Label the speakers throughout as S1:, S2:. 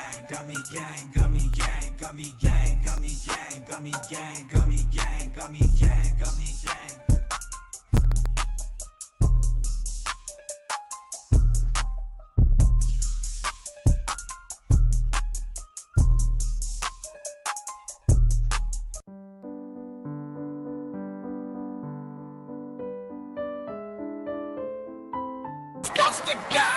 S1: gang, gummy gang, gummy gang, gummy gang, gummy gang, gummy gang, gummy gang, gummy gang, gummy gang. COSTA guy.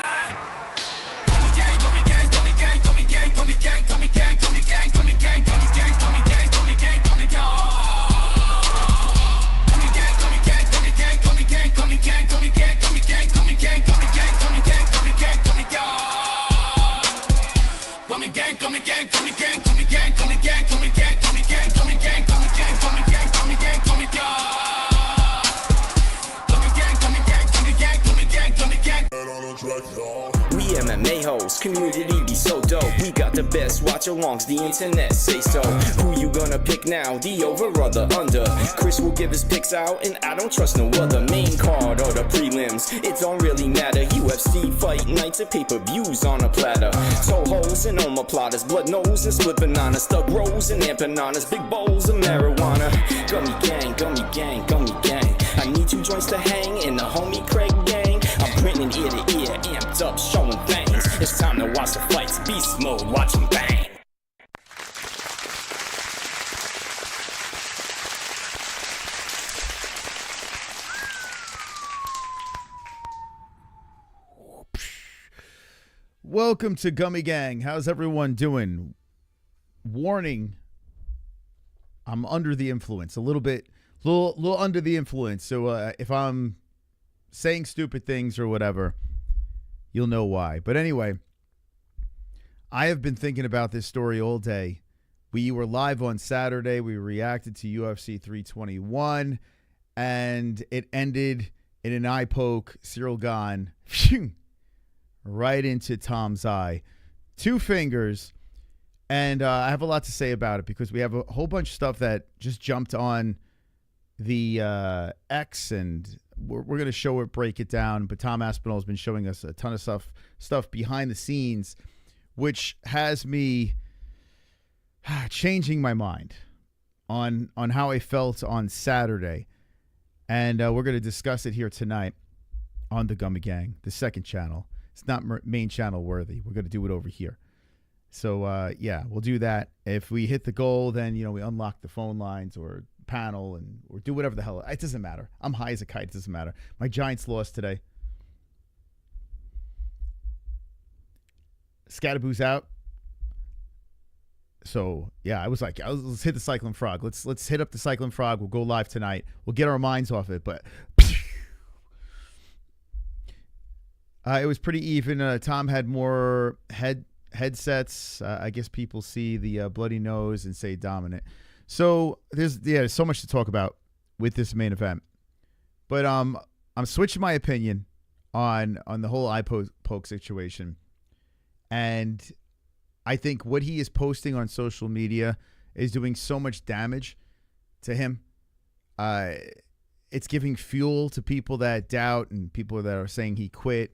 S2: We MMA-HOLES, community be so dope. We got the best watch-alongs, the internet say so. Who you gonna pick now, the over or the under? Chris will give his picks out, and I don't trust no other. Main card or the prelims, it don't really matter. UFC fight nights and pay-per-views on a platter. Toe holes and omoplatas, blood nose and split bananas, thug rolls and empanadas, big bowls of marijuana. Gummy gang, gummy gang, gummy gang. I need 2 joints to hang in the homie Craig gang. I'm grinning ear to ear, amped up, showing things. It's time to watch the fights, beast mode, watch them bang.
S3: Welcome to Gummy Gang. How's everyone doing? Warning, I'm under the influence a little bit, little under the influence. So if I'm saying stupid things or whatever, you'll know why. But anyway, I have been thinking about this story all day. We were live on Saturday. We reacted to UFC 321, and it ended in an eye poke. Cyril Gane, right into Tom's eye. 2 fingers. And I have a lot to say about it because we have a whole bunch of stuff that just jumped on the X, and we're going to show it, break it down. But Tom Aspinall has been showing us a ton of stuff behind the scenes, which has me changing my mind on how I felt on Saturday. And we're going to discuss it here tonight on the Gummy Gang, the second channel. It's not main channel worthy. We're going to do it over here. So, yeah, we'll do that. If we hit the goal, then, you know, we unlock the phone lines or panel or do whatever the hell. It doesn't matter. I'm high as a kite. It doesn't matter. My Giants lost today. Scatterboo's out. So, yeah, I was like, let's hit the Cyclone Frog. Let's hit up the Cyclone Frog. We'll go live tonight. We'll get our minds off it. But it was pretty even. Tom had more headsets. I guess people see the bloody nose and say dominant. So there's so much to talk about with this main event. But I'm switching my opinion on the whole eye poke situation. And I think what he is posting on social media is doing so much damage to him. It's giving fuel to people that doubt and people that are saying he quit.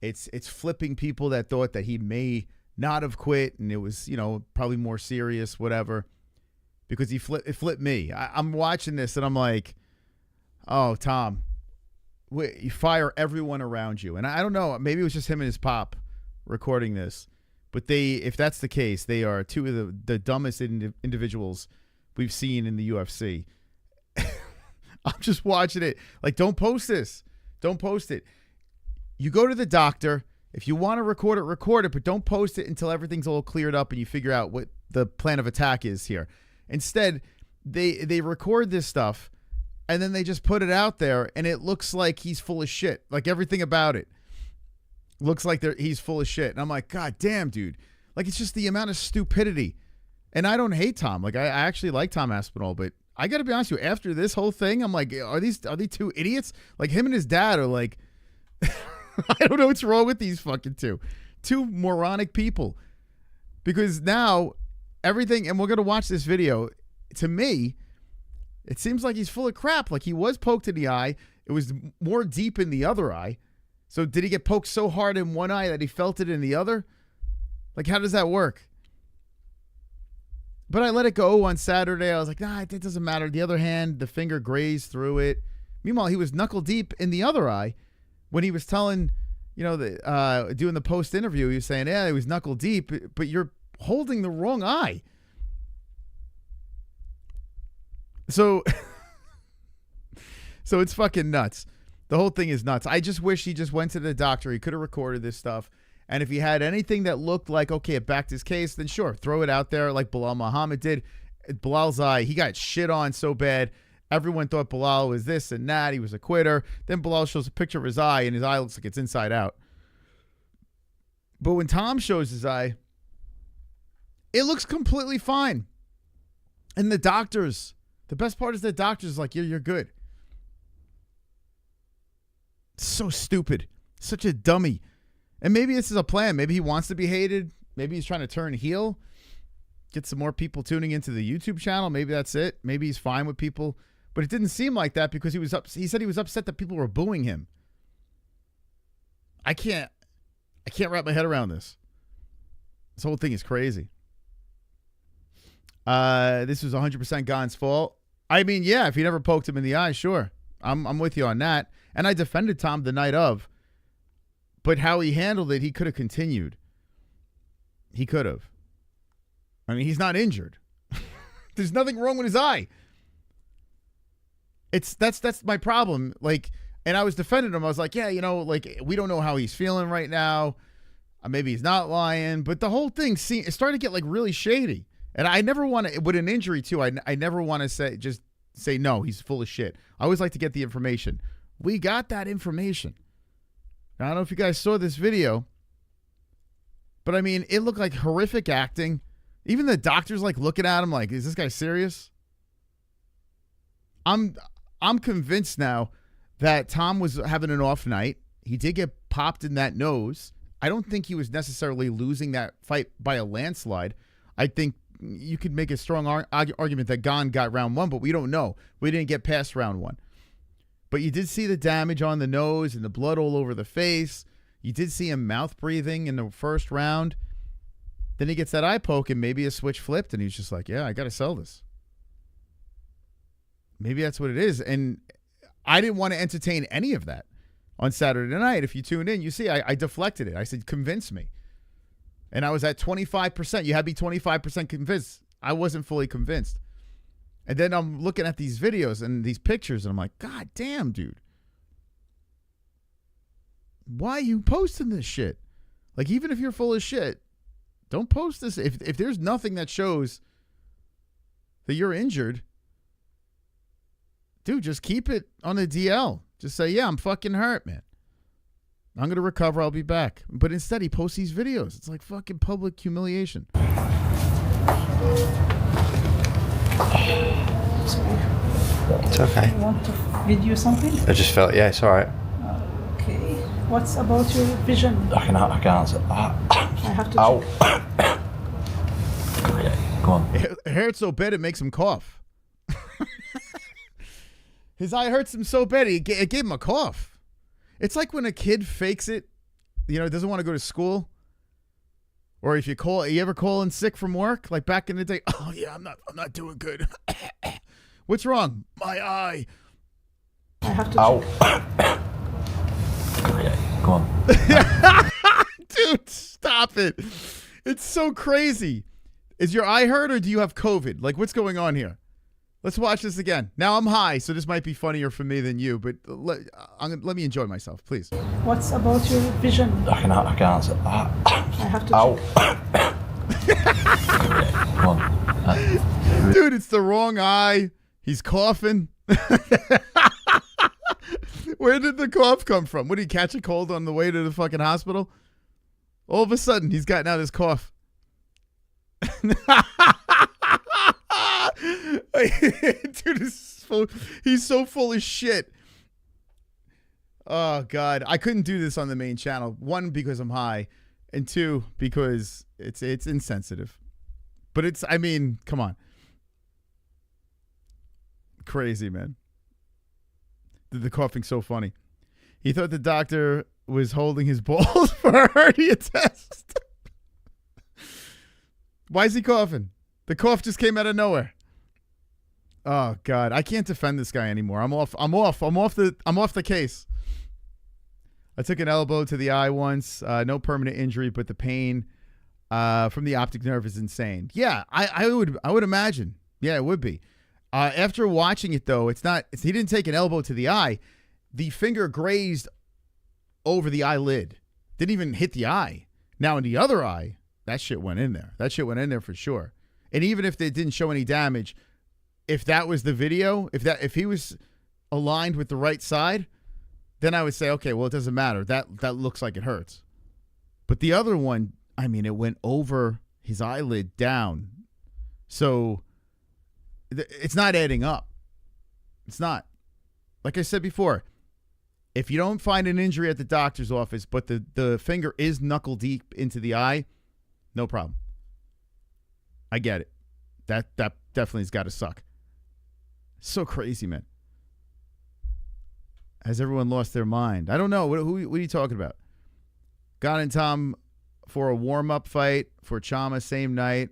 S3: It's flipping people that thought that he may not have quit and it was, you know, probably more serious, whatever. Because it flipped me. I'm watching this and I'm like, oh, Tom, you fire everyone around you. And I don't know, maybe it was just him and his pop recording this. But if that's the case, they are 2 of the dumbest individuals we've seen in the UFC. I'm just watching it. Like, don't post this. Don't post it. You go to the doctor. If you want to record it, but don't post it until everything's all cleared up and you figure out what the plan of attack is here. Instead, they record this stuff and then they just put it out there and it looks like he's full of shit. Like everything about it looks like he's full of shit. And I'm like, God damn, dude. Like, it's just the amount of stupidity. And I don't hate Tom. Like, I actually like Tom Aspinall, but I got to be honest with you, after this whole thing, I'm like, are they 2 idiots? Like, him and his dad are like, I don't know what's wrong with these fucking 2 moronic people. Because now everything, and we're going to watch this video, to me, it seems like he's full of crap. Like, he was poked in the eye. It was more deep in the other eye. So did he get poked so hard in one eye that he felt it in the other? Like, how does that work? But I let it go on Saturday. I was like, nah, it doesn't matter. The other hand, the finger grazed through it. Meanwhile, he was knuckle deep in the other eye when he was telling, you know, doing the post interview. He was saying, yeah, he was knuckle deep, but you're holding the wrong eye. So, so it's fucking nuts. The whole thing is nuts. I just wish he just went to the doctor. He could have recorded this stuff. And if he had anything that looked like, okay, it backed his case, then sure, throw it out there like Bilal Muhammad did. Bilal's eye, he got shit on so bad. Everyone thought Bilal was this and that. He was a quitter. Then Bilal shows a picture of his eye, and his eye looks like it's inside out. But when Tom shows his eye, it looks completely fine. And the doctors, the best part is the doctors like, you're good. So stupid. Such a dummy. And maybe this is a plan. Maybe he wants to be hated. Maybe he's trying to turn heel. Get some more people tuning into the YouTube channel. Maybe that's it. Maybe he's fine with people. But it didn't seem like that because he said he was upset that people were booing him. I can't wrap my head around this. This whole thing is crazy. This was 100% Gon's fault. I mean, yeah, if he never poked him in the eye, sure. I'm with you on that. And I defended Tom the night of. But how he handled it, he could have continued. He could have. I mean, he's not injured. There's nothing wrong with his eye. That's my problem. Like, and I was defending him. I was like, yeah, you know, like, we don't know how he's feeling right now. Maybe he's not lying. But the whole thing it started to get like really shady. And I never want to, with an injury too, I never want to say no, he's full of shit. I always like to get the information. We got that information. Now, I don't know if you guys saw this video, but I mean, it looked like horrific acting. Even the doctor's like looking at him like, is this guy serious? I'm convinced now that Tom was having an off night. He did get popped in that nose. I don't think he was necessarily losing that fight by a landslide. I think you could make a strong argument that Gon got round one, but we don't know. We didn't get past round one. But you did see the damage on the nose and the blood all over the face. You did see him mouth breathing in the first round. Then he gets that eye poke and maybe a switch flipped and he's just like, yeah, I got to sell this. Maybe that's what it is. And I didn't want to entertain any of that on Saturday night. If you tuned in, you see I deflected it. I said, convince me. And I was at 25%. You had me 25% convinced. I wasn't fully convinced. And then I'm looking at these videos and these pictures, and I'm like, God damn, dude. Why are you posting this shit? Like, even if you're full of shit, don't post this. If there's nothing that shows that you're injured, dude, just keep it on the DL. Just say, yeah, I'm fucking hurt, man. I'm going to recover. I'll be back. But instead, he posts these videos. It's like fucking public humiliation.
S4: It's okay.
S5: You want to video something?
S4: I just felt, yeah, it's all right.
S5: Okay. What's about your vision?
S4: I can answer.
S5: I have to
S4: Ow.
S5: check.
S4: Okay, go on.
S3: It hurts so bad it makes him cough. His eye hurts him so bad it gave him a cough. It's like when a kid fakes it, you know, doesn't want to go to school. Or if you ever call in sick from work, like back in the day, oh yeah, I'm not doing good. What's wrong? My eye.
S5: I have to
S4: Ow.
S5: check.
S4: Okay, go on.
S3: Dude, stop it. It's so crazy. Is your eye hurt or do you have COVID? Like, what's going on here? Let's watch this again. Now I'm high, so this might be funnier for me than you, but let me enjoy myself, please.
S5: What's about your vision?
S4: I can answer.
S5: I have to
S4: Ow.
S5: check.
S4: Okay, go on.
S3: Dude, it's the wrong eye. He's coughing. Where did the cough come from? What, did he catch a cold on the way to the fucking hospital? All of a sudden, he's got now this cough. Dude, he's so full of shit. Oh, God. I couldn't do this on the main channel. One, because I'm high. And two, because it's insensitive. But it's, I mean, come on. Crazy, man. The coughing's so funny. He thought the doctor was holding his balls for a hernia test. Why is he coughing? The cough just came out of nowhere. Oh God, I can't defend this guy anymore. I'm off the case. I took an elbow to the eye once. No permanent injury, but the pain from the optic nerve is insane. Yeah, I would imagine. Yeah, it would be. After watching it though, he didn't take an elbow to the eye. The finger grazed over the eyelid. Didn't even hit the eye. Now in the other eye, that shit went in there. That shit went in there for sure. And even if they didn't show any damage, if that was the video, if he was aligned with the right side, then I would say, okay, well, it doesn't matter. That looks like it hurts. But the other one, I mean, it went over his eyelid down. So it's not adding up. It's not. Like I said before, if you don't find an injury at the doctor's office, but the finger is knuckle deep into the eye, no problem. I get it. That definitely has got to suck. So crazy, man. Has everyone lost their mind? I don't know. What are you talking about? Got in Tom for a warm-up fight for CHAMA same night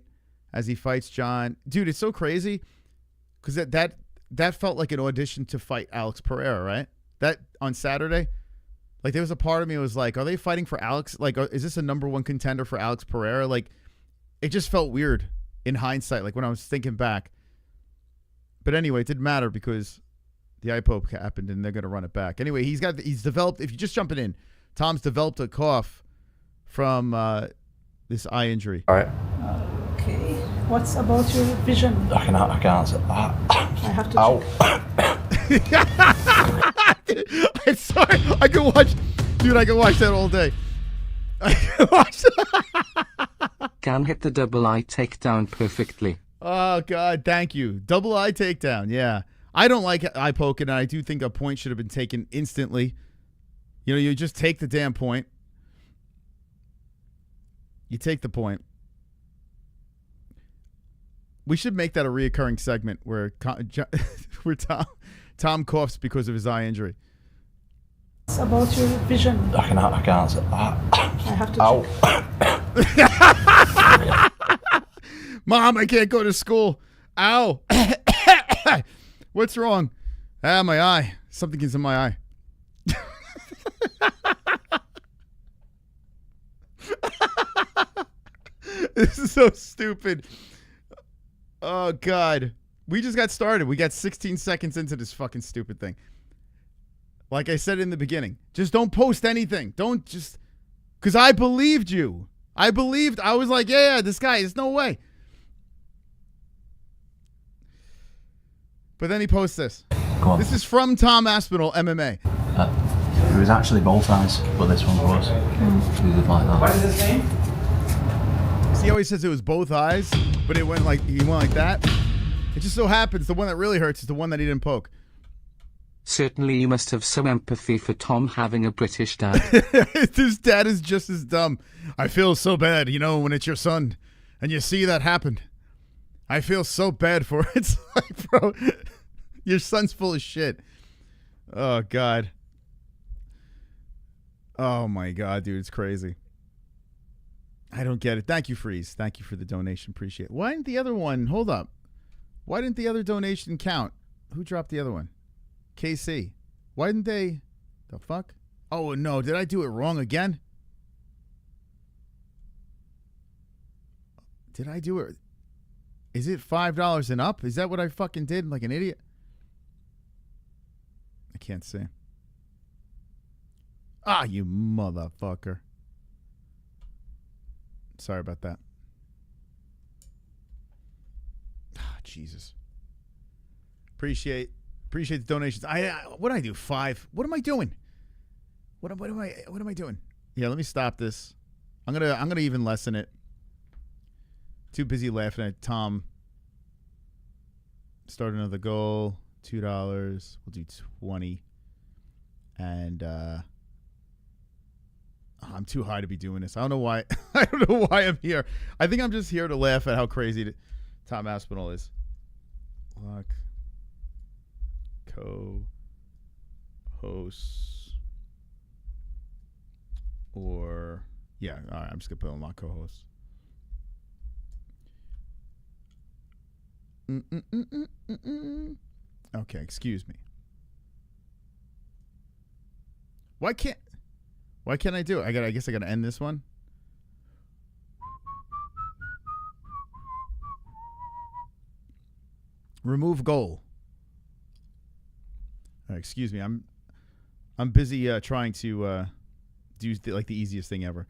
S3: as he fights John. Dude, it's so crazy because that felt like an audition to fight Alex Pereira, right? That on Saturday, like there was a part of me that was like, are they fighting for Alex? Like, is this a #1 contender for Alex Pereira? Like, it just felt weird in hindsight, like when I was thinking back. But anyway, it didn't matter because the eye poke happened and they're going to run it back. Anyway, he's developed, if you just jump it in, Tom's developed a cough from this eye injury.
S4: All right.
S5: Okay. What's about your vision?
S4: I can't.
S5: I have to
S4: Ow.
S3: I'm sorry. I can watch that all day. I can watch that.
S6: Can hit the double eye takedown perfectly.
S3: Oh, God, thank you. Double eye takedown, yeah. I don't like eye poking, and I do think a point should have been taken instantly. You know, you just take the damn point. You take the point. We should make that a reoccurring segment where Tom coughs because of his eye injury.
S5: What's about your vision?
S4: I can't.
S5: I have to
S4: Ow.
S3: Mom, I can't go to school. Ow. What's wrong? My eye. Something is in my eye. This is so stupid. Oh, God. We just got started. We got 16 seconds into this fucking stupid thing. Like I said in the beginning, just don't post anything. Don't just... Because I believed you. I was like, yeah, this guy, there's no way. But then he posts this.
S4: Go on.
S3: This is from Tom Aspinall, MMA.
S4: It was actually both eyes, but this one was. He did like that.
S1: What is his name?
S3: See how he says it was both eyes, but he went like that? It just so happens the one that really hurts is the one that he didn't poke.
S6: Certainly you must have some empathy for Tom having a British dad.
S3: His dad is just as dumb. I feel so bad, you know, when it's your son and you see that happen. I feel so bad for it. It's like, bro, your son's full of shit. Oh, God. Oh, my God, dude. It's crazy. I don't get it. Thank you, Freeze. Thank you for the donation. Appreciate it. Why didn't the other one? Hold up. Why didn't the other donation count? Who dropped the other one? KC. Why didn't they? The fuck? Oh, no. Did I do it wrong again? Did I do it? Is it $5 and up? Is that what I fucking did like an idiot? I can't see. Ah, you motherfucker. Sorry about that. Ah, Jesus. Appreciate the donations. What did I do? 5. What am I doing? What am I doing? Yeah, let me stop this. I'm gonna even lessen it. Too busy laughing at Tom. Start another goal. $2. We'll do 20. And I'm too high to be doing this. I don't know why. I don't know why I'm here. I think I'm just here to laugh at how crazy Tom Aspinall is. Lock. Co-hosts. Or, yeah, all right, I'm just going to put on my co-hosts. Okay, excuse me. Why can't I do it? I guess I gotta end this one. Remove goal. Excuse me. I'm busy trying to do like the easiest thing ever.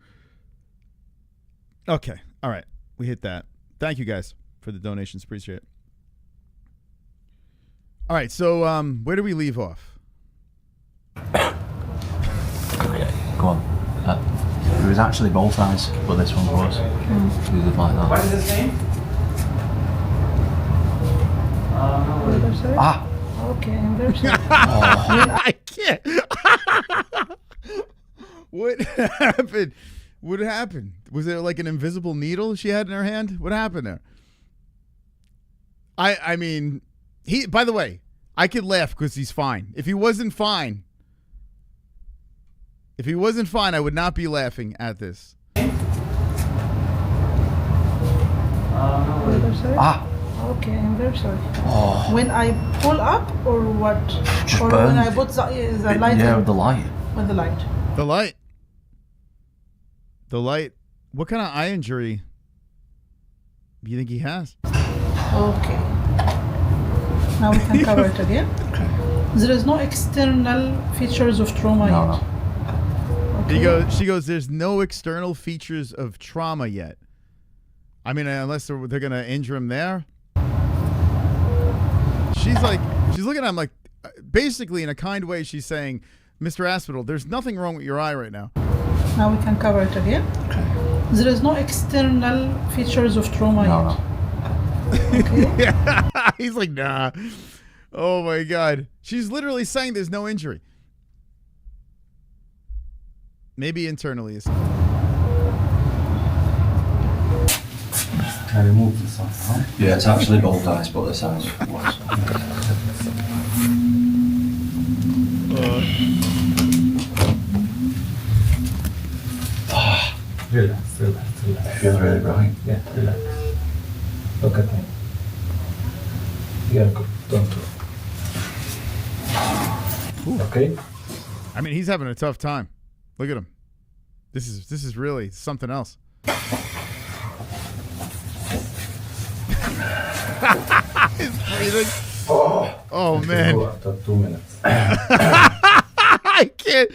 S3: Okay. All right. We hit that. Thank you guys for the donations. Appreciate it. All right. So where do we leave off?
S4: Okay, go on. It was actually bow ties, but this one was. We did like that.
S1: What is his name?
S4: Ah!
S5: Okay, I'm very sorry.
S3: I can't. What happened? What happened? Was there like an invisible needle she had in her hand? What happened there? I mean, by the way, I could laugh because he's fine. If he wasn't fine, I would not be laughing at this.
S4: Ah!
S5: Okay, I'm very sorry. When I pull up or what?
S4: Just
S5: or
S4: burned.
S5: when I put the light
S4: Yeah,
S5: in?
S4: the light.
S5: With the light.
S3: The light. The light. What kind of eye injury do you think he has?
S5: Okay. Now we can cover it again. There is no external features of trauma yet. Okay.
S3: She goes, there's no external features of trauma yet. I mean, unless they're going to injure him there. She's looking at him like, basically in a kind way, she's saying, Mr. Aspinall, there's nothing wrong with your eye right now.
S5: Now we can cover it again. There is no external features of trauma yet. Okay.
S3: Yeah. He's like, nah. Oh my God. She's literally saying there's no injury. Maybe internally.
S4: I removed the sign, huh? Yeah, it's actually bow ties, but the size was.
S7: Relax.
S4: I feel really bright.
S7: Yeah, relax. Look at me. Yeah, good. Don't do. Okay?
S3: I mean, he's having a tough time. Look at him. This is really something else. He's breathing. Oh man.
S7: Go after 2 minutes.
S3: I can't.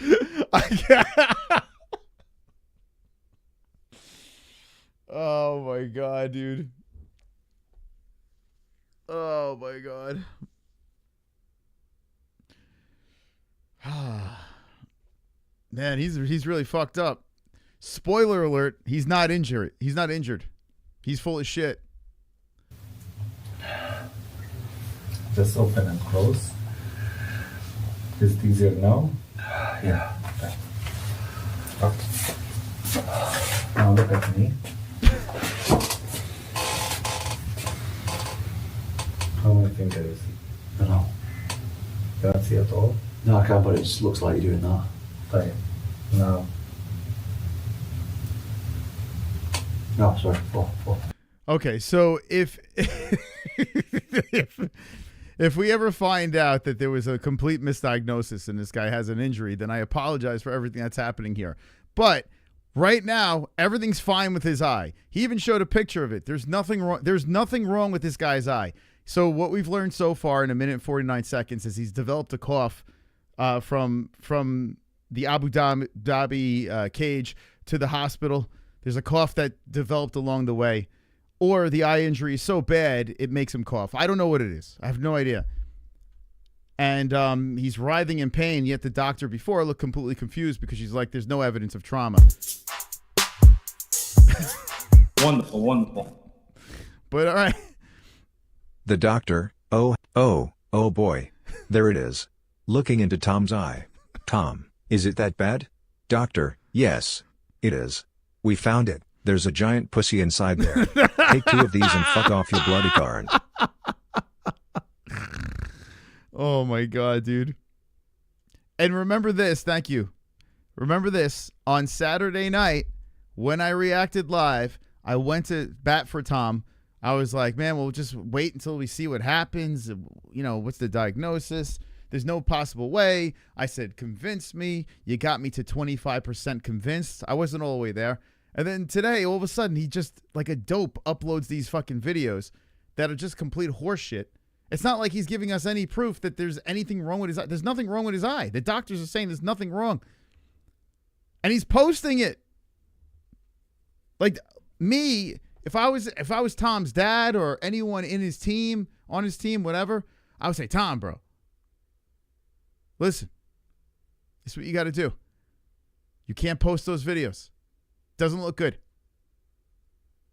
S3: Oh my God, dude. Oh my God. Man, he's really fucked up. Spoiler alert, he's not injured. He's not injured. He's full of shit.
S7: Just open and close. Is it easier now?
S4: Yeah.
S7: Okay. Now look at me. How many fingers you see?
S4: I don't know.
S7: You can't see at all?
S4: No, I can't, but it just looks like you're doing that.
S7: Right. Now.
S4: No, sorry. Four.
S3: Okay, so if we ever find out that there was a complete misdiagnosis and this guy has an injury, then I apologize for everything that's happening here. But right now, everything's fine with his eye. He even showed a picture of it. There's nothing wrong. There's nothing wrong with this guy's eye. So what we've learned so far in 1 minute and 49 seconds is he's developed a cough from the Abu Dhabi cage to the hospital. There's a cough that developed along the way. Or the eye injury is so bad, it makes him cough. I don't know what it is. I have no idea. And he's writhing in pain, yet the doctor before looked completely confused because she's like, there's no evidence of trauma.
S8: Wonderful.
S3: But all right.
S9: The doctor, oh boy. There it is. Looking into Tom's eye. Tom, is it that bad? Doctor, yes. It is. We found it. There's a giant pussy inside there. Take 2 of these and fuck off your bloody carn.
S3: Oh my God, dude. And remember this, thank you. Remember this, on Saturday night, when I reacted live, I went to bat for Tom. I was like, man, we'll just wait until we see what happens. You know, what's the diagnosis? There's no possible way. I said, convince me. You got me to 25% convinced. I wasn't all the way there. And then today, all of a sudden, he just, like a dope, uploads these fucking videos that are just complete horseshit. It's not like he's giving us any proof that there's anything wrong with his eye. There's nothing wrong with his eye. The doctors are saying there's nothing wrong. And he's posting it. Like me, if I was Tom's dad or anyone in his team, on his team, whatever, I would say, Tom, bro, listen, this is what you got to do. You can't post those videos. Doesn't look good.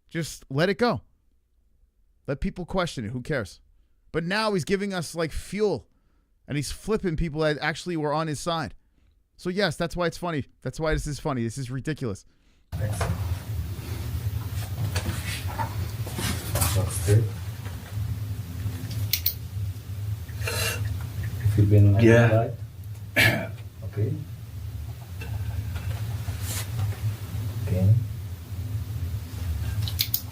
S3: Just let it go. Let people question it. Who cares? But now he's giving us like fuel and he's flipping people that actually were on his side. So yes, that's why it's funny. That's why this is funny. This is ridiculous.
S7: Straight. If you've been like that, okay. Okay.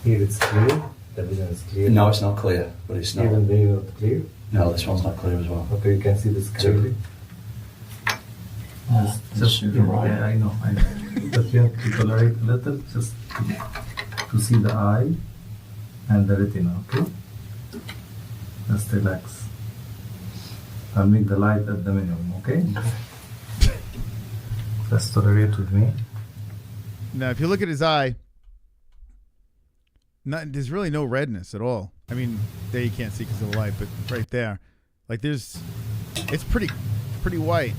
S7: Here it's clear. The vision is clear.
S4: No, it's not clear, but it's not.
S7: Even there not clear.
S4: No, this one's not clear as well.
S7: Okay, you can see this clearly. Just
S4: right.
S7: Yeah, I know. But you have to tolerate a little, just to see the eye and the retina, okay? Just relax. I'll make the light at the minimum, okay? Just tolerate with me.
S3: Now, if you look at his eye, there's really no redness at all. I mean, there you can't see because of the light, but right there, like it's pretty white.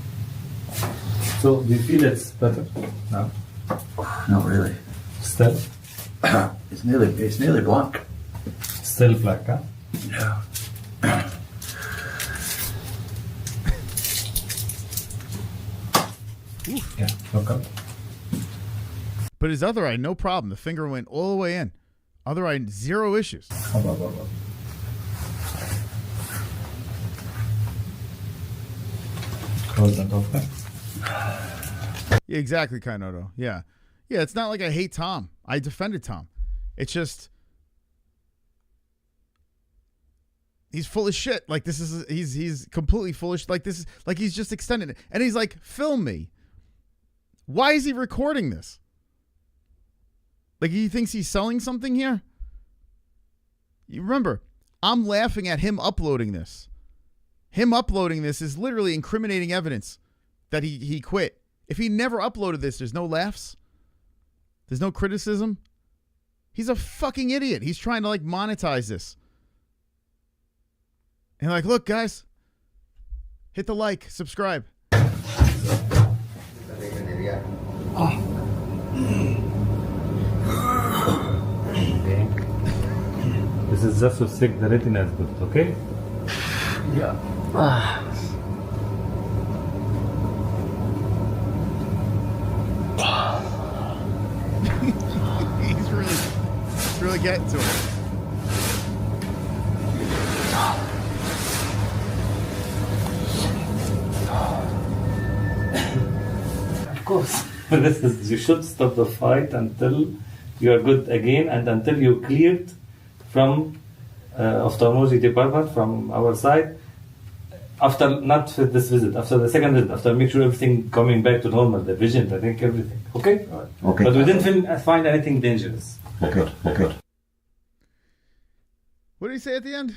S7: So, do you feel it's better? No?
S4: Not really.
S7: Still?
S4: It's nearly black.
S7: Still black, huh?
S4: Yeah.
S7: Yeah, look up.
S3: But his other eye, no problem. The finger went all the way in. Other eye, zero issues.
S7: Up. Close and open.
S3: Yeah, exactly, Kainoto. Yeah. Yeah, it's not like I hate Tom. I defended Tom. It's just he's full of shit. Like this is he's completely full of shit. Like this is like he's just extending it. And he's like, film me. Why is he recording this? Like he thinks he's selling something here? You remember, I'm laughing at him uploading this. Him uploading this is literally incriminating evidence that he quit. If he never uploaded this, there's no laughs. There's no criticism. He's a fucking idiot. He's trying to like monetize this. And like, look, guys, hit the like, subscribe.
S7: This is just to stick the retina is good, okay?
S4: Yeah.
S3: He's really getting to it.
S7: Of course. This is, you should stop the fight until you are good again and until you cleared from ophthalmology department from our side. After not for this visit, after the second visit, after make sure everything coming back to normal, the vision, I think everything. Okay?
S4: Okay.
S7: But we didn't find anything dangerous.
S4: Okay.
S3: What did he say at the end?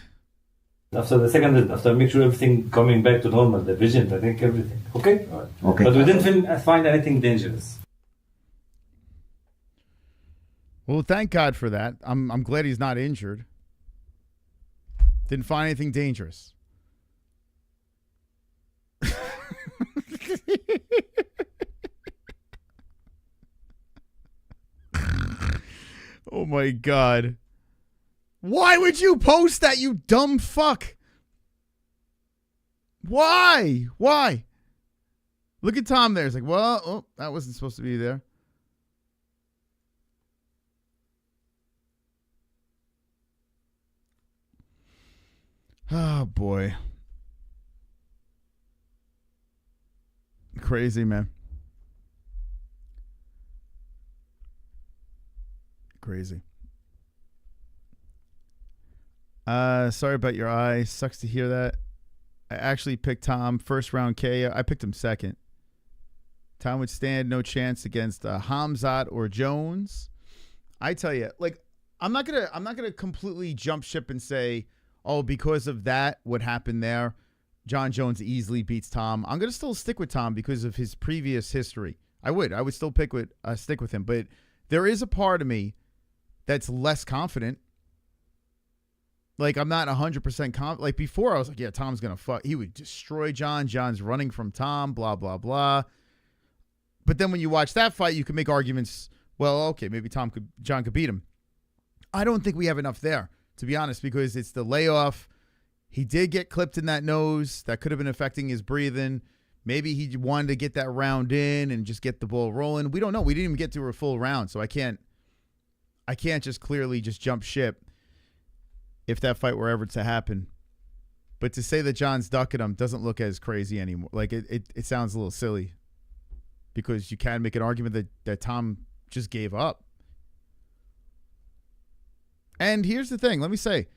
S7: After the second visit, after make sure everything coming back to normal, the vision, I think everything. Okay?
S4: Okay.
S7: But we didn't find anything dangerous.
S3: Well, thank God for that. I'm glad he's not injured. Didn't find anything dangerous. Oh my God. Why would you post that, you dumb fuck? Why? Look at Tom there. It's like, well, oh, that wasn't supposed to be there. Oh, boy. Crazy, man. Crazy. Sorry about your eye. Sucks to hear that. I actually picked Tom first round KO. I picked him second. Tom would stand no chance against Hamzat or Jones. I tell you, like, I'm not gonna completely jump ship and say, oh, because of that, what happened there, John Jones easily beats Tom. I'm gonna still stick with Tom because of his previous history. I would still stick with him, but there is a part of me that's less confident. Like, I'm not 100% confident. Like, before, I was like, yeah, Tom's going to fuck. He would destroy John. John's running from Tom, blah, blah, blah. But then when you watch that fight, you can make arguments, well, okay, maybe John could beat him. I don't think we have enough there, to be honest, because it's the layoff. He did get clipped in that nose. That could have been affecting his breathing. Maybe he wanted to get that round in and just get the ball rolling. We don't know. We didn't even get to a full round, so I can't just clearly just jump ship if that fight were ever to happen. But to say that John's ducking him doesn't look as crazy anymore. Like, it sounds a little silly because you can make an argument that Tom just gave up. And here's the thing. Let me say,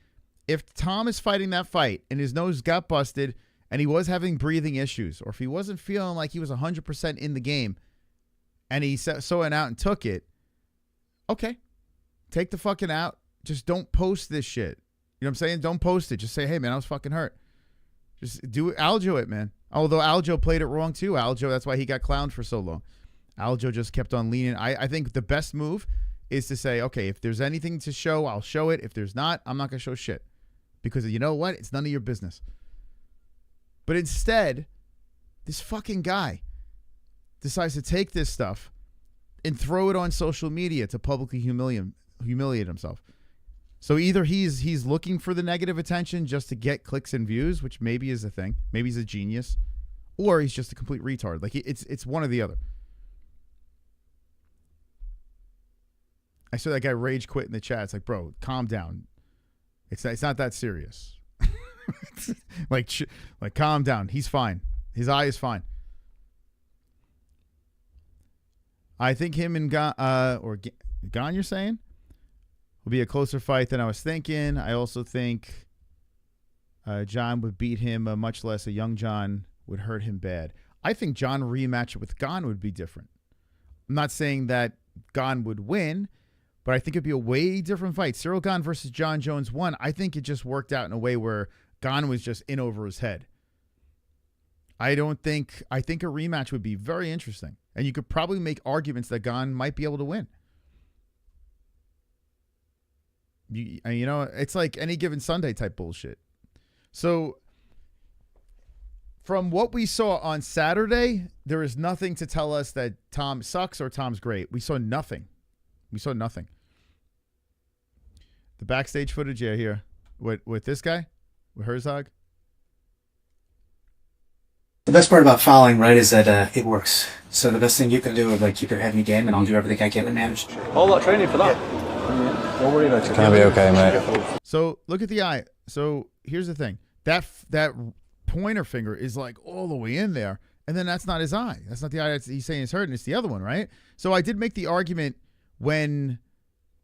S3: if Tom is fighting that fight and his nose got busted and he was having breathing issues, or if he wasn't feeling like he was 100% in the game and he saw it out and took it, okay, take the fucking out. Just don't post this shit. You know what I'm saying? Don't post it. Just say, hey, man, I was fucking hurt. Just do it. Aljo it, man. Although Aljo played it wrong too. Aljo, that's why he got clowned for so long. Aljo just kept on leaning. I think the best move is to say, okay, if there's anything to show, I'll show it. If there's not, I'm not going to show shit. Because you know what? It's none of your business. But instead, this fucking guy decides to take this stuff and throw it on social media to publicly humiliate himself. So either he's looking for the negative attention just to get clicks and views, which maybe is a thing. Maybe he's a genius, or he's just a complete retard. Like, it's one or the other. I saw that guy rage quit in the chat. It's like, bro, calm down. It's not that serious. like calm down. He's fine. His eye is fine. I think him and Gan, you're saying, will be a closer fight than I was thinking. I also think John would beat him, much less a young John would hurt him bad. I think John rematch with Gan would be different. I'm not saying that Gan would win, but I think it'd be a way different fight. Cyril Gane versus John Jones 1. I think it just worked out in a way where Gane was just in over his head. I think a rematch would be very interesting. And you could probably make arguments that Gane might be able to win. You know, it's like any given Sunday type bullshit. So from what we saw on Saturday, there is nothing to tell us that Tom sucks or Tom's great. We saw nothing. The backstage footage, yeah, here. With this guy? With Herzog?
S10: The best part about fouling, right, is that it works. So the best thing you can do is, like, keep your head in your game, and I'll do everything I can to manage.
S8: All that training for that.
S10: Yeah. Don't worry about it.
S4: It's gonna be okay, mate.
S3: So look at the eye. So here's the thing. That pointer finger is like all the way in there, and then that's not his eye. That's not the eye he's saying is hurting. It's the other one, right? So I did make the argument when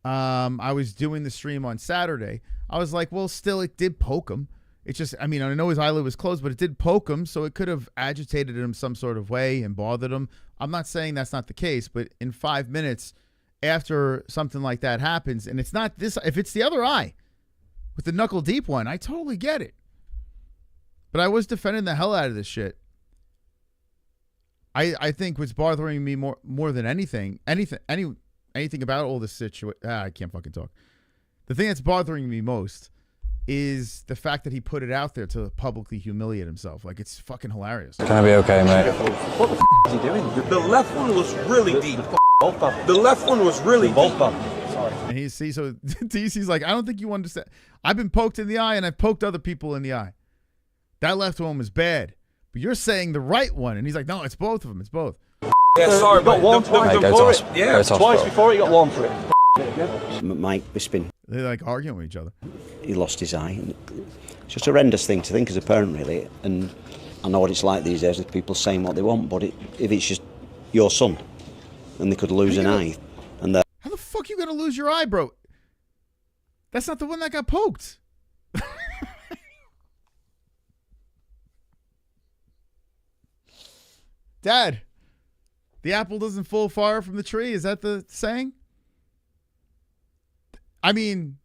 S3: I was doing the stream on Saturday. I was like, well, still, it did poke him. It's just, I mean, I know his eyelid was closed, but it did poke him, so it could have agitated him some sort of way and bothered him. I'm not saying that's not the case, but in 5 minutes after something like that happens, and it's not this, if it's the other eye with the knuckle deep one, I totally get it. But I was defending the hell out of this shit. I think what's bothering me more than anything about all this situation, I can't fucking talk. The thing that's bothering me most is the fact that he put it out there to publicly humiliate himself. Like, it's fucking hilarious.
S4: It's gonna be okay, mate.
S8: What the is he doing? The left one was really deep. The left one was really deep. Sorry.
S3: And so DC's like, I don't think you understand. I've been poked in the eye, and I've poked other people in the eye. That left one was bad. But you're saying the right one. And he's like, no, it's both of them. It's both.
S8: Yeah, sorry,
S4: you got
S8: one
S4: twice.
S8: Yeah, twice before he got one for it.
S11: Mike Bisping.
S3: They're like arguing with each other.
S11: He lost his eye. It's just a horrendous thing to think as a parent, really. And I know what it's like these days with people saying what they want, but if it's just your son and they could lose an eye.
S3: How the fuck you gonna lose your eye, bro? That's not the one that got poked. Dad, the apple doesn't fall far from the tree. Is that the saying? I mean,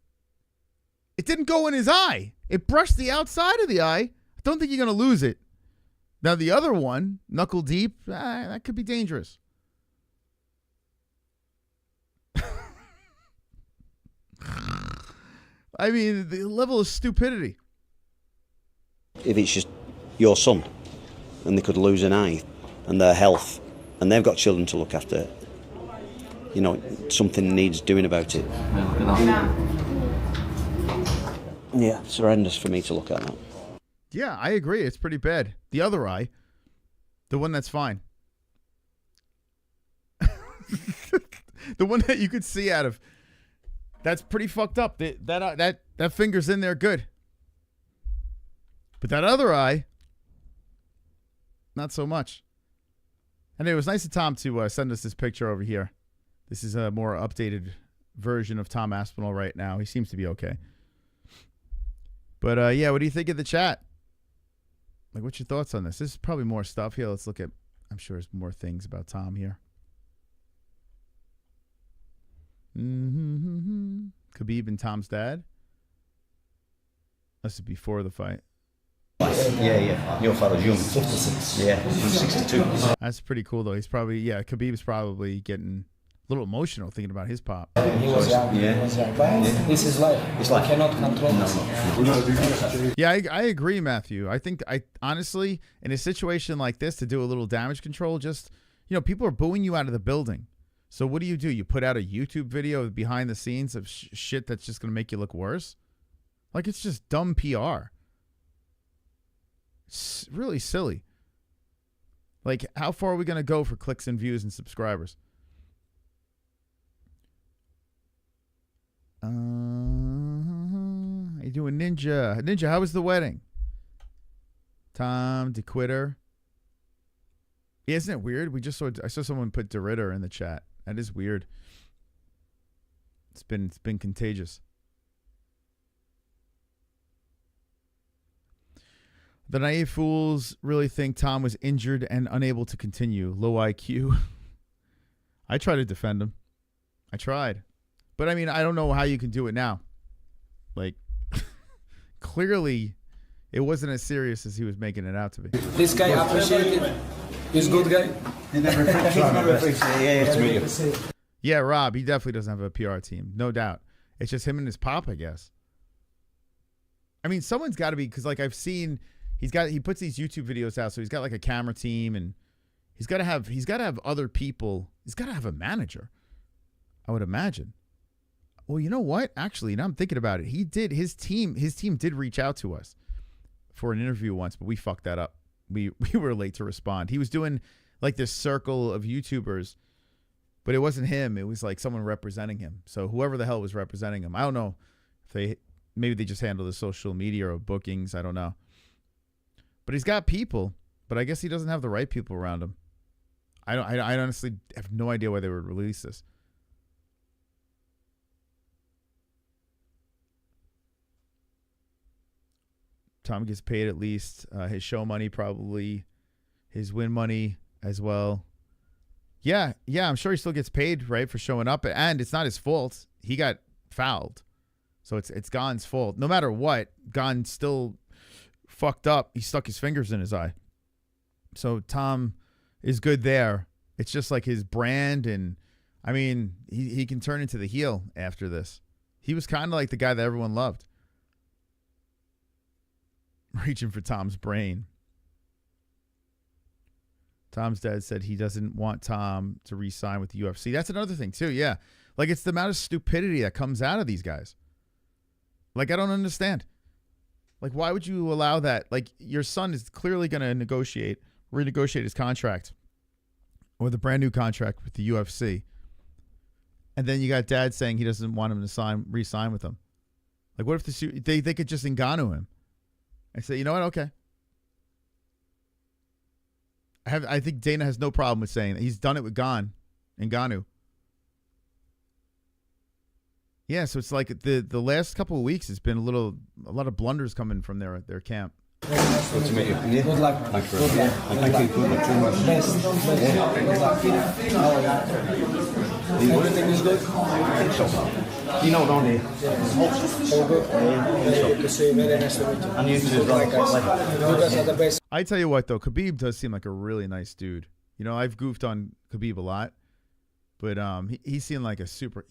S3: it didn't go in his eye. It brushed the outside of the eye. I don't think you're going to lose it. Now, the other one, knuckle deep, that could be dangerous. I mean, the level of stupidity.
S11: If it's just your son and they could lose an eye and their health and they've got children to look after, you know, something needs doing about it. Yeah, it's horrendous for me to look at that.
S3: Yeah, I agree. It's pretty bad. The other eye, the one that's fine. The one that you could see out of, that's pretty fucked up. That finger's in there good. But that other eye, not so much. And it was nice of Tom to send us this picture over here. This is a more updated version of Tom Aspinall right now. He seems to be okay. But yeah, what do you think of the chat? Like, what's your thoughts on this? This is probably more stuff here. Let's look at, I'm sure there's more things about Tom here. Khabib and Tom's dad. This is before the fight.
S11: Yeah. Your father's young. 56. Yeah, I'm 62.
S3: That's pretty cool, though. He's probably, yeah, Khabib's probably getting a little emotional thinking about his pop.
S12: He was young. Yeah. He was young. This is life. It's like cannot control this.
S3: Yeah, I agree, Matthew. I think honestly, in a situation like this, to do a little damage control, just, you know, people are booing you out of the building. So what do? You put out a YouTube video behind the scenes of shit that's just going to make you look worse? Like, it's just dumb PR. It's really silly. Like, how far are we going to go for clicks and views and subscribers? How you doing, Ninja? Ninja, how was the wedding? Tom, DeQuitter. Yeah, isn't it weird? I saw someone put DeRitter in the chat. That is weird. It's been contagious. The naive fools really think Tom was injured and unable to continue. Low IQ. I tried to defend him. I tried. But I mean, I don't know how you can do it now. Like, clearly, it wasn't as serious as he was making it out to be.
S12: This guy appreciated. He's a good guy. He never
S3: Yeah, Rob, he definitely doesn't have a PR team. No doubt. It's just him and his pop, I guess. I mean, someone's got to be, because like I've seen, he puts these YouTube videos out, so he's got like a camera team, and he's got to have other people. He's got to have a manager, I would imagine. Well, you know what? Actually, now I'm thinking about it. His team did reach out to us for an interview once, but we fucked that up. We were late to respond. He was doing like this circle of YouTubers, but it wasn't him. It was like someone representing him. So whoever the hell was representing him, I don't know if maybe they just handle the social media or bookings. I don't know. But he's got people, but I guess he doesn't have the right people around him. I honestly have no idea why they would release this. Tom gets paid at least. His show money, probably. His win money as well. Yeah, I'm sure he still gets paid, right, for showing up. And it's not his fault. He got fouled. So it's Gon's fault. No matter what, Gon still fucked up. He stuck his fingers in his eye. So Tom is good there. It's just like his brand, and I mean, he can turn into the heel after this. He was kind of like the guy that everyone loved. Reaching for Tom's brain. Tom's dad said he doesn't want Tom to re-sign with the UFC. That's another thing too, yeah. Like, it's the amount of stupidity that comes out of these guys. Like, I don't understand. Like, why would you allow that? Like, your son is clearly going to renegotiate his contract with a brand new contract with the UFC. And then you got dad saying he doesn't want him to re-sign with them. Like, what if they could just Ngannou him? I say, you know what? Okay. I think Dana has no problem with saying that. He's done it with Ngannou. Yeah, so it's like the last couple of weeks, it's been a lot of blunders coming from their camp.
S12: Good to meet you. Good luck.
S8: Thank you.
S12: Good luck.
S8: Thank you. Good luck.
S12: Best. Good luck. How are you? Everything is good?
S8: You know, don't you?
S12: All good? Very good to see you. Very nice to meet you.
S8: And you too.
S12: Good luck, guys. You guys are the best.
S3: I tell you what, though, Khabib does seem like a really nice dude. You know, I've goofed on Khabib a lot, but he seems like a super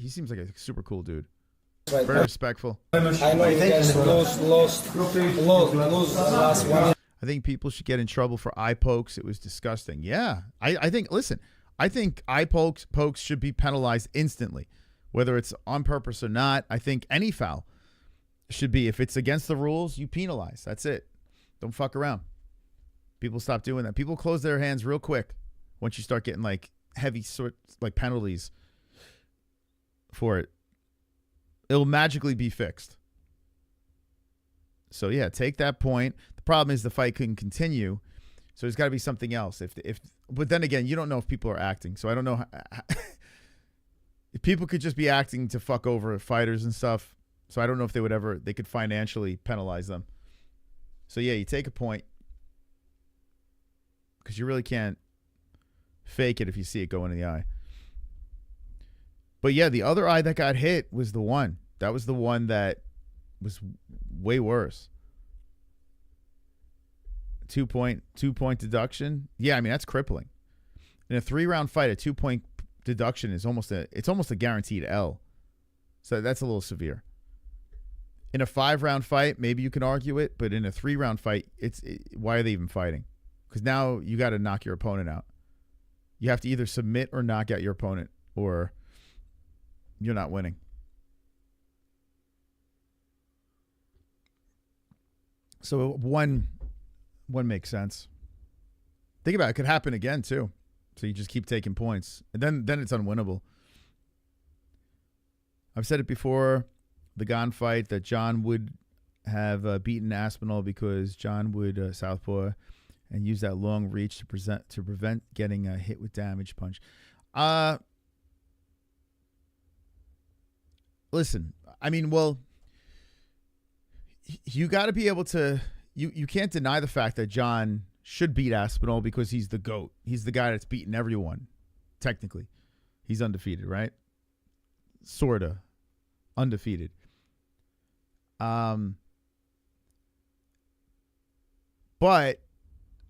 S3: cool dude.
S12: Right.
S3: Very respectful.
S12: I know you guys lost last one.
S3: I think people should get in trouble for eye pokes. It was disgusting. Yeah. I think, listen, I think eye pokes should be penalized instantly, whether it's on purpose or not. I think any foul should be, if it's against the rules, you penalize. That's it. Don't fuck around. People stop doing that. People close their hands real quick once you start getting like heavy penalties for it. It'll magically be fixed. So yeah, take that point. The problem is the fight couldn't continue, so there's got to be something else. But then again, you don't know if people are acting. So I don't know if people could just be acting to fuck over fighters and stuff. So I don't know if they could financially penalize them. So yeah, you take a point because you really can't fake it if you see it go in the eye. But yeah, the other eye that got hit was the one. That was the one that was way worse. 2-point deduction. Yeah, I mean, that's crippling. In a 3-round fight, a 2-point deduction is almost a guaranteed L. So that's a little severe. In a 5-round fight, maybe you can argue it, but in a 3-round fight, why are they even fighting? Because now you got to knock your opponent out. You have to either submit or knock out your opponent, or you're not winning. So one makes sense. Think about it. It could happen again too. So you just keep taking points, and then it's unwinnable. I've said it before, the Gane fight, that John would have beaten Aspinall because John would southpaw and use that long reach to prevent getting a hit with damage punch. Listen, I mean, well, you got to be able to. You can't deny the fact that John should beat Aspinall because he's the GOAT. He's the guy that's beaten everyone. Technically, he's undefeated, right? Sorta undefeated. But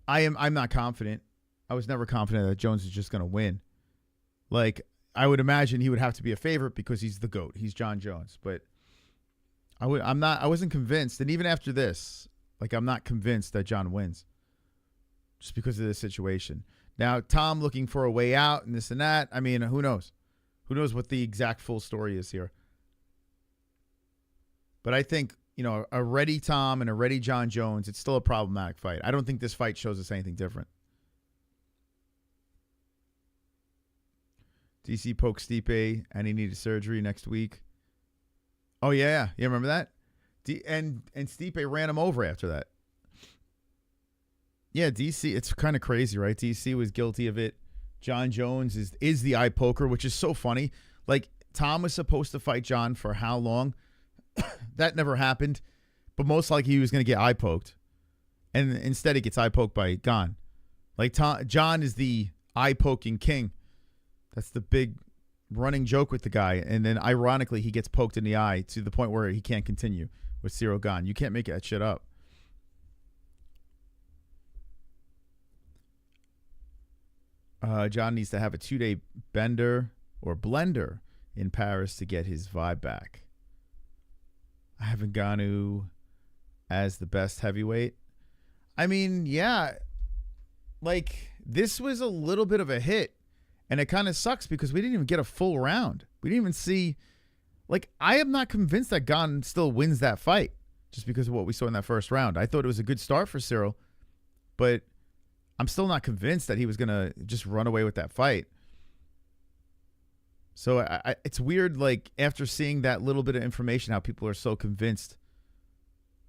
S3: I'm not confident. I was never confident that Jones is just going to win. Like, I would imagine he would have to be a favorite because he's the GOAT. He's John Jones. But I wasn't convinced. And even after this, like, I'm not convinced that John wins just because of this situation. Now, Tom looking for a way out and this and that. I mean, who knows? Who knows what the exact full story is here? But I think, you know, a ready Tom and a ready John Jones, it's still a problematic fight. I don't think this fight shows us anything different. DC poked Stipe and he needed surgery next week. Oh, yeah. You remember that? And Stipe ran him over after that. Yeah, DC, it's kind of crazy, right? DC was guilty of it. John Jones is the eye poker, which is so funny. Like, Tom was supposed to fight John for how long? That never happened. But most likely he was going to get eye poked. And instead he gets eye poked by Gane. Like, John is the eye poking king. That's the big running joke with the guy. And then ironically, he gets poked in the eye to the point where he can't continue with Cyril Gane. You can't make that shit up. John needs to have a 2-day bender or blender in Paris to get his vibe back. I have Ngannou as the best heavyweight. I mean, yeah, like, this was a little bit of a hit, and it kind of sucks because we didn't even get a full round. We didn't even see, like, I am not convinced that Gane still wins that fight just because of what we saw in that first round. I thought it was a good start for Cyril, but I'm still not convinced that he was going to just run away with that fight. So it's weird, like, after seeing that little bit of information, how people are so convinced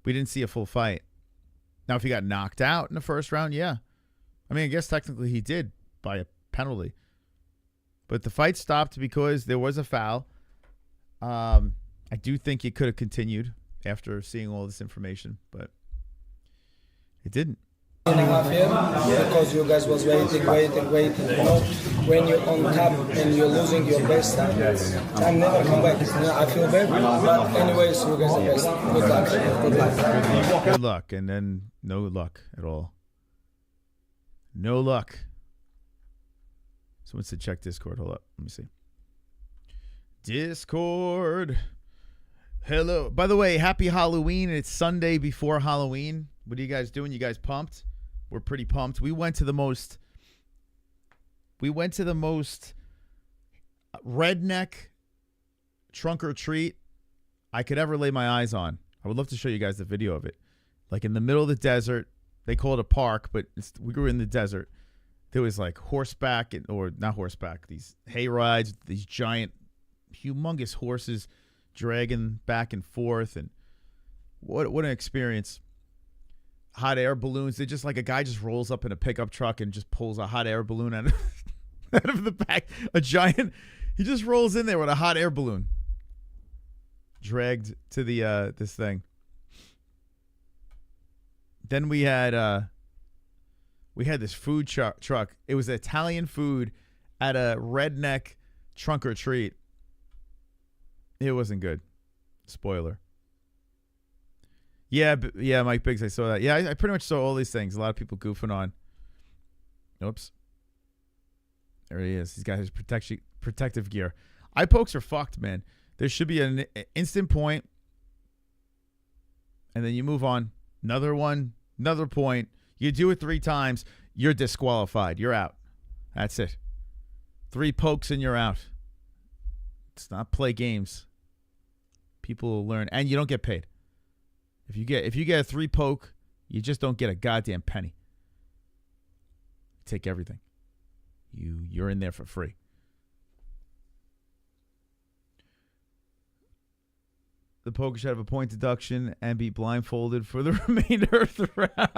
S3: we didn't see a full fight. Now, if he got knocked out in the first round, yeah. I mean, I guess technically he did by a penalty. But the fight stopped because there was a foul. I do think it could have continued after seeing all this information. But It didn't.
S12: And a half year because you guys was waiting. You know, when you're on top and you're losing your best time never come back. You know, I feel bad, but anyways, you guys are best. Good luck. Good luck.
S3: Good luck, and then no luck at all. No luck. Someone said check Discord. Hold up. Let me see. Discord. Hello. By the way, happy Halloween. It's Sunday before Halloween. What are you guys doing? You guys pumped? We're pretty pumped. We went to the most redneck trunk or treat I could ever lay my eyes on. I would love to show you guys the video of it. Like in the middle of the desert. They call it a park, but we were in the desert. There was like horseback, or not horseback, these hay rides, these giant, humongous horses dragging back and forth. And what an experience. Hot air balloons. They just like a guy just rolls up in a pickup truck and just pulls a hot air balloon out of the back. A giant, he just rolls in there with a hot air balloon. Dragged to the this thing. Then we had this food truck. It was Italian food at a redneck trunk or treat. It wasn't good. Spoiler. Yeah, Mike Biggs, I saw that. Yeah, I pretty much saw all these things. A lot of people goofing on. Oops. There he is. He's got his protective gear. Eye pokes are fucked, man. There should be an instant point, and then you move on. Another one, another point. You do it 3 times, you're disqualified. You're out. That's it. 3 pokes and you're out. It's not play games. People will learn, and you don't get paid. If you get a 3 poke, you just don't get a goddamn penny. Take everything. You're in there for free. The poker should have a point deduction and be blindfolded for the remainder of the round.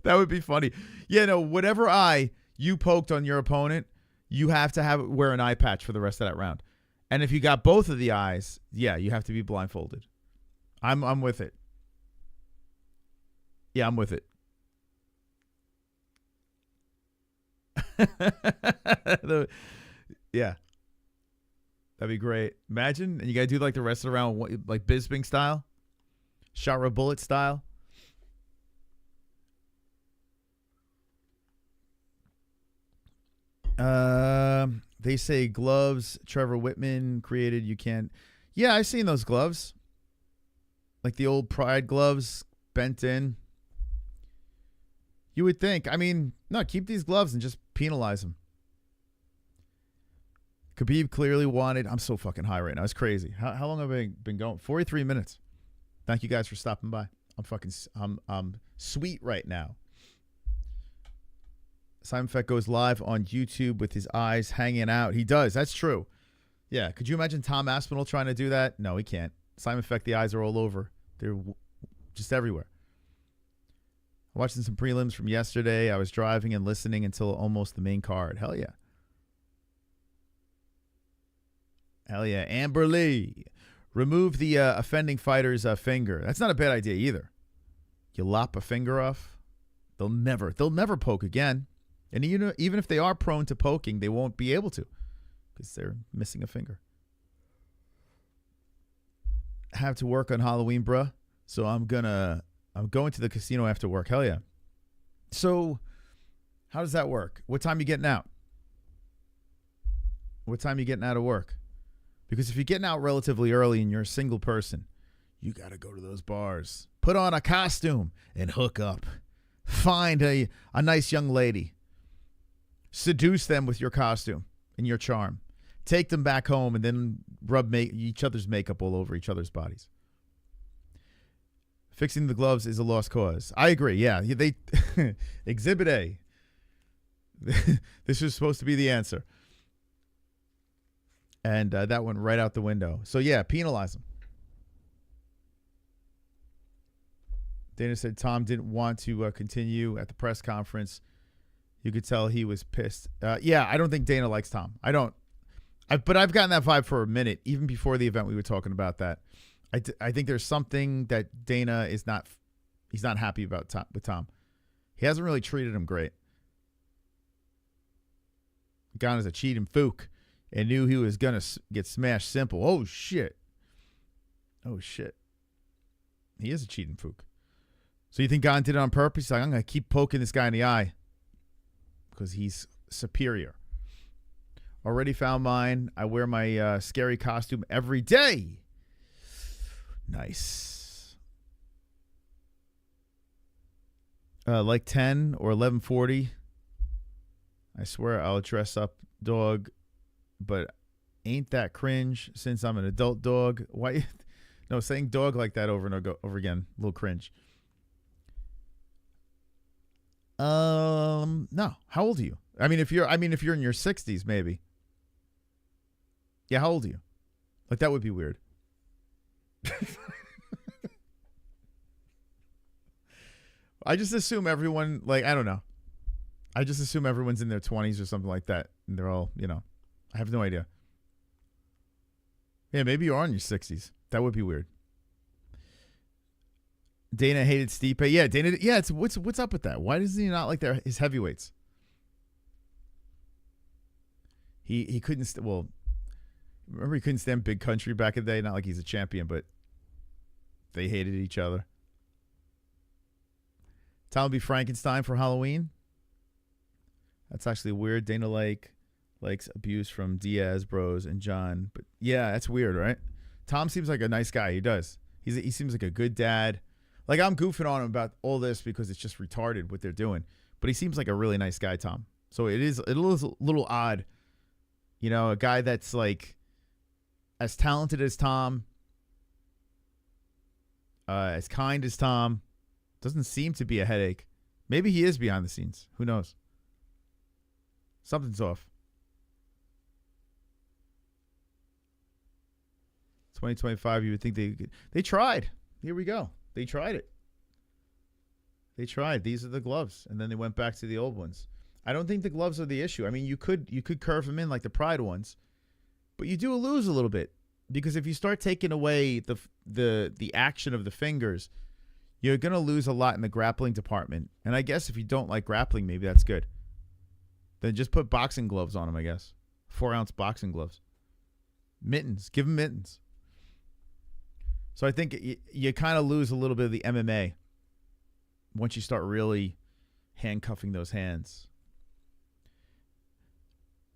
S3: That would be funny. Yeah, no, whatever eye you poked on your opponent, you have to wear an eye patch for the rest of that round. And if you got both of the eyes, yeah, you have to be blindfolded. I'm with it. Yeah, I'm with it. Yeah. That'd be great. Imagine, and you gotta do like the rest of the round, like Bisping style, Shara Bullet style. They say gloves Trevor Whitman created. You can't. Yeah, I've seen those gloves, like the old Pride gloves, bent in. You would think. I mean, no, keep these gloves and just penalize them. Khabib clearly wanted. I'm so fucking high right now. It's crazy. How long have I been going? 43 minutes. Thank you guys for stopping by. I'm sweet right now. Simon Feck goes live on YouTube with his eyes hanging out. He does. That's true. Yeah. Could you imagine Tom Aspinall trying to do that? No, he can't. Simon Feck, the eyes are all over. They're just everywhere. Watching some prelims from yesterday. I was driving and listening until almost the main card. Hell yeah. Hell yeah. Amber Lee. Remove the offending fighter's finger. That's not a bad idea either. You lop a finger off. They'll never poke again. And even if they are prone to poking, they won't be able to because they're missing a finger. Have to work on Halloween, bruh. So I'm going to the casino after work. Hell yeah. So how does that work? What time are you getting out? What time are you getting out of work? Because if you're getting out relatively early and you're a single person, you got to go to those bars. Put on a costume and hook up. Find a nice young lady. Seduce them with your costume and your charm. Take them back home and then rub each other's makeup all over each other's bodies. Fixing the gloves is a lost cause. I agree. Yeah, they Exhibit A. This was supposed to be the answer. And that went right out the window. So, yeah, penalize them. Dana said Tom didn't want to continue at the press conference. You could tell he was pissed. Yeah, I don't think Dana likes Tom. I don't. But I've gotten that vibe for a minute. Even before the event, we were talking about that. I think there's something that Dana is not He's not happy about Tom. He hasn't really treated him great. Gone as a cheating fook and knew he was going to get smashed simple. Oh, shit. Oh, shit. He is a cheating fook. So you think Gon did it on purpose? He's like, I'm going to keep poking this guy in the eye because he's superior. Already found mine. I wear my scary costume every day. Nice. Like 10 or 11:40. I swear I'll dress up dog, but ain't that cringe since I'm an adult dog? Why? No, saying dog like that over and over again, a little cringe. No. How old are you? I mean, if you're in your 60s, maybe. Yeah, how old are you? Like, that would be weird. I just assume everyone, like, I don't know. I just assume everyone's in their 20s or something like that. And they're all, I have no idea. Yeah, maybe you are in your 60s. That would be weird. Dana hated Stipe. Yeah, Dana. Yeah, what's up with that? Why does he not like his heavyweights? He couldn't. Remember he couldn't stand Big Country back in the day. Not like he's a champion, but they hated each other. Tom will be Frankenstein for Halloween. That's actually weird. Dana likes abuse from DIAZ Bros and John, but yeah, that's weird, right? Tom seems like a nice guy. He does. He seems like a good dad. Like, I'm goofing on him about all this because it's just retarded what they're doing, but he seems like a really nice guy, Tom. So it is a little odd, a guy that's like as talented as Tom, as kind as Tom, doesn't seem to be a headache. Maybe he is behind the scenes. Who knows? Something's off. 2025, you would think they tried. Here we go. They tried it. They tried. These are the gloves, and then they went back to the old ones. I don't think the gloves are the issue. I mean, you could curve them in like the Pride ones, but you do lose a little bit because if you start taking away the action of the fingers, you're gonna lose a lot in the grappling department. And I guess if you don't like grappling, maybe that's good. Then just put boxing gloves on them. I guess 4-ounce boxing gloves, mittens. Give them mittens. So I think you kind of lose a little bit of the MMA once you start really handcuffing those hands.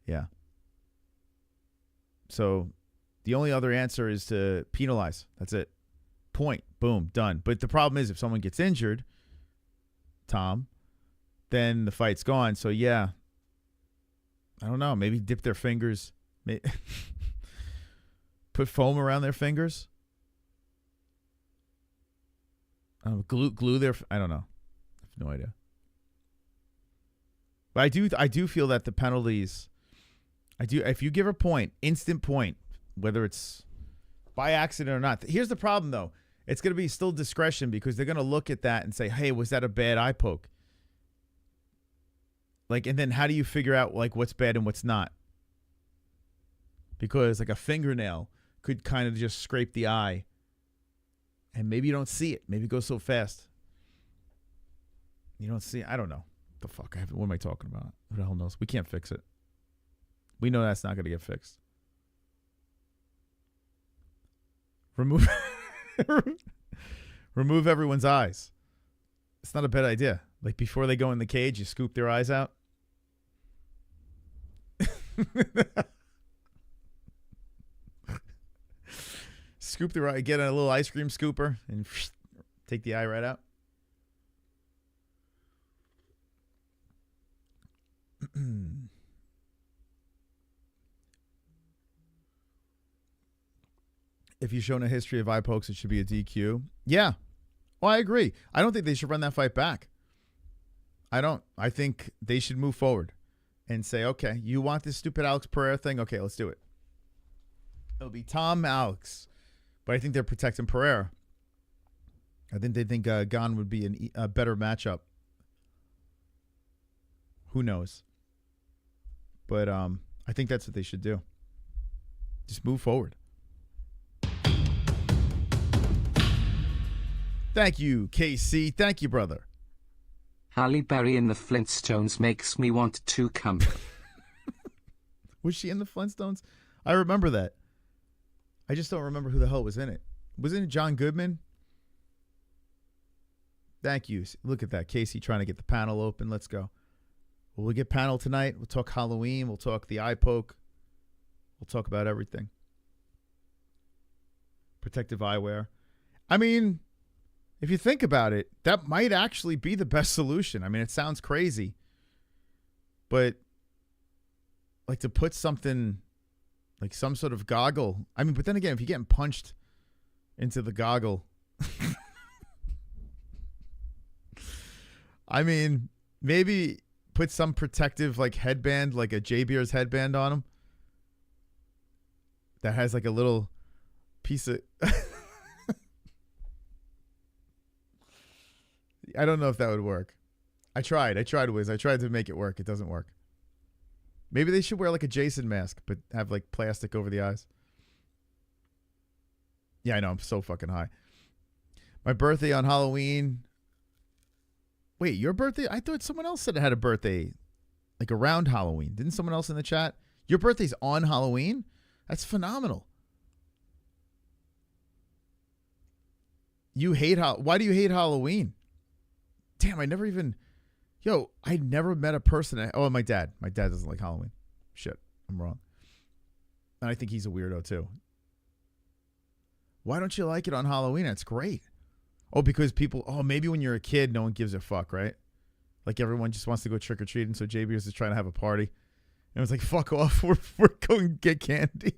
S3: Yeah. So the only other answer is to penalize. That's it. Point. Boom. Done. But the problem is if someone gets injured, Tom, then the fight's gone. So, yeah. I don't know. Maybe dip their fingers. Put foam around their fingers. Glue their. I don't know. I have no idea. But I do feel that the penalties. If you give a point, instant point, whether it's by accident or not. Here's the problem, though. It's going to be still discretion because they're going to look at that and say, "Hey, was that a bad eye poke?" Like, and then how do you figure out like what's bad and what's not? Because like a fingernail could kind of just scrape the eye. And maybe you don't see it. Maybe it goes so fast. You don't see it. I don't know. The fuck? What am I talking about? Who the hell knows? We can't fix it. We know that's not going to get fixed. Remove everyone's eyes. It's not a bad idea. Like before they go in the cage, you scoop their eyes out. Scoop the eye, get a little ice cream scooper and take the eye right out. If you've shown a history of eye pokes, it should be a DQ. Yeah. Well, I agree. I don't think they should run that fight back. I don't. I think they should move forward and say, okay, you want this stupid Alex Pereira thing? Okay, let's do it. It'll be Tom, Alex. But I think they're protecting Pereira. I think they think Gon would be a better matchup. Who knows? But I think that's what they should do. Just move forward. Thank you, KC. Thank you, brother.
S6: Halle Berry in the Flintstones makes me want to come.
S3: Was she in the Flintstones? I remember that. I just don't remember who the hell was in it. Wasn't it John Goodman? Thank you. Look at that. Casey trying to get the panel open. Let's go. Well, we'll get panel tonight. We'll talk Halloween. We'll talk the eye poke. We'll talk about everything. Protective eyewear. I mean, if you think about it, that might actually be the best solution. I mean, it sounds crazy. But, like, to put something, like some sort of goggle. I mean, but then again, if you're getting punched into the goggle. I mean, maybe put some protective, like, headband, like a J-Beers headband on him. That has, like, a little piece of... I don't know if that would work. I tried, Wiz. I tried to make it work. It doesn't work. Maybe they should wear like a Jason mask, but have like plastic over the eyes. Yeah, I know. I'm so fucking high. My birthday on Halloween. Wait, your birthday? I thought someone else said it had a birthday like around Halloween. Didn't someone else in the chat? Your birthday's on Halloween? That's phenomenal. You hate why do you hate Halloween? Damn, I never even... Yo, I never met a person... Oh, my dad. My dad doesn't like Halloween. Shit, I'm wrong. And I think he's a weirdo, too. Why don't you like it on Halloween? It's great. Oh, because people... Oh, maybe when you're a kid, no one gives a fuck, right? Like, everyone just wants to go trick-or-treating, so JB's is trying to have a party. And it was like, fuck off. We're going to get candy.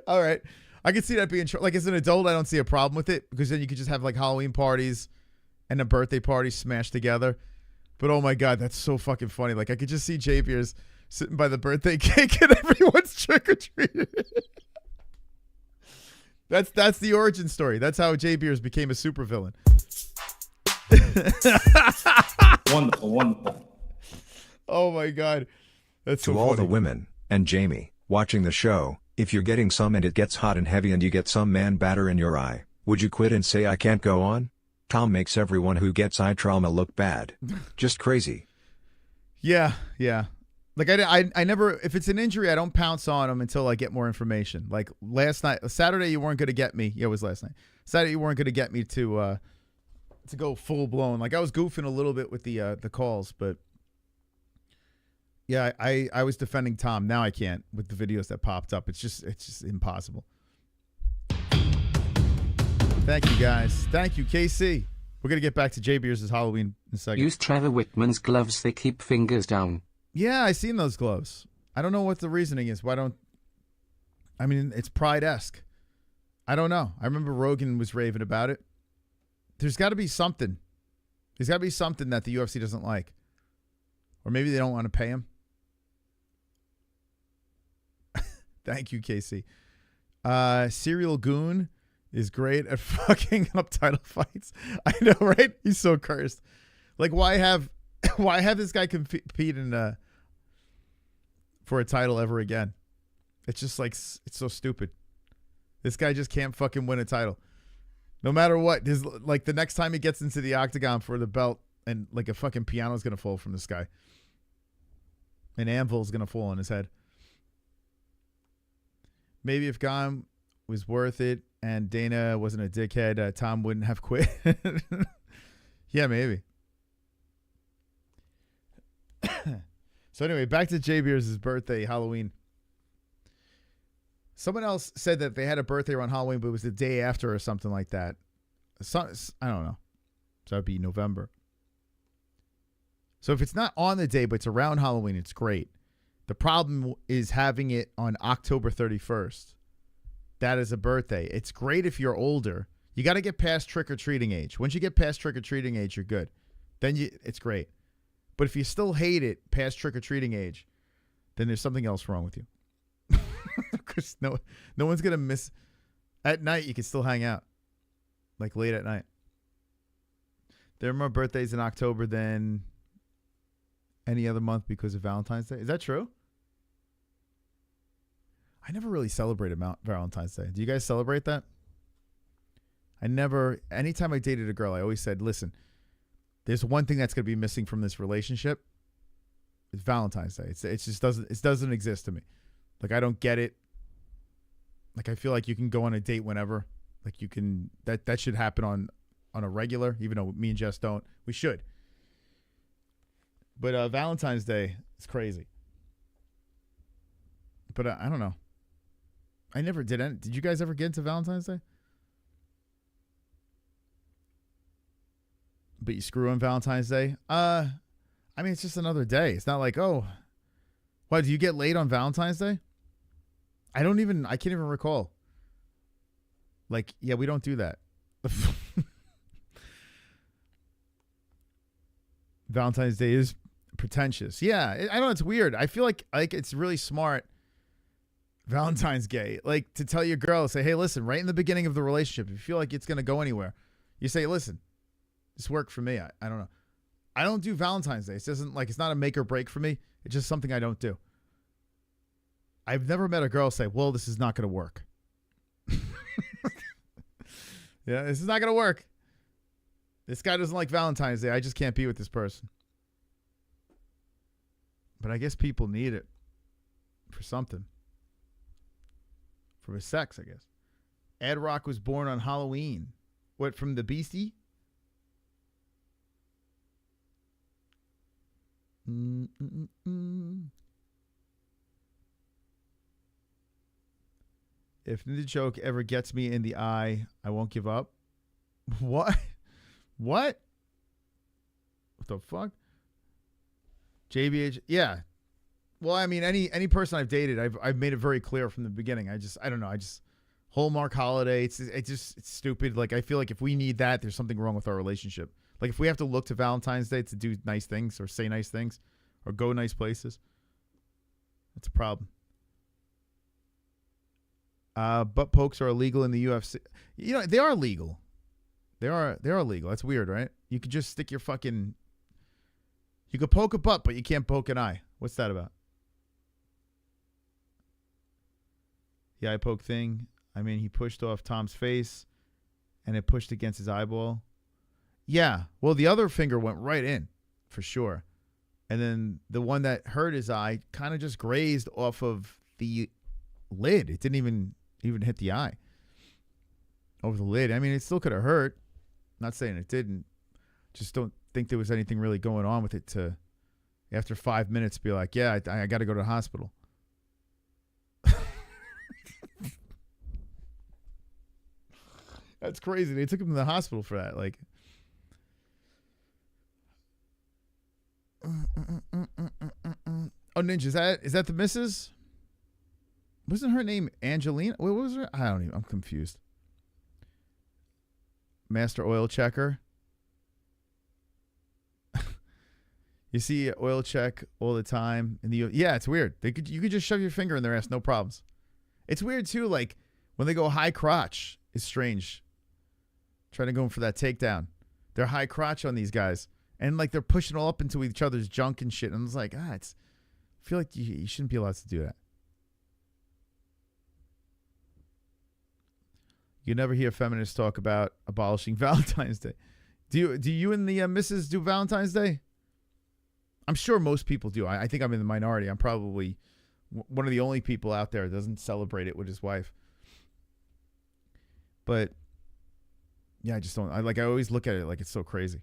S3: All right. I can see that being... Like, as an adult, I don't see a problem with it, because then you could just have, like, Halloween parties and a birthday party smashed together. But, oh, my God, that's so fucking funny. Like, I could just see J Beers sitting by the birthday cake and everyone's trick-or-treating. That's the origin story. That's how J Beers became a supervillain.
S4: Wonderful, wonderful.
S3: Oh, my God. That's so
S9: To all
S3: funny.
S9: the women, and Jamie, watching the show, if you're getting some and it gets hot and heavy and you get some man batter in your eye, would you quit and say I can't go on? Tom makes everyone who gets eye trauma look bad. Just crazy.
S3: Yeah, yeah. Like, I never, if it's an injury, I don't pounce on them until I get more information. Like, last night, Saturday, you weren't going to get me. Yeah, it was last night. Saturday, you weren't going to get me to go full blown. Like, I was goofing a little bit with the calls, but yeah, I was defending Tom. Now I can't with the videos that popped up. It's just impossible. Thank you, guys. Thank you, KC. We're going to get back to J Beers' Halloween in a second.
S6: Use Trevor Whitman's gloves, they keep fingers down.
S3: Yeah, I seen those gloves. I don't know what the reasoning is. I mean, it's Pride-esque. I don't know. I remember Rogan was raving about it. There's got to be something. There's got to be something that the UFC doesn't like. Or maybe they don't want to pay him. Thank you, Casey. Serial Goon is great at fucking up title fights. I know, right? He's so cursed. Like, why have this guy compete in for a title ever again? It's just like, it's so stupid. This guy just can't fucking win a title. No matter what. There's, like, the next time he gets into the octagon for the belt, and like a fucking piano's going to fall from the sky. An anvil's going to fall on his head. Maybe if Gom was worth it and Dana wasn't a dickhead, Tom wouldn't have quit. Yeah, maybe. So anyway, back to J Beers' birthday, Halloween. Someone else said that they had a birthday around Halloween, but it was the day after or something like that. I don't know. So that'd be November. So if it's not on the day, but it's around Halloween, it's great. The problem is having it on October 31st. That is a birthday. It's great if you're older. You got to get past trick-or-treating age. Once you get past trick-or-treating age, you're good. Then it's great. But if you still hate it past trick-or-treating age, then there's something else wrong with you. Because no one's going to miss. At night, you can still hang out. Like late at night. There are more birthdays in October than any other month because of Valentine's Day. Is that true? I never really celebrated Valentine's Day. Do you guys celebrate that? Anytime I dated a girl, I always said, listen, there's one thing that's going to be missing from this relationship. It's Valentine's Day. It just doesn't exist to me. Like, I don't get it. Like, I feel like you can go on a date whenever. Like, you can, that should happen on a regular, even though me and Jess don't. We should. But Valentine's Day is crazy. But I don't know. I never did. Did you guys ever get into Valentine's Day? But you screw on Valentine's Day? I mean, it's just another day. It's not like, oh, why, do you get laid on Valentine's Day? I can't even recall. Like, yeah, we don't do that. Valentine's Day is pretentious. Yeah, I know it's weird. I feel like it's really smart. Valentine's Day, like, to tell your girl, say, hey, listen, right in the beginning of the relationship, if you feel like it's going to go anywhere, you say, listen, this worked for me. I don't know. I don't do Valentine's Day. It's not a make or break for me. It's just something I don't do. I've never met a girl say, well, this is not going to work. Yeah, this is not going to work. This guy doesn't like Valentine's Day. I just can't be with this person. But I guess people need it for something. For his sex, I guess. Ad Rock was born on Halloween. What, from the Beastie? If the joke ever gets me in the eye, I won't give up. What? What? What the fuck? JBH, yeah. Well, I mean, any person I've dated, I've made it very clear from the beginning. I don't know. Hallmark holiday. It's stupid. Like, I feel like if we need that, there's something wrong with our relationship. Like, if we have to look to Valentine's Day to do nice things or say nice things or go nice places, that's a problem. Butt pokes are illegal in the UFC. You know, they are legal. They are legal. That's weird, right? You could just stick your fucking. You could poke a butt, but you can't poke an eye. What's that about? The eye poke thing. I mean, he pushed off Tom's face, and it pushed against his eyeball. Yeah. Well, the other finger went right in, for sure. And then the one that hurt his eye kind of just grazed off of the lid. It didn't even hit the eye. Over the lid. I mean, it still could have hurt. Not saying it didn't. Just don't think there was anything really going on with it to, after 5 minutes, be like, yeah, I got to go to the hospital. That's crazy. They took him to the hospital for that. Like, oh, Ninja, is that the missus? Wasn't her name Angelina? What was her? I'm confused. Master oil checker. You see oil check all the time in the yeah, it's weird. You could just shove your finger in their ass, no problems. It's weird too, like when they go high crotch, it's strange. Trying to go for that takedown. They're high crotch on these guys. And like they're pushing all up into each other's junk and shit. And it's like, I feel like you shouldn't be allowed to do that. You never hear feminists talk about abolishing Valentine's Day. Do you and the missus do Valentine's Day? I'm sure most people do. I think I'm in the minority. I'm probably one of the only people out there that doesn't celebrate it with his wife. But yeah, I just don't. I always look at it like it's so crazy.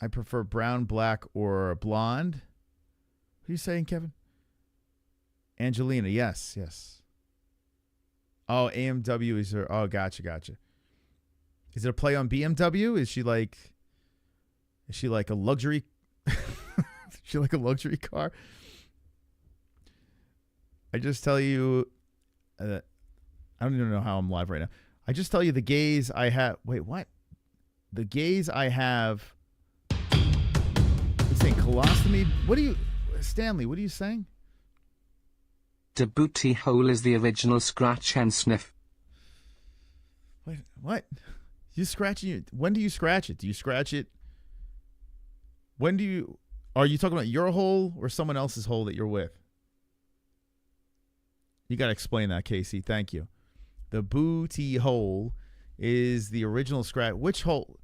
S3: I prefer brown, black, or blonde. What are you saying, Kevin? Angelina, yes. Oh, AMW is her. Oh, gotcha. Is it a play on BMW? Is she like a luxury? Is she like a luxury car? I just tell you, I don't even know how I'm live right now. I just tell you the gays I have. Wait, what? The gays I have. It's saying colostomy. Stanley? What are you saying?
S6: The booty hole is the original scratch and sniff.
S3: Wait, what? You scratching it? When do you scratch it? Do you scratch it? Are you talking about your hole or someone else's hole that you're with? You got to explain that, Casey. Thank you. The booty hole is the original scratch. Which hole?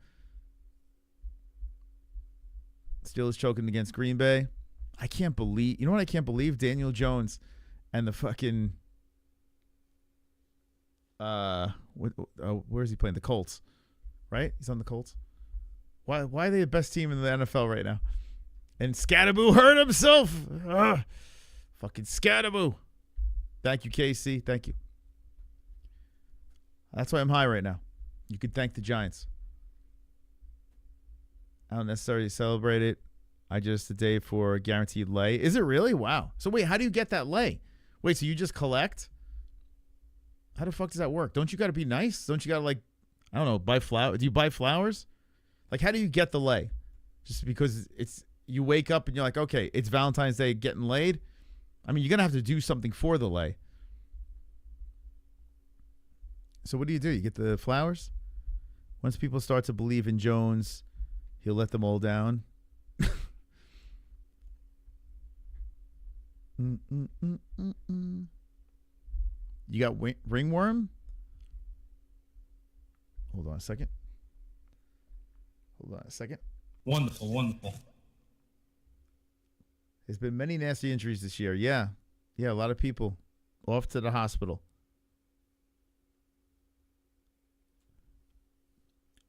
S3: Steelers choking against Green Bay. I can't believe. You know what I can't believe? Daniel Jones and the fucking. Where is he playing? The Colts, right? He's on the Colts. Why are they the best team in the NFL right now? And Scatterboo hurt himself. Fucking Scatterboo. Thank you, KC. Thank you. That's why I'm high right now. You could thank the Giants. I don't necessarily celebrate it. I just a day for a guaranteed lay. Is it really? Wow. So wait, how do you get that lay? Wait, so you just collect? How the fuck does that work? Don't you got to be nice? Don't you got to, like, I don't know, buy flowers? Do you buy flowers? Like, how do you get the lay? Just because you wake up and you're like, okay, it's Valentine's Day, getting laid? I mean, you're going to have to do something for the lay. So what do? You get the flowers? Once people start to believe in Jones, he'll let them all down. You got ringworm? Hold on a second.
S13: Wonderful, wonderful.
S3: There's been many nasty injuries this year. Yeah, a lot of people off to the hospital.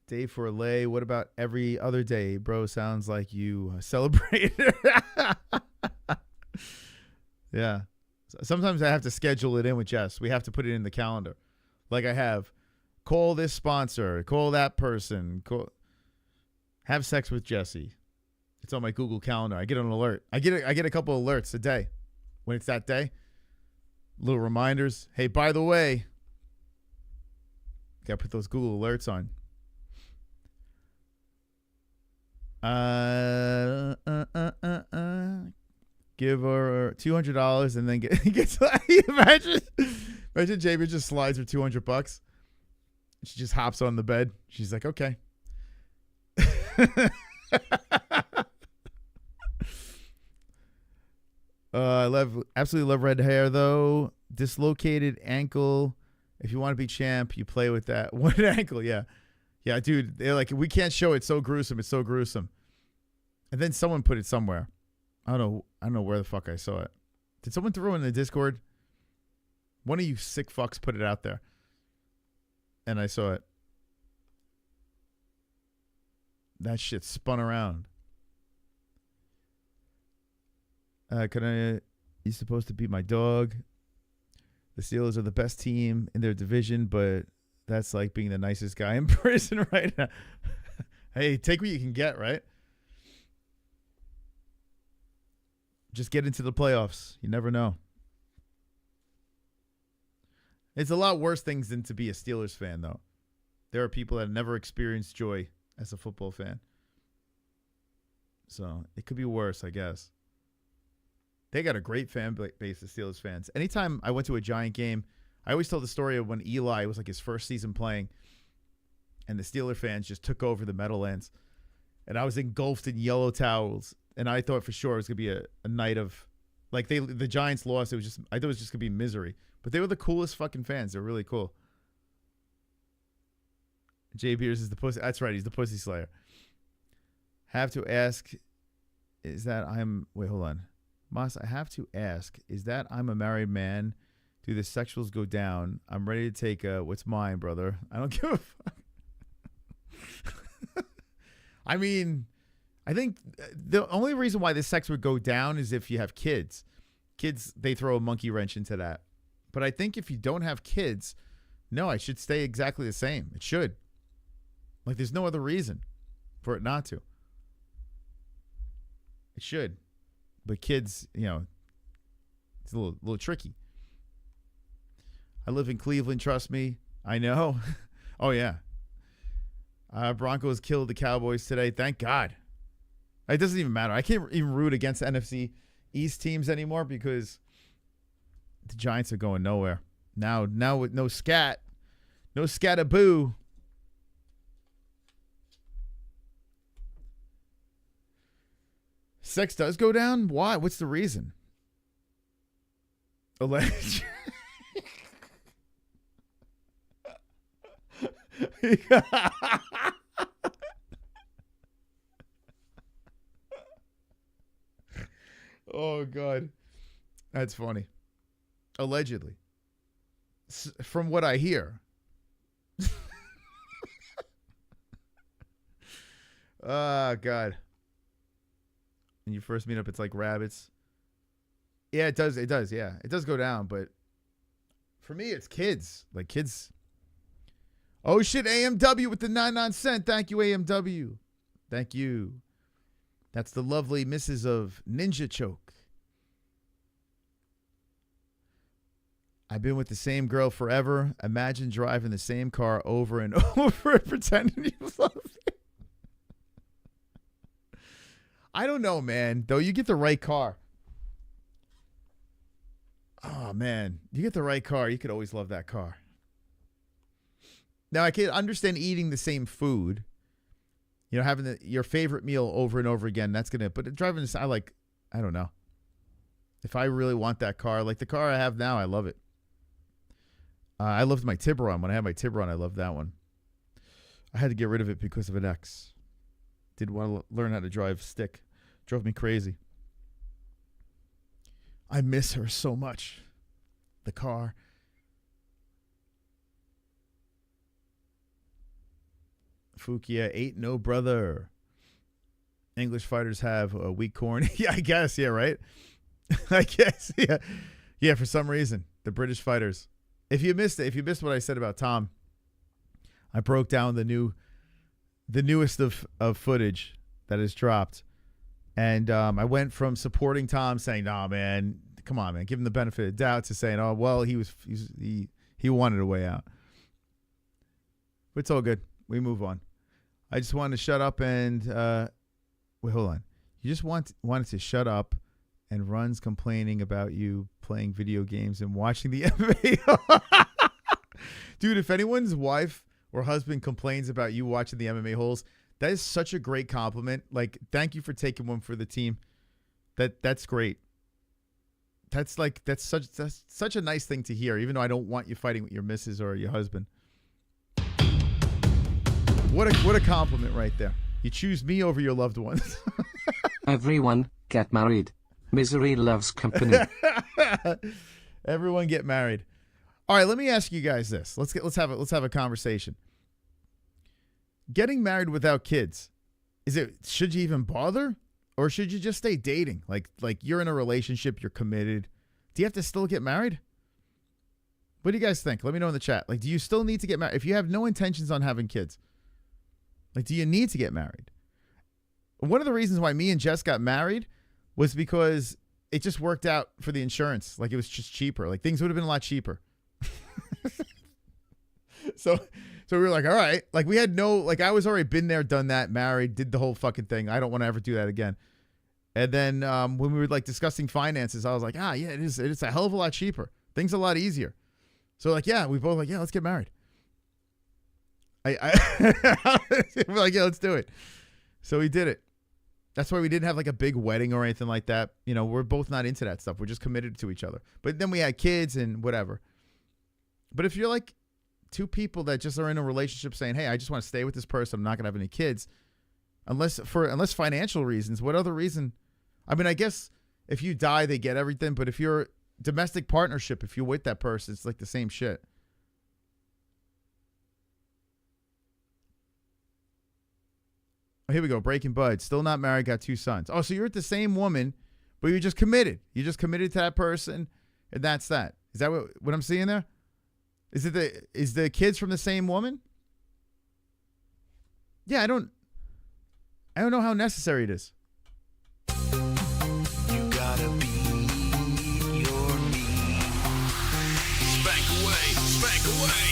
S3: Day for a lay. What about every other day, bro? Sounds like you celebrate. Yeah. Sometimes I have to schedule it in with Jess. We have to put it in the calendar. Like I have, call this sponsor, call that person, have sex with Jesse. It's on my Google Calendar. I get an alert. I get a couple alerts a day. When it's that day, little reminders. Hey, by the way, gotta put those Google alerts on. Give her $200 and then gets imagine Jamie just slides her $200. She just hops on the bed. She's like, okay. I absolutely love red hair though. Dislocated ankle. If you want to be champ, you play with that one ankle. Yeah, dude. They're like, we can't show it. It's so gruesome. It's so gruesome. And then someone put it somewhere. I don't know where the fuck I saw it. Did someone throw it in the Discord? One of you sick fucks put it out there. And I saw it. That shit spun around. He's supposed to be my dog. The Steelers are the best team in their division, but that's like being the nicest guy in prison right now. Hey, take what you can get, right? Just get into the playoffs. You never know. It's a lot worse things than to be a Steelers fan, though. There are people that never experienced joy as a football fan. So it could be worse, I guess. They got a great fan base of Steelers fans. Anytime I went to a Giant game, I always tell the story of when Eli was like his first season playing, and the Steeler fans just took over the Meadowlands. And I was engulfed in yellow towels. And I thought for sure it was going to be a night of, like, the Giants lost. I thought it was just going to be misery. But they were the coolest fucking fans. They're really cool. Jay Beers is the pussy. That's right. He's the pussy slayer. Have to ask, wait, hold on. Moss, I have to ask, is that I'm a married man? Do the sexuals go down? I'm ready to take what's mine, brother. I don't give a fuck. I mean, I think the only reason why this sex would go down is if you have kids. Kids, they throw a monkey wrench into that. But I think if you don't have kids, no, it should stay exactly the same. It should. Like, there's no other reason for it not to. It should. But kids, it's a little tricky. I live in Cleveland, trust me. I know. Oh, yeah. Broncos killed the Cowboys today. Thank God. It doesn't even matter. I can't even root against NFC East teams anymore because the Giants are going nowhere. Now with no scataboo. Sex does go down? Why? What's the reason? Alleged. Oh God, that's funny. Allegedly, from what I hear. Oh God. When you first meet up, it's like rabbits. Yeah, it does. It does. Yeah, it does go down. But for me, it's kids. Like kids. Oh shit! AMW with the 99 cent. Thank you, AMW. Thank you. That's the lovely Mrs. of Ninja Choke. I've been with the same girl forever. Imagine driving the same car over and over and pretending you love it. I don't know, man. Though you get the right car. Oh, man. You get the right car, you could always love that car. Now, I can understand eating the same food. You know, having your favorite meal over and over again. That's going to... But driving this... I don't know. If I really want that car, like the car I have now, I love it. I loved my Tiburon. When I had my Tiburon, I loved that one. I had to get rid of it because of an ex. Didn't want to learn how to drive stick. Drove me crazy. I miss her so much. The car. Fukia, ain't no brother. English fighters have a weak corn. Yeah, I guess. Yeah, right? I guess. Yeah. Yeah, for some reason. The British fighters. If you missed it, if you missed what I said about Tom, I broke down the newest of footage that is dropped. And I went from supporting Tom, saying, "Nah, man, come on, man, give him the benefit of the doubt," to saying, "Oh, well, he wanted a way out." But it's all good. We move on. I just wanted to shut up and wait, hold on. You just wanted to shut up, and Run's complaining about you playing video games and watching the MMA. Dude, if anyone's wife or husband complains about you watching the MMA holes, that is such a great compliment. Like, thank you for taking one for the team. That's great. That's such a nice thing to hear, even though I don't want you fighting with your missus or your husband. What a compliment right there. You choose me over your loved ones.
S6: Everyone, get married. Misery loves company.
S3: Everyone get married. All right, let me ask you guys this. Let's have a conversation. Getting married without kids, should you even bother, or should you just stay dating? Like you're in a relationship, you're committed. Do you have to still get married? What do you guys think? Let me know in the chat. Like, do you still need to get married if you have no intentions on having kids? Like, do you need to get married? One of the reasons why me and Jess got married was because it just worked out for the insurance. Like, it was just cheaper. Like, things would have been a lot cheaper. So we were like, all right. Like, we had I was already been there, done that, married, did the whole fucking thing. I don't want to ever do that again. And then when we were like discussing finances, I was like, yeah, it's a hell of a lot cheaper. Things are a lot easier. So like, yeah, we both like, yeah, let's get married. We're like, yeah, let's do it. So we did it. That's why we didn't have like a big wedding or anything like that. You know, we're both not into that stuff. We're just committed to each other. But then we had kids and whatever. But if you're like two people that just are in a relationship saying, hey, I just want to stay with this person, I'm not going to have any kids, unless financial reasons, what other reason? I mean, I guess if you die, they get everything. But if you're domestic partnership, if you're with that person, it's like the same shit. Oh, here we go. Breaking Bud. Still not married. Got 2 sons. Oh, so you're with the same woman, but you're just committed. You're just committed to that person, and that's that. Is that what I'm seeing there? Is the kids from the same woman? Yeah, I don't know how necessary it is.
S1: You gotta be your me. Spank away, spank away.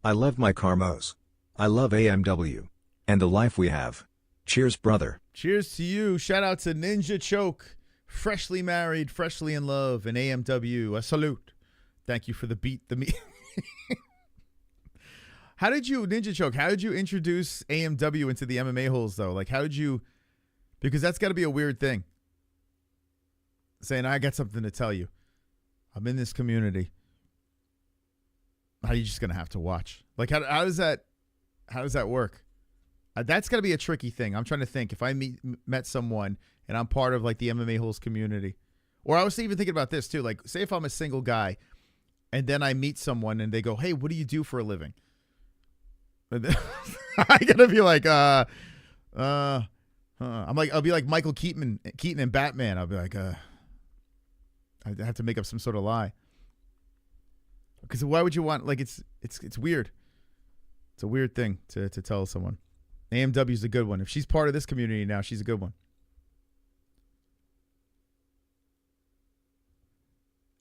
S9: I love my Carmos. I love AMW. And the life we have. Cheers, brother.
S3: Cheers to you. Shout out to Ninja Choke. Freshly married, freshly in love, and AMW. A salute. Thank you for the beat. The meat. How did you, Ninja Choke, how did you introduce AMW into the MMA holes, though? Like, how did you, because that's got to be a weird thing. Saying, I got something to tell you. I'm in this community. How are you just going to have to watch? Like, how does that work? That's got to be a tricky thing. I'm trying to think. If I met someone and I'm part of, like, the MMA holes community. Or I was even thinking about this, too. Like, say if I'm a single guy and then I meet someone and they go, hey, what do you do for a living? I gotta be like, I'm like, I'll be like Michael Keaton in Batman. I'll be like, I have to make up some sort of lie. Because why would you want, like, it's weird. It's a weird thing to tell someone. AMW is a good one. If she's part of this community now, she's a good one.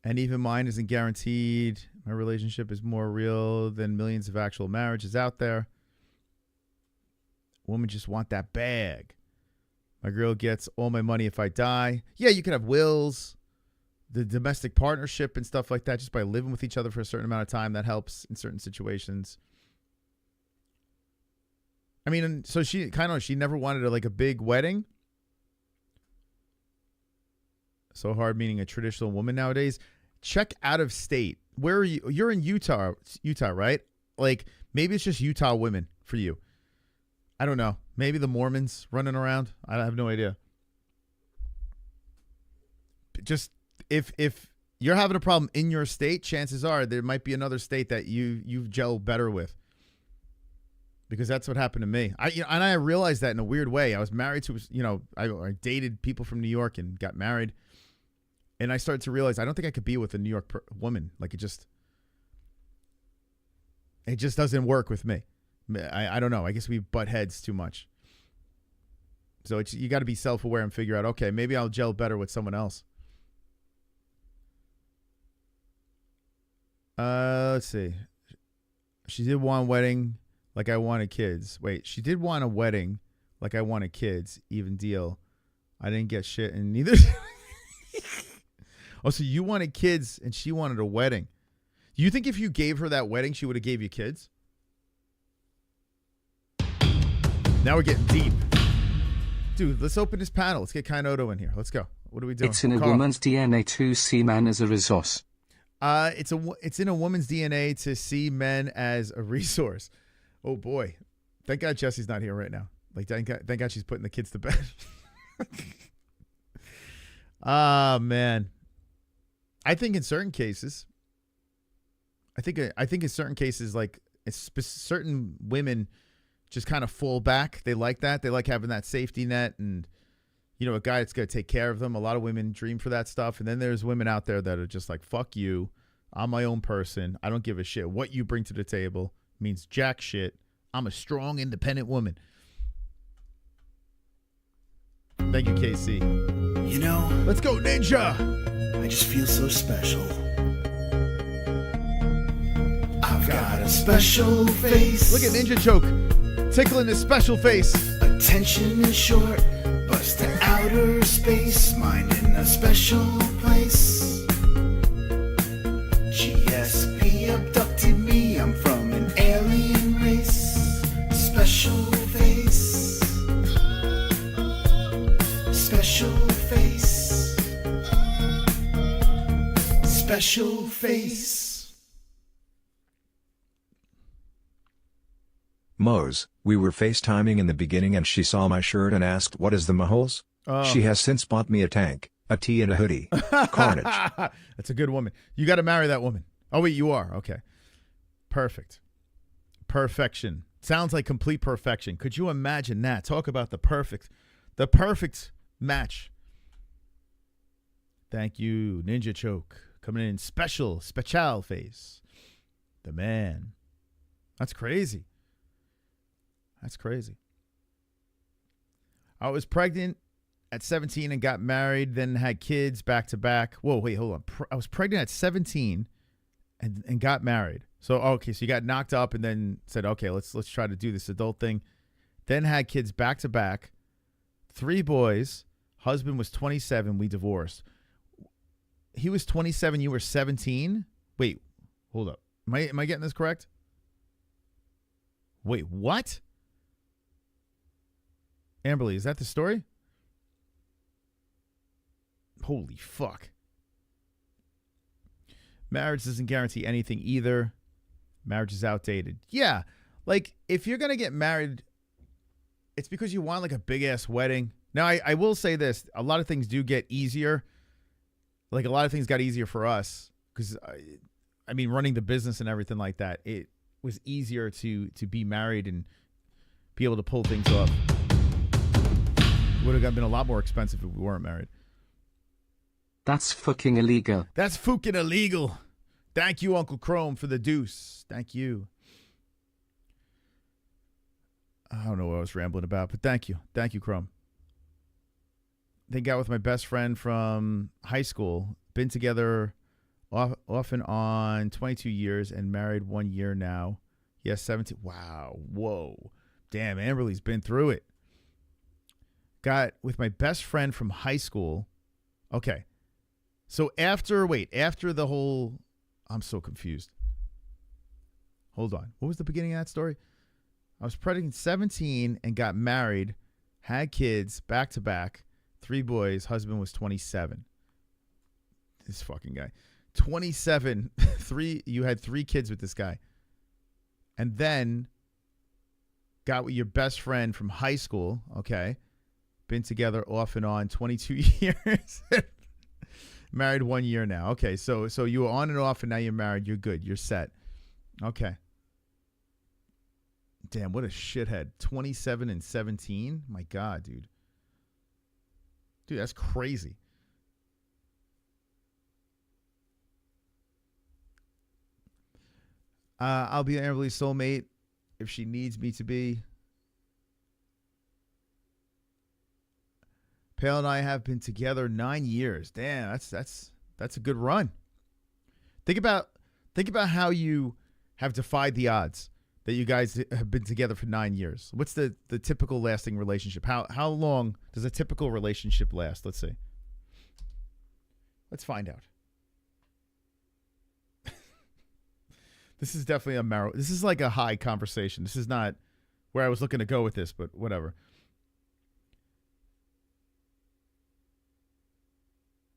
S3: And even mine isn't guaranteed. My relationship is more real than millions of actual marriages out there. Women just want that bag. My girl gets all my money if I die. Yeah, you can have wills, the domestic partnership and stuff like that, just by living with each other for a certain amount of time. That helps in certain situations. I mean, so she never wanted like a big wedding. So hard meeting a traditional woman nowadays. Check out of state. Where are you? You're in Utah, right? Like, maybe it's just Utah women for you. I don't know. Maybe the Mormons running around. I have no idea. Just if you're having a problem in your state, chances are there might be another state that you gel better with. Because that's what happened to me. And I realized that in a weird way. I was married to, I dated people from New York and got married. And I started to realize I don't think I could be with a New York woman. Like, it just doesn't work with me. I don't know. I guess we butt heads too much. So you got to be self-aware and figure out, okay, maybe I'll gel better with someone else. Let's see. She did want a wedding like I wanted kids. Wait, she did want a wedding like I wanted kids. Even deal. I didn't get shit and neither. Oh, so you wanted kids and she wanted a wedding. Do you think if you gave her that wedding, she would have gave you kids? Now we're getting deep. Dude, let's open this panel. Let's get Kainoto in here. Let's go. What are we doing?
S6: It's in a woman's DNA to see man as a resource.
S3: It's in a woman's DNA to see men as a resource. Oh, boy. Thank God Jesse's not here right now. Like, thank God she's putting the kids to bed. Ah, man. I think in certain cases, like certain women just kind of fall back. They like that. They like having that safety net and, a guy that's going to take care of them. A lot of women dream for that stuff. And then there's women out there that are just like, fuck you. I'm my own person. I don't give a shit. What you bring to the table means jack shit. I'm a strong, independent woman. Thank you, KC. Let's go, Ninja.
S14: I just feel so special. I've got a special face.
S3: Look at Ninja Choke tickling his special face.
S14: Attention is short, bust to outer space, mind in a special place. GSP abducted me, I'm from an alien race. Special face. Special face. Special face.
S9: Mose, we were FaceTiming in the beginning and she saw my shirt and asked what is the MOUTHPIECE?
S3: Oh.
S9: She has since bought me a tank, a tee and a hoodie. Carnage.
S3: That's a good woman. You got to marry that woman. Oh, wait, you are. Okay. Perfect. Perfection. Sounds like complete perfection. Could you imagine that? Talk about the perfect match. Thank you, Ninja Choke. Coming in special face. The man. That's crazy. That's crazy. I was pregnant at 17 and got married, then had kids back to back. Whoa, wait, hold on. I was pregnant at 17 and got married. So okay, so you got knocked up and then said, okay, let's try to do this adult thing. Then had kids back to back, 3 boys. Husband was 27. We divorced. He was 27. You were 17. Wait, hold up. Am I getting this correct? Wait, what? Amberly, is that the story? Holy fuck. Marriage doesn't guarantee anything either. Marriage is outdated. Yeah, like if you're gonna get married, it's because you want like a big ass wedding. Now, I will say this. A lot of things do get easier. Like a lot of things got easier for us because, I mean, running the business and everything like that, it was easier to be married and be able to pull things off. It would have been a lot more expensive if we weren't married.
S6: That's fucking illegal.
S3: That's fucking illegal. Thank you, Uncle Chrome, for the deuce. Thank you. I don't know what I was rambling about, but thank you. Thank you, Chrome. They got with my best friend from high school. Been together off and on 22 years and married 1 year now. Yes, 17. Wow. Whoa. Damn, Amberly's been through it. Got with my best friend from high school. Okay. So after the whole, I'm so confused. Hold on. What was the beginning of that story? I was pregnant 17 and got married, had kids back to back, 3 boys. Husband was 27. This fucking guy. 27. You had 3 kids with this guy. And then got with your best friend from high school. Okay. Been together off and on 22 years. Married 1 year now. Okay. So you were on and off and now you're married. You're good. You're set. Okay. Damn, what a shithead. 27 and 17? My God, dude. Dude, that's crazy. I'll be Amberly's soulmate if she needs me to be. Pale and I have been together 9 years. Damn, that's a good run. Think about how you have defied the odds that you guys have been together for 9 years. What's the typical lasting relationship? How long does a typical relationship last? Let's see. Let's find out. This is definitely this is like a high conversation. This is not where I was looking to go with this, but whatever.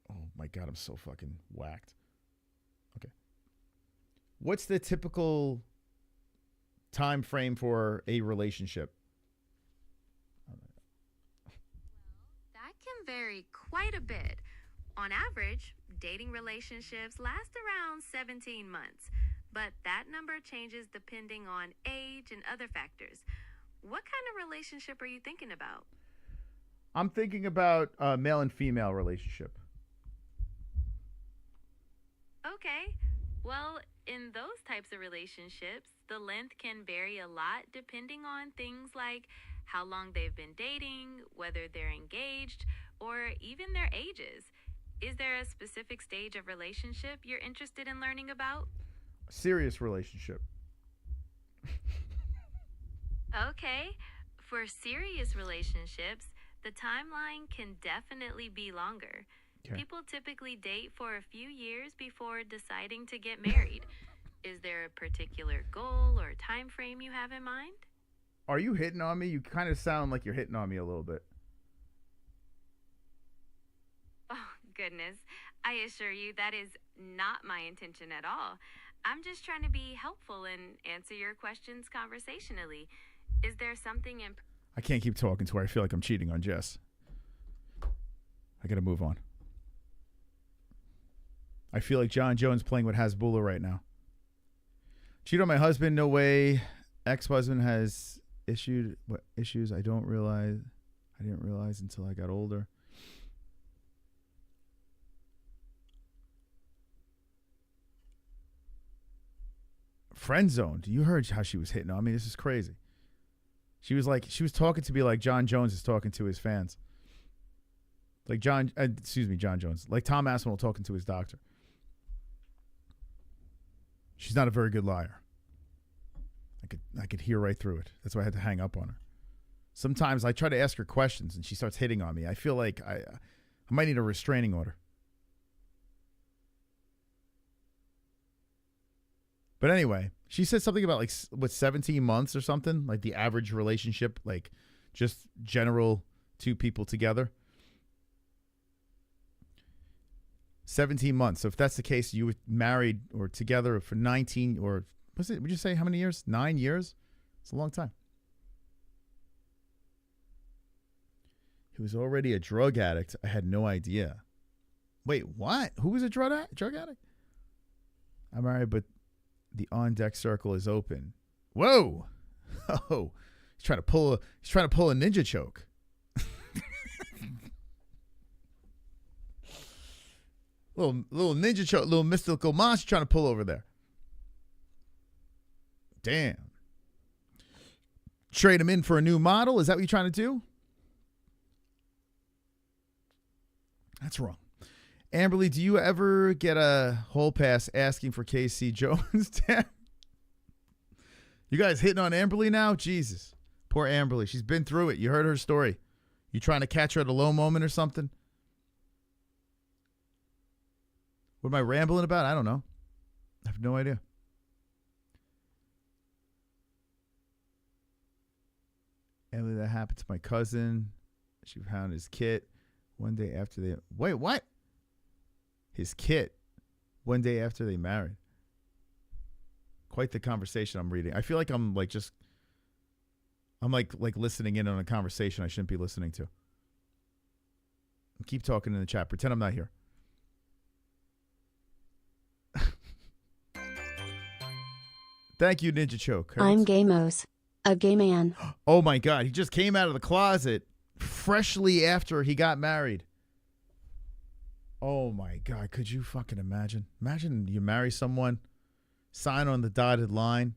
S3: Oh my God, I'm so fucking whacked. Okay. What's the typical time frame for a relationship?
S15: That can vary quite a bit. On average, dating relationships last around 17 months, but that number changes depending on age and other factors. What kind of relationship are you thinking about?
S3: I'm thinking about a male and female relationship.
S15: Okay. Well, in those types of relationships, the length can vary a lot depending on things like how long they've been dating, whether they're engaged, or even their ages. Is there a specific stage of relationship you're interested in learning about?
S3: A serious relationship.
S15: Okay. For serious relationships, the timeline can definitely be longer.
S3: Okay.
S15: People typically date for a few years before deciding to get married. Is there a particular goal or time frame you have in mind?
S3: Are you hitting on me? You kind of sound like you're hitting on me a little bit.
S15: Oh, goodness. I assure you that is not my intention at all. I'm just trying to be helpful and answer your questions conversationally. Is there something in...
S3: I can't keep talking to her. I feel like I'm cheating on Jess. I gotta move on. I feel like John Jones playing with Hasbulla right now. Cheat on my husband? No way. Ex-husband has issues I didn't realize until I got older. Friend zoned. You heard how she was hitting on me. This is crazy. She was talking to me like John Jones is talking to his fans. Like John Jones. Like Tom Aspinall talking to his doctor. She's not a very good liar. I could hear right through it. That's why I had to hang up on her. Sometimes I try to ask her questions and she starts hitting on me. I feel like I might need a restraining order. But anyway, she said something about like, what, 17 months or something? Like the average relationship, like just general two people together. 17 months. So if that's the case, you were married or together for 19 or, was it, would you say how many years? 9 years? It's a long time. He was already a drug addict. I had no idea. Wait, what? Who was a drug addict? I'm married, but the on-deck circle is open. Whoa. Oh, he's trying to pull a ninja choke. little ninja choke, little mystical monster trying to pull over there. Damn. Trade him in for a new model? Is that what you're trying to do? That's wrong. Amberly, do you ever get a hole pass asking for KC Jones? You guys hitting on Amberly now? Jesus. Poor Amberly. She's been through it. You heard her story. You trying to catch her at a low moment or something? What am I rambling about? I don't know. I have no idea. Emily, that happened to my cousin. She found his kit one day after they... Wait, what? His kit one day after they married. Quite the conversation I'm reading. I feel like I'm like just... I'm like listening in on a conversation I shouldn't be listening to. Keep talking in the chat. Pretend I'm not here. Thank you, Ninja Choke.
S16: I'm Gamos, a gay man.
S3: Oh my God, he just came out of the closet freshly after he got married. Oh my God, could you fucking imagine? Imagine you marry someone, sign on the dotted line.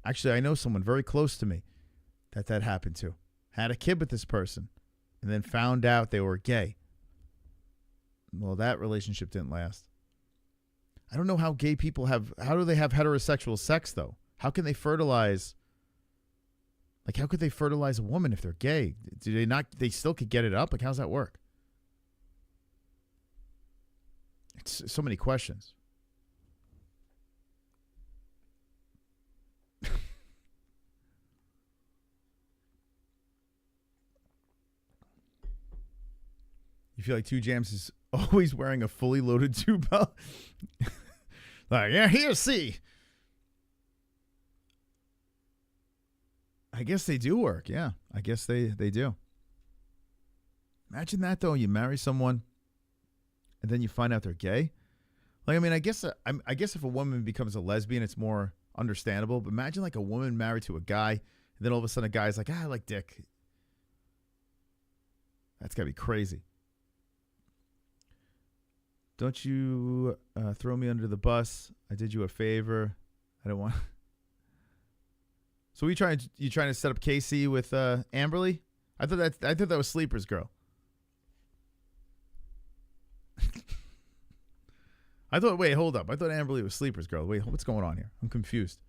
S3: Actually, I know someone very close to me that happened to. Had a kid with this person and then found out they were gay. Well, that relationship didn't last. I don't know how gay people have... How do they have heterosexual sex, though? How can they fertilize... Like, how could they fertilize a woman if they're gay? Do they not... They still could get it up? Like, how's that work? It's so many questions. You feel like Two Jams is always wearing a fully loaded tube belt? Like, yeah, here, see. I guess they do work, yeah. I guess they do. Imagine that, though. You marry someone, and then you find out they're gay. Like, I mean, I guess if a woman becomes a lesbian, it's more understandable. But imagine, like, a woman married to a guy, and then all of a sudden a guy's like, I like dick. That's got to be crazy. Don't you throw me under the bus. I did you a favor. I don't want... So you trying to set up KC with Amberly? I thought that was Sleeper's girl. Wait, hold up. I thought Amberly was Sleeper's girl. Wait, what's going on here? I'm confused.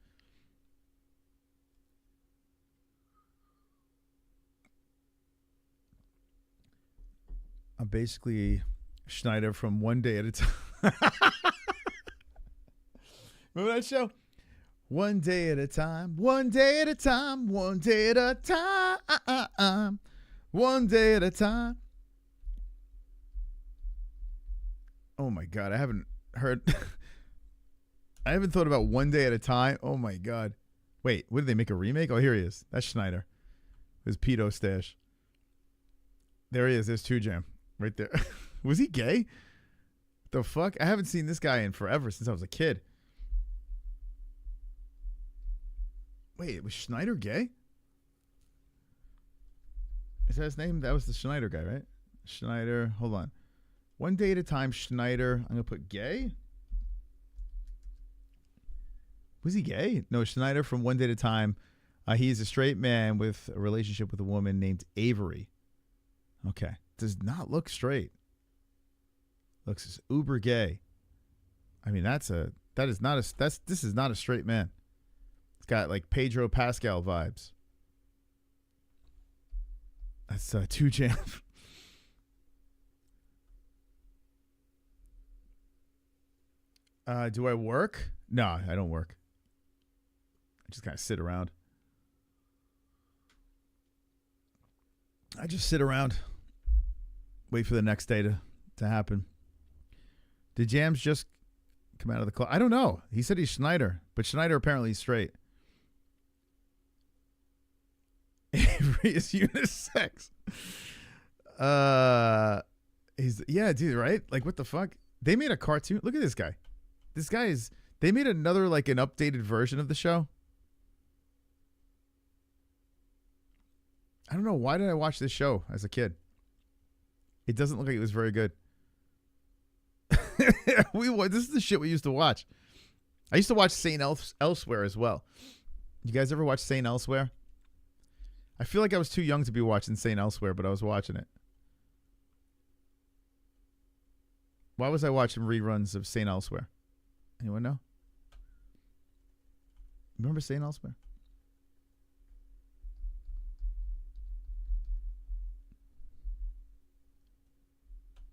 S3: I'm basically Schneider from One Day at a Time. Remember that show? One day at a time, one day at a time, one day at a time, one day at a time. Oh my God, I haven't heard. I haven't thought about One Day at a Time. Oh my God. Wait, what did they make a remake? Oh, here he is. That's Schneider. His pedo stash. There he is. There's Two Jam right there. Was he gay? The fuck? I haven't seen this guy in forever, since I was a kid. Wait, was Schneider gay? Is that his name? That was the Schneider guy, right? Schneider. Hold on. One Day at a Time, Schneider. I'm going to put gay. Was he gay? No, Schneider from One Day at a Time. He's a straight man with a relationship with a woman named Avery. Okay. Does not look straight. Looks uber gay. I mean, that's a That is not a this is not a straight man. It's got like Pedro Pascal vibes. That's 2 Jam. Do I work? No, I don't work. I just kind of sit around. I just sit around. Wait for the next day to happen. Did Jams just come out of the club? I don't know. He said he's Schneider, but Schneider apparently is straight. Avery is unisex. Yeah, dude, right? Like, what the fuck? They made a cartoon. Look at this guy. This guy is. They made another, like, an updated version of the show. I don't know. Why did I watch this show as a kid? It doesn't look like it was very good. This is the shit we used to watch. I used to watch St. Elsewhere as well. You guys ever watch St. Elsewhere? I feel like I was too young to be watching St. Elsewhere, but I was watching it. Why was I watching reruns of St. Elsewhere? Anyone know? Remember St. Elsewhere?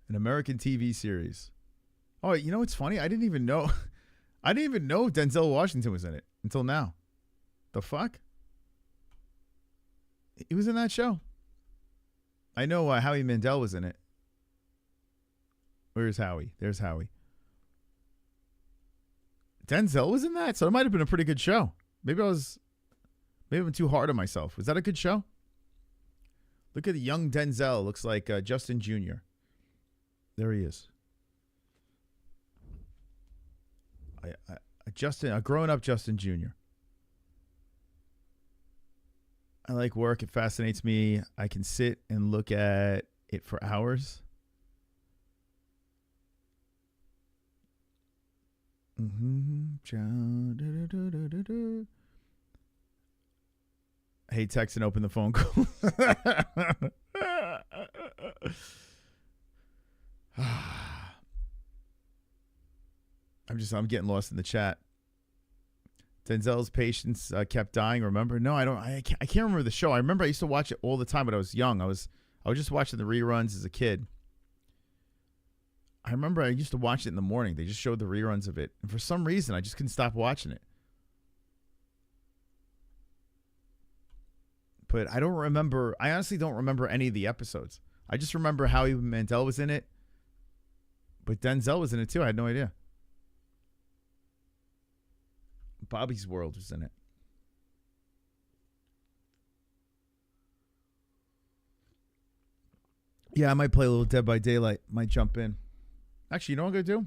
S3: An American TV series. Oh, you know what's funny? I didn't even know Denzel Washington was in it until now. The fuck? He was in that show. I know Howie Mandel was in it. Where's Howie? There's Howie. Denzel was in that, so it might have been a pretty good show. Maybe I'm too hard on myself. Was that a good show? Look at the young Denzel. Looks like Justin Jr. There he is. A grown-up Justin Jr. I like work. It fascinates me. I can sit and look at it for hours. Hey, text and open the phone call. I'm getting lost in the chat. Denzel's patients kept dying. Remember? No, I don't. I can't remember the show. I remember I used to watch it all the time, but I was young. I was just watching the reruns as a kid. I remember I used to watch it in the morning. They just showed the reruns of it, and for some reason, I just couldn't stop watching it. But I don't remember. I honestly don't remember any of the episodes. I just remember Howie Mandel was in it, but Denzel was in it too. I had no idea. Bobby's World was in it. Yeah, I might play a little Dead by Daylight. Might jump in. Actually, you know what I'm going to do?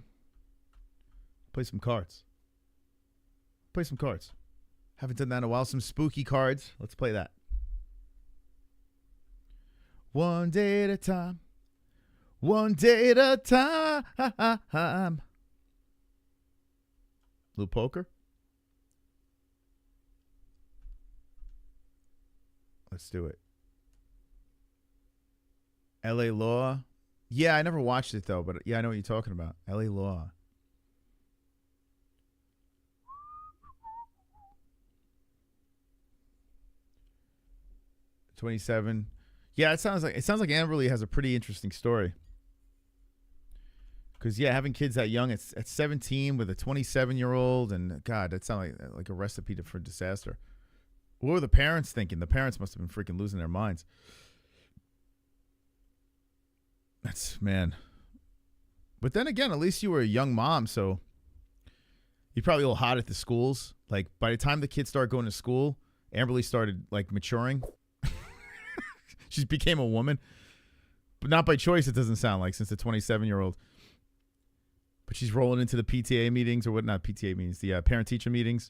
S3: Play some cards. Play some cards. Haven't done that in a while. Some spooky cards. Let's play that. One day at a time. One day at a time. Little poker. Let's do it. LA Law. Yeah, I never watched it though, but yeah, I know what you're talking about. LA Law. $27. Yeah, it sounds like Amberly has a pretty interesting story. Because yeah, having kids that young, it's at 17 with a 27-year-old, and God, that sounds like a recipe for disaster. What were the parents thinking? The parents must have been freaking losing their minds. That's, man. But then again, at least you were a young mom, so you're probably a little hot at the schools. Like, by the time the kids started going to school, Amberly started, like, maturing. She became a woman. But not by choice, it doesn't sound like, since the 27-year-old. But she's rolling into the PTA meetings, or what, not PTA meetings, the parent-teacher meetings.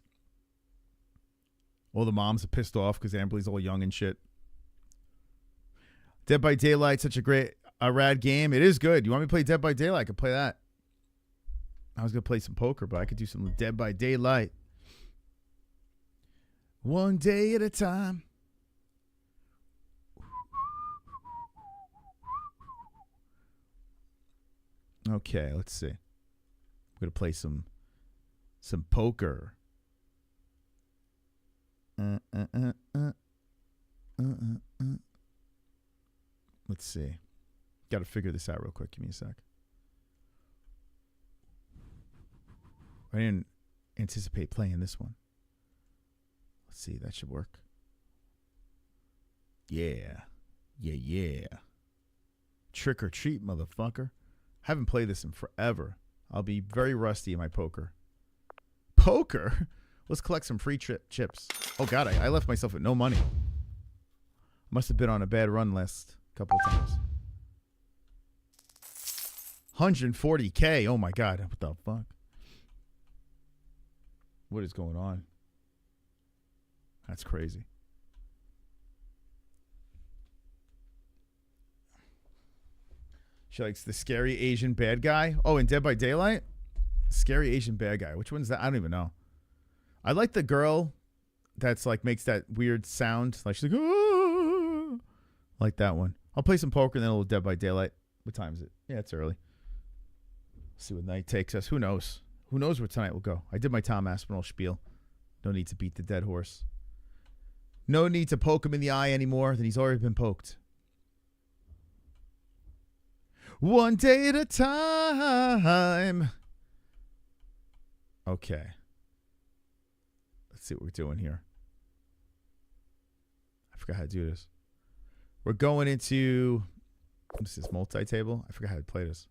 S3: All the moms are pissed off because Amberly's all young and shit. Dead by Daylight, such a rad game. It is good. You want me to play Dead by Daylight? I could play that. I was going to play some poker, but I could do some Dead by Daylight. One day at a time. Okay, let's see. I'm going to play some Some poker. Let's see. Got to figure this out real quick. Give me a sec. I didn't anticipate playing this one. Let's see. That should work. Yeah. Yeah. Trick or treat, motherfucker. Haven't played this in forever. I'll be very rusty in my poker. Poker? Let's collect some free chips. Oh, God. I left myself with no money. Must have been on a bad run last couple of times. 140K. Oh, my God. What the fuck? What is going on? That's crazy. She likes the scary Asian bad guy. Oh, in Dead by Daylight? Scary Asian bad guy. Which one's that? I don't even know. I like the girl that's like makes that weird sound. Like she's like, ah! Like that one. I'll play some poker and then a little Dead by Daylight. What time is it? Yeah, it's early. See what night takes us. Who knows? Who knows where tonight will go? I did my Tom Aspinall spiel. No need to beat the dead horse. No need to poke him in the eye anymore than he's already been poked. One day at a time. Okay. Let's see what we're doing here. I forgot how to do this. We're going into... What is this, multi-table? I forgot how to play this.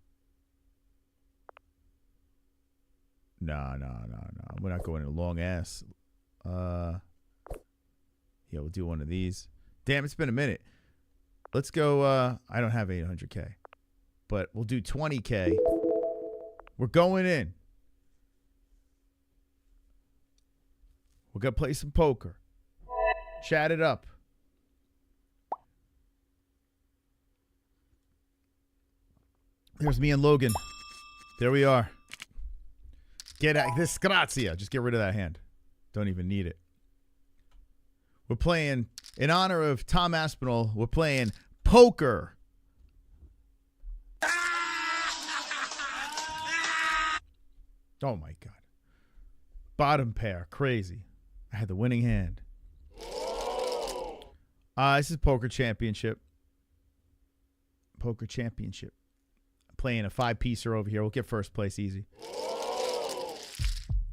S3: No. We're not going to long ass. Yeah, we'll do one of these. Damn, it's been a minute. Let's go. I don't have 800K. But we'll do 20K. We're going in. We're going to play some poker. Chat it up. There's me and Logan. There we are. Get at this grazia. Just get rid of that hand. Don't even need it. We're playing, in honor of Tom Aspinall, we're playing poker. Oh, my God. Bottom pair. Crazy. I had the winning hand. This is Poker Championship. Poker Championship. I'm playing a 5-piecer over here. We'll get first place easy.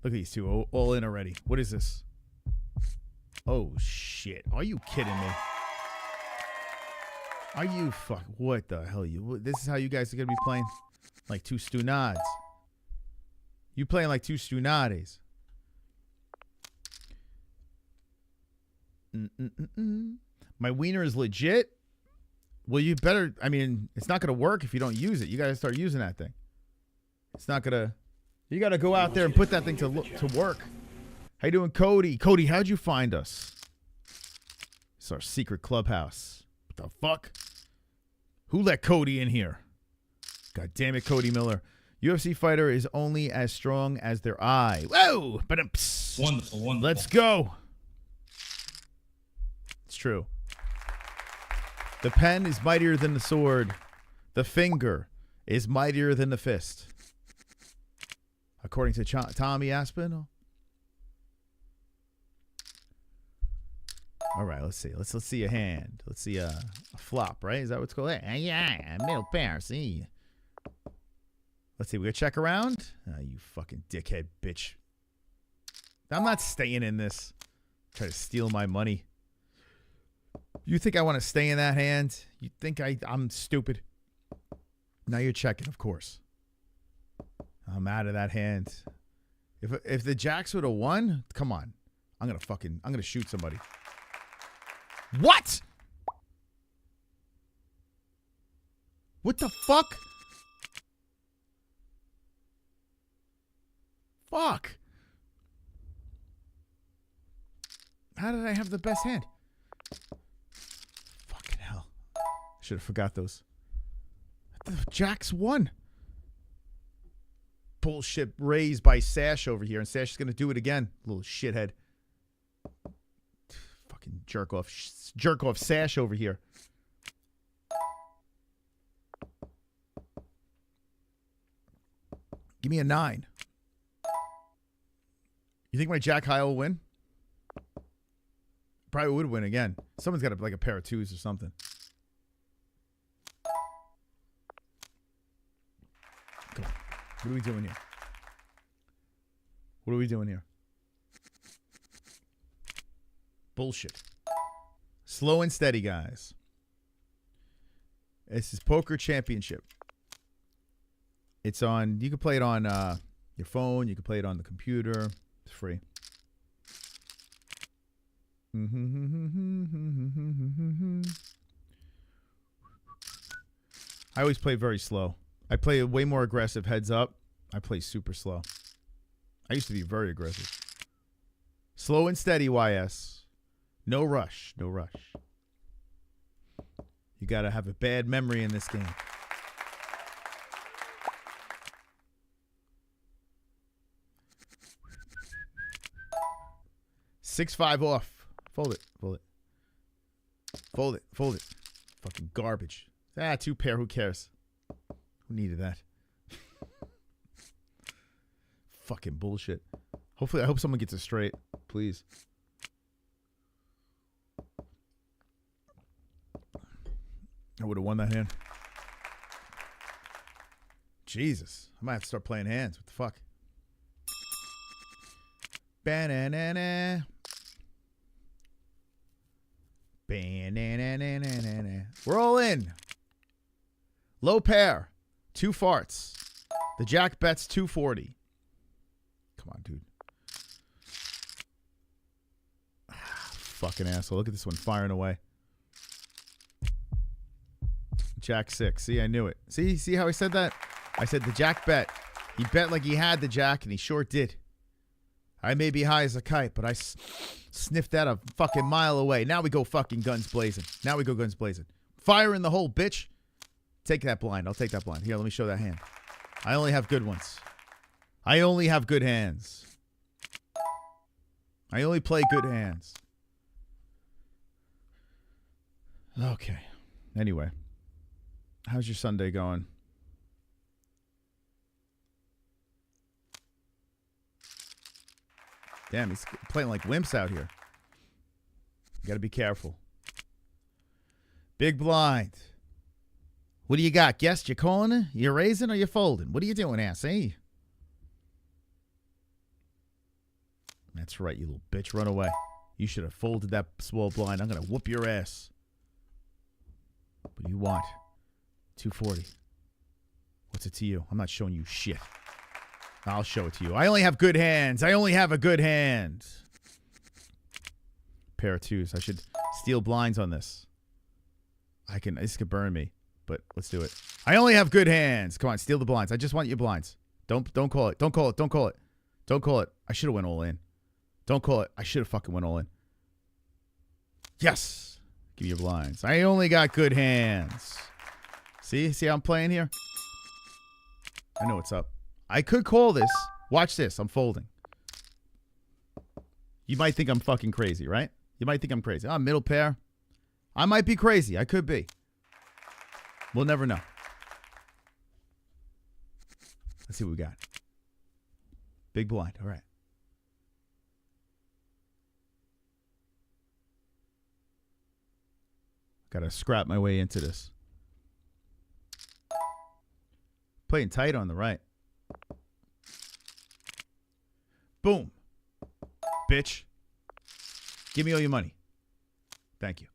S3: Look at these two. All in already. What is this? Oh, shit. Are you kidding me? Are you fuck? What the hell? This is how you guys are going to be playing? Like two stunades. You playing like two stunades. My wiener is legit. Well, you better. I mean, it's not going to work if you don't use it. You got to start using that thing. It's not going to. You got to go out there and put that thing to work. How you doing, Cody? Cody, how'd you find us? It's our secret clubhouse. What the fuck? Who let Cody in here? God damn it, Cody Miller. UFC fighter is only as strong as their eye. Whoa!
S13: Wonderful.
S3: Let's go. It's true. The pen is mightier than the sword. The finger is mightier than the fist. According to Tommy Aspinall. All right, let's see. Let's see a hand. Let's see a flop, right? Is that what it's called? Yeah, middle pair. See. Let's see. We gonna check around. You fucking dickhead bitch. I'm not staying in this. Try to steal my money. You think I want to stay in that hand? You think I'm stupid? Now you're checking, of course. I'm out of that hand. If the jacks would have won, come on. I'm gonna shoot somebody. What? What the fuck? Fuck. How did I have the best hand? Fucking hell. Should have forgot those. The jacks won. Bullshit raised by Sash over here, and Sash is going to do it again. Little shithead. Fucking jerk off Sash over here. Give me a 9. You think my Jack high will win? Probably would win again. Someone's got like a pair of twos or something. Come on. What are we doing here? What are we doing here? Bullshit. Slow and steady, guys. This is Poker Championship. It's on, you can play it on your phone. You can play it on the computer. It's free. I always play very slow. I play way more aggressive heads up. I play super slow. I used to be very aggressive. Slow and steady, YS. No rush. No rush. You got to have a bad memory in this game. $6-5 off. Fold it. Fold it. Fold it. Fold it. Fucking garbage. Ah, 2 pair. Who cares? Who needed that? Fucking bullshit. Hopefully, I hope someone gets it straight. Please. I would have won that hand. Jesus. I might have to start playing hands. What the fuck? Banana. Banana. We're all in. Low pair. 2 farts. The Jack bets 240. Come on, dude. Fucking asshole. Look at this one firing away. Jack 6. See, I knew it. See how I said that? I said the Jack bet. He bet like he had the Jack, and he sure did. I may be high as a kite, but I sniffed that a fucking mile away. Now we go fucking guns blazing. Now we go guns blazing. Fire in the hole, bitch. Take that blind. I'll take that blind. Here, let me show that hand. I only have good ones. I only have good hands. I only play good hands. Okay. Anyway. How's your Sunday going? Damn, he's playing like wimps out here. You got to be careful. Big blind. What do you got? Guess you calling it? You raising or you folding? What are you doing, ass? Hey? That's right, you little bitch. Run away. You should have folded that small blind. I'm going to whoop your ass. What do you want? 240. What's it to you? I'm not showing you shit. I'll show it to you. I only have good hands. I only have a good hand. Pair of twos. I should steal blinds on this. This could burn me, but let's do it. I only have good hands. Come on, steal the blinds. I just want your blinds. Don't call it. Don't call it. Don't call it. Don't call it. I should have went all in. Don't call it. I should have fucking went all in. Yes. Give me your blinds. I only got good hands. See how I'm playing here? I know what's up. I could call this. Watch this. I'm folding. You might think I'm fucking crazy, right? You might think I'm crazy. Oh, middle pair. I might be crazy. I could be. We'll never know. Let's see what we got. Big blind. All right. Got to scrap my way into this. Playing tight on the right. Boom. Bitch. Give me all your money. Thank you.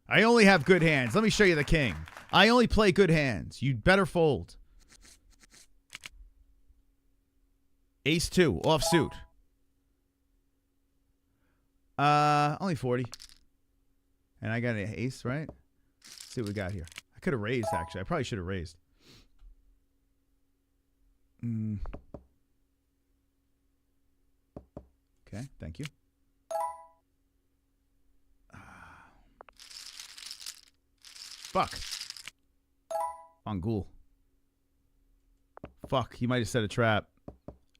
S3: I only have good hands. Let me show you the king. I only play good hands. You'd better fold. Ace 2. Offsuit. Only 40. And I got an ace, right? Let's see what we got here. I could have raised, actually. I probably should have raised. Okay, thank you. Fuck. On ghoul. Fuck, he might have set a trap.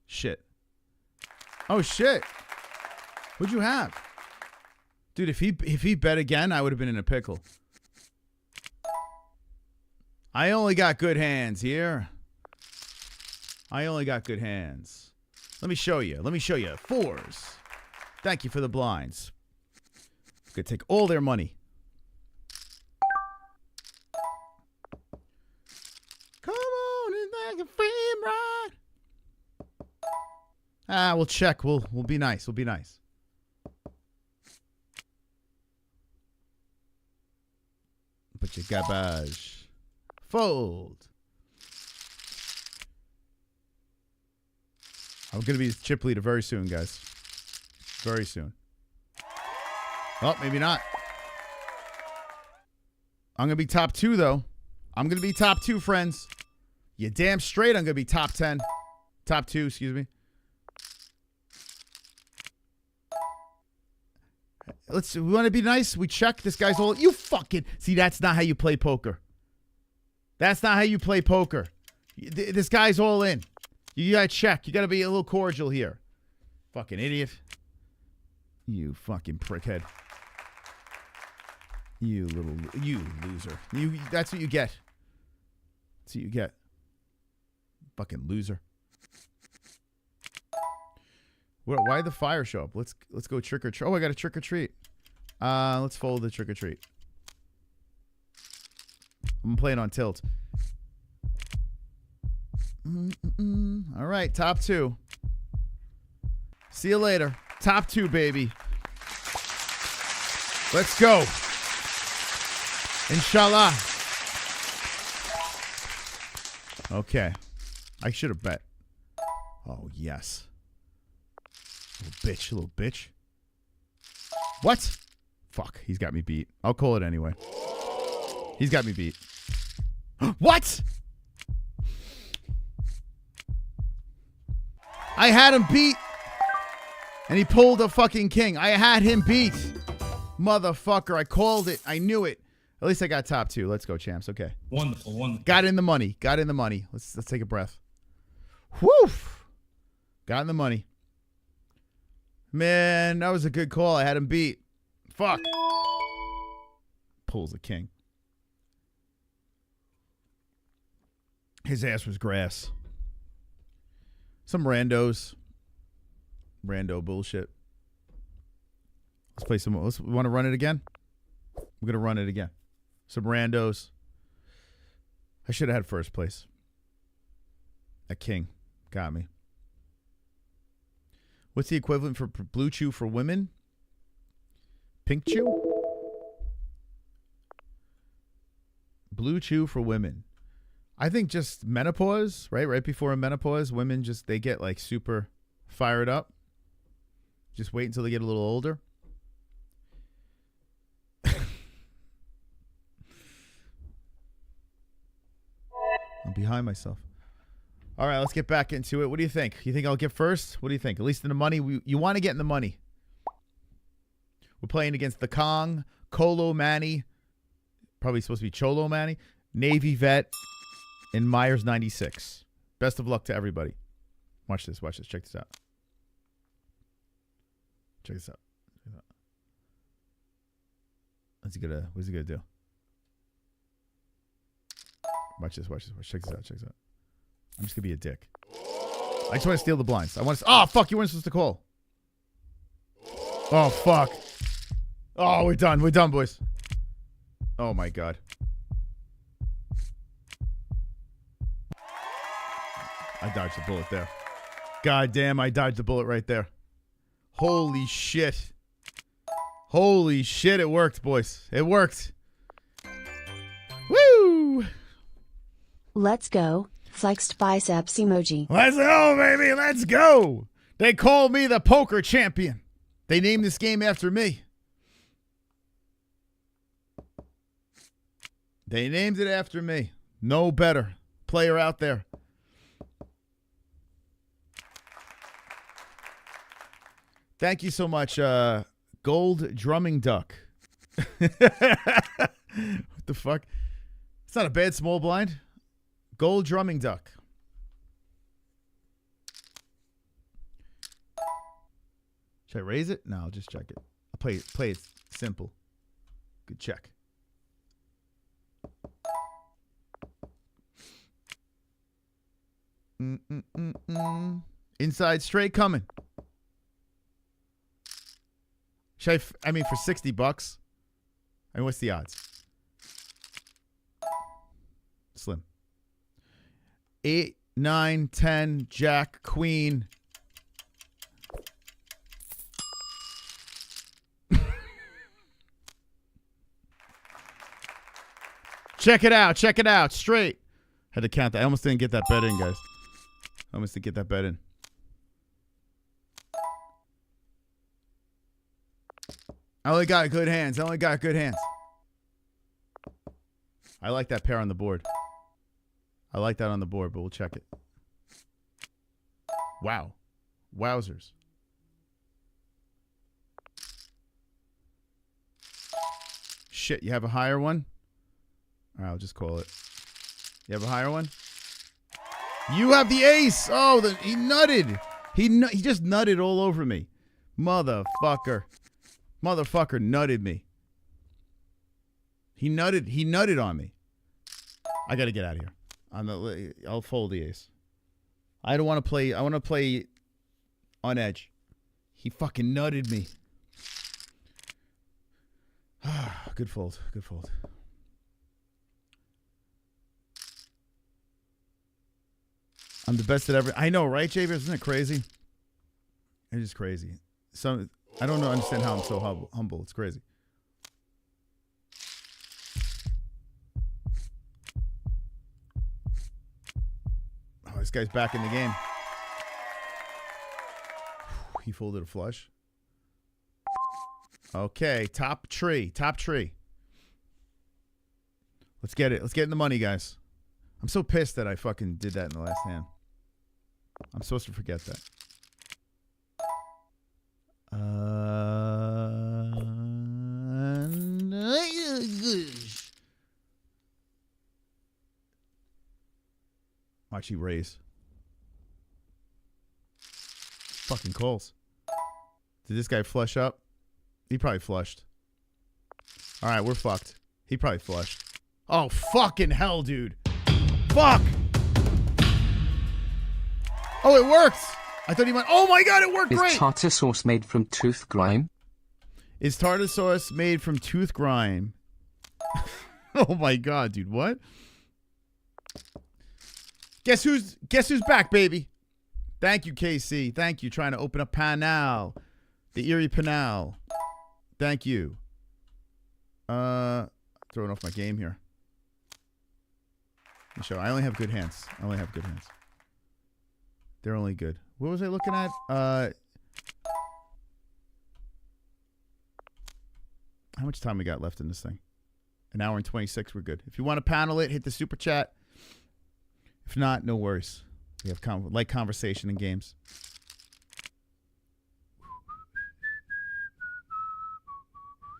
S3: Shit. Oh, shit. What'd you have? Dude, if he bet again, I would have been in a pickle. I only got good hands here. I only got good hands. Let me show you. Let me show you. 4s. Thank you for the blinds. Could take all their money. Come on and take a free ride. We'll check. We'll be nice. We'll be nice. Put your garbage. Fold. I'm going to be chip leader very soon, guys. Very soon. Oh, maybe not. I'm going to be top 2, though. I'm going to be top 2, friends. You damn straight I'm going to be top 10. Top 2, excuse me. We want to be nice. We check. This guy's all... You fucking... See, that's not how you play poker. That's not how you play poker. This guy's all in. You got to check. You got to be a little cordial here. Fucking idiot. You fucking prickhead. You loser. That's what you get. That's what you get. Fucking loser. Why the fire show up? Let's go trick or treat. Oh, I got a trick or treat. Let's fold the trick or treat. I'm playing on tilt. All right, top 2. See you later. Top 2, baby. Let's go. Inshallah. Okay. I should have bet. Oh, yes. Little bitch. What? Fuck, he's got me beat. I'll call it anyway. He's got me beat. What? I had him beat. And he pulled a fucking king. I had him beat. Motherfucker, I called it. I knew it. At least I got top 2. Let's go, champs. Okay.
S13: Wonderful, wonderful.
S3: Got in the money. Got in the money. Let's take a breath. Whew. Got in the money. Man, that was a good call. I had him beat. Fuck. Pulls a king. His ass was grass. Some randos. Rando bullshit. Let's play some more. We want to run it again? We're going to run it again. Some randos. I should have had first place. A king. Got me. What's the equivalent for blue chew for women? Pink chew? Blue chew for women. I think just menopause, right? Right before a menopause, women just, they get like super fired up. Just wait until they get a little older. I'm behind myself. All right, let's get back into it. What do you think? You think I'll get first? What do you think? At least in the money. You want to get in the money. We're playing against the Kong, Colo Manny, probably supposed to be Cholo Manny, Navy Vet, and Myers 96. Best of luck to everybody. Watch this. Watch this. Check this out. Check this out. What's he gonna do? Watch this. Watch this. Check this out. Check this out. I'm just gonna be a dick. I just want to steal the blinds. I want to. Oh fuck! You weren't supposed to call. Oh fuck! Oh, we're done. We're done, boys. Oh my god. I dodged the bullet there. God damn! I dodged the bullet right there. Holy shit! Holy shit! It worked, boys. It worked. Woo!
S16: Let's go. Flexed biceps emoji.
S3: Let's go, baby. Let's go. They call me the poker champion. They named this game after me. They named it after me. No better player out there. Thank you so much, Gold Drumming Duck. What the fuck? It's not a bad small blind. Gold Drumming Duck. Should I raise it? No, I'll just check it. I'll play it simple. Good check. Inside straight coming. Should I mean, for $60. I mean, what's the odds? Slim. 8, 9, 10, Jack, Queen. Check it out. Check it out. Straight. Had to count that. I almost didn't get that bet in, guys. I almost didn't get that bet in. I only got good hands. I only got good hands. I like that pair on the board. I like that on the board, but we'll check it. Wow. Wowzers. Shit, you have a higher one? All right, I'll just call it. You have a higher one? You have the ace. Oh, he nutted. He just nutted all over me. Motherfucker. Motherfucker nutted me. He nutted on me. I got to get out of here. I'll fold the ace. I don't want to play. I want to play on edge. He fucking nutted me. Good fold. Good fold. I'm the best at every. I know, right, Javier? Isn't it crazy? It is crazy. So I don't understand how I'm so humble. It's crazy. Oh, this guy's back in the game. He folded a flush. Okay, top tree. Top tree. Let's get it. Let's get in the money, guys. I'm so pissed that I fucking did that in the last hand. I'm supposed to forget that. Watch you raise. Fucking calls. Did this guy flush up? He probably flushed. All right, we're fucked. He probably flushed. Oh, fucking hell, dude. Fuck. Oh, it worked. I thought he went, oh my God, it worked great.
S6: Is tartar sauce made from tooth grime?
S3: Is tartar sauce made from tooth grime? Oh my God, dude, what? Guess who's back, baby? Thank you, KC. Thank you. Trying to open up Panal. The Erie Panal. Thank you. Throwing off my game here. Show. I only have good hands. I only have good hands. They're only good. What was I looking at? How much time we got left in this thing? An hour and 26. We're good. If you want to panel it, hit the super chat. If not, no worries. We have light conversation in games.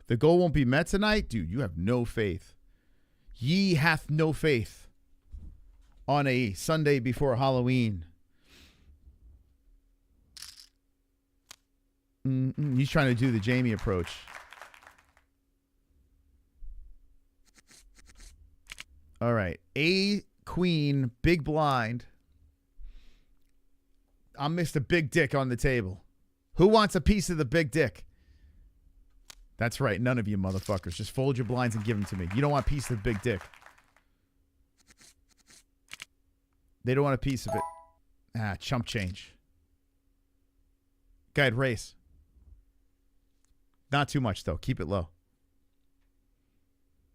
S3: The goal won't be met tonight? Dude, you have no faith. Ye hath no faith on a Sunday before Halloween. He's trying to do the Jamie approach. All right. A queen, big blind. I missed a big dick on the table. Who wants a piece of the big dick? That's right. None of you motherfuckers. Just fold your blinds and give them to me. You don't want a piece of the big dick. They don't want a piece of it. Ah, chump change. Go ahead, race. Not too much, though. Keep it low.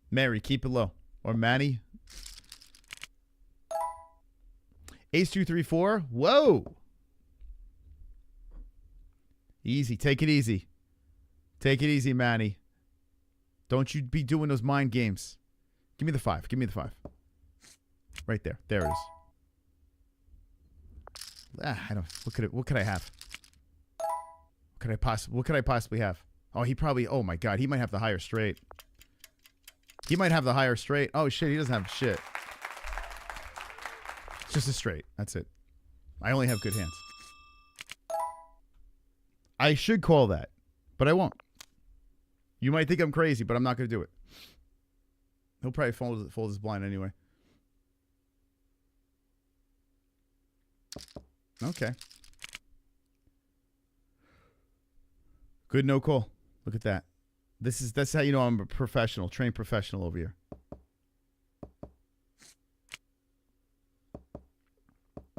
S3: Mary, keep it low. Or Manny. Ace 2 3 4. Whoa. Easy. Take it easy. Take it easy, Manny. Don't you be doing those mind games. Give me the 5. Give me the 5. Right there. There it is. I don't. What could I have? What could I possibly have? Oh, he probably. Oh my God, he might have the higher straight. He might have the higher straight. Oh shit, he doesn't have shit. It's just a straight. That's it. I only have good hands. I should call that, but I won't. You might think I'm crazy, but I'm not going to do it. He'll probably fold his blind anyway. Okay. Good no call. Look at that. That's how you know I'm a professional, trained professional over here.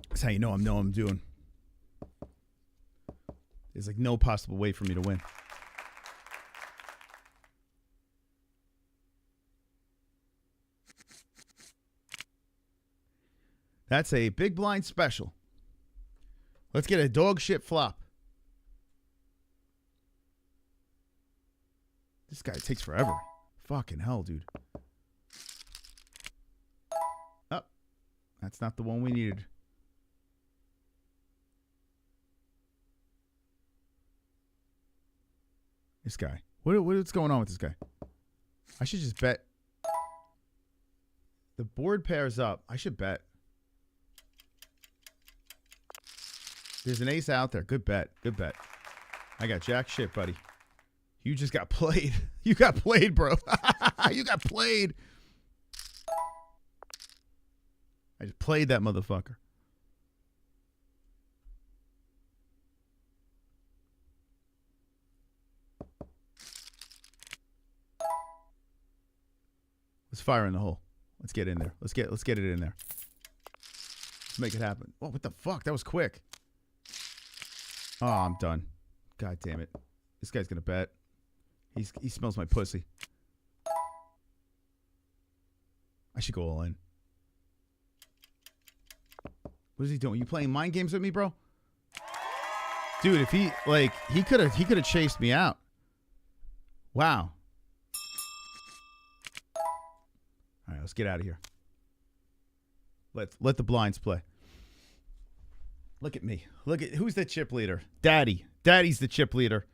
S3: That's how you know I'm doing. There's like no possible way for me to win. That's a big blind special. Let's get a dog shit flop. This guy takes forever. Fucking hell, dude. Oh, that's not the one we needed. This guy. What's going on with this guy? I should just bet. The board pairs up. I should bet. There's an ace out there. Good bet. Good bet. I got jack shit, buddy. You just got played. You got played, bro. You got played. I just played that motherfucker. Let's fire in the hole. Let's get in there. Let's get it in there. Let's make it happen. Oh, what the fuck? That was quick. Oh, I'm done. God damn it. This guy's gonna bet. He smells my pussy. I should go all in. What is he doing? You playing mind games with me, bro? Dude, if he could have chased me out. Wow. All right, let's get out of here. Let the blinds play. Look at me. Look at who's the chip leader? Daddy. Daddy's the chip leader.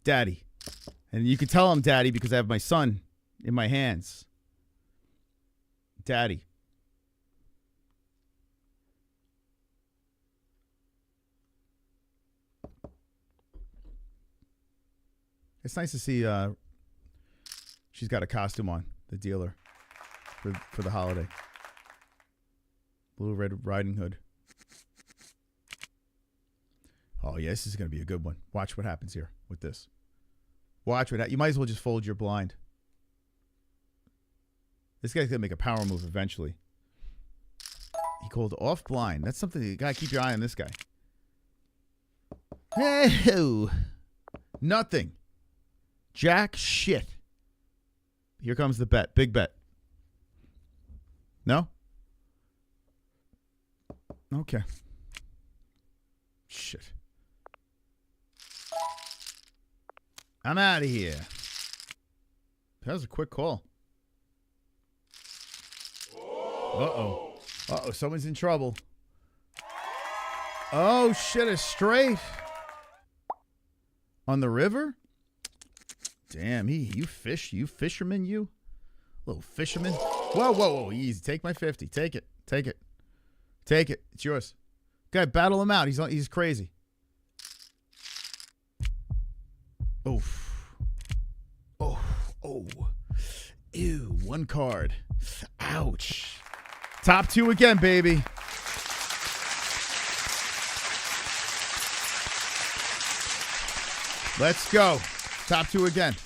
S3: Daddy. And you can tell I'm daddy because I have my son in my hands. Daddy. It's nice to see she's got a costume on, the dealer, for the holiday. Blue Red Riding Hood. Oh, yeah, this is going to be a good one. Watch what happens here with this. Watch what happens. You might as well just fold your blind. This guy's going to make a power move eventually. He called off blind. That's something you got to keep your eye on this guy. Hey, nothing. Jack shit. Here comes the bet. Big bet. No? Okay. Shit. I'm out of here. That was a quick call. Uh-oh. Uh-oh, someone's in trouble. Oh, shit, a straight. On the river? Damn, you fisherman, you? Little fisherman. Whoa, whoa, whoa, easy. Take my 50. Take it. Take it. Take it. It's yours. Guy, battle him out. He's crazy. Oof. Oh, oh. Ew, one card. Ouch. Top two again, baby. Let's go. Top two again.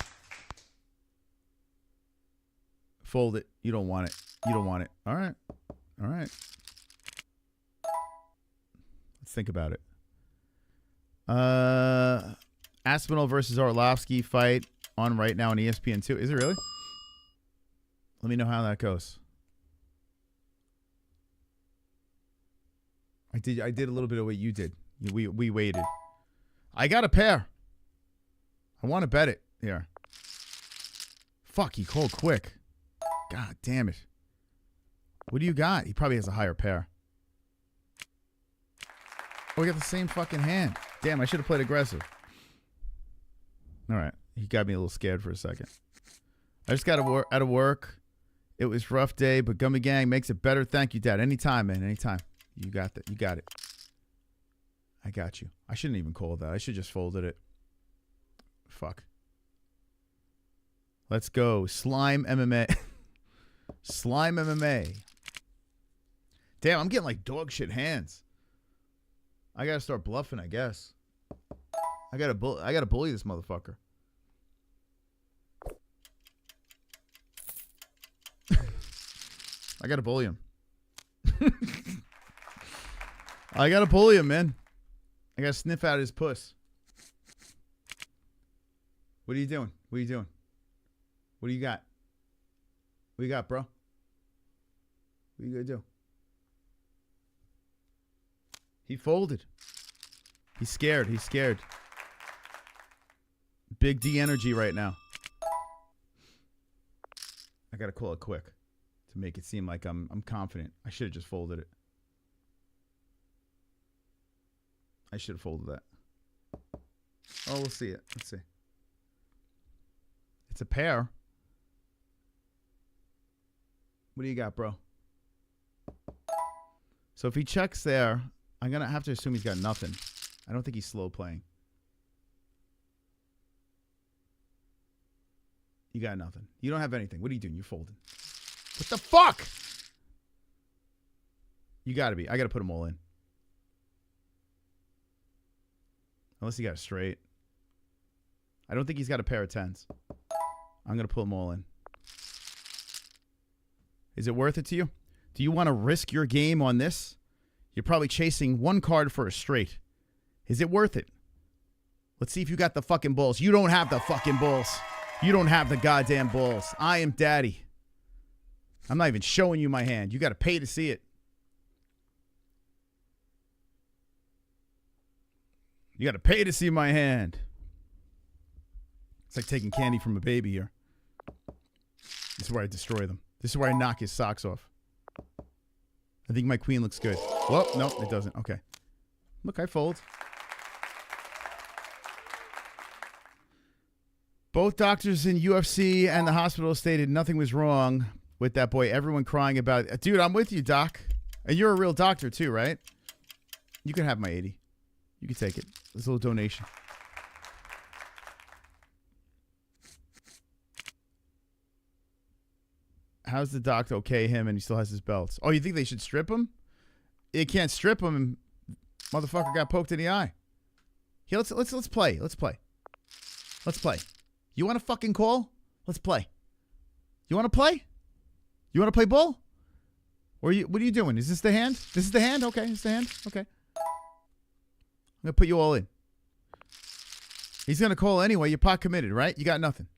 S3: Fold it. You don't want it. You don't want it. All right. All right. Let's think about it. Aspinall versus Orlovsky fight on right now on ESPN2. Is it really? Let me know how that goes. I did a little bit of what you did. We waited. I got a pair. I want to bet it here. Fuck, he called quick. God damn it. What do you got? He probably has a higher pair. Oh, we got the same fucking hand. Damn, I should have played aggressive. All right. He got me a little scared for a second. I just got out of work. It was a rough day, but Gummy Gang makes it better. Thank you, Dad. Anytime, man. Anytime. You got that. You got it. I got you. I shouldn't even call that. I should just folded it. Fuck. Let's go. Slime MMA. Slime MMA. Damn, I'm getting like dog shit hands. I gotta start bluffing, I guess. I gotta bully this motherfucker. I gotta bully him. I gotta bully him, man. I gotta sniff out his puss. What are you doing? What are you doing? What do you got? What you got, bro? What are you gonna do? He folded. He's scared. He's scared. Big D energy right now. I gotta call it quick to make it seem like I'm confident. I should have just folded it. I should have folded that. Oh, we'll see it. Let's see. It's a pair. What do you got, bro? So if he checks there, I'm going to have to assume he's got nothing. I don't think he's slow playing. You got nothing. You don't have anything. What are you doing? You're folding. What the fuck? You got to be. I got to put them all in. Unless he got a straight. I don't think he's got a pair of tens. I'm going to put them all in. Is it worth it to you? Do you want to risk your game on this? You're probably chasing one card for a straight. Is it worth it? Let's see if you got the fucking balls. You don't have the fucking balls. You don't have the goddamn balls. I am daddy. I'm not even showing you my hand. You got to pay to see it. You got to pay to see my hand. It's like taking candy from a baby here. This is where I destroy them. This is where I knock his socks off. I think my queen looks good. Well, no, it doesn't. Okay. Look, I fold. Both doctors in UFC and the hospital stated nothing was wrong with that boy. Everyone crying about it. Dude, I'm with you, doc. And you're a real doctor too, right? You can have my 80. You can take it. It's a little donation. How's the doc okay him and he still has his belts? Oh, you think they should strip him? They can't strip him and motherfucker got poked in the eye. Here, let's play. Let's play. Let's play. You want to fucking call? Let's play. You want to play? You want to play ball? Or what are you doing? Is this the hand? This is the hand? Okay, it's the hand. Okay. I'm going to put you all in. He's going to call anyway. You're pot committed, right? You got nothing.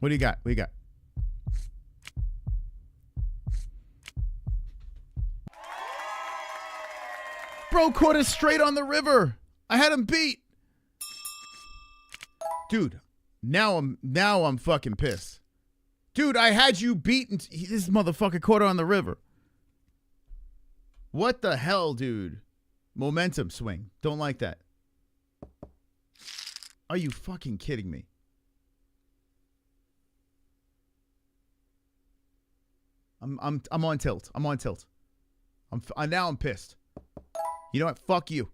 S3: What do you got? What do you got? Bro caught us straight on the river. I had him beat. Dude, now I'm fucking pissed. Dude, I had you beaten. This motherfucker caught her on the river. What the hell, dude? Momentum swing. Don't like that. Are you fucking kidding me? I'm on tilt. I'm on tilt. Now I'm pissed. You know what? Fuck you.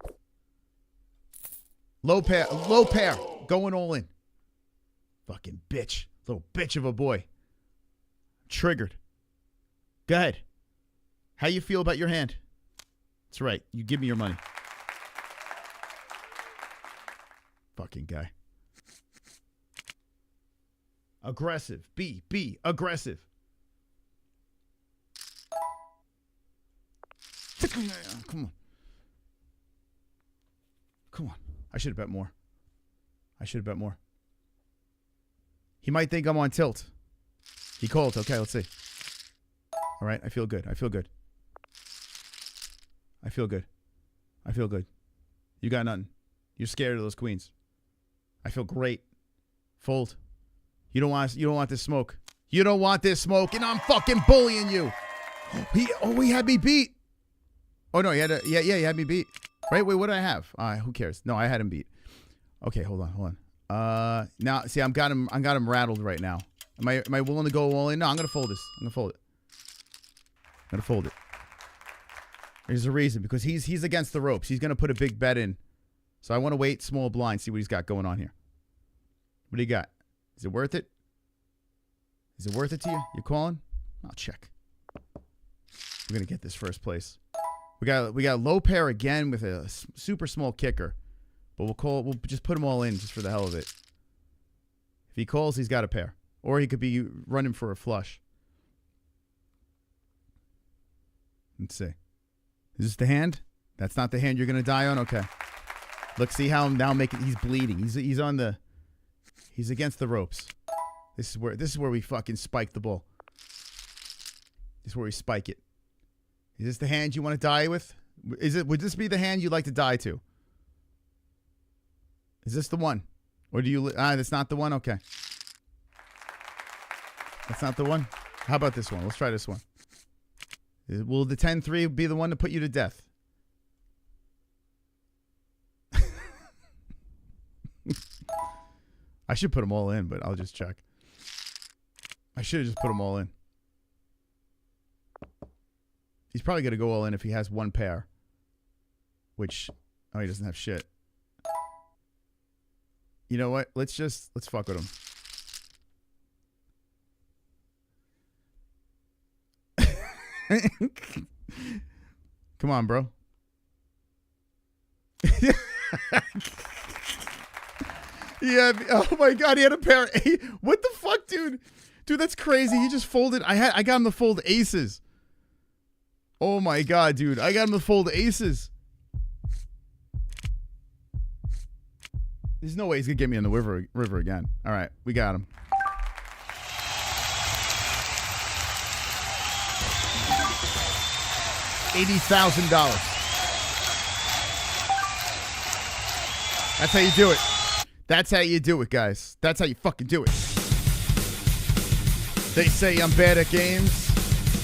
S3: Low pair. Low pair. Going all in. Fucking bitch. Little bitch of a boy. Triggered. Go ahead. How you feel about your hand? That's right. You give me your money. Fucking guy. Aggressive. Be aggressive. Come on. Come on. I should have bet more. I should have bet more. He might think I'm on tilt. He called. Okay, let's see. All right, I feel good. I feel good. I feel good. I feel good. You got nothing. You're scared of those queens. I feel great. Fold. You don't want this smoke. You don't want this smoke, and I'm fucking bullying you. He had me beat. Oh no, he had me beat. Right? Wait, what did I have? Who cares? No, I had him beat. Okay, hold on. Now see, I got him rattled right now. Am I willing to go all in? No, I'm gonna fold this. I'm gonna fold it. I'm gonna fold it. There's a reason, because he's against the ropes. He's gonna put a big bet in. So I want to wait small blind, see what he's got going on here. What do you got? Is it worth it? Is it worth it to you? You calling? I'll check. We're gonna get this first place. We got a low pair again with a super small kicker. But we'll just put them all in just for the hell of it. If he calls, he's got a pair. Or he could be running for a flush. Let's see. Is this the hand? That's not the hand you're gonna die on? Okay. Look, see how I'm now making he's bleeding. He's on the he's against the ropes. This is where we fucking spike the ball. This is where we spike it. Is this the hand you want to die with? Would this be the hand you'd like to die to? Is this the one? Or do you that's not the one? Okay. That's not the one? How about this one? Let's try this one. Will the 10-3 be the one to put you to death? I should put them all in, but I'll just check. I should have just put them all in. He's probably going to go all in if he has one pair. Which, oh, he doesn't have shit. You know what? Let's fuck with him. Come on, bro. Yeah. Oh my God, he had a pair of what the fuck, dude? Dude, that's crazy. He just folded. I got him to fold aces. Oh my God, dude. I got him to fold aces. There's no way he's gonna get me in the river again. All right, we got him. $80,000. That's how you do it. That's how you do it, guys. That's how you fucking do it. They say I'm bad at games.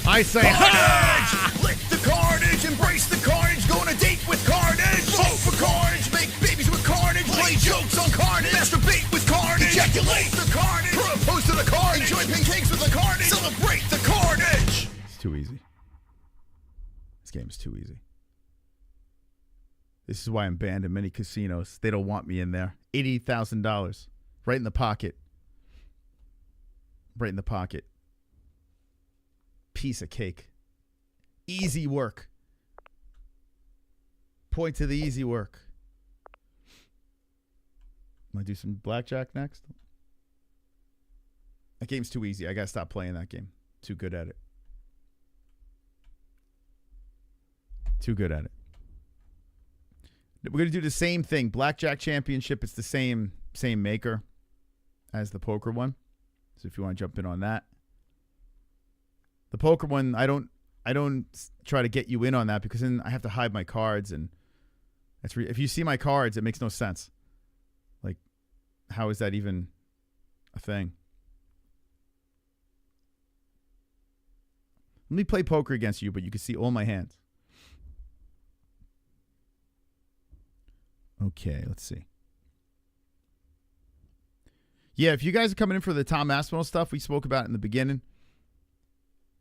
S3: I say
S14: Carnage! Lick the carnage, embrace the carnage, go on a date with carnage, vote for carnage, make babies with carnage, play jokes on carnage, masturbate with carnage, ejaculate the carnage, propose to the carnage, enjoy pancakes with the carnage, celebrate the carnage.
S3: It's too easy. This game is too easy. This is why I'm banned in many casinos. They don't want me in there. $80,000. Right in the pocket. Right in the pocket. Piece of cake. Easy work. Point to the easy work. Want to do some blackjack next? That game's too easy. I got to stop playing that game. Too good at it. Too good at it. We're going to do the same thing. Blackjack Championship, it's the same maker as the poker one. So if you want to jump in on that. The poker one, I don't try to get you in on that because then I have to hide my cards, and that's if you see my cards, it makes no sense. Like, how is that even a thing? Let me play poker against you, but you can see all my hands. Okay, let's see. Yeah, if you guys are coming in for the Tom Aspinall stuff we spoke about in the beginning,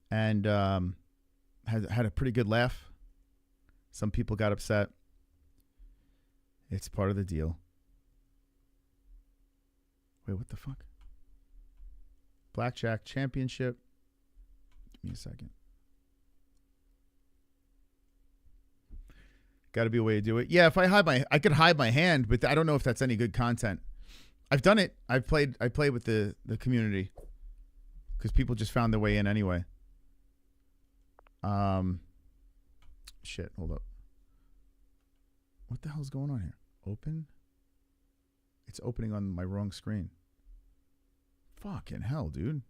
S3: and had a pretty good laugh. Some people got upset. It's part of the deal. Wait, what the fuck? Blackjack Championship. Give me a second. Got to be a way to do it. Yeah, if I could hide my hand, but I don't know if that's any good content. I've done it. I played with the community because people just found their way in anyway. Shit, hold up. What the hell's going on here? Open? It's opening on my wrong screen. Fucking hell, dude.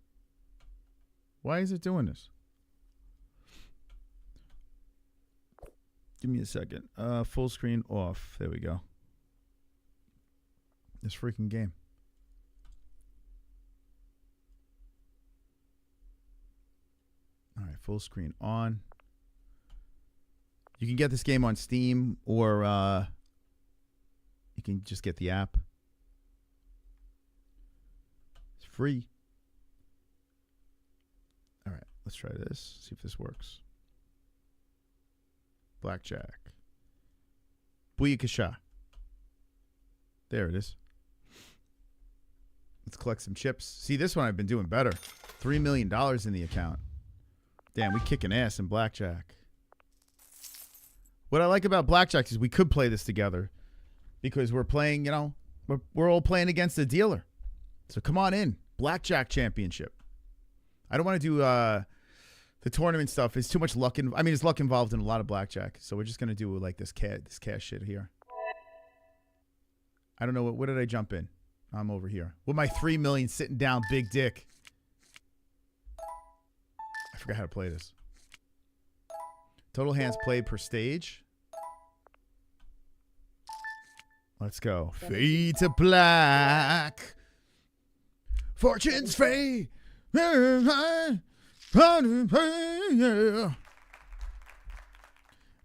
S3: Why is it doing this? Give me a second. Full screen off. There we go. This freaking game. All right, full screen on. You can get this game on Steam, or you can just get the app. It's free. All right, let's try this. See if this works. Blackjack. Booyakasha. There it is. Let's collect some chips. See, this one I've been doing better. $3 million in the account. Damn, we kicking ass in blackjack. What I like about blackjack is we could play this together because we're playing, we're all playing against the dealer. So come on in. Blackjack championship. I don't want to do the tournament stuff. It's too much luck. There's luck involved in a lot of blackjack. So we're just going to do like this cash shit here. I don't know. What did I jump in? I'm over here. With my 3 million sitting down, big dick. I forgot how to play this. Total hands played per stage. Let's go. Fade to black. Fortune's fade.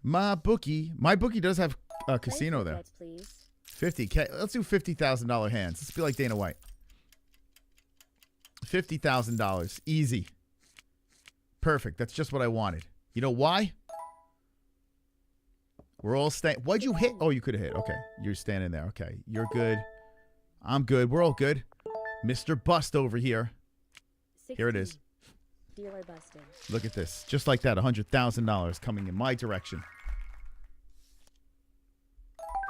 S3: My bookie does have a casino there. 50K. Let's do $50,000 hands. Let's be like Dana White. $50,000. Easy. Perfect. That's just what I wanted. You know why? We're all staying. Why'd you hit? Oh, you could have hit. Okay. You're standing there. Okay. You're good. I'm good. We're all good. Mr. Bust over here. 16. Here it is.
S16: Dealer busted.
S3: Look at this. Just like that. $100,000 coming in my direction.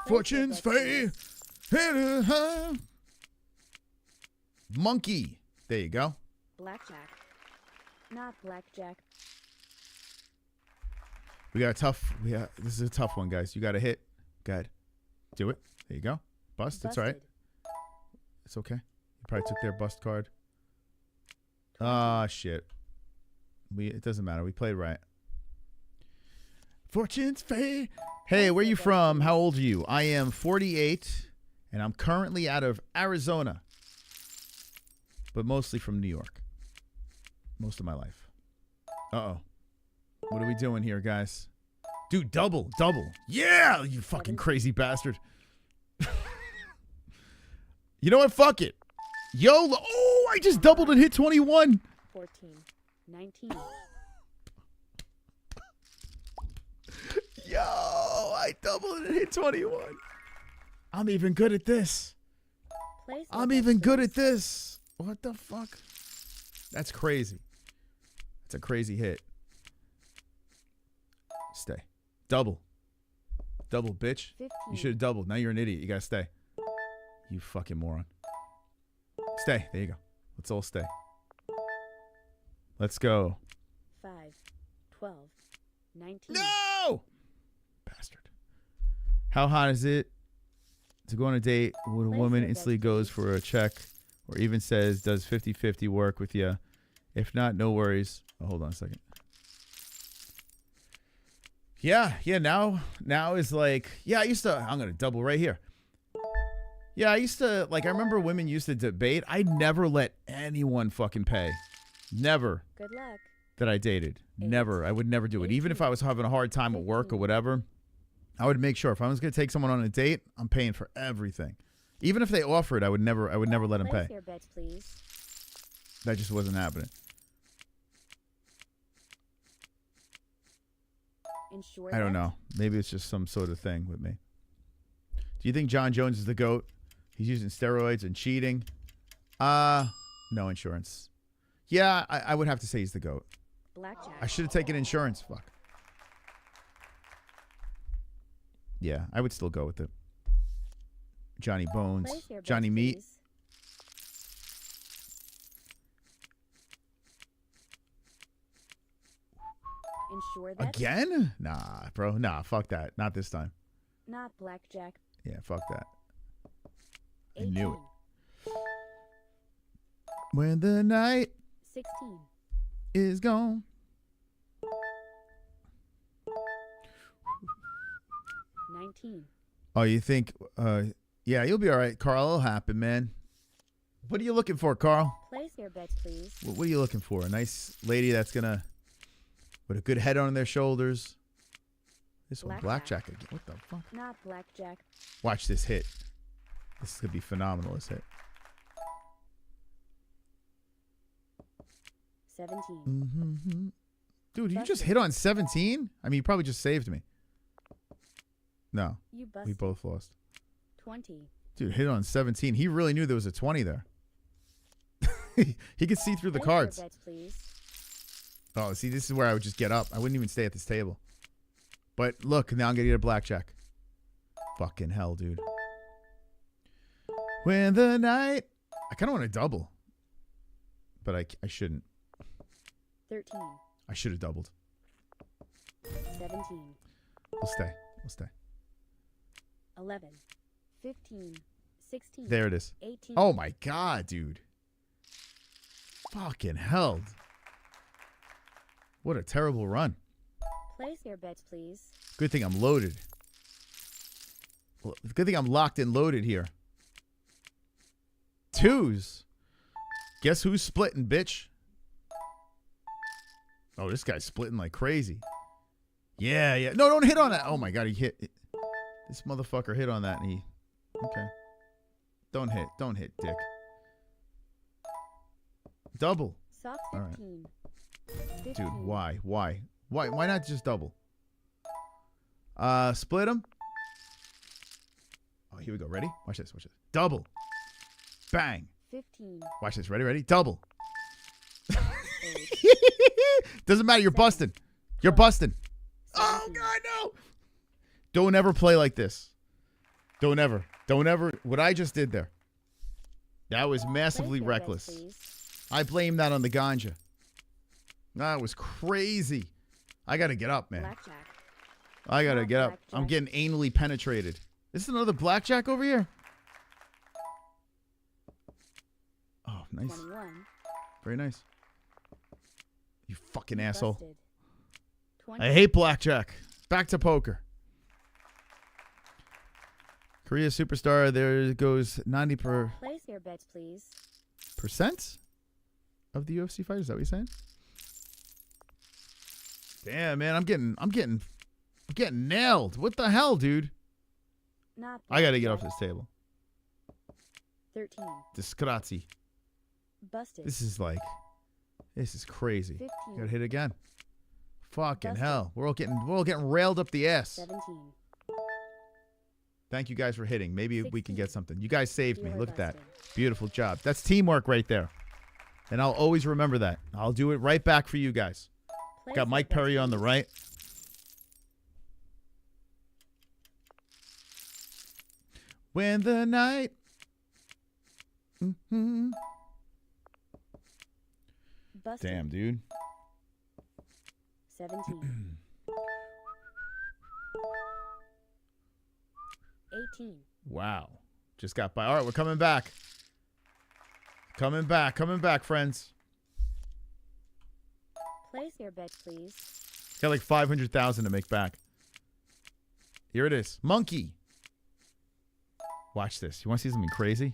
S3: Fortune's fade. Monkey. There you go.
S16: Blackjack. Not blackjack.
S3: We got a tough. This is a tough one, guys. You got to hit. Go ahead. Do it. There you go. Bust. It's all right. It's okay. You probably took their bust card. Ah, shit. It doesn't matter. We played right. Fortune's fade. Hey, where are you from? How old are you? I am 48, and I'm currently out of Arizona, but mostly from New York. Most of my life. Uh-oh. What are we doing here, guys? Dude, double. Yeah, you fucking crazy bastard. You know what? Fuck it. YOLO. Oh, I just doubled and hit 21.
S16: 14. 19.
S3: Yo, I doubled and hit 21. I'm even good at this. I'm even good at this. What the fuck? That's crazy. That's a crazy hit. Stay. Double, bitch. 15. You should have doubled. Now you're an idiot. You gotta stay. You fucking moron. Stay. There you go. Let's all stay. Let's go.
S16: 5, 12, 19.
S3: No! Bastard. How hot is it to go on a date when a woman instantly goes for a check or even says, does 50-50 work with you? If not, no worries. Oh, hold on a second. Yeah, now is like, yeah, I'm going to double right here. Yeah, I remember women used to debate. I never let anyone fucking pay. Never.
S16: Good luck.
S3: That I dated. Never. I would never do it. Even if I was having a hard time at work or whatever, I would make sure if I was going to take someone on a date, I'm paying for everything. Even if they offered, I would never let them pay.
S16: Your bets, please.
S3: That just wasn't happening. I don't know. Maybe it's just some sort of thing with me. Do you think John Jones is the GOAT? He's using steroids and cheating. No insurance. Yeah, I would have to say he's the GOAT.
S16: Blackjack.
S3: I should have taken insurance. Fuck. Yeah, I would still go with it. Johnny Bones. Johnny Meat.
S16: Please. Insure that.
S3: Again? Nah, bro. Nah, fuck that. Not this time.
S16: Not blackjack.
S3: Yeah, fuck that. 18. I knew it. When the night
S16: 16
S3: is gone. Oh, you think, yeah, you'll be all right, Carl. It'll happen, man. What are you looking for, Carl?
S16: Place your bets, please.
S3: What are you looking for? A nice lady that's gonna, with a good head on their shoulders. This one, blackjack again. What the fuck?
S16: Not blackjack.
S3: Watch this hit. This could be phenomenal, this hit.
S16: 17.
S3: Mm-hmm. Dude, you just hit on 17? I mean, you probably just saved me. No. We both lost.
S16: 20.
S3: Dude, hit on 17. He really knew there was a 20 there. He could see through the cards.
S16: Bets, please.
S3: Oh, see, this is where I would just get up. I wouldn't even stay at this table. But look, now I'm gonna get a blackjack. Fucking hell, dude. When the night, I kind of want to double, but I shouldn't.
S16: 13.
S3: I should have doubled.
S16: 17.
S3: We'll stay. We'll stay.
S16: 11. 15. 16.
S3: There it is.
S16: 18.
S3: Oh my god, dude. Fucking hell. What a terrible run.
S16: Place your bets, please.
S3: Good thing I'm loaded. Well, good thing I'm locked and loaded here. Twos. Guess who's splitting, bitch? Oh, this guy's splitting like crazy. Yeah, yeah. No, don't hit on that. Oh my god, he hit. This motherfucker hit on that and he... Okay. Don't hit. Don't hit, dick. Double.
S16: Soft 15.
S3: All right.
S16: 15.
S3: Dude, why? Why? Why not just double? Split them. Oh, here we go. Ready? Watch this. Watch this. Double. Bang.
S16: 15.
S3: Watch this. Ready? Ready? Double. Doesn't matter. You're busting. You're busting. Oh, God, no. Don't ever play like this. Don't ever. Don't ever. What I just did there. That was massively reckless. I blame that on the ganja. That was crazy. I got to get up, man.
S16: Blackjack.
S3: I got to get up.
S16: Blackjack.
S3: I'm getting anally penetrated. Is this another blackjack over here? Oh, nice.
S16: 21.
S3: Very nice. You fucking asshole.
S16: Busted. 20.
S3: I hate blackjack. Back to poker. Korea superstar. There goes 90%.
S16: Place your bets, please.
S3: Of the UFC fighters. Is that what you're saying? Damn, man, I'm getting nailed. What the hell, dude?
S16: Not
S3: I gotta get off this table.
S16: 13.
S3: Disgrazi.
S16: Busted.
S3: This is crazy.
S16: 15.
S3: Gotta hit again. Fucking
S16: Busted.
S3: hell. We're all getting railed up the ass.
S16: 17.
S3: Thank you guys for hitting. Maybe we can
S16: 16.
S3: get something. You guys saved me.
S16: Dealer
S3: Look at that.
S16: busted.
S3: Beautiful job. That's teamwork right there. And I'll always remember that. I'll do it right back for you guys.
S16: Place
S3: Got
S16: your
S3: Mike
S16: bets,
S3: Perry on the
S16: please.
S3: right. When the night. Mm-hmm.
S16: Busted.
S3: Damn, dude.
S16: 17. 18.
S3: Wow. Just got by. All right, we're coming back. Coming back, friends.
S16: Place your bets, please.
S3: Got like 500,000 to make back. Here it is. Monkey. Watch this. You want to see something crazy? You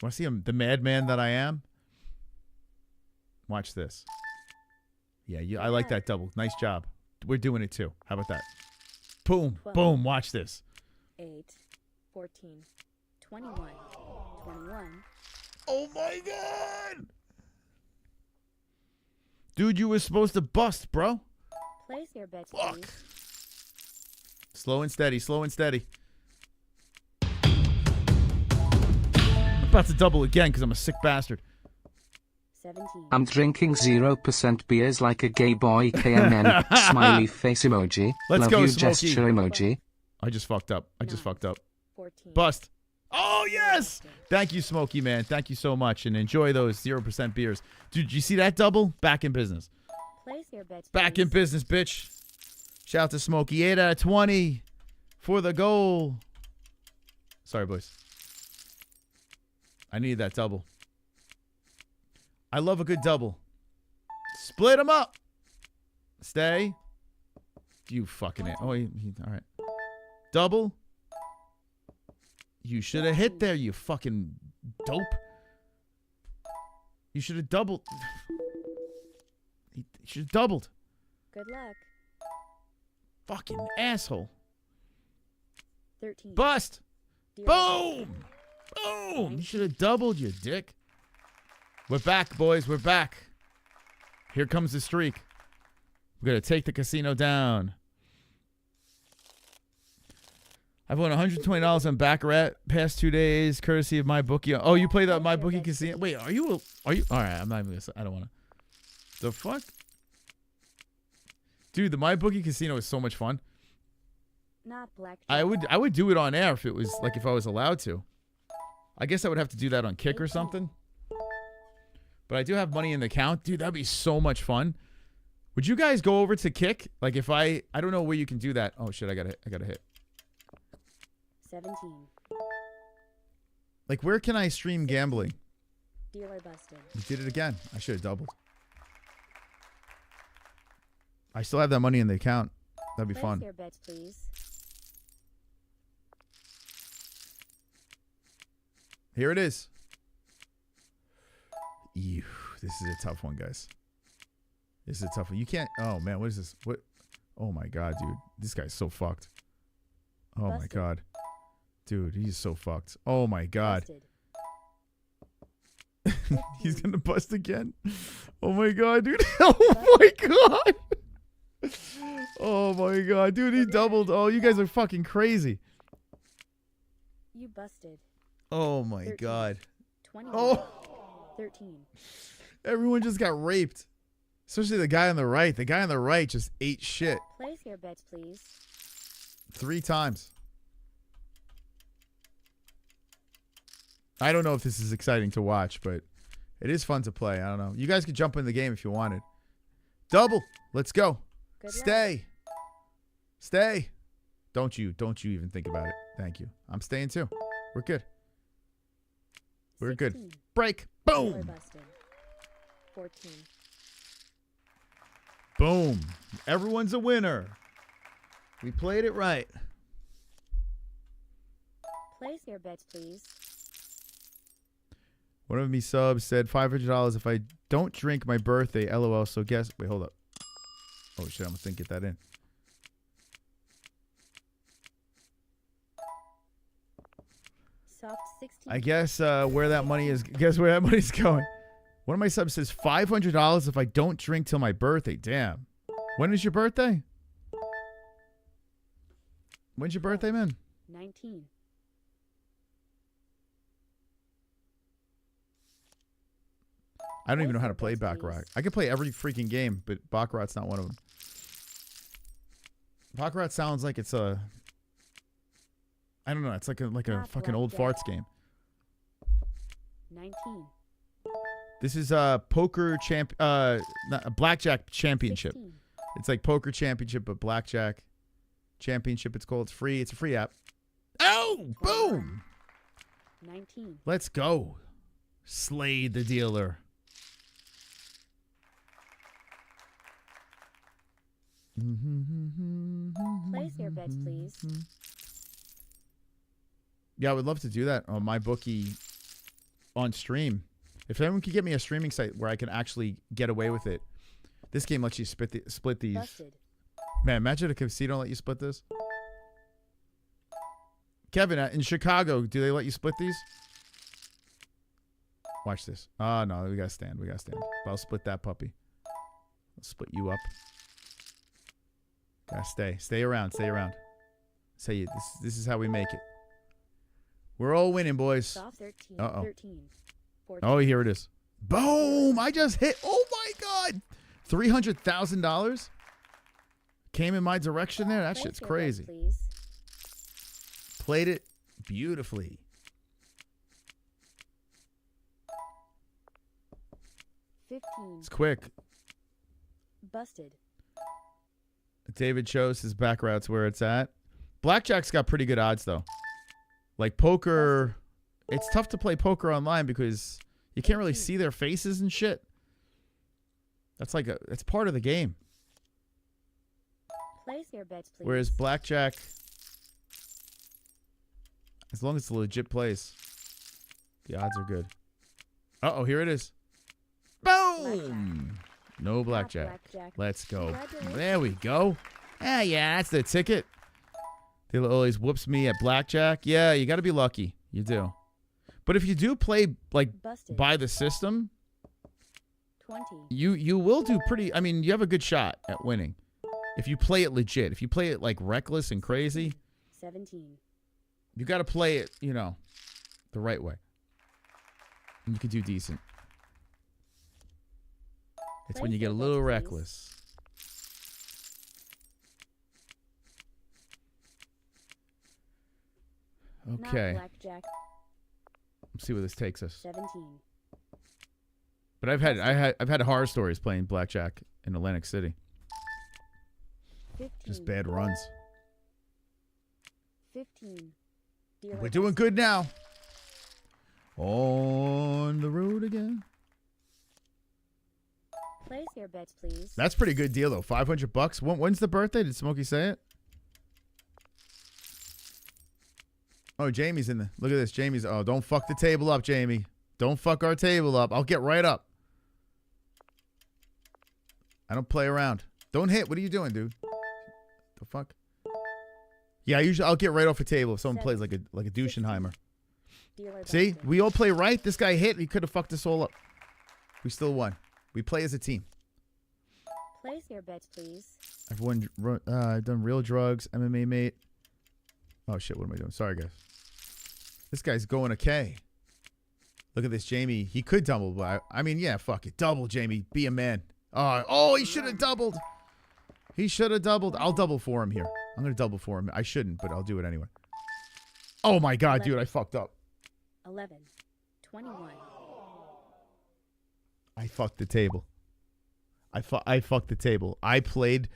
S3: want to see the madman that I am? Watch this. Yeah, I like that double. Nice job. We're doing it too. How about that? Boom.
S16: 12.
S3: Boom. Watch this.
S16: 8. 14. 21. 21.
S3: Oh my God. Dude, you were supposed to bust, bro.
S16: Place your bets,
S3: Fuck.
S16: please.
S3: Slow and steady. Slow and steady. I'm about to double again because I'm a sick bastard.
S16: 17.
S6: I'm drinking 0% beers like a gay boy. KMN. Smiley face emoji.
S3: Let's
S6: Love
S3: go,
S6: you
S3: Smokey.
S6: gesture emoji.
S3: I just fucked up.
S16: 14.
S3: Bust. Oh, yes. Thank you, Smokey, man. Thank you so much. And enjoy those 0% beers. Dude, you see that double? Back in business.
S16: Place your bets,
S3: Back in business, bitch. Shout out to Smokey. 8 out of 20 for the goal. Sorry, boys. I need that double. I love a good double. Split them up. Stay. You fucking it. Oh, all right. Double. You should have hit there, you fucking dope. You should have doubled. You should have doubled.
S16: Good luck.
S3: Fucking asshole.
S16: 13.
S3: Bust.
S16: Dealer
S3: Boom. Boom. You should have doubled, you dick. We're back, boys. We're back. Here comes the streak. We're going to take the casino down. I've won $120 on Baccarat past 2 days, courtesy of my bookie. Oh, you play that my bookie casino? Wait, are you? All right, I'm not even gonna say. I don't want to. The fuck, dude? The my bookie casino is so much fun.
S16: Not black.
S3: I would do it on air if it was like if I was allowed to. I guess I would have to do that on Kick or something. But I do have money in the account. Dude, that'd be so much fun. Would you guys go over to Kick? Like if I don't know where you can do that. Oh shit, I got to hit.
S16: 17.
S3: Like where can I stream gambling?
S16: Dealer busted.
S3: You did it again. I should have doubled. I still have that money in the account. That'd be
S16: Place
S3: fun.
S16: your bets, please.
S3: Here it is. Ew, this is a tough one, guys. This is a tough one. You can't. Oh man, what is this? What? Oh my god, dude, this guy's so fucked. Oh my god, dude, he's so fucked. Oh my god. He's gonna bust again. Oh my god, dude. Oh my god. Oh my god, dude, he doubled. Oh, you guys are fucking crazy.
S16: You busted.
S3: Oh my
S16: 13,
S3: god.
S16: 20.
S3: Oh.
S16: 13.
S3: Everyone just got raped. Especially the guy on the right. The guy on the right just ate shit.
S16: Place your bets, please.
S3: 3 times. I don't know if this is exciting to watch, but it is fun to play. I don't know. You guys could jump in the game if you wanted. Double. Let's go.
S16: Good
S3: Stay. Stay. Don't you even think about it. Thank you. I'm staying too. We're good. We're
S16: 16.
S3: good. Break.
S16: Dealer
S3: Boom.
S16: busted. 14.
S3: Boom. Everyone's a winner. We played it right.
S16: Place your bets, please.
S3: One of me subs said $500 if I don't drink my birthday. LOL. So guess. Wait, hold up. Oh shit! I'm gonna get that in.
S16: Soft 16.
S3: I guess where that money is. Guess where that money's going. One of my subs says $500 if I don't drink till my birthday. Damn. When is your birthday? When's your birthday, man?
S16: 19.
S3: I don't even know how to play Baccarat. I can play every freaking game, but Baccarat's not one of them. Baccarat sounds like it's a... I don't know. It's like a fucking old farts game.
S16: 19.
S3: This is a blackjack championship.
S16: 16.
S3: It's like poker championship, but blackjack championship. It's called. It's free. It's a free app. Oh, boom!
S16: 19.
S3: Let's go. Slay the dealer.
S16: Place your bets, please.
S3: Yeah, I would love to do that on my bookie on stream. If anyone could get me a streaming site where I can actually get away with it. This game lets you split these.
S16: Busted.
S3: Man, imagine a casino let you split this. Kevin, in Chicago, do they let you split these? Watch this. Oh, no, we got to stand. We got to stand. I'll split that puppy. I'll split you up. Gotta stay. Stay around. Stay around. Say it. This is how we make it. We're all winning, boys.
S16: Soft 13.
S3: Uh-oh.
S16: 13. 14.
S3: Oh, here it is. Boom! I just hit. Oh, my God. $300,000 came in my direction there. That
S16: Place
S3: shit's
S16: your
S3: crazy.
S16: bets, please.
S3: Played it beautifully.
S16: 15.
S3: It's quick.
S16: Busted.
S3: David shows his back routes where it's at. Blackjack's got pretty good odds, though. Like poker, it's tough to play poker online because you can't really see their faces and shit. That's like it's part of the game.
S16: Place your bets, please.
S3: Whereas blackjack, as long as it's a legit place, the odds are good. Uh-oh, here it is. Boom! No blackjack. Let's go. There we go. Ah, yeah, that's the ticket. They always whoops me at blackjack. Yeah, you got to be lucky. You do. But if you do play like
S16: Busted.
S3: by the system,
S16: 20.
S3: you will do pretty. I mean, you have a good shot at winning if you play it legit. If you play it like reckless and crazy,
S16: 17.
S3: you got to play it, the right way. And you can do decent. It's when you get a little reckless. Okay.
S16: Blackjack.
S3: Let's see where this takes us.
S16: 17.
S3: But I've had horror stories playing blackjack in Atlantic City.
S16: 15.
S3: Just bad runs.
S16: 15.
S3: We're doing good now. On the road again.
S16: Place your bets, please.
S3: That's a pretty good deal though. $500. When's the birthday? Did Smokey say it? Oh, Jamie's in the. Look at this. Jamie's. Oh, don't fuck the table up, Jamie. Don't fuck our table up. I'll get right up. I don't play around. Don't hit. What are you doing, dude? The fuck? Yeah, I'll get right off the table if someone plays like a Duschenheimer. See, we all play right. This guy hit. He could have fucked us all up. We still won. We play as a team.
S16: Place your bets, please.
S3: I've done real drugs, MMA mate. Oh shit, what am I doing? Sorry, guys. This guy's going a K. Look at this, Jamie. He could double, but I mean, yeah, fuck it. Double, Jamie. Be a man. Oh, he should have doubled. He should have doubled. I'll double for him here. I'm going to double for him. I shouldn't, but I'll do it anyway. Oh my God,
S16: 11.
S3: dude, I fucked up.
S16: 11. 21.
S3: I fucked the table. I fucked the table. I played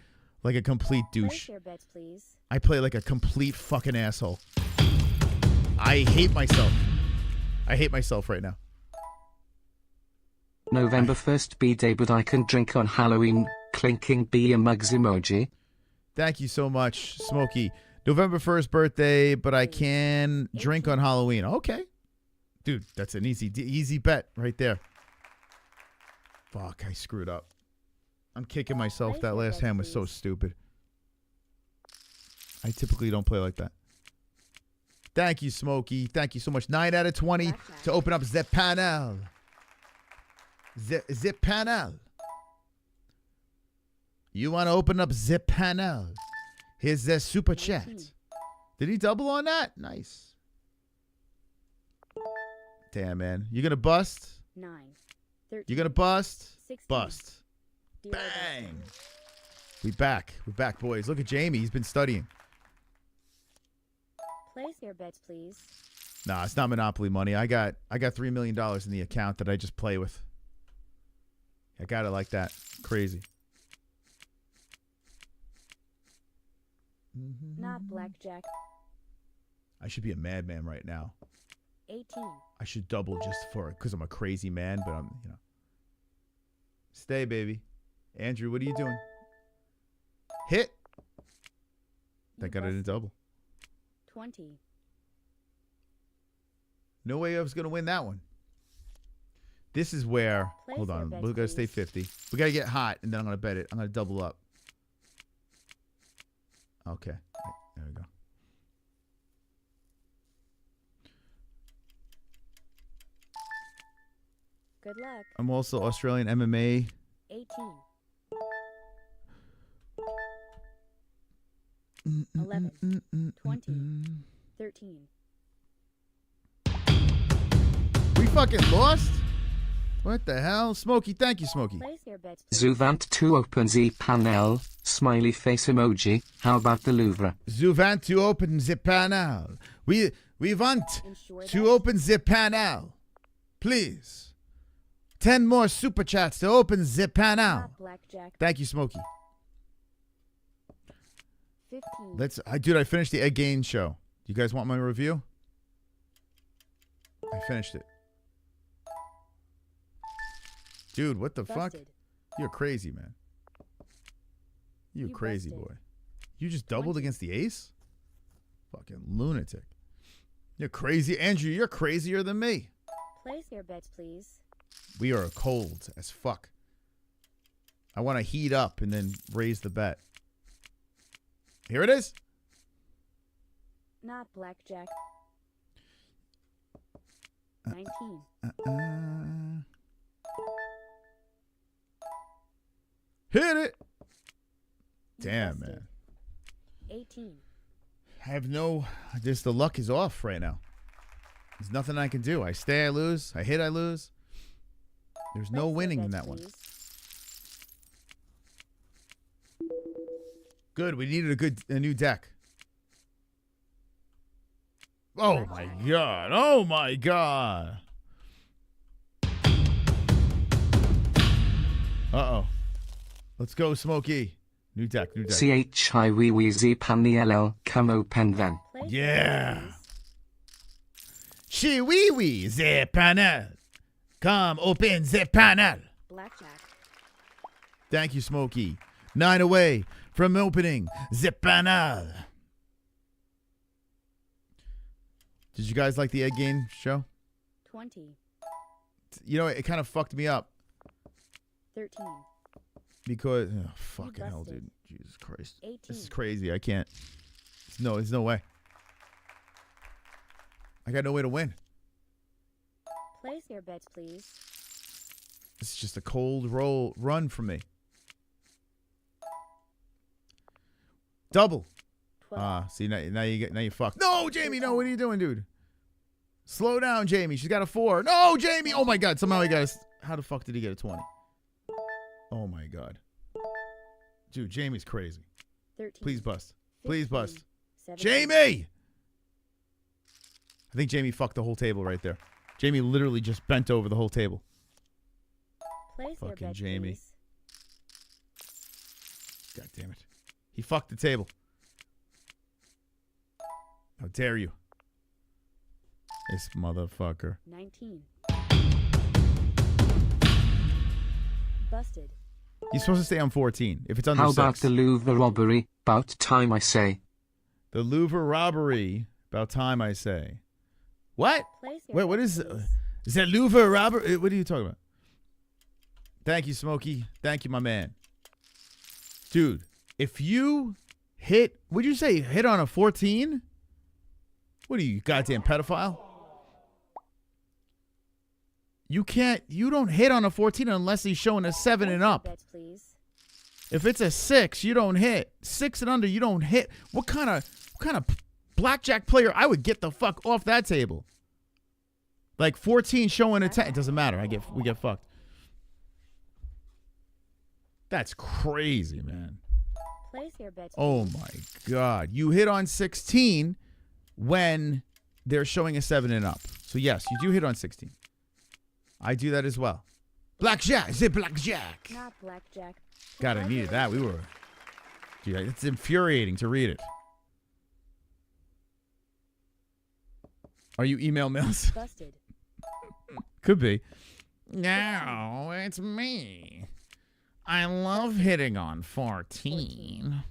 S3: like a complete douche.
S16: Place your bets, please.
S3: I play like a complete fucking asshole. I hate myself. I hate myself right now.
S6: November 1st B-Day, but I can drink on Halloween. Clinking beer mugs emoji.
S3: Thank you so much, Smokey. November 1st birthday, but I can drink on Halloween. Okay. Dude, that's an easy bet right there. Fuck, I screwed up. I'm kicking myself. That last hand was so stupid. I typically don't play like that. Thank you, Smokey. Thank you so much. 9 out of 20 to open up the panel. The panel. You want to open up the panel. Here's the super chat. Did he double on that? Nice. Damn, man. You going to bust?
S16: 9. 13.
S3: You going to bust?
S16: 16.
S3: Bust. Bang. We back. We're back, boys. Look at Jamie. He's been studying.
S16: Place your bets, please.
S3: Nah, it's not Monopoly money. I got $3 million in the account that I just play with. I got it like that. Crazy.
S16: Not blackjack.
S3: I should be a madman right now.
S16: 18.
S3: I should double just for it because I'm a crazy man, but I'm, you know. Stay, baby. Andrew, what are you doing? Hit. That got it in double.
S16: 20.
S3: No way I was going to win that one. This is where, hold on, we're going to stay 50. We got to get hot, and then I'm going to bet it. I'm going to double up. Okay. Right, there we go.
S16: Good luck.
S3: I'm also Australian MMA.
S16: 18. 11. 20. 13.
S3: We fucking lost? What the hell? Smokey, thank you, Smokey.
S16: Place your bets.
S6: Zuvant 2 opens e-panel. Smiley face emoji. How about the Louvre?
S3: Zuvant to open the panel. We want to open the panel. Please. 10 more super chats to open the panel. Thank you, Smokey.
S16: 15.
S3: Dude, I finished the Ed Gain show. You guys want my review? I finished it. Dude, what the fuck? You're crazy, man. You're crazy, boy. You just doubled against the ace? Fucking lunatic. You're crazy. Andrew, you're crazier than me.
S16: Place your bets, please.
S3: We are cold as fuck. I want to heat up and then raise the bet. Here it is.
S16: Not blackjack. 19.
S3: Hit it. Damn, man.
S16: 18.
S3: I have no... Just the luck is off right now. There's nothing I can do. I stay, I lose. I hit, I lose. There's no winning in that one. Good. We needed a new deck. Oh my god. Oh my god. Uh-oh. Let's go, Smokey. New deck, new deck.
S6: CHIWWZ PANEL Camo Pen then.
S3: Yeah. She wee wee the panel. Come open the panel.
S16: Blackjack.
S3: Thank you, Smokey. 9 away from opening the panel. Did you guys like the egg game show?
S16: 20.
S3: You know, it kind of fucked me up
S16: 13.
S3: because oh, fucking hell, dude. Jesus Christ.
S16: 18.
S3: This is crazy. I can't. There's no way. I got no way to win.
S16: Place your bets, please.
S3: It's just a cold roll run for me. Double. See now you fucked. No, Jamie, no, what are you doing, dude? Slow down, Jamie. She's got a 4. No, Jamie. Oh my god, somehow he got how the fuck did he get a 20? Oh my god. Dude, Jamie's crazy.
S16: 13.
S3: Please bust. Please
S16: 15,
S3: bust.
S16: 17.
S3: Jamie! I think Jamie fucked the whole table right there. Jamie literally just bent over the whole table.
S16: Place your
S3: Fucking
S16: bet,
S3: Jamie.
S16: please.
S3: God damn it. He fucked the table. How dare you? This motherfucker.
S16: 19. Busted.
S3: You're supposed to stay on 14. If it's under
S6: How
S3: 6.
S6: about the Louvre robbery? About time I say.
S3: The Louvre robbery. About time I say. What?
S16: Place your
S3: Wait, what
S16: bet,
S3: is
S16: please.
S3: is that Louvre robbery? What are you talking about? Thank you, Smokey. Thank you, my man. Dude, if you hit, would you say hit on a 14? What are you, goddamn pedophile? You don't hit on a 14 unless he's showing a 7 and up.
S16: Bets, please.
S3: If it's a 6, you don't hit. 6 and under, you don't hit. What kind of blackjack player? I would get the fuck off that table. Like 14 showing a 10. It doesn't matter. We get fucked. That's crazy, man.
S16: Place your bets,
S3: Oh
S16: please.
S3: my god. You hit on 16 when they're showing a 7 and up. So yes, you do hit on 16. I do that as well. Blackjack. Is it blackjack?
S16: Not blackjack.
S3: God, I needed that. We were. Dude, it's infuriating to read it. Are you email mails?
S16: Busted.
S3: Could be. No, it's me. I love hitting on 14.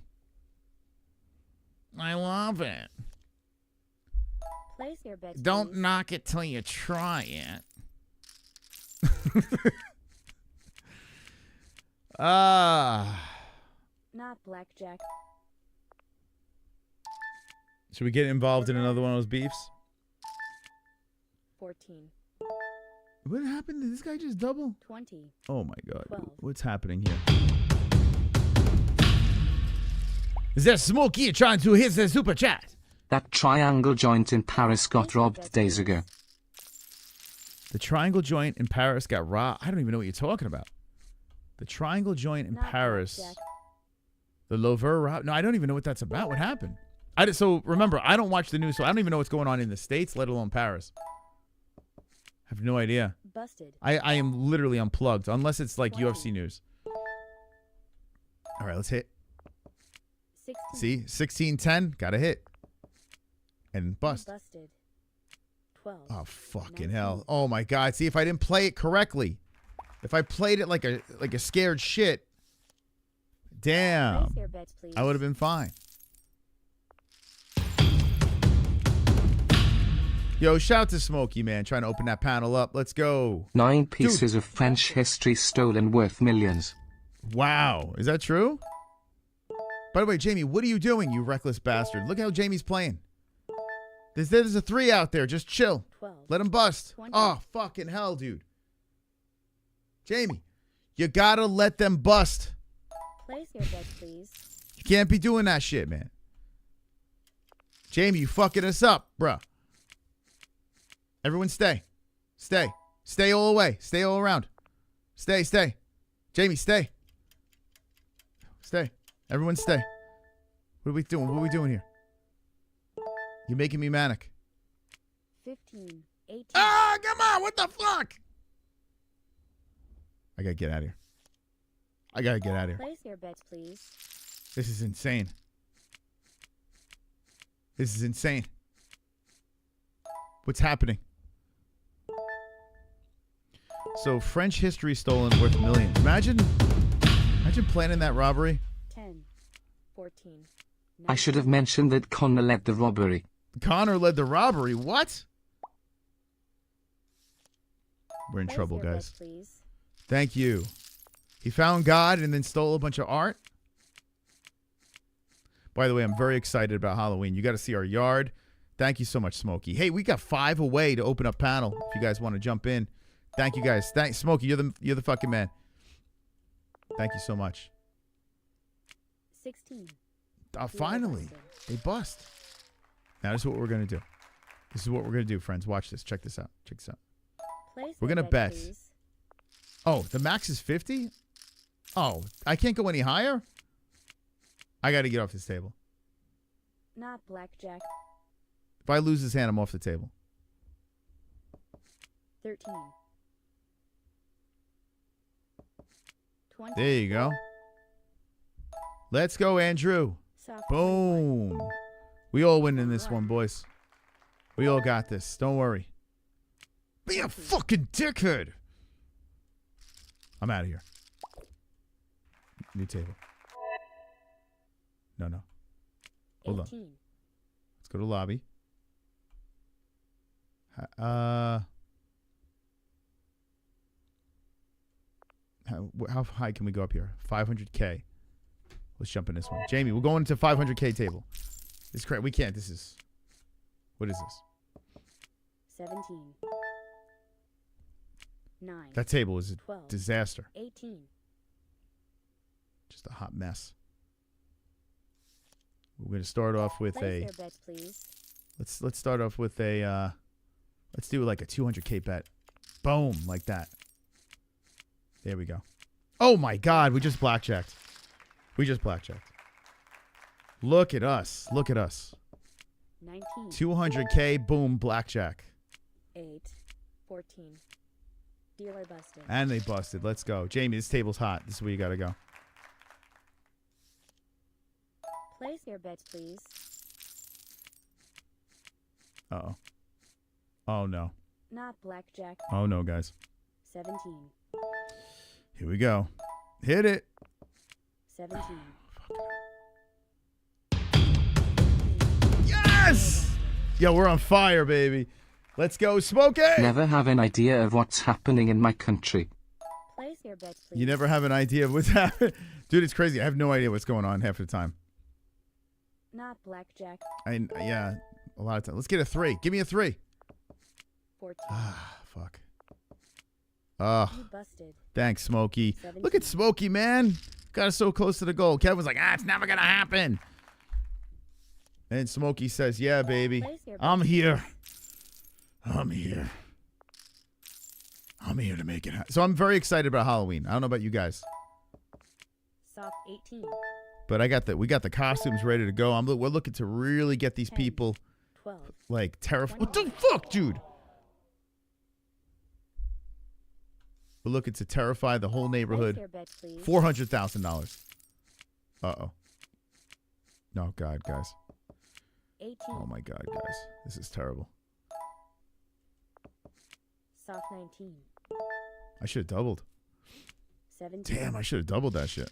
S3: I love it.
S16: Place your bets,
S3: Don't
S16: please.
S3: knock it till you try it.
S16: Not blackjack.
S3: Should we get involved in another one of those beefs?
S16: 14.
S3: What happened? Did this guy just double?
S16: 20.
S3: Oh my god.
S16: 12.
S3: What's happening here? Is that Smokey trying to hit the super chat?
S6: That triangle joint in Paris got robbed days ago.
S3: The triangle joint in Paris got robbed. I don't even know what you're talking about. The triangle joint in
S16: Not
S3: Paris.
S16: blackjack.
S3: The Louvre rob. No, I don't even know what that's about. What happened? So remember, I don't watch the news, so I don't even know what's going on in the States, let alone Paris. I have no idea.
S16: Busted.
S3: I am literally unplugged, unless it's like UFC news. All right, let's hit.
S16: 16.
S3: See? 16-10. Got to hit. And bust.
S16: Busted. 12.
S3: Oh, fucking hell. Oh, my God. See, if I didn't play it correctly. If I played it like a scared shit. Damn.
S16: Place your bets, please.
S3: I would have been fine. Yo, shout to Smokey, man. Trying to open that panel up. Let's go.
S6: 9 pieces of French history stolen worth millions.
S3: Wow. Is that true? By the way, Jamie, what are you doing, you reckless bastard? Look how Jamie's playing. There's a 3 out there. Just chill.
S16: 12.
S3: Let him bust.
S16: 20.
S3: Oh, fucking hell, dude. Jamie, you gotta let them bust.
S16: Place your bets, please.
S3: You can't be doing that shit, man. Jamie, you fucking us up, bruh. Everyone stay. Stay. Stay all the way. Stay all around. Stay. Jamie, stay. Stay. Everyone stay. What are we doing? What are we doing here? You're making me manic.
S16: 15, 18.
S3: Ah, come on. What the fuck? I gotta get out of here. I gotta get out of here.
S16: Place your bets, please.
S3: This is insane. This is insane. What's happening? So French history stolen worth millions. Imagine planning that robbery.
S16: 10, 14.
S6: I should have mentioned that Connor led the robbery.
S3: Connor led the robbery. What? We're in
S16: Place
S3: trouble,
S16: your
S3: guys.
S16: bets, please.
S3: Thank you. He found God and then stole a bunch of art. By the way, I'm very excited about Halloween. You got to see our yard. Thank you so much, Smokey. Hey, we got 5 away to open up panel. If you guys want to jump in, thank you guys. Thanks, Smokey. You're the fucking man. Thank you so much.
S16: 16.
S3: Finally, they bust. Now this is what we're gonna do. This is what we're gonna do, friends. Watch this. Check this out. Check this out.
S16: Place
S3: We're
S16: your
S3: gonna bet.
S16: please.
S3: Oh, the max is 50. Oh, I can't go any higher. I got to get off this table.
S16: Not blackjack.
S3: If I lose this hand, I'm off the table.
S16: 13. 20.
S3: There you go. Let's go, Andrew.
S16: Soft
S3: Boom. We all win in this one, boys. We all got this. Don't worry. Be a fucking dickhead. I'm out of here. New table. No. Hold on.
S16: 18.
S3: Let's go to lobby. How high can we go up here? 500K. Let's jump in this one. Jamie, we're going to 500K table. This crap. We can't. This is. What is this?
S16: 17. 9.
S3: That table is a
S16: 12,
S3: disaster.
S16: 18.
S3: Just a hot mess. We're going to start off with
S16: Place
S3: a.
S16: your bets, please.
S3: Let's start off with a. Let's do like a 200K bet. Boom, like that. There we go. Oh my God, we just blackjacked. We just blackjacked. Look at us. Look at us.
S16: 19.
S3: 200K, boom, blackjack.
S16: 8. 14. Dealer busted.
S3: And they busted. Let's go. Jamie, this table's hot. This is where you got to go.
S16: Place your bets, please.
S3: Uh-oh. Oh, no.
S16: Not blackjack.
S3: Oh, no, guys.
S16: 17.
S3: Here we go. Hit it.
S16: 17.
S3: Yes! Yo, we're on fire, baby. Let's go, Smokey!
S6: Never have an idea of what's happening in my country.
S16: Place your bets, please.
S3: You never have an idea of what's happening. Dude, it's crazy. I have no idea what's going on half the time.
S16: Not blackjack.
S3: Yeah, a lot of time. Let's get a 3. Give me a 3.
S16: 14.
S3: Ah, fuck. Oh,
S16: You busted.
S3: thanks, Smokey.
S16: 17.
S3: Look at Smokey, man. Got us so close to the goal. Kevin was like, it's never going to happen. And Smokey says, yeah, baby.
S16: Place your
S3: I'm
S16: bets,
S3: here. I'm here. I'm here to make it happen. So I'm very excited about Halloween. I don't know about you guys.
S16: Soft 18.
S3: But we got the costumes ready to go. We're looking to really get these
S16: 10,
S3: people
S16: 12.
S3: like terrified. What the fuck, dude? We're looking to terrify the whole neighborhood.
S16: Place your bets, please.
S3: $400,000. Uh-oh. No, God, guys.
S16: 18.
S3: Oh, my God, guys. This is terrible.
S16: Soft 19.
S3: I should have doubled.
S16: 17.
S3: Damn, I should have doubled that shit.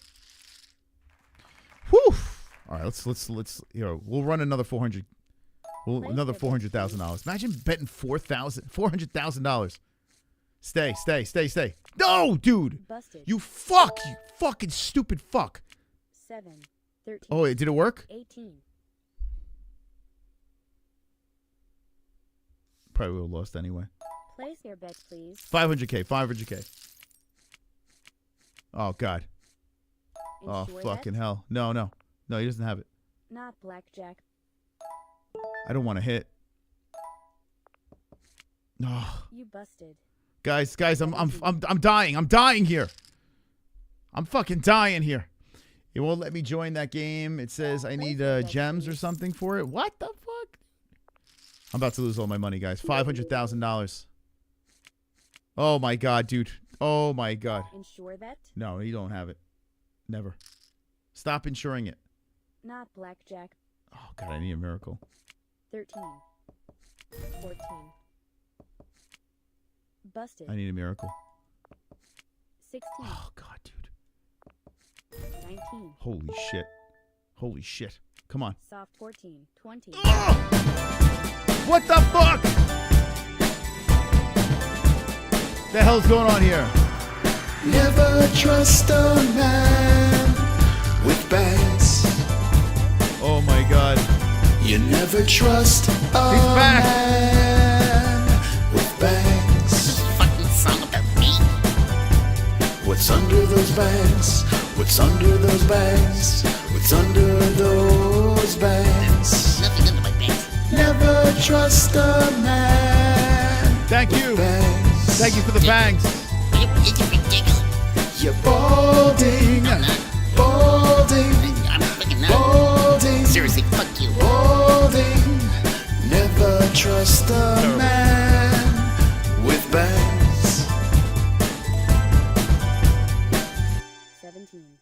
S3: Whew. All right, let's we'll run another 400. Another $400,000. Imagine betting $400,000. Stay. No, dude.
S16: Busted.
S3: You fucking stupid fuck.
S16: 7. 13.
S3: Oh, did it work?
S16: 18.
S3: Probably would have lost anyway.
S16: Place your bets, please.
S3: 500K. Oh, God. Oh,
S16: Ensure
S3: fucking
S16: that.
S3: hell. No, he doesn't have it.
S16: Not blackjack.
S3: I don't want to hit. No.
S16: You busted.
S3: Guys, I'm dying. I'm dying here. I'm fucking dying here. It won't let me join that game. It says I need gems or something for it. What the fuck? I'm about to lose all my money, guys. $500,000. Oh my god, dude. Oh my god.
S16: Insure that?
S3: No, you don't have it. Never. Stop insuring it.
S16: Not blackjack.
S3: Oh god, I need a miracle.
S16: 13. 14. Busted.
S3: I need a miracle.
S16: 16.
S3: Oh god, dude.
S16: 19.
S3: Holy shit. Holy shit. Come on.
S16: Soft 14. 20.
S3: What the fuck? The hell's going on here?
S14: Never trust a man with bangs.
S3: Oh my god.
S14: You never trust a man with bangs.
S17: Fucking song about me.
S14: What's under those bangs? What's under those bangs? What's under those bangs?
S17: Nothing under my bangs.
S14: Never trust a man.
S3: Thank you. Thank you for the bangs.
S17: It's ridiculous.
S14: You're balding. Balding.
S17: I'm fucking not.
S14: Balding.
S17: Seriously, fuck you.
S14: Balding. Never trust a man with bangs.
S16: 17.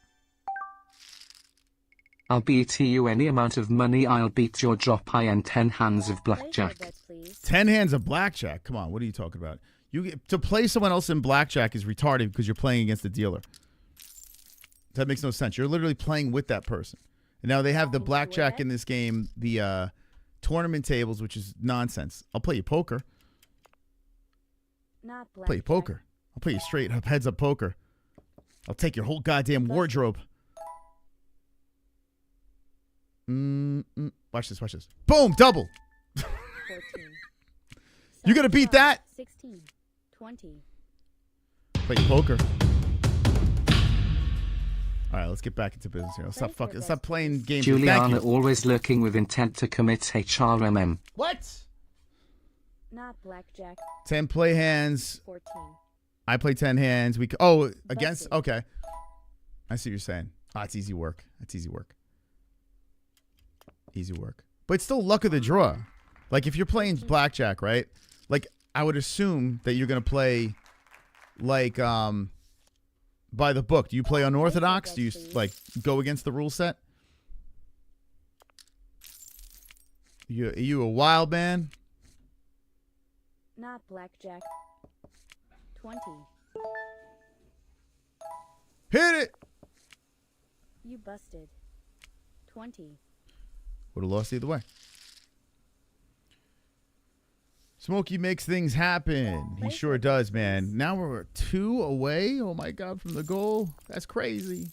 S6: I'll beat you any amount of money. I'll beat your drop I and 10 hands of blackjack.
S3: 10 hands of blackjack. Come on, what are you talking about? To play someone else in blackjack is retarded because you're playing against the dealer. That makes no sense. You're literally playing with that person. And now they have the blackjack in this game, the tournament tables, which is nonsense. I'll play you poker.
S16: Not blackjack.
S3: Play you poker. I'll play you straight up heads up poker. I'll take your whole goddamn wardrobe. Watch this, watch this. Boom, double.
S16: 14.
S3: You gonna beat that?
S16: 16. 20.
S3: Play poker. All right, let's get back into business here. Let's stop playing games.
S6: Juliana always lurking with intent to commit HRMM.
S3: What?
S16: Not blackjack.
S3: 10 play hands.
S16: 14.
S3: I play 10 hands. Against. Okay, I see what you're saying. It's easy work. That's easy work. Easy work. But it's still luck of the draw. Like if you're playing blackjack, right? Like I would assume that you're gonna play like by the book. Do you play unorthodox? Do you like go against the rule set? Are you a wild man?
S16: Not blackjack. 20.
S3: Hit it.
S16: You busted. 20.
S3: Would have lost either way. Smokey makes things happen. He sure does, man. Now we're 2 away. Oh my god, from the goal. That's crazy.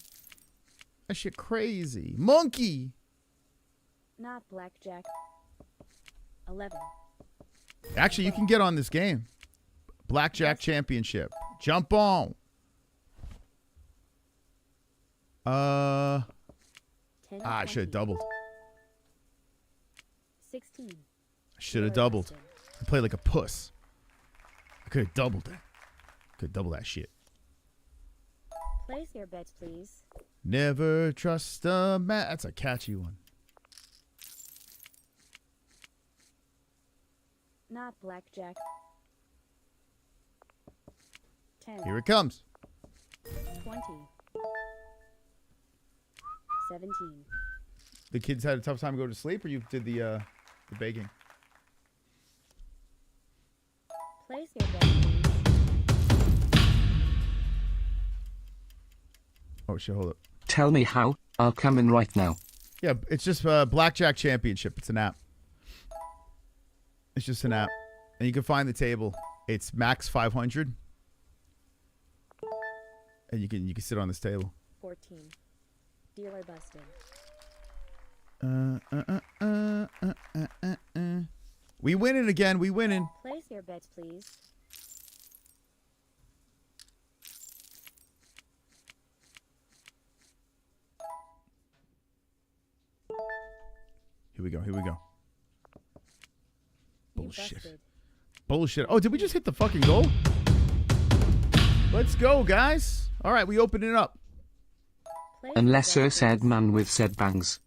S3: That shit crazy. Monkey.
S16: Not blackjack. 11.
S3: Actually, you can get on this game. Blackjack Championship. Jump on.
S16: 10,
S3: I should have doubled.
S16: 16.
S3: I should have doubled. I played like a puss. I could have doubled it. Could double that shit.
S16: Place your bets, please.
S3: Never trust a man. That's a catchy one.
S16: Not blackjack. 10.
S3: Here it comes.
S16: 20. 17.
S3: The kids had a tough time going to sleep, or you did the baking?
S16: Place your bet, please.
S3: Oh shit! Hold up.
S6: Tell me how. I'll come in right now.
S3: Yeah, it's just Blackjack Championship. It's an app. It's just an app, and you can find the table. It's max 500, and you can sit on this table.
S16: 14. Dealer busted.
S3: We winning again. We winning.
S16: Place your bets, please.
S3: Here we go. Here we go.
S16: You
S3: Bullshit.
S16: busted.
S3: Bullshit. Oh, did we just hit the fucking goal? Let's go, guys. All right, we open it up.
S6: Unless Sir said man with said bangs.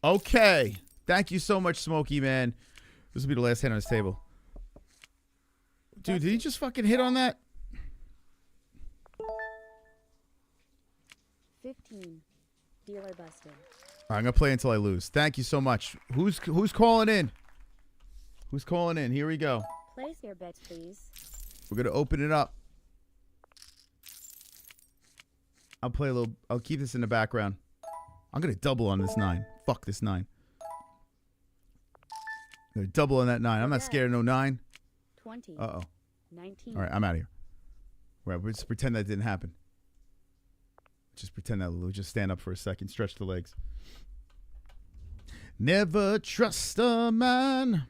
S3: Okay. Thank you so much, Smokey, man. This will be the last hand on this table. Dude, did he just fucking hit on that?
S16: 15. Dealer busted.
S3: All right, I'm gonna play until I lose. Thank you so much. Who's calling in? Who's calling in? Here we go.
S16: Place your bets, please.
S3: We're gonna open it up. I'll play a little. I'll keep this in the background. I'm gonna double on this 9. Fuck this 9. I'm gonna double on that 9. I'm not scared of no 9.
S16: 20.
S3: Uh-oh.
S16: 19.
S3: All right, I'm out of here. Right, we'll just pretend that didn't happen. Just pretend that. We'll just stand up for a second, stretch the legs. Never trust a man.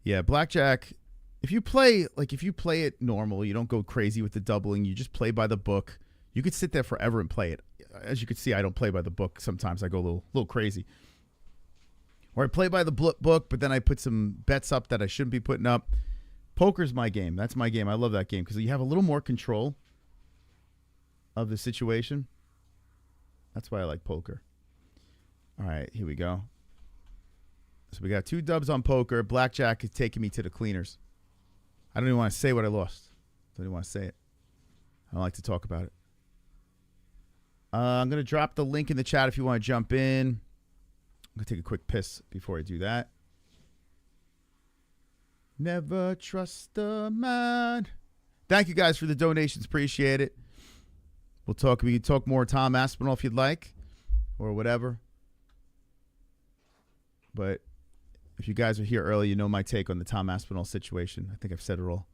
S3: Yeah, blackjack. If you play it normal, you don't go crazy with the doubling. You just play by the book. You could sit there forever and play it. As you can see, I don't play by the book. Sometimes I go a little crazy. Or I play by the book, but then I put some bets up that I shouldn't be putting up. Poker's my game. That's my game. I love that game because you have a little more control of the situation. That's why I like poker. All right, here we go. So we got 2 dubs on poker. Blackjack is taking me to the cleaners. I don't even want to say what I lost. Don't even want to say it. I don't like to talk about it. I'm going to drop the link in the chat if you want to jump in. I'm going to take a quick piss before I do that. Never trust a man. Thank you guys for the donations. Appreciate it. We can talk more Tom Aspinall if you'd like or whatever. But if you guys are here early, you know my take on the Tom Aspinall situation. I think I've said it all.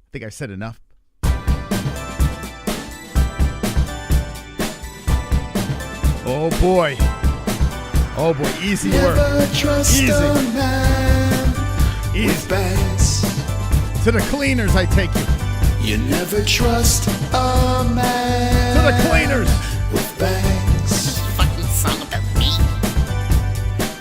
S3: I think I've said enough. Oh boy. Oh boy, easy work.
S14: Never trust
S3: Easy.
S14: a man with bangs.
S3: To the cleaners, I take you.
S14: You never trust a man
S3: To the cleaners
S14: with bangs.
S17: Fucking song about me.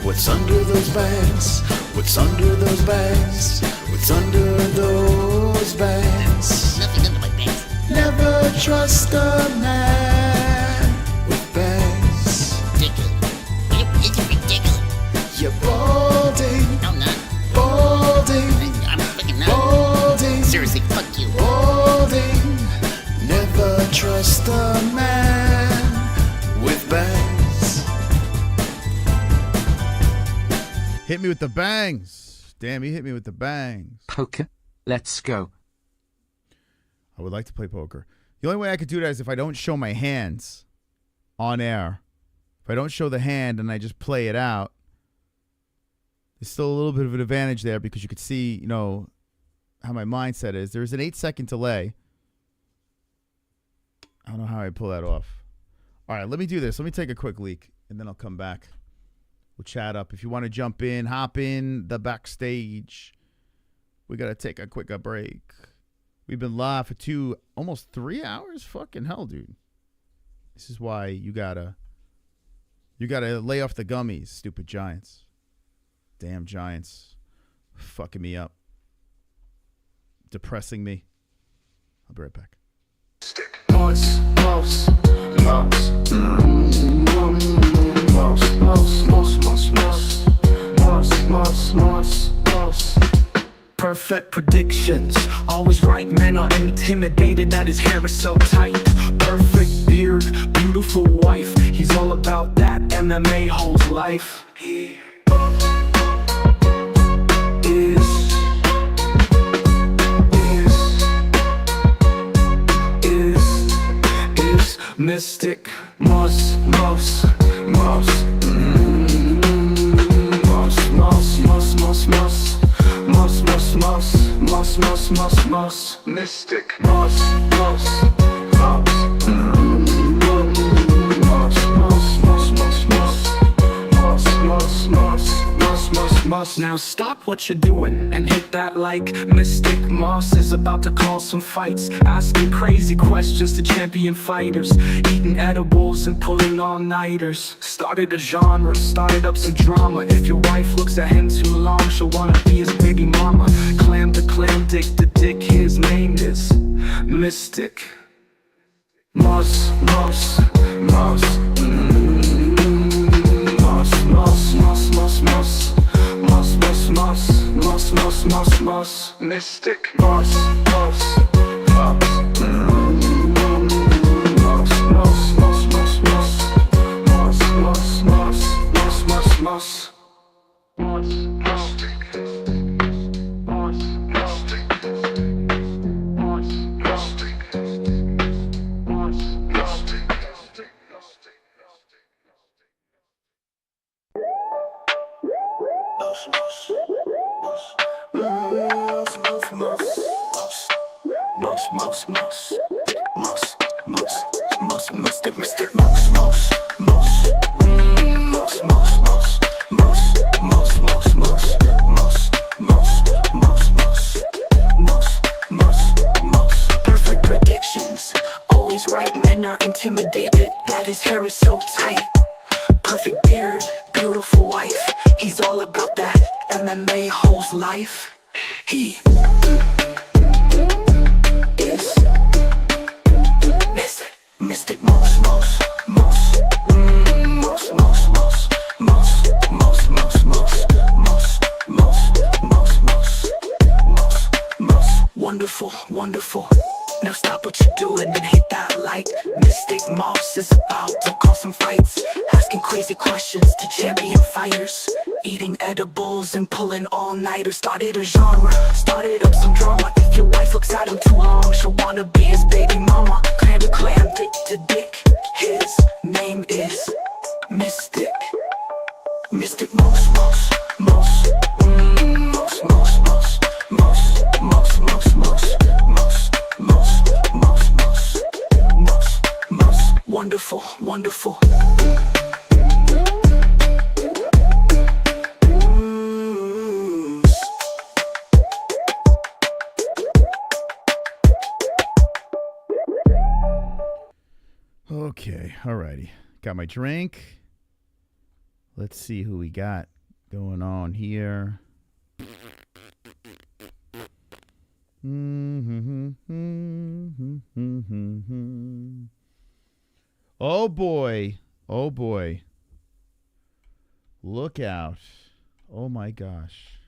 S14: What's under those bangs? What's under those bangs? What's under those bangs?
S17: Nothing under my bangs.
S14: Never trust a man with bangs.
S17: Ridiculous. It's ridiculous.
S14: You're balding.
S17: No, I'm not.
S14: Balding.
S17: I'm fucking not.
S14: Balding.
S17: Seriously, fuck you.
S14: Balding. Never trust a man with bangs.
S3: Hit me with the bangs. Damn, he hit me with the bangs.
S6: Poker. Let's go.
S3: I would like to play poker. The only way I could do that is if I don't show my hands on air. If I don't show the hand and I just play it out, there's still a little bit of an advantage there because you could see, you know, how my mindset is. There's an 8-second delay. I don't know how I pull that off. All right, let me do this. Let me take a quick leak, and then I'll come back. We'll chat up. If you want to jump in, hop in the backstage. We got to take a quick break. We've been live for almost 3 hours. Fucking hell, dude. This is why you gotta lay off the gummies, stupid Giants. Damn Giants. Fucking me up. Depressing me. I'll be right back.
S14: Mouse, mouse, mouse. Mouse, mouse, mouse, mouse, mouse. Mouse, mouse, mouse, mouse. Perfect predictions, always right. Men are intimidated that his hair is so tight. Perfect beard, beautiful wife. He's all about that MMA-HOLES life. He is mystic. Mouse, mouse, mouse. Mouse, mouse, mouse, mouse, mouse. Mouse, mouse, mouse, mouse, mouse, mouse, mouse. Mystic. Mouse, mouse, mouse. Mouse, mouse, mouse, mouse, mouse. Mouse, mouse, mouse, mouse, mouse, mouse. Now stop what you're doing and hit that like. Mystic Moss is about to call some fights, asking crazy questions to champion fighters, eating edibles and pulling all-nighters. Started a genre, started up some drama. If your wife looks at him too long, she'll wanna be his baby mama. Clam to clam, dick to dick, his name is Mystic Moss, Moss, Moss. Moss, moss, moss, moss, moss. Moss, moss, mystic moss, moss, moss, moss, moss, moss, moss, moss, moss, moss, moss, moss, moss, mystic, moss, mystic, moss, mystic, moss, mystic. Perfect predictions, always right, men are intimidated. That his hair is so tight. Perfect beard, beautiful wife. He's all about that MMA-HOLES life. He is Mystic Moss, Moss, Moss, Moss, Moss, Moss, Moss, Moss, Moss, Moss, Moss, Moss, Moss, Moss, Moss, Moss. Wonderful, wonderful. Now stop what you're doing and hit that like. Mystic Moss is about to cause some fights, asking crazy questions to champion fighters, eating edibles and pulling all-nighters. Started a genre, started up some drama. If your wife looks at him too long, she'll wanna be his baby mama. Clam to clam, dick to dick. His name is Mystic. Mystic Moss, Moss, Moss, Moss, Moss, Moss, Moss, Moss, Moss, Moss, Moss, Moss, Moss, Moss, Moss, Moss. Wonderful, wonderful.
S3: Okay, alrighty. Got my drink. Let's see who we got going on here. Oh boy. Oh boy. Look out. Oh my gosh.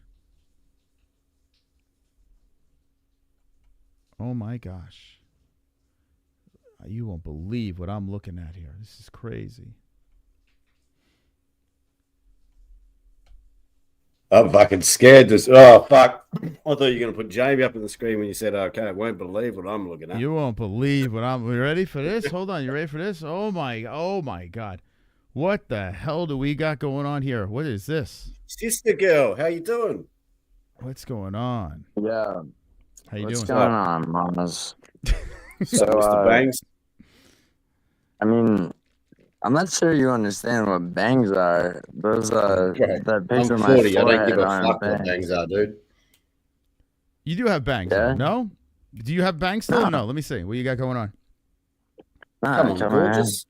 S3: Oh my gosh. You won't believe what I'm looking at here. This is crazy.
S18: I'm fucking scared. Oh, fuck. I thought you were going to put Jamie up on the screen when you said, okay, I won't believe what I'm looking at.
S3: You won't believe what I'm... You ready for this? Hold on. You ready for this? Oh, my God. What the hell do we got going on here? What is this?
S18: Sister girl, how you doing?
S3: What's going on?
S19: Yeah.
S3: How you
S19: What's
S3: doing?
S19: going on, mamas?
S18: So, Mr. Bangs?
S19: I mean, I'm not sure you understand what bangs are. Those, that picture of
S18: I'm
S19: my
S18: 40. I don't
S19: forehead
S18: give a
S19: aren't
S18: fuck what bangs are, dude.
S3: You do have bangs,
S19: Yeah?
S3: no? Do you have bangs still? No. Let me see. What you got going on?
S18: Come on, gorgeous.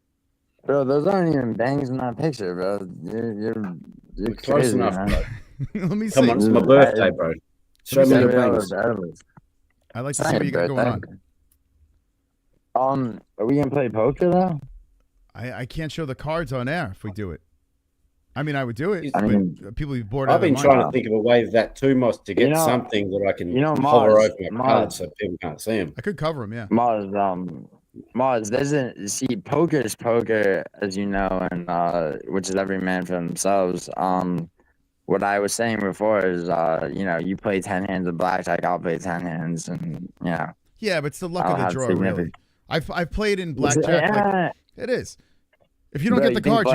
S19: Bro, those aren't even bangs in that picture, bro. You're
S18: Close
S19: crazy,
S18: enough,
S19: man.
S18: bro.
S3: Let me see.
S18: Come on, it's my birthday, bro. Show me your bangs.
S3: I'd like to see what you got going on.
S19: Are we gonna play poker though?
S3: I can't show the cards on air if we do it. I mean, I would do it,
S19: I mean,
S3: but people be bored.
S18: I've been trying to think of a way of that too, Moss, to get something that I can hover over my cards so people can't see them.
S3: I could cover them, yeah.
S19: Mars, poker is poker, as you know, and which is every man for themselves. What I was saying before is, you play 10 hands of blackjack, I'll play 10 hands, and
S3: yeah, but it's the luck of the draw, really. I've played in blackjack. Like, it is. If you don't get the cards,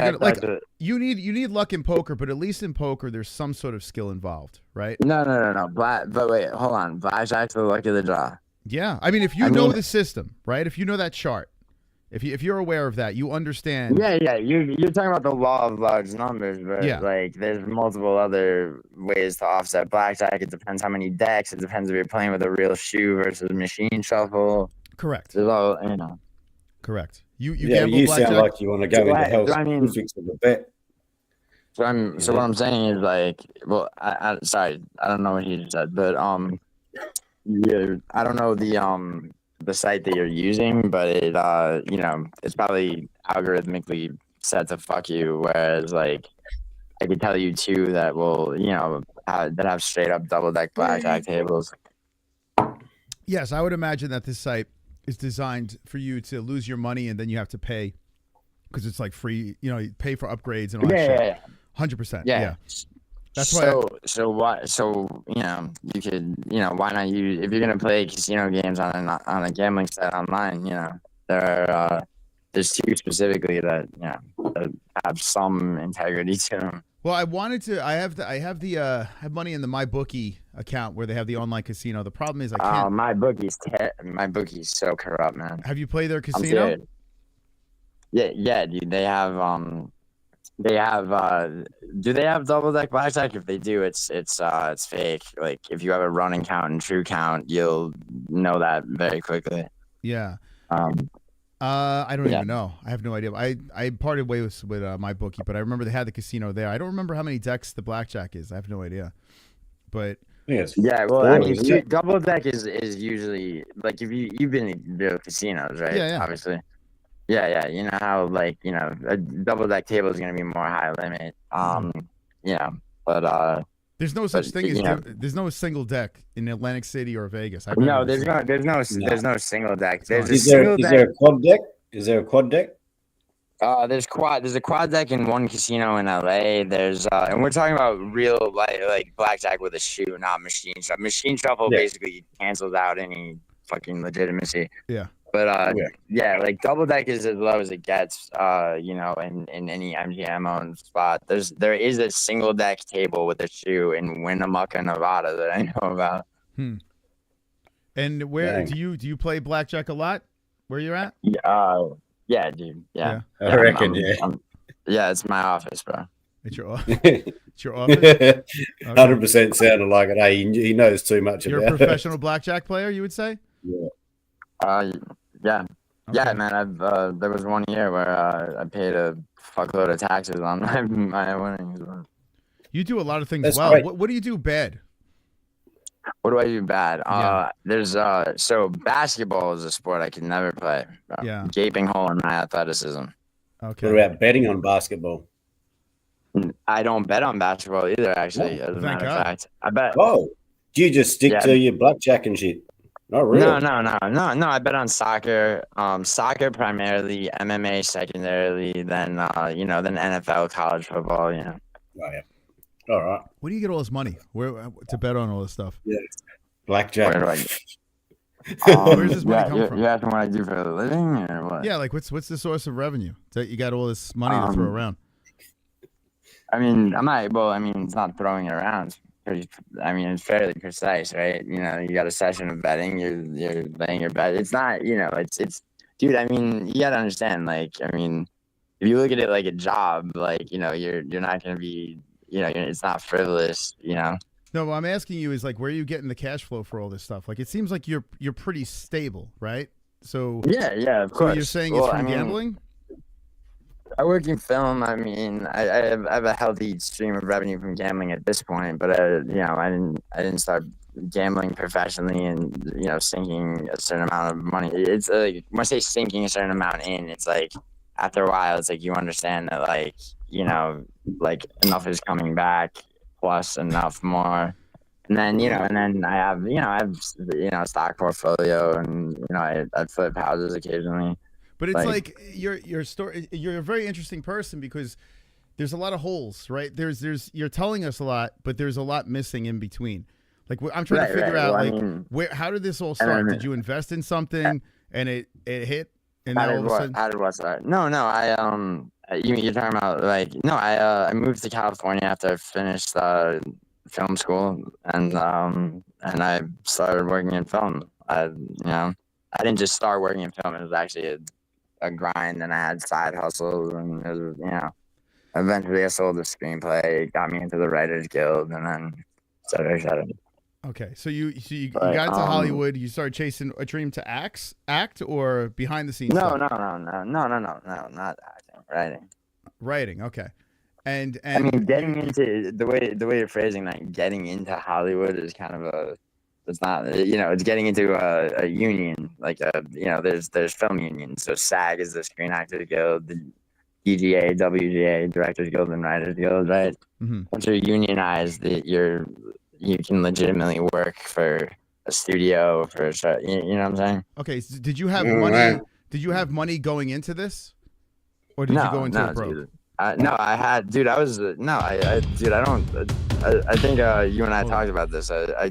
S3: you're gonna you need luck in poker, but at least in poker, there's some sort of skill involved, right?
S19: No. But wait, hold on. Blackjack's the luck of the draw.
S3: Yeah, I mean, if you know the system, right? If you know that chart, if you're aware of that, you understand.
S19: Yeah. You're talking about the law of large numbers, but like there's multiple other ways to offset blackjack. It depends how many decks. It depends if you're playing with a real shoe versus machine shuffle.
S3: Correct.
S19: There's all
S3: Correct. You
S18: you sound like you want to go into hell.
S19: I mean,
S18: fix of the bet.
S19: So what I'm saying is like, well, sorry, I don't know what he just said, but yeah, I don't know the site that you're using, but it it's probably algorithmically set to fuck you. Whereas like I could tell you two that will, you know, that have straight up double deck blackjack tables.
S3: Yes, I would imagine that this site is designed for you to lose your money and then you have to pay because it's like free. You know, you pay for upgrades and all that shit. 100%. Yeah. That's
S19: so you know, you could, you know, why not use, if you're gonna play casino games on a gambling site online, you know, there's two specifically that, you know, that have some integrity to them.
S3: Well, I wanted to. I have have money in the MyBookie account where they have the online casino. The problem is I can't.
S19: MyBookie's so corrupt, man.
S3: Have you played their casino?
S19: Yeah, dude. They have do they have double deck blackjack? If they do, it's fake. Like if you have a running count and true count, you'll know that very quickly.
S3: Yeah. I don't even know. I have no idea. I parted ways with MyBookie, but I remember they had the casino there. I don't remember how many decks the blackjack is. I have no idea. But
S19: yeah, well, I mean, double deck is usually like if you've been to casinos, right?
S3: Yeah.
S19: Obviously. Yeah. You know how, like, you know, a double deck table is gonna be more high limit. You know, but
S3: there's no such thing as there's no single deck in Atlantic City or Vegas.
S19: No, there's no single deck.
S18: Is there a quad deck? Is there a quad deck?
S19: There's a quad deck in one casino in LA. There's and we're talking about real like blackjack with a shoe, not machine shuffle. Machine shuffle basically cancels out any fucking legitimacy.
S3: Yeah.
S19: But yeah, like double deck is as low as it gets. You know, in any MGM owned spot. There is a single deck table with a shoe in Winnemucca, Nevada that I know about.
S3: And where do you play blackjack a lot? Where you're at?
S19: Yeah, dude. Yeah.
S18: I reckon.
S19: Yeah, it's my office, bro.
S3: It's your office. It's your office.
S18: 100% sounded like it. Hey, he knows too much
S3: You're
S18: about
S3: a professional blackjack player, you would say?
S18: Yeah.
S19: Yeah. Yeah, man. There was one year where I paid a fuckload of taxes on my winnings.
S3: You do a lot of things
S18: That's
S3: well.
S18: great.
S3: What do you do bad?
S19: What do I do bad? There's so basketball is a sport I can never play.
S3: Yeah.
S19: Gaping hole in my athleticism.
S3: Okay.
S18: What about betting on basketball?
S19: I don't bet on basketball either, actually, as a matter of fact. I bet.
S18: Oh, do you just stick to your blackjack and shit? Not really.
S19: No. I bet on soccer. Soccer primarily, MMA secondarily, then then NFL, college football. You know.
S18: Oh, yeah. All right.
S3: Where do you get all this money? Where to bet on all this stuff?
S18: Yeah. Blackjack.
S19: Where
S3: Where's this money come from?
S19: You asking what I do for a living, or what?
S3: Yeah, like what's the source of revenue that you got all this money to throw around?
S19: I mean, it's not throwing it around. It's fairly precise, right? You know, you got a session of betting, you're laying your bet. It's not, it's dude, I mean, you gotta understand, like, I mean, if you look at it like a job, like, you know, you're not gonna be, it's not frivolous, you know.
S3: No, what I'm asking you is like, where are you getting the cash flow for all this stuff? Like, it seems like you're pretty stable, right? So
S19: yeah, of course.
S3: So you're saying it's from gambling?
S19: I work in film. I mean, I have a healthy stream of revenue from gambling at this point, but I didn't start gambling professionally and sinking a certain amount of money. It's like when I say sinking a certain amount in, it's like after a while, it's like you understand that like enough is coming back plus enough more, and then I have a stock portfolio and I flip houses occasionally.
S3: But it's like your story. You're a very interesting person because there's a lot of holes, right? There's you're telling us a lot, but there's a lot missing in between. Like I'm trying to figure out how did this all start? Did you invest in something and it hit? And
S19: how did what start? No. You're talking about I moved to California after I finished film school and I started working in film. I didn't just start working in film. It was actually a grind, and I had side hustles, and it was, eventually I sold the screenplay, got me into the Writers Guild, and then et cetera.
S3: Okay, so you got into Hollywood. You started chasing a dream to act or behind the scenes?
S19: No, not acting,
S3: writing. Okay, and
S19: I mean, getting into the way you're phrasing that, getting into Hollywood is kind of it's not, it's getting into a union, like there's film unions. So SAG is the Screen Actors Guild. DGA, WGA, Directors Guild, and Writers Guild, right?
S3: Mm-hmm.
S19: Once you're unionized, you can legitimately work for a studio for a show. You know what I'm saying?
S3: Okay. So did you have money? Did you have money going into this, or did you go into it broke?
S19: Dude. No, I had, dude. I was dude. I don't. I think you and I talked about this. I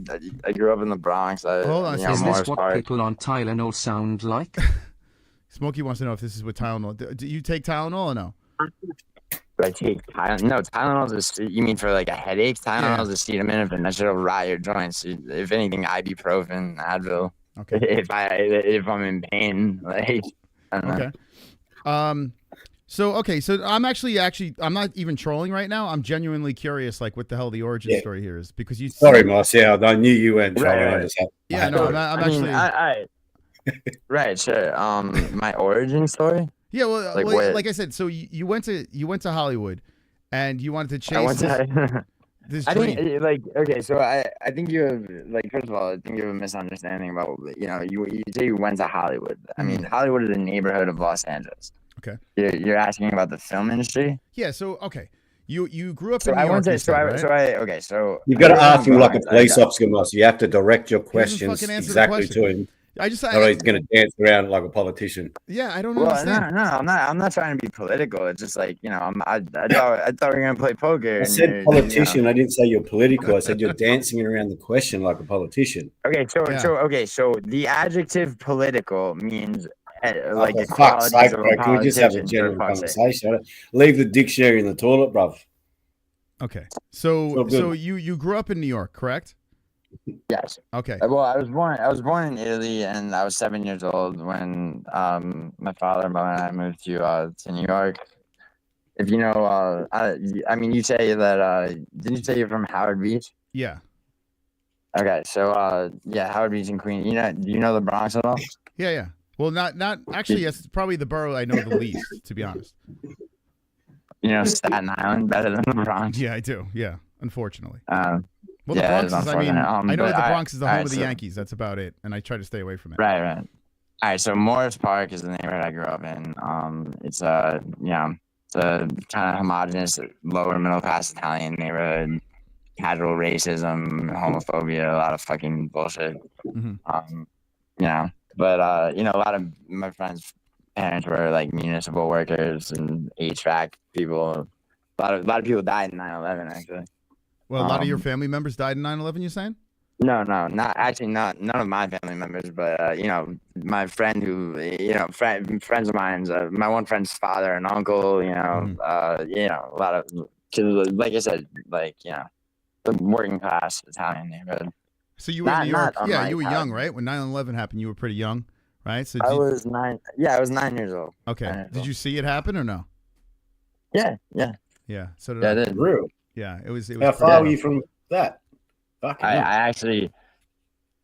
S19: grew up in the Bronx.
S3: Hold on.
S6: Is this what people on Tylenol sound like?
S3: Smokey wants to know if this is with Tylenol. Do you take Tylenol or no?
S19: Do I take Tylenol? No, Tylenol is. You mean for like a headache? Tylenol is acetaminophen. That shit'll rot your joints. If anything, ibuprofen, Advil.
S3: Okay.
S19: If I'm in pain, like. I don't know.
S3: Okay. So I'm actually I'm not even trolling right now. I'm genuinely curious, like what the hell the origin story here is, because you.
S18: Sorry, Moss. Yeah, I knew you weren't trolling.
S19: Right.
S3: Yeah, no, I'm actually.
S19: Right, sure. My origin story.
S3: Yeah, well, like I said, so you went to Hollywood, and you wanted to chase this
S19: I
S3: dream.
S19: think like okay, so I think you have like first of all, I think you have a misunderstanding about you say you went to Hollywood. I mean, Hollywood is a neighborhood of Los Angeles.
S3: Okay.
S19: You're asking about the film industry?
S3: Yeah, so okay. You grew up
S19: So
S3: in New
S19: I
S3: York.
S19: went to
S3: right?
S19: so
S18: you've got to ask him like a police officer, Moss. You have to direct your questions
S3: fucking answer the
S18: exactly
S3: question.
S18: to him.
S3: He's
S18: going to dance around like a politician.
S3: Yeah, I don't
S19: Well,
S3: understand.
S19: no, I'm not trying to be political. It's just like I thought we were gonna play poker.
S18: I said politician. I didn't say you're political. I said you're dancing around the question like a politician.
S19: Okay, so the adjective political means like
S18: for fuck's sake,
S19: equalities of a
S18: bro, can we just have a
S19: politician,
S18: genuine
S19: for fuck's sake.
S18: conversation? Leave the dictionary in the toilet, bruv.
S3: Okay, so
S18: good.
S3: you grew up in New York, correct?
S19: Yes.
S3: Okay.
S19: Well, I was born in Italy, and I was 7 years old when my father, mother, and I moved to New York. If you know, I mean, you say that. Didn't you say you're from Howard Beach?
S3: Yeah.
S19: Okay, so yeah, Howard Beach and Queens. Do you know the Bronx at all?
S3: Yeah. Well, not actually. It's probably the borough I know the least, to be honest.
S19: You know Staten Island better than the Bronx.
S3: Yeah, I do. Yeah, unfortunately. Well,
S19: yeah,
S3: the Bronx is, I mean, I know that the Bronx is the home of the
S19: so,
S3: Yankees. That's about it, and I try to stay away from it.
S19: Right. All right, so Morris Park is the neighborhood I grew up in. It's a it's a kind of homogenous, lower middle class Italian neighborhood. Casual racism, homophobia, a lot of fucking bullshit.
S3: Mm-hmm.
S19: But a lot of my friends' parents were like municipal workers and HVAC people. A lot of people died in 9/11 actually.
S3: Well, a lot of your family members died in 9/11, you're saying?
S19: No, not none of my family members, but my friend who friends of mine, my one friend's father and uncle, a lot of, like I said, the working class Italian neighborhood.
S3: So you were in New York, yeah, you were young, right? When 9/11 happened, you were pretty young, right? So
S19: I was 9. Yeah, I was 9 years old.
S3: Okay, did you see it happen or no?
S19: Yeah.
S3: So did
S19: I
S3: I.
S19: did.
S18: Real.
S3: Yeah, it was.
S18: How far were you from that?
S19: I actually,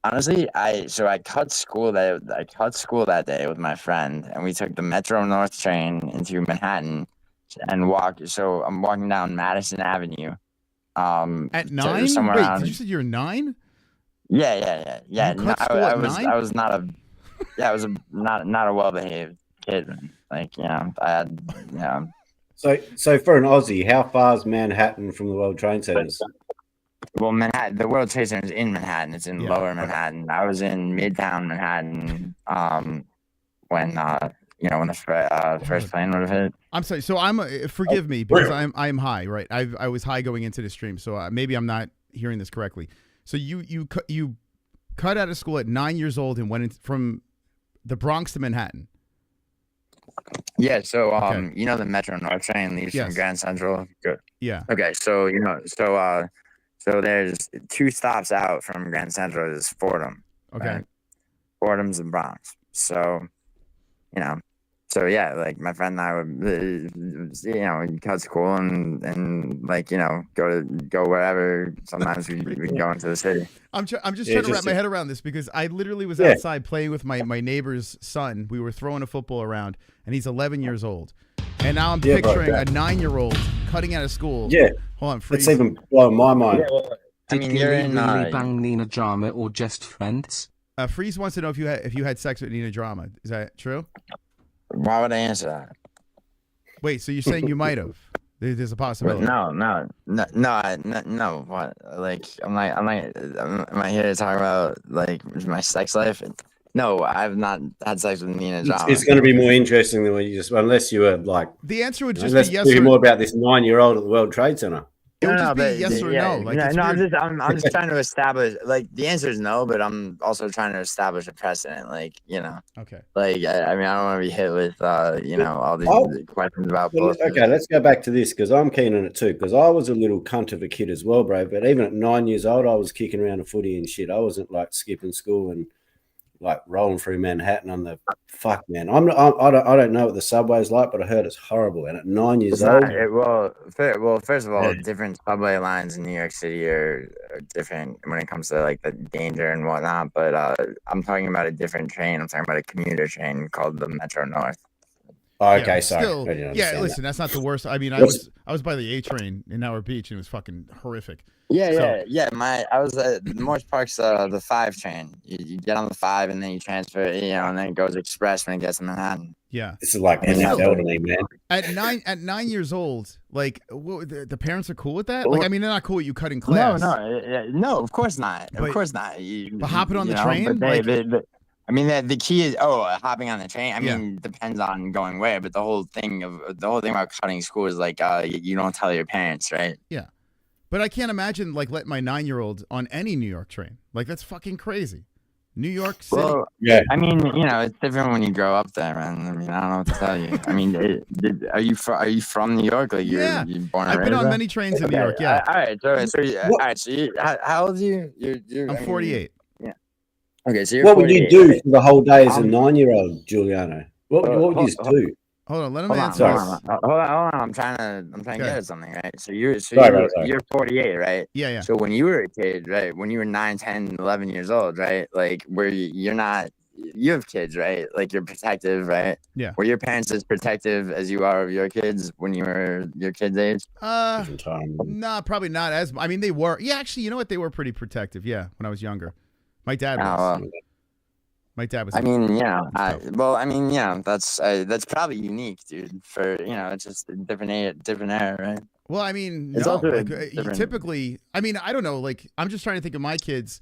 S19: honestly, I cut school that day with my friend, and we took the Metro North train into Manhattan, and walked. So I'm walking down Madison Avenue.
S3: At 9? Wait,
S19: around,
S3: did you say you're 9?
S19: Yeah.
S3: You cut school at 9?
S19: I was not a. Yeah, I was not a well-behaved kid. Like I had
S18: So for an Aussie, how far is Manhattan from the World Trade Centers?
S19: Well, Manhattan, the World Trade Center is in Manhattan. It's in Lower Manhattan. I was in Midtown Manhattan when the first plane would have hit.
S3: I'm sorry. So forgive me because I'm high, right? I was high going into the stream, so maybe I'm not hearing this correctly. So you cut out of school at 9 years old and went from the Bronx to Manhattan.
S19: Yeah, so the Metro North train leaves from Grand Central. Good.
S3: Yeah.
S19: Okay, so so there's 2 stops out from Grand Central is Fordham.
S3: Okay.
S19: Right? Fordham's the Bronx. So, like my friend and I would, cut school and go wherever. Sometimes we'd go into the city.
S3: I'm just trying to wrap my head around this because I literally was outside playing with my neighbor's son. We were throwing a football around, and he's 11 years old. And now I'm picturing a 9-year-old cutting out of school.
S18: Yeah.
S3: Hold on, freeze.
S18: It's even blowing my mind.
S19: I mean, you're in
S6: bang Nina Drama or just friends?
S3: Freeze wants to know if you had sex with Nina Drama. Is that true?
S19: Why would I answer that?
S3: Wait, so you're saying you might have? There's a possibility.
S19: No. What? Like, am I here to talk about like my sex life? No, I've not had sex with Nina Drama.
S18: It's going to be more interesting than what you just, unless you were like.
S3: The answer would just
S18: let's
S3: be yes
S18: hear
S3: or
S18: more about this 9-year-old at the World Trade Center.
S3: It would just be yes or no. Like,
S19: I'm just trying to establish. Like, the answer is no, but I'm also trying to establish a precedent. Like,
S3: Okay.
S19: Like, I mean, I don't want to be hit with, all these questions about.
S18: Okay, let's go back to this because I'm keen on it too. Because I was a little cunt of a kid as well, bro. But even at 9 years old, I was kicking around a footy and shit. I wasn't like skipping school and like rolling through Manhattan on the fuck, man. I don't know what the subway's like, but I heard it's horrible. And at 9 years old,
S19: first of all, different subway lines in New York City are different when it comes to like the danger and whatnot. But I'm talking about a different train. I'm talking about a commuter train called the Metro North.
S18: Oh, okay,
S3: yeah,
S18: sorry.
S3: Still, listen, that's not the worst. I mean, I was by the A train in Howard Beach, and it was fucking horrific.
S19: Yeah. I was at Morris Park's the 5 train. You get on the 5, and then you transfer, and then it goes express when it gets to Manhattan.
S3: Yeah,
S18: this is like NFL to me, man.
S3: At 9 years old, like the parents are cool with that. Like, I mean, they're not cool with you cutting class.
S19: No, of course not. Of course not.
S3: But hopping on the train,
S19: I mean, the key is hopping on the train. I mean, depends on going where, but the whole thing about cutting school is like you don't tell your parents, right?
S3: Yeah, but I can't imagine like letting my 9-year-old on any New York train. Like, that's fucking crazy. New York City.
S19: Well, yeah. I mean, it's different when you grow up there, man. I mean, I don't know what to tell you. I mean, are you from New York? Like, you're born and raised
S3: I've been on many trains in New York. Yeah.
S19: All right. So how old are you?
S3: I'm 48.
S19: Yeah. Okay, so
S18: what would you do for the whole day as a 9-year-old, Giuliano? What would you do?
S3: Hold on, let him answer.
S19: Hold on. I'm trying to get at something, right? So you're 48, right?
S3: Yeah.
S19: So when you were a kid, right? When you were 9, 10, 11 years old, right? Like, where you're not, you have kids, right? Like, you're protective, right?
S3: Yeah.
S19: Were your parents as protective as you are of your kids when you were your kids' age?
S3: Nah, probably not as. I mean, they were. Yeah, actually, you know what? They were pretty protective. Yeah, when I was younger. My dad was. My dad was.
S19: I mean, that's probably unique, dude. For it's just a different era, right?
S3: Well, I mean,
S19: it's
S3: no,
S19: also
S3: like, typically, I mean, I don't know. Like, I'm just trying to think of my kids.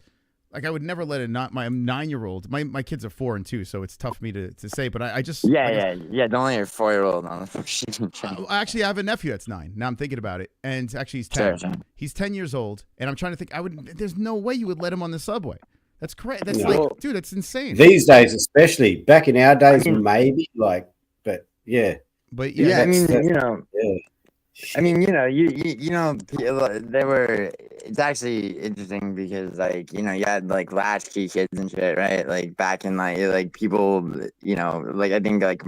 S3: Like, I would never let my 9-year-old. My kids are 4 and 2, so it's tough for me to say. But I just
S19: don't let your 4-year-old on the fucking train.
S3: Actually, I have a nephew that's 9. Now I'm thinking about it, and actually he's 10.
S19: Sure.
S3: He's 10 years old, and I'm trying to think. There's no way you would let him on the subway. That's crazy. That's like, dude, that's insane.
S18: These days, especially. Back in our days, maybe like, but yeah.
S3: But
S19: yeah, I mean, I mean, they were. It's actually interesting because, like, you had like latchkey kids and shit, right? Like back in like people, like I think like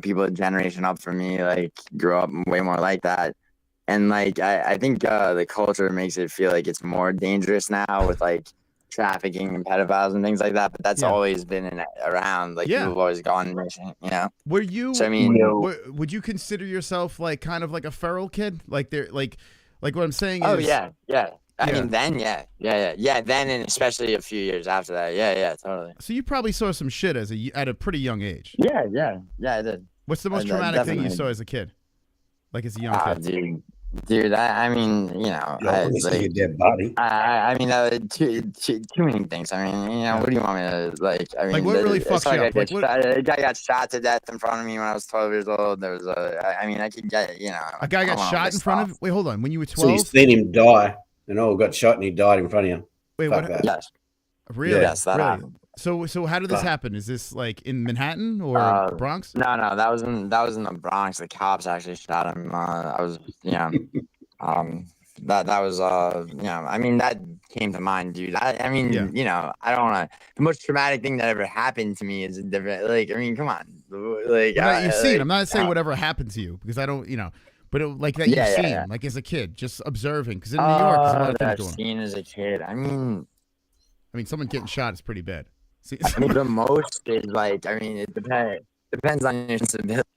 S19: people a generation up from me like grew up way more like that, and like I think the culture makes it feel like it's more dangerous now with like trafficking and pedophiles and things like that, but that's always been around. Like, people have always gone,
S3: Were you?
S19: So I mean,
S3: would you consider yourself like kind of like a feral kid? Like they're like what I'm saying
S19: oh
S3: is.
S19: yeah. I mean, then then, and especially a few years after that, yeah, totally.
S3: So you probably saw some shit at a pretty young age.
S19: Yeah, I did.
S3: What's the most traumatic thing you saw as a kid? Like as a young kid?
S19: Dude, I mean,
S18: your dead body.
S19: I mean, too many things. I mean, what do you want me to like? I mean,
S3: like what really fucks you up?
S19: A guy got shot to death in front of me when I was 12 years old. There was I could get,
S3: a guy got shot in front of. Wait, hold on. When you were 12,
S18: so you've seen him die, and got shot and he died in front of you.
S3: Wait,
S18: Fuck
S3: what?
S18: that.
S19: Yes.
S3: Really?
S19: Yes, that
S3: really?
S19: happened.
S3: So how did this happen? Is this like in Manhattan or Bronx?
S19: No, that was in the Bronx. The cops actually shot him. I was, that was I mean, that came to mind, dude. I mean, I don't want to. The most traumatic thing that ever happened to me is a different. Like, I mean, come on, like
S3: you've seen. I'm not saying whatever happened to you because I don't, but like that you've seen, like as a kid, just observing. Because in New York, there's a lot of things going on.
S19: Seen as a kid. I mean,
S3: someone getting shot is pretty bad. See,
S19: I mean, the most is like, I mean, it depends on your sensibility.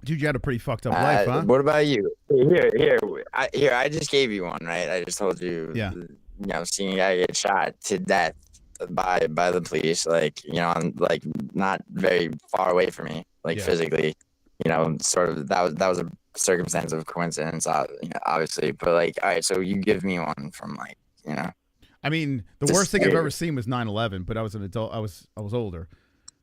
S3: Dude, you had a pretty fucked up life, huh?
S19: What about you? Here, I just gave you one, right? I just told you, seeing a guy get shot to death by the police, like, like not very far away from me, like physically, sort of that was a circumstance of coincidence, obviously. But like, all right, so you give me one from like,
S3: I mean, the worst thing I've ever seen was 9/11, but I was an adult. I was older.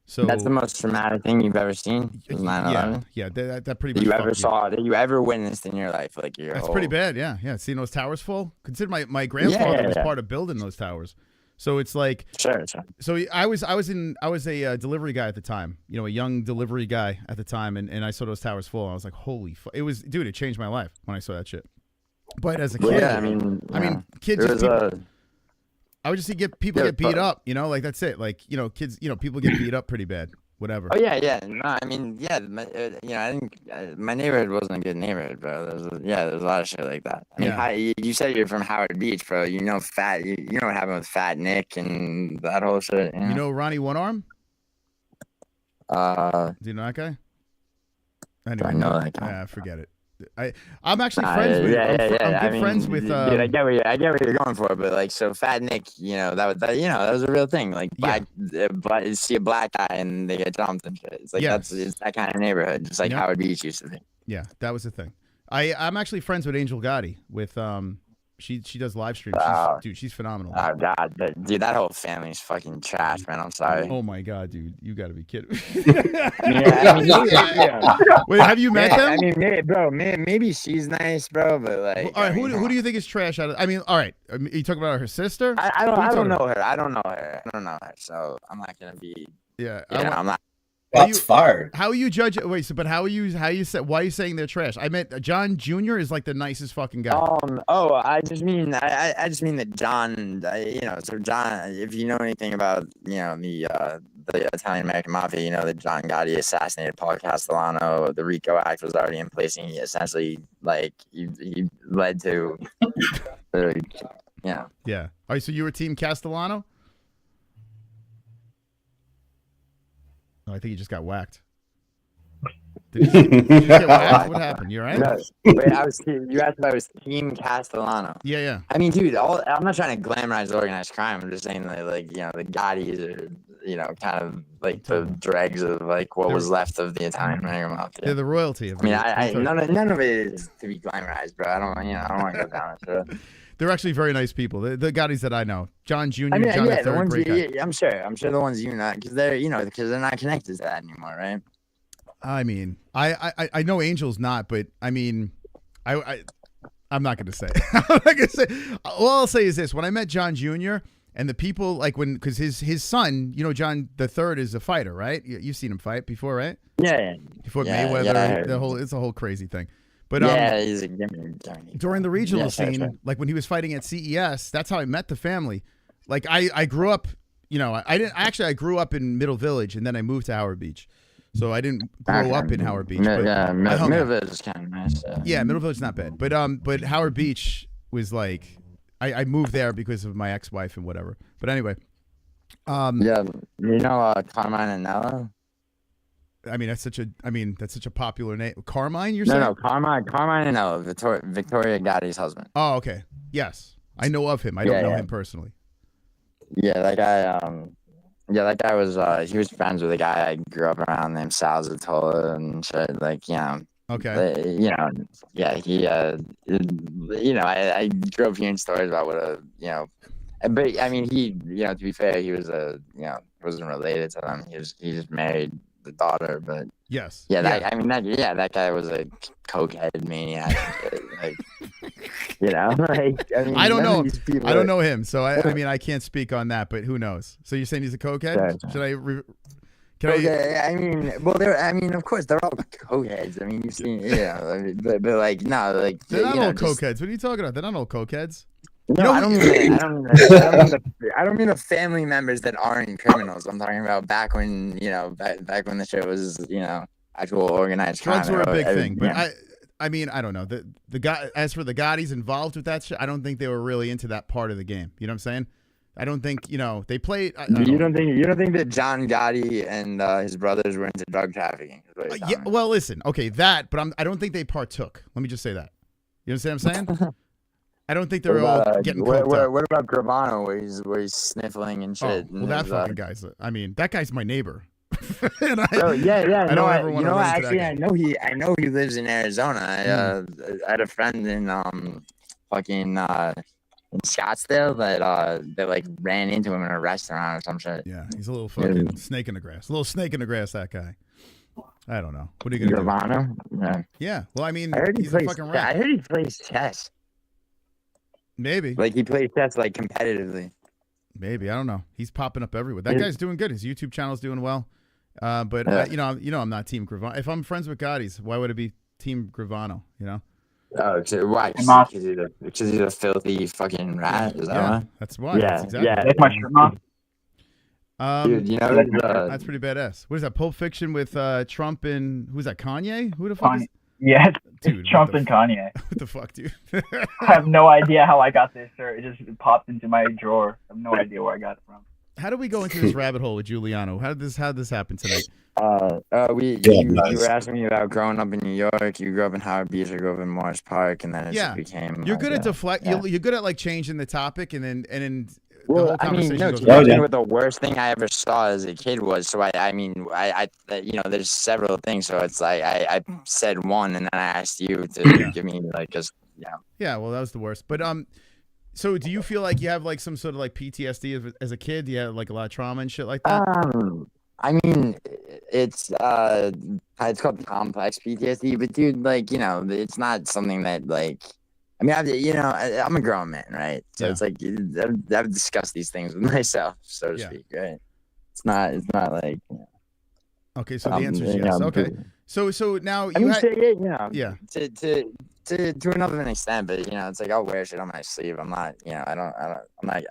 S3: So
S19: that's the most traumatic thing you've ever seen. 9/11.
S3: Yeah, that pretty
S19: that
S3: much.
S19: You ever saw? That you ever witnessed in your life? Like
S3: that's pretty bad. Yeah. Seeing those towers fall. Consider my grandfather was part of building those towers. So it's like,
S19: sure.
S3: So I was a delivery guy at the time, a young delivery guy at the time, and I saw those towers fall. And I was like, holy fuck! It changed my life when I saw that shit. But as a kid,
S19: I mean,
S3: kids. I would just see people get beat up, like that's it. Like, kids, people get beat up pretty bad, whatever.
S19: Oh yeah. No, I mean, yeah, I think my neighborhood wasn't a good neighborhood, bro. There's a lot of shit like that. I mean, you said you're from Howard Beach, bro. You know what happened with Fat Nick and that whole shit.
S3: You know Ronnie One Arm? Do you know that guy?
S19: Anyway, I know that guy.
S3: Yeah, forget it. I'm actually friends with. I'm good friends with.
S19: Dude, I get what you're going for, but like, so Fat Nick, that was a real thing. Like, see a black guy and they get jumped and shit. It's like it's that kind of neighborhood, just like Howard Beach used to be.
S3: Yeah, that was the thing. I'm actually friends with Angel Gotti. With she does live streams. She's phenomenal.
S19: Oh god, dude, that whole family's fucking trash, man. I'm sorry.
S3: Oh my god, dude, you got to be kidding me.
S19: Yeah.
S3: Wait, have you met them?
S19: I mean, bro, maybe she's nice, bro, but like,
S3: all right, who do you think is trash? All right, are you talking about her sister?
S19: I don't know her. I don't know her. So I'm not gonna be.
S3: Yeah,
S19: I'm not.
S10: That's fired.
S3: How are you judge? Wait, but why are you saying they're trash? I meant John Jr. is like the nicest fucking guy.
S19: I just mean that John. So John, if you know anything about the Italian American Mafia, that John Gotti assassinated Paul Castellano. The RICO Act was already in place, and he essentially he led to.
S3: Yeah. All right, so you were Team Castellano? Oh, I think he just got whacked. Did you get whacked? What happened? You all right?
S19: No. Wait, you asked if I was Team Castellano.
S3: Yeah.
S19: I mean, dude, I'm not trying to glamorize organized crime. I'm just saying that, the Gottis are, kind of like the dregs of like what was left of the Italian American Mafia.
S3: They're the royalty of
S19: none of it is to be glamorized, bro. I don't want to go down it.
S3: They're actually very nice people. The Gottis that I know, John Jr., John
S19: the ones
S3: great guy.
S19: I'm sure the ones because they're not connected to that anymore, right?
S3: I mean, I know Angel's not, but I mean, I'm not gonna say. I'm not gonna say. All I'll say is this: when I met John Jr. and the people because his son, John the Third is a fighter, right? You've seen him fight before, right?
S19: Yeah.
S3: Before Mayweather, it's a whole crazy thing. But
S19: he's
S3: during the regional scene, like when he was fighting at CES, that's how I met the family. Like I grew up, I grew up in Middle Village and then I moved to Howard Beach. So I didn't grow up in Howard Beach.
S19: Middle Village is kind of nice.
S3: Yeah, Middle Village is not bad. But Howard Beach was like, I moved there because of my ex-wife and whatever. But anyway.
S19: Carmine and Nella?
S3: I mean, that's such a popular name. Carmine, you're saying?
S19: No, Carmine and Nella, Victoria Gotti's husband.
S3: Oh, okay. Yes. I know of him. I don't know him personally.
S19: Yeah, that guy was he was friends with a guy I grew up around named Sal Zatola and shit.
S3: Okay.
S19: I grew up hearing stories about but I mean he to be fair, he was wasn't related to them. He just married the daughter, but
S3: yes.
S19: That guy was a cokehead maniac. I
S3: don't know. I don't know him, so I mean I can't speak on that. But who knows? So you're saying he's a cokehead? Should I?
S19: Of course they're all cokeheads. I mean, you've seen, but they're not all
S3: cokeheads. What are you talking about? They're not all cokeheads.
S19: No, I don't mean the family members that aren't criminals. I'm talking about back when back when the shit was actual organized crime.
S3: Drugs were a big thing, but I mean I don't know the guy. As for the Gottis involved with that shit, I don't think they were really into that part of the game. You know what I'm saying? I don't think they played.
S19: You don't think that John Gotti and his brothers were into drug trafficking?
S3: Yeah. Well, listen. Okay, but I don't think they partook. Let me just say that. You understand what I'm saying? I don't think they're all getting coked up.
S19: What about Gravano, where he's sniffling and shit?
S3: That fucking guy's. I mean, that guy's my neighbor. And
S19: Bro, yeah.
S3: I don't ever want to run into that
S19: actually,
S3: guy.
S19: I know he lives in Arizona. I had a friend in fucking in Scottsdale that like ran into him in a restaurant or some shit.
S3: Yeah, he's a little fucking snake in the grass. A little snake in the grass, that guy. I don't know. What are you gonna
S19: Gravano?
S3: do? Yeah. Well, I mean,
S19: I heard he
S3: he's a
S19: plays.
S3: fucking
S19: I
S3: rat.
S19: heard he plays chess.
S3: Maybe.
S19: Like he plays chess like competitively.
S3: Maybe, I don't know. He's popping up everywhere. That guy's doing good. His YouTube channel's doing well. But you know, I'm not Team Gravano. If I'm friends with Gotti's, why would it be Team Gravano? You know?
S19: Oh, why? Because he's a filthy fucking rat. Is that why?
S3: That's why.
S19: Yeah,
S3: That's exactly
S19: yeah.
S3: why.
S19: My shirt off.
S3: Dude,
S19: you know,
S3: that's pretty badass. What is that? Pulp Fiction with Trump and who's that? Kanye? Who the fuck is?
S20: Yeah,
S3: Dude,
S20: it's Trump and Kanye.
S3: What the fuck, dude?
S20: I have no idea how I got this shirt. It just popped into my drawer. I have no idea where I got it from.
S3: How did we go into this rabbit hole with Giuliano? How did this happen tonight?
S19: You were asking me about growing up in New York. You grew up in Howard Beach. I grew up in Morris Park, and then it just became.
S3: You're good at deflect. You're good at like changing the topic, and then the
S19: Well,
S3: whole
S19: I mean,
S3: conversation
S19: no,
S3: goes.
S19: to me, what the worst thing I ever saw as a kid was. So I mean, you know, there's several things. So it's like I said one, and then I asked you to give me like just
S3: Yeah, well, that was the worst. But so do you feel like you have like some sort of like PTSD as a kid? Do you have like a lot of trauma and shit like that?
S19: I mean, it's called complex PTSD, but dude, like, you know, it's not something that like. I mean, I'm a grown man, right? So it's like I've discussed these things with myself, so to speak, right? It's not like. You know,
S3: okay, so the answer is yes. Okay, so now
S19: I
S3: you
S19: mean,
S3: yeah.
S19: To another extent, but you know, it's like I'll wear shit on my sleeve. I'm not, you know, I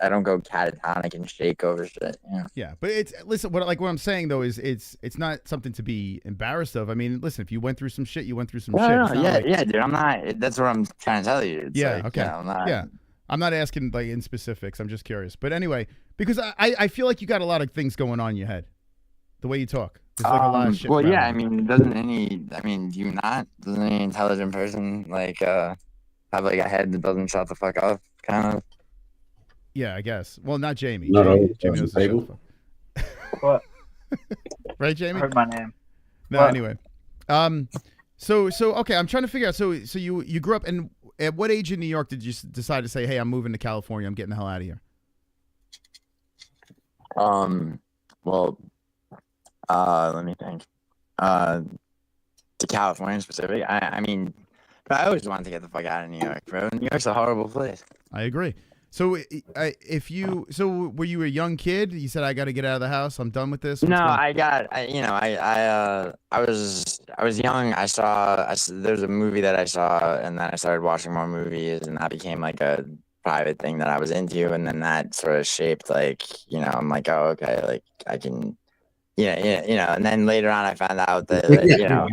S19: don't go catatonic and shake over shit. You know?
S3: Yeah, but listen. What I'm saying though is it's not something to be embarrassed of. I mean, listen, if you went through some shit, you went through some shit.
S19: Yeah, dude. I'm not. That's what I'm trying to tell you. It's like,
S3: okay.
S19: You know,
S3: I'm not asking like in specifics. I'm just curious. But anyway, because I feel like you got a lot of things going on in your head, the way you talk. There's like a lot of shit.
S19: Well, yeah. I mean, do you not? Doesn't any intelligent person like have like a head that doesn't shut the fuck up, kind of?
S3: Yeah, I guess. Well, not Jamie.
S18: Not all
S3: Jamie knows
S18: people.
S20: What?
S3: Right, Jamie?
S20: I heard my name.
S3: No, anyway. So okay, I'm trying to figure out. So you grew up, and at what age in New York did you decide to say, "Hey, I'm moving to California. I'm getting the hell out of here"?
S19: Well, let me think. To California specific. I mean, but I always wanted to get the fuck out of New York, bro. New York's a horrible place.
S3: I agree. So were you a young kid? You said I got to get out of the house. I'm done with this.
S19: No, I was young. There's a movie that I saw, and then I started watching more movies, and that became like a private thing that I was into, and then that sort of shaped like, you know, I'm like, oh, okay, like I can, yeah, you know, and then later on I found out that you know.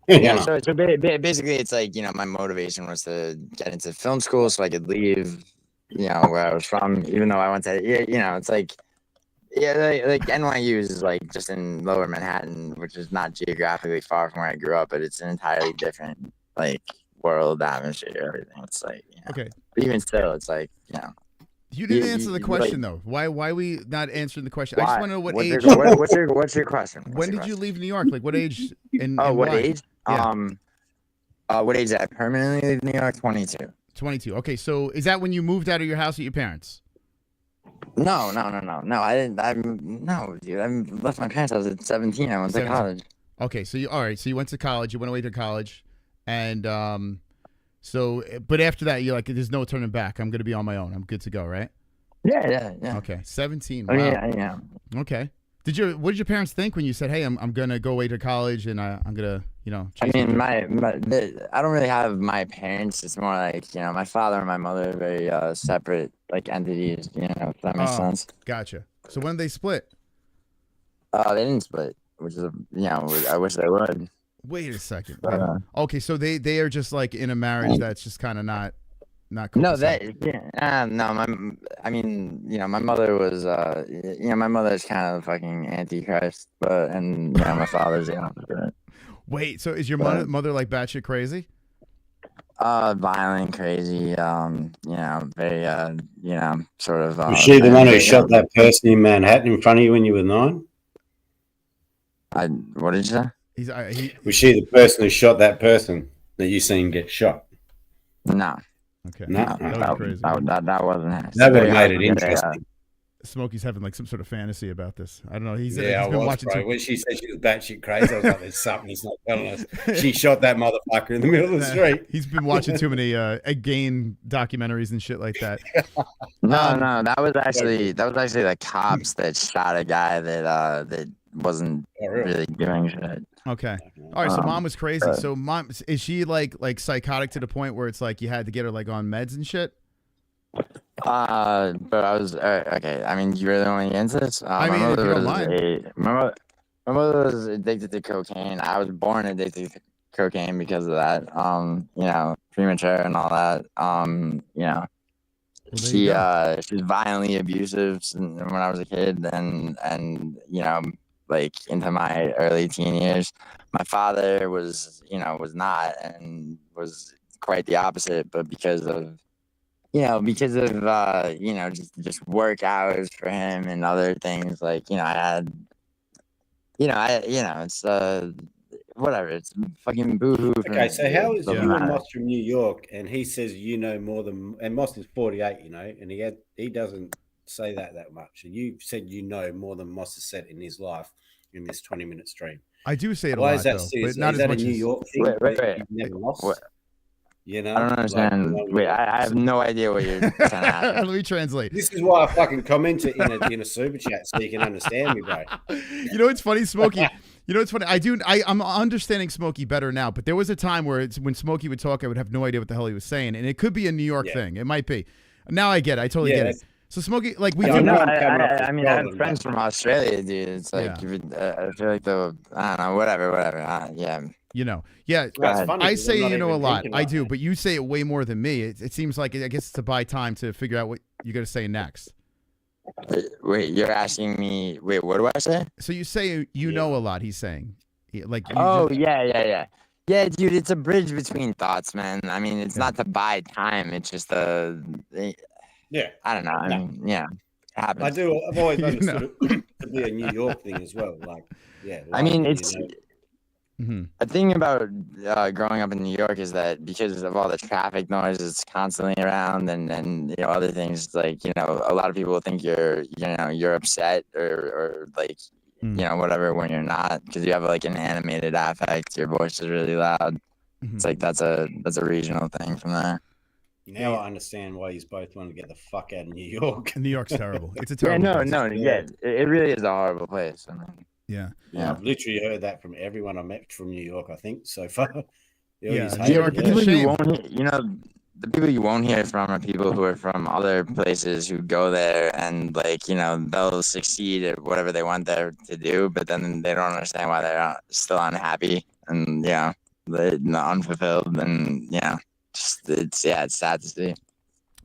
S19: Yeah, so basically it's like, you know, my motivation was to get into film school so I could leave, you know, where I was from, even though I went to, you know, it's like, like NYU is like just in lower Manhattan, which is not geographically far from where I grew up, but it's an entirely different, like, world, atmosphere, everything. It's like, you know,
S3: okay.
S19: But even still, it's like, you know.
S3: You didn't answer the question, though. Why we not answering the question?
S19: Why?
S3: I just want to know what age.
S19: What's your question?
S3: When did you leave New York? Like, what age?
S19: What age?
S3: Yeah.
S19: What age did I permanently leave New York? 22.
S3: 22. Okay, so is that when you moved out of your house with your parents?
S19: No. I didn't. No, dude. I left my parents. I was at 17. I went to college.
S3: Okay, so you went to college. You went away to college, and but after that, you're like, there's no turning back. I'm gonna be on my own. I'm good to go, right?
S19: Yeah.
S3: Okay, 17.
S19: Wow.
S3: Wow.
S19: Yeah.
S3: Okay. What did your parents think when you said, "Hey, I'm gonna go away to college and I'm gonna, you know"?
S19: I mean, I don't really have my parents. It's more like, you know, my father and my mother are very separate, like, entities. You know, if that makes sense.
S3: Gotcha. So when did they split?
S19: They didn't split, which is, you know, I wish they would.
S3: Wait a second. Okay, so they are just like in a marriage that's just kind of not cool.
S19: No, I mean, you know, my mother was, you know, my mother's kind of fucking antichrist, and you know, my father's the opposite.
S3: Wait, so is your mother like batshit crazy?
S19: Violent, crazy, you know, very, you know, sort of.
S18: Was she the one who shot that person in Manhattan in front of you when you were 9?
S19: What did you say?
S18: Was she the person who shot that person that you seen get shot?
S19: No.
S3: Okay.
S18: No,
S3: That was crazy.
S19: That wasn't it.
S18: That would have made it interesting.
S3: Smokey's having like some sort of fantasy about this. I don't know. He's
S18: I
S3: been
S18: was,
S3: watching
S18: bro.
S3: too.
S18: When she said she was batshit crazy, I was like, "There's something he's not telling us." She shot that motherfucker in the middle of the street.
S3: He's been watching too many Gain documentaries and shit like that.
S19: No, that was actually the cops that shot a guy that wasn't really doing shit.
S3: Okay. All right. So mom was crazy. So mom, is she like psychotic to the point where it's like you had to get her like on meds and shit?
S19: But I was okay. I mean, you really want to get into this?
S3: I mean, if you don't mind.
S19: My mother was addicted to cocaine. I was born addicted to cocaine because of that. You know, premature and all that. You know, she was violently abusive when I was a kid, and you know, like into my early teen years. My father was not, and was quite the opposite, but because of just work hours for him and other things, like, it's whatever, it's fucking boohoo.
S18: Okay, so how is you and Moss from New York, and he says you know more than, and Moss is 48, you know, and he doesn't say that much, and you said you know more than Moss has said in his life in this 20-minute stream.
S3: I do say it a
S18: Why
S3: lot,
S18: is that?
S3: though, but
S18: is
S3: not as
S18: that
S3: much
S18: a New
S3: as...
S18: York thing?
S19: Wait.
S18: Never lost?
S19: What?
S18: You know,
S19: I don't understand. Wait, I have no idea what you're trying to ask.
S3: Let me translate.
S18: This is why I fucking comment it in a super chat so you can understand me, bro.
S3: You know, it's funny, Smokey. You know, it's funny. I'm understanding Smokey better now, but there was a time where when Smokey would talk, I would have no idea what the hell he was saying, and it could be a New York thing. It might be. Now I get it. I totally get it. So Smokey, like we do.
S19: I mean, I have friends from Australia, dude. It's like I feel like I don't know, whatever. Yeah.
S3: You know, yeah. I say you know a lot. I do, but you say it way more than me. It seems like I guess it's to buy time to figure out what you're gonna say next.
S19: Wait, you're asking me? Wait, what do I say?
S3: So you say you know a lot. He's saying, like.
S19: Yeah, dude. It's a bridge between thoughts, man. I mean, it's not to buy time. It's just
S18: yeah.
S19: I don't know. I mean, yeah. It happens.
S18: I do. I've always understood it to be a New York thing as well. Like, yeah.
S19: I mean, it's. A thing about growing up in New York is that because of all the traffic noise that's constantly around and other things, like, a lot of people think you're upset or like, whatever, when you're not, because you have like an animated affect. Your voice is really loud. It's like that's a regional thing from there.
S18: Now I understand why you both want to get the fuck out of New York.
S3: New York's terrible. It's a terrible place.
S19: It really is a horrible place. I mean,
S3: yeah.
S18: I've literally heard that from everyone I met from New York, I think, so far.
S19: The people you won't hear from are people who are from other places who go there and, like, they'll succeed at whatever they want there to do, but then they don't understand why they're still unhappy and they're unfulfilled, and it's sad to see.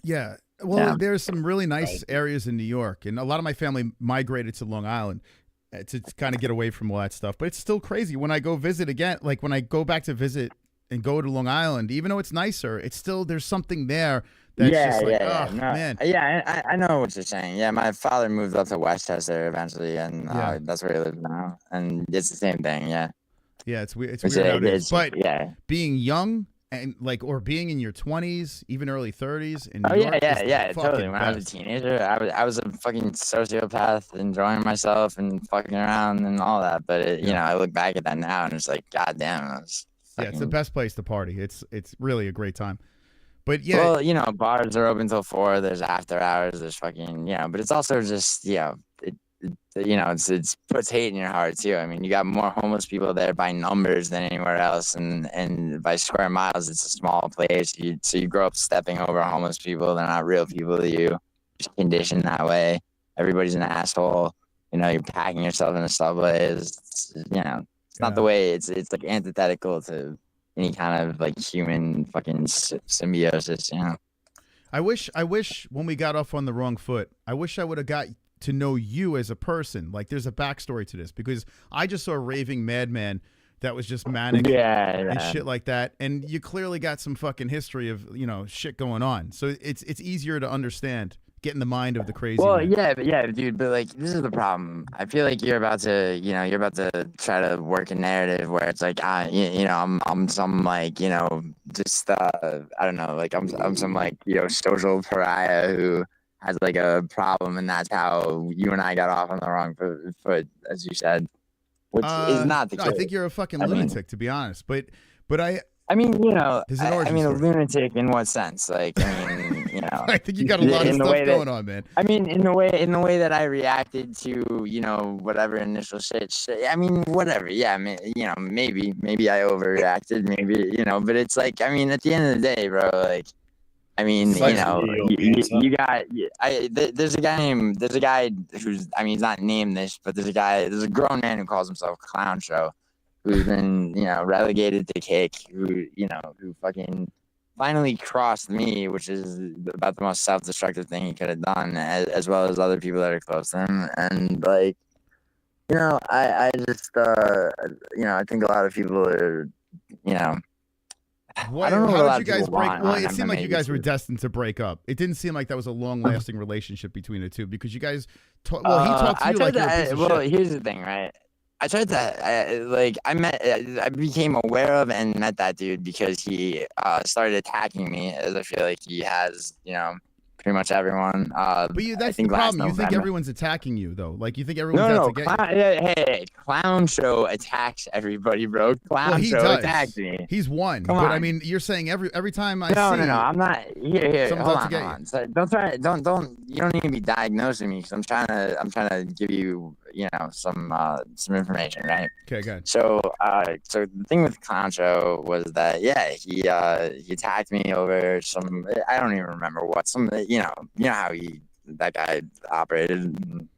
S3: Yeah. Well, there's some really nice areas in New York, and a lot of my family migrated to Long Island to kind of get away from all that stuff. But it's still crazy when I go visit again. Like when I go back to visit and go to Long Island, even though it's nicer, it's still, there's something there that's just like, man.
S19: Yeah, I know what you're saying. Yeah, my father moved up to Westchester eventually, and that's where he lives now. And it's the same thing. Yeah.
S3: Yeah, it's weird. It's weird how it is. But being young and or being in your 20s, even early 30s in New York,
S19: totally. When I was a teenager, I was a fucking sociopath, enjoying myself and fucking around and all that. But I look back at that now and it's like, god damn, it's
S3: the best place to party. It's really a great time. But
S19: bars are open till 4. There's after hours. There's fucking but it's also just it puts hate in your heart too. I mean, you got more homeless people there by numbers than anywhere else, and by square miles, it's a small place. So you grow up stepping over homeless people. They're not real people to you. Just conditioned that way. Everybody's an asshole. You're packing yourself in a subway. It's not the way. It's like antithetical to any kind of like human fucking symbiosis.
S3: I wish when we got off on the wrong foot, I wish I would have got to know you as a person. Like, there's a backstory to this, because I just saw a raving madman that was just manic and shit like that, and you clearly got some fucking history of shit going on, so it's easier to understand, get in the mind of the crazy.
S19: Well,
S3: man.
S19: yeah, dude. But like, this is the problem. I feel like you're about to, you're about to try to work a narrative where it's like, I'm some like, just I don't know, like I'm some like social pariah who has like a problem, and that's how you and I got off on the wrong foot, as you said, which is not the case.
S3: I think you're a fucking lunatic, to be honest. But
S19: I mean,
S3: there's an origin
S19: a
S3: story.
S19: lunatic in what sense? Like, I mean,
S3: I think you got a lot of stuff going on, man.
S19: I mean, in the way that I reacted to, whatever initial shit. I mean, whatever. Yeah, I mean, maybe I overreacted, maybe, but it's like, I mean, at the end of the day, bro, like, I mean, you got. There's a guy who's, I mean, he's not named this, but there's a grown man who calls himself Clown Show, who's been, relegated to kick, who fucking finally crossed me, which is about the most self-destructive thing he could have done, as well as other people that are close to him. And like, I just, I think a lot of people are,
S3: What,
S19: I don't know
S3: how did you guys break? Well, it seemed like you guys were destined to break up. It didn't seem like that was a long-lasting relationship between the two, because you guys. He talked to you like you're a piece of shit.
S19: Here's the thing, right? I tried to, I became aware of and met that dude because he started attacking me, as I feel like he has, pretty much everyone.
S3: But that's the problem. You think everyone's attacking you, though. Like, you think everyone's out to get you.
S19: Hey, Clown Show attacks everybody, bro. Clown Show attacked me.
S3: He's one.
S19: Come
S3: but
S19: on.
S3: I mean, you're saying every time I see.
S19: No, I'm not. Here.
S3: Someone's
S19: Hold
S3: out to
S19: on.
S3: get
S19: So don't. You don't need to be diagnosing me, because I'm trying to give you, some information, right?
S3: Okay, good.
S19: So the thing with Clown Show was that, he attacked me over some. I don't even remember what some. How that guy operated.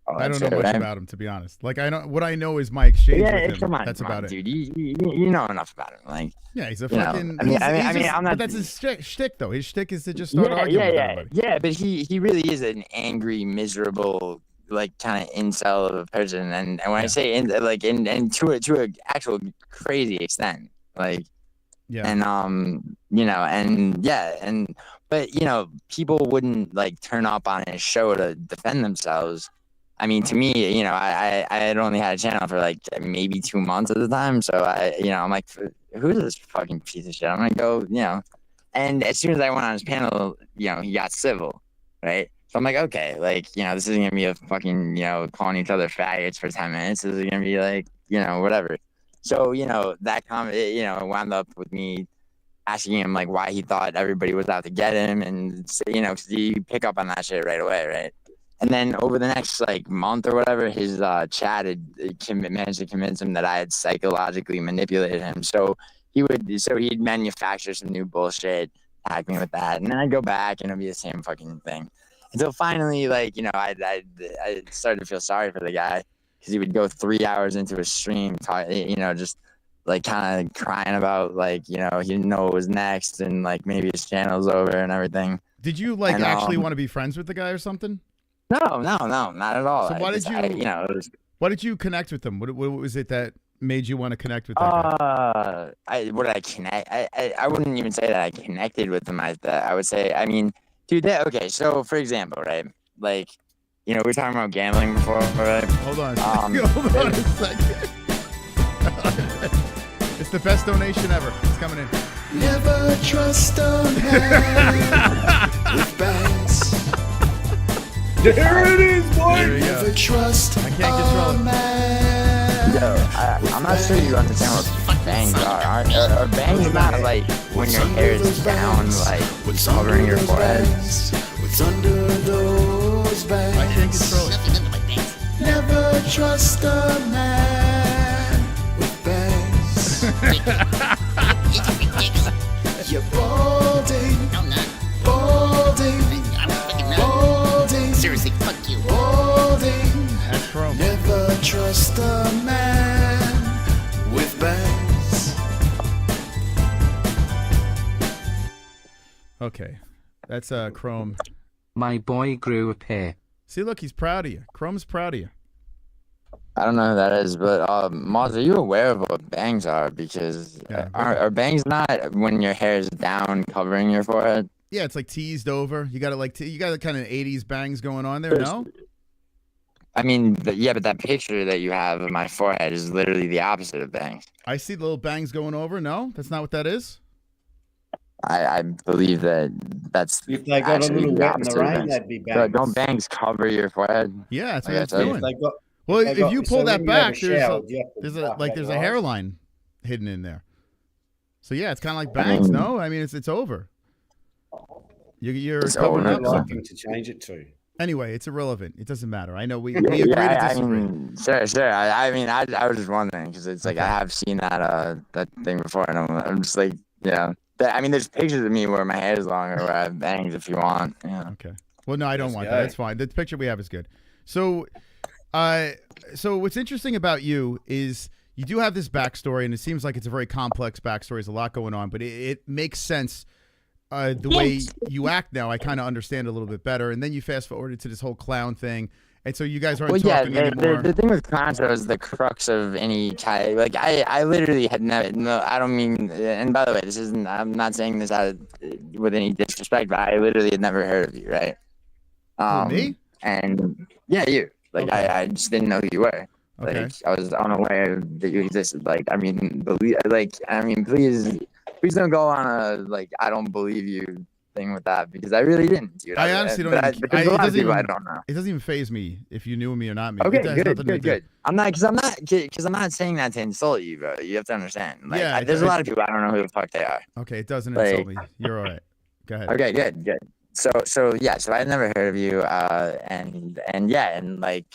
S3: I don't know much about him, to be honest. Like, what I know is my exchange with him.
S19: Come on,
S3: that's about it,
S19: dude. You know enough about him, like.
S3: Yeah, he's a fucking.
S19: I'm not.
S3: But that's his shtick, though. His shtick is to just start arguing with everybody.
S19: Yeah, but he really is an angry, miserable, like, kind of incel of a person, and when I say and to a actual crazy extent, like.
S3: Yeah.
S19: And but people wouldn't like turn up on his show to defend themselves. I mean, to me, I had only had a channel for like maybe 2 months at the time, so I'm like, who's this fucking piece of shit? I'm gonna go, And as soon as I went on his panel, he got civil, right? So I'm like, okay, like, this isn't gonna be a fucking, calling each other faggots for 10 minutes. This is gonna be like, whatever. So, that comment, wound up with me asking him, like, why he thought everybody was out to get him. And, because you pick up on that shit right away, right? And then over the next, like, month or whatever, his chat had managed to convince him that I had psychologically manipulated him. So he'd manufacture some new bullshit, attack me with that. And then I'd go back and it'd be the same fucking thing. Until finally, like, I started to feel sorry for the guy. Because he would go 3 hours into a stream, just like kind of crying about like, he didn't know what was next, and like maybe his channel's over and everything.
S3: Did you actually want to be friends with the guy or something?
S19: No, not at all.
S3: So why did you connect with him? What was it that made you want to connect with that guy?
S19: I wouldn't even say that I connected with him. I would say, I mean, dude, okay. So for example, right, like. We were talking about gambling before, right?
S3: Hold on. Hold on a second. It's the best donation ever. It's coming in.
S14: Never trust a man with bangs.
S3: There it is, boy.
S14: Never trust
S3: I can't control it.
S14: man.
S19: Yo, I'm not sure you understand what bangs are. Are bangs not like when your hair is down, like covering your forehead?
S14: What's under those bangs?
S3: I can't control it.
S14: Never trust a man with bangs. You're balding.
S17: No, I'm not.
S14: Balding.
S17: I'm fucking not.
S14: Balding.
S17: Seriously, fuck you.
S14: Balding.
S3: That's Chrome.
S14: Never trust a man with bangs.
S3: Okay. That's Chrome.
S6: My boy grew a pair.
S3: See, look, he's proud of you. Chrome's proud of you.
S19: I don't know who that is, but Moz, are you aware of what bangs are? Because are bangs not when your hair is down covering your forehead?
S3: Yeah, it's like teased over. You got it like you got kind of 80s bangs going on there. No.
S19: I mean, yeah, but that picture that you have of my forehead is literally the opposite of bangs.
S3: I see the little bangs going over. No, that's not what that is.
S19: I believe that's
S18: if they got a little wet in the rain, that'd be bangs.
S19: Don't bangs cover your forehead?
S3: Yeah, that's what
S19: I
S3: it's doing. Well, if you pull that back, there's a hairline hidden in there. So yeah, it's kind of like bangs. No, I mean it's over. You're covering up something
S18: to change it to.
S3: Anyway, it's irrelevant. It doesn't matter. I know we agree to disagree.
S19: Sure. I mean, I was just wondering because it's like I have seen that thing before, and I'm just like, I mean, there's pictures of me where my hair is longer, where I have bangs if you want. Yeah.
S3: Okay. Well, no, I don't want that. That's fine. The picture we have is good. So, so what's interesting about you is you do have this backstory, and it seems like it's a very complex backstory. There's a lot going on, but it makes sense. The way you act now, I kind of understand a little bit better. And then you fast forwarded to this whole clown thing. And so you guys aren't talking anymore.
S19: The thing with clowns is the crux of any kind. Like, I literally had never, no, I don't mean, and by the way, I'm not saying this with any disrespect, but I literally had never heard of you, right?
S3: Me?
S19: And, yeah, you. Like, okay. I just didn't know who you were. Like,
S3: okay.
S19: I was unaware that you existed. Like, I mean, please don't go on a like I don't believe you thing with that because I really didn't, dude.
S3: I honestly don't.
S19: I don't know.
S3: It doesn't even faze me if you knew me or not me.
S19: Okay, good. I'm not saying that to insult you, bro. You have to understand. Like,
S3: yeah,
S19: there's a lot of people I don't know who the fuck they are.
S3: Okay, it doesn't insult me. You're all right. Go ahead.
S19: Okay, good. So I never heard of you, and like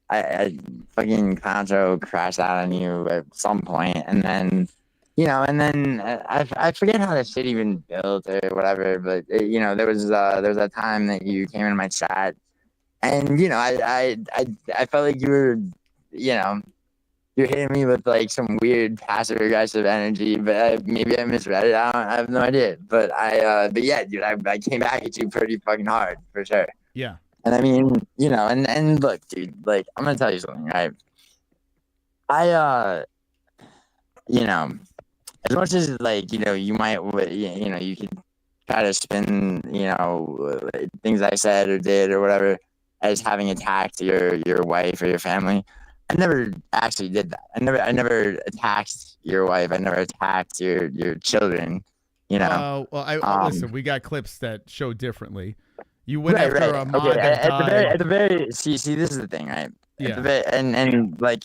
S19: I fucking Concho crashed out on you at some point, and then. I forget how the shit even built or whatever, but there was a time that you came in my chat, and I felt like you were, you're hitting me with like some weird passive aggressive energy, but maybe I misread it. I have no idea, but yeah, dude, I came back at you pretty fucking hard for sure.
S3: Yeah.
S19: And I mean, and look, dude, like I'm gonna tell you something, right? As much as like you might you could try to spin things I said or did or whatever as having attacked your wife or your family, I never actually did that. I never attacked your wife. I never attacked your children.
S3: Well, listen. We got clips that show differently. You went after a mod that died.
S19: At the very see this is the thing, right?
S3: Yeah.
S19: And like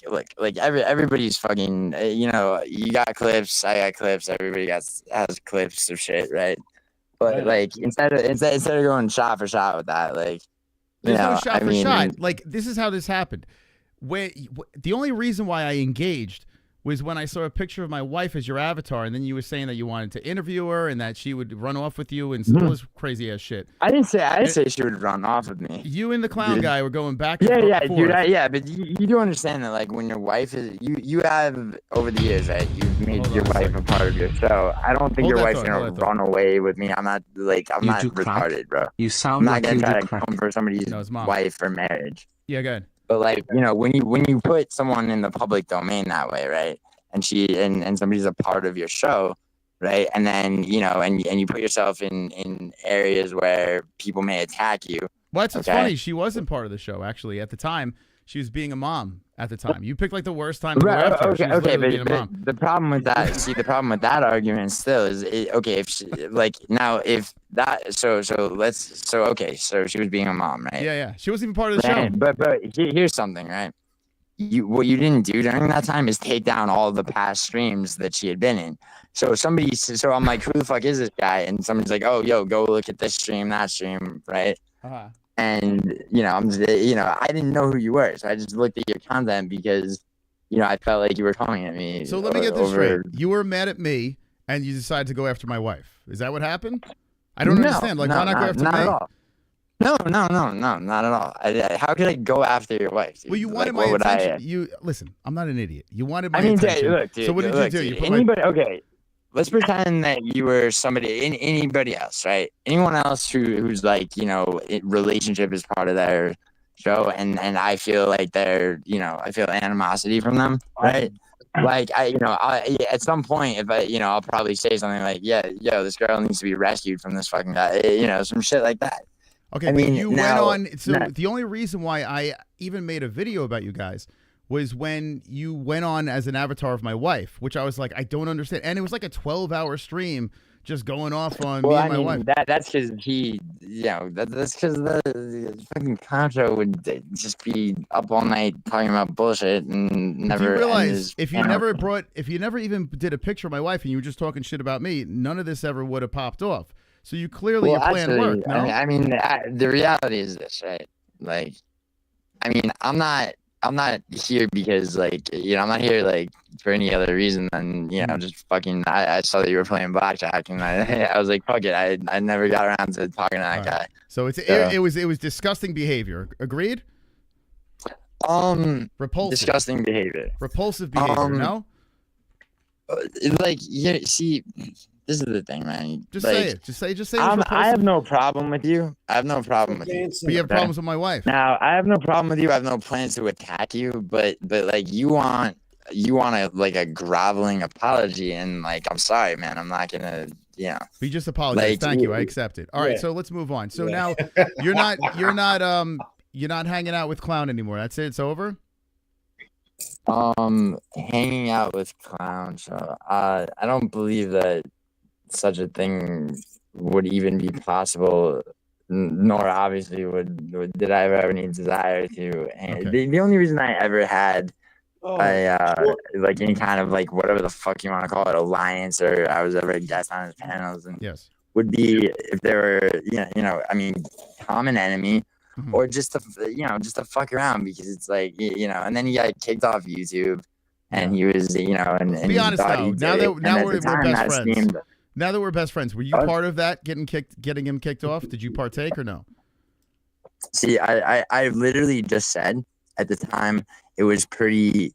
S19: everybody's fucking you got clips, I got clips, everybody has clips of shit, right? But like instead of going shot for shot with that, like
S3: there's no shot for shot. Like this is how this happened. The only reason why I engaged was when I saw a picture of my wife as your avatar, and then you were saying that you wanted to interview her and that she would run off with you and all this crazy ass shit.
S19: I didn't say she would run off with me.
S3: You and the clown guy were going back and forth.
S19: Dude, but you do understand that, like, when your wife is you have over the years, right? You've made your wife a part of your show. I don't think your wife's gonna run away with me. I'm not retarded, bro.
S6: You sound like you do
S19: try to come for somebody's wife or marriage.
S3: Yeah, good.
S19: But like when you put someone in the public domain that way, right? And and somebody's a part of your show, right? And then and you put yourself in areas where people may attack you.
S3: Well, that's what's funny. She wasn't part of the show actually at the time. She was being a mom at the time. You picked like the worst time to go after her.
S19: Okay, but the problem with that, the problem with that argument still is, if she, so she was being a mom, right?
S3: Yeah. She wasn't even part of the show.
S19: But here's something, right? What you didn't do during that time is take down all the past streams that she had been in. So I'm like, who the fuck is this guy? And somebody's like, oh, yo, go look at this stream, that stream, right?
S3: Uh-huh.
S19: And I didn't know who you were, so I just looked at your content because I felt like you were coming at me.
S3: So let me get this straight. You were mad at me, and you decided to go after my wife. Is that what happened? I don't understand. Like, why not go after me?
S19: At all. No, not at all. How could I go after your wife? Dude?
S3: Well, you wanted my attention. Listen, I'm not an idiot. You wanted my attention.
S19: Look, dude,
S3: so what did you do?
S19: Okay. Let's pretend that you were anybody else, right? Anyone else who's like, relationship is part of their show, and I feel like I feel animosity from them, right? Like at some point, if I'll probably say something like, "Yeah, yo, this girl needs to be rescued from this fucking guy," some shit like that.
S3: Okay, but you went on. So the only reason why I even made a video about you guys was when you went on as an avatar of my wife, which I was like, I don't understand. And it was like a 12-hour stream just going off on me and my wife.
S19: That's because that's because the fucking Contra would just be up all night talking about bullshit and never.
S3: Do you realize if you never even did a picture of my wife and you were just talking shit about me, none of this ever would have popped off. So you clearly your plan worked. No?
S19: I mean, the reality is this, right? Like, I mean, I'm not here because I'm not here like for any other reason than just fucking. I saw that you were playing blackjack and I was like, fuck it. I never got around to talking to that guy.
S3: So it was disgusting behavior. Agreed. Repulsive.
S19: Disgusting behavior.
S3: Repulsive behavior. No.
S19: See. This is the thing, man.
S3: Just say it. Just say.
S19: I have no problem with you. I have no problem with you.
S3: But you have problems with my wife.
S19: Now, I have no problem with you. I have no plans to attack you. But like you want a groveling apology, and like I'm sorry, man. I'm not gonna.
S3: We just apologize. Thank you. I accept it. All right. So let's move on. So now you're not hanging out with Clown anymore. That's it. It's over.
S19: Hanging out with Clown. So I don't believe that such a thing would even be possible, nor obviously did I ever have any desire to. And the only reason I ever had like any kind of like whatever the fuck you want to call it, alliance, or I was ever a guest on his panels, and would be if there were I mean, common enemy, or just to fuck around, because it's like and then he got kicked off YouTube, and he was and
S3: be honest though, now we're best friends. Now that we're best friends, were you part of that getting him kicked off? Did you partake or no?
S19: See, I literally just said at the time it was the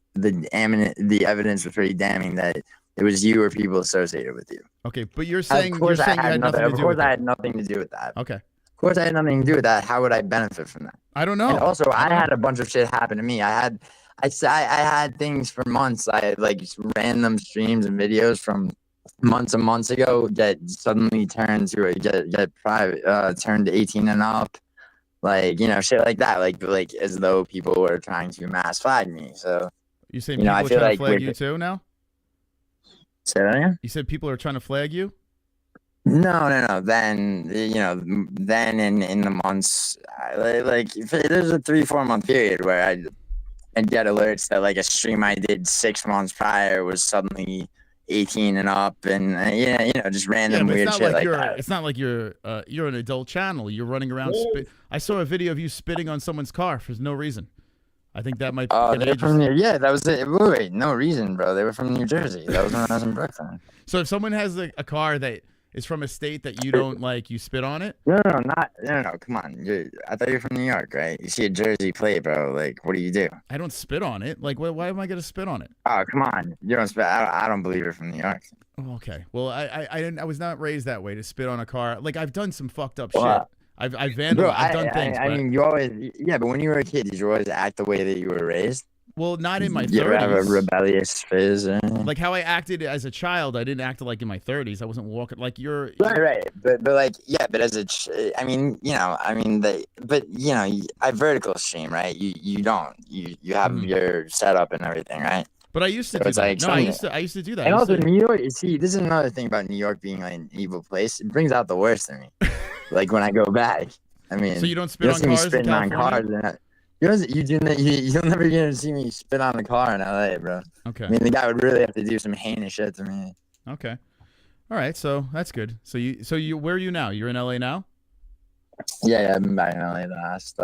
S19: evidence was pretty damning that it was you or people associated with you.
S3: Okay, but you're saying you had nothing to do with that. Of
S19: course, I had nothing to do with that.
S3: Okay.
S19: Of course, I had nothing to do with that. How would I benefit from that?
S3: I don't know.
S19: And also, I had a bunch of shit happen to me. I had things for months. I had like random streams and videos from months and months ago that suddenly turned to get private, turned 18 and up, like shit like that, like as though people were trying to mass flag me. So
S3: you saying people are trying to flag you too now?
S19: Say that again?
S3: You said people are trying to flag you?
S19: No. Then then in the months, like there's a 3-4 month period where I'd get alerts that like a stream I did 6 months prior was suddenly 18 and up, and just random weird shit like that.
S3: It's not like you're an adult channel. You're running around. I saw a video of you spitting on someone's car for no reason. I think that might.
S19: That was it. Wait, no reason, bro. They were from New Jersey. That was when I was in Brooklyn.
S3: So if someone has a car that is from a state that you don't like, you spit on it?
S19: No. Come on. I thought you were from New York, right? You see a Jersey plate, bro. Like, what do you do?
S3: I don't spit on it. Like, why am I gonna spit on it?
S19: Oh, come on. You don't spit. I don't believe you're from New York.
S3: Oh, okay. Well, I was not raised that way to spit on a car. Like, I've done some fucked up shit. I've vandalized.
S19: Bro,
S3: I've done things.
S19: I mean, you always, but when you were a kid, did you always act the way that you were raised?
S3: Well, not in my 30s.
S19: You ever have a rebellious phase?
S3: Like how I acted as a child, I didn't act like in my 30s. I wasn't walking like you're.
S19: Right. But like, but as I mean, I vertical stream, right? You don't. You have your setup and everything, right?
S3: But I used to do that. Like no, I used to do that.
S19: And also, New York. See, this is another thing about New York being like an evil place. It brings out the worst in me. Like when I go back. I mean,
S3: so you don't spit on cars in California?
S19: You'll never get to see me spit on a car in LA, bro.
S3: Okay.
S19: I mean, the guy would really have to do some heinous shit to me.
S3: Okay. All right. So that's good. So you where are you now? You're in LA now?
S19: Yeah. I've been back in LA the last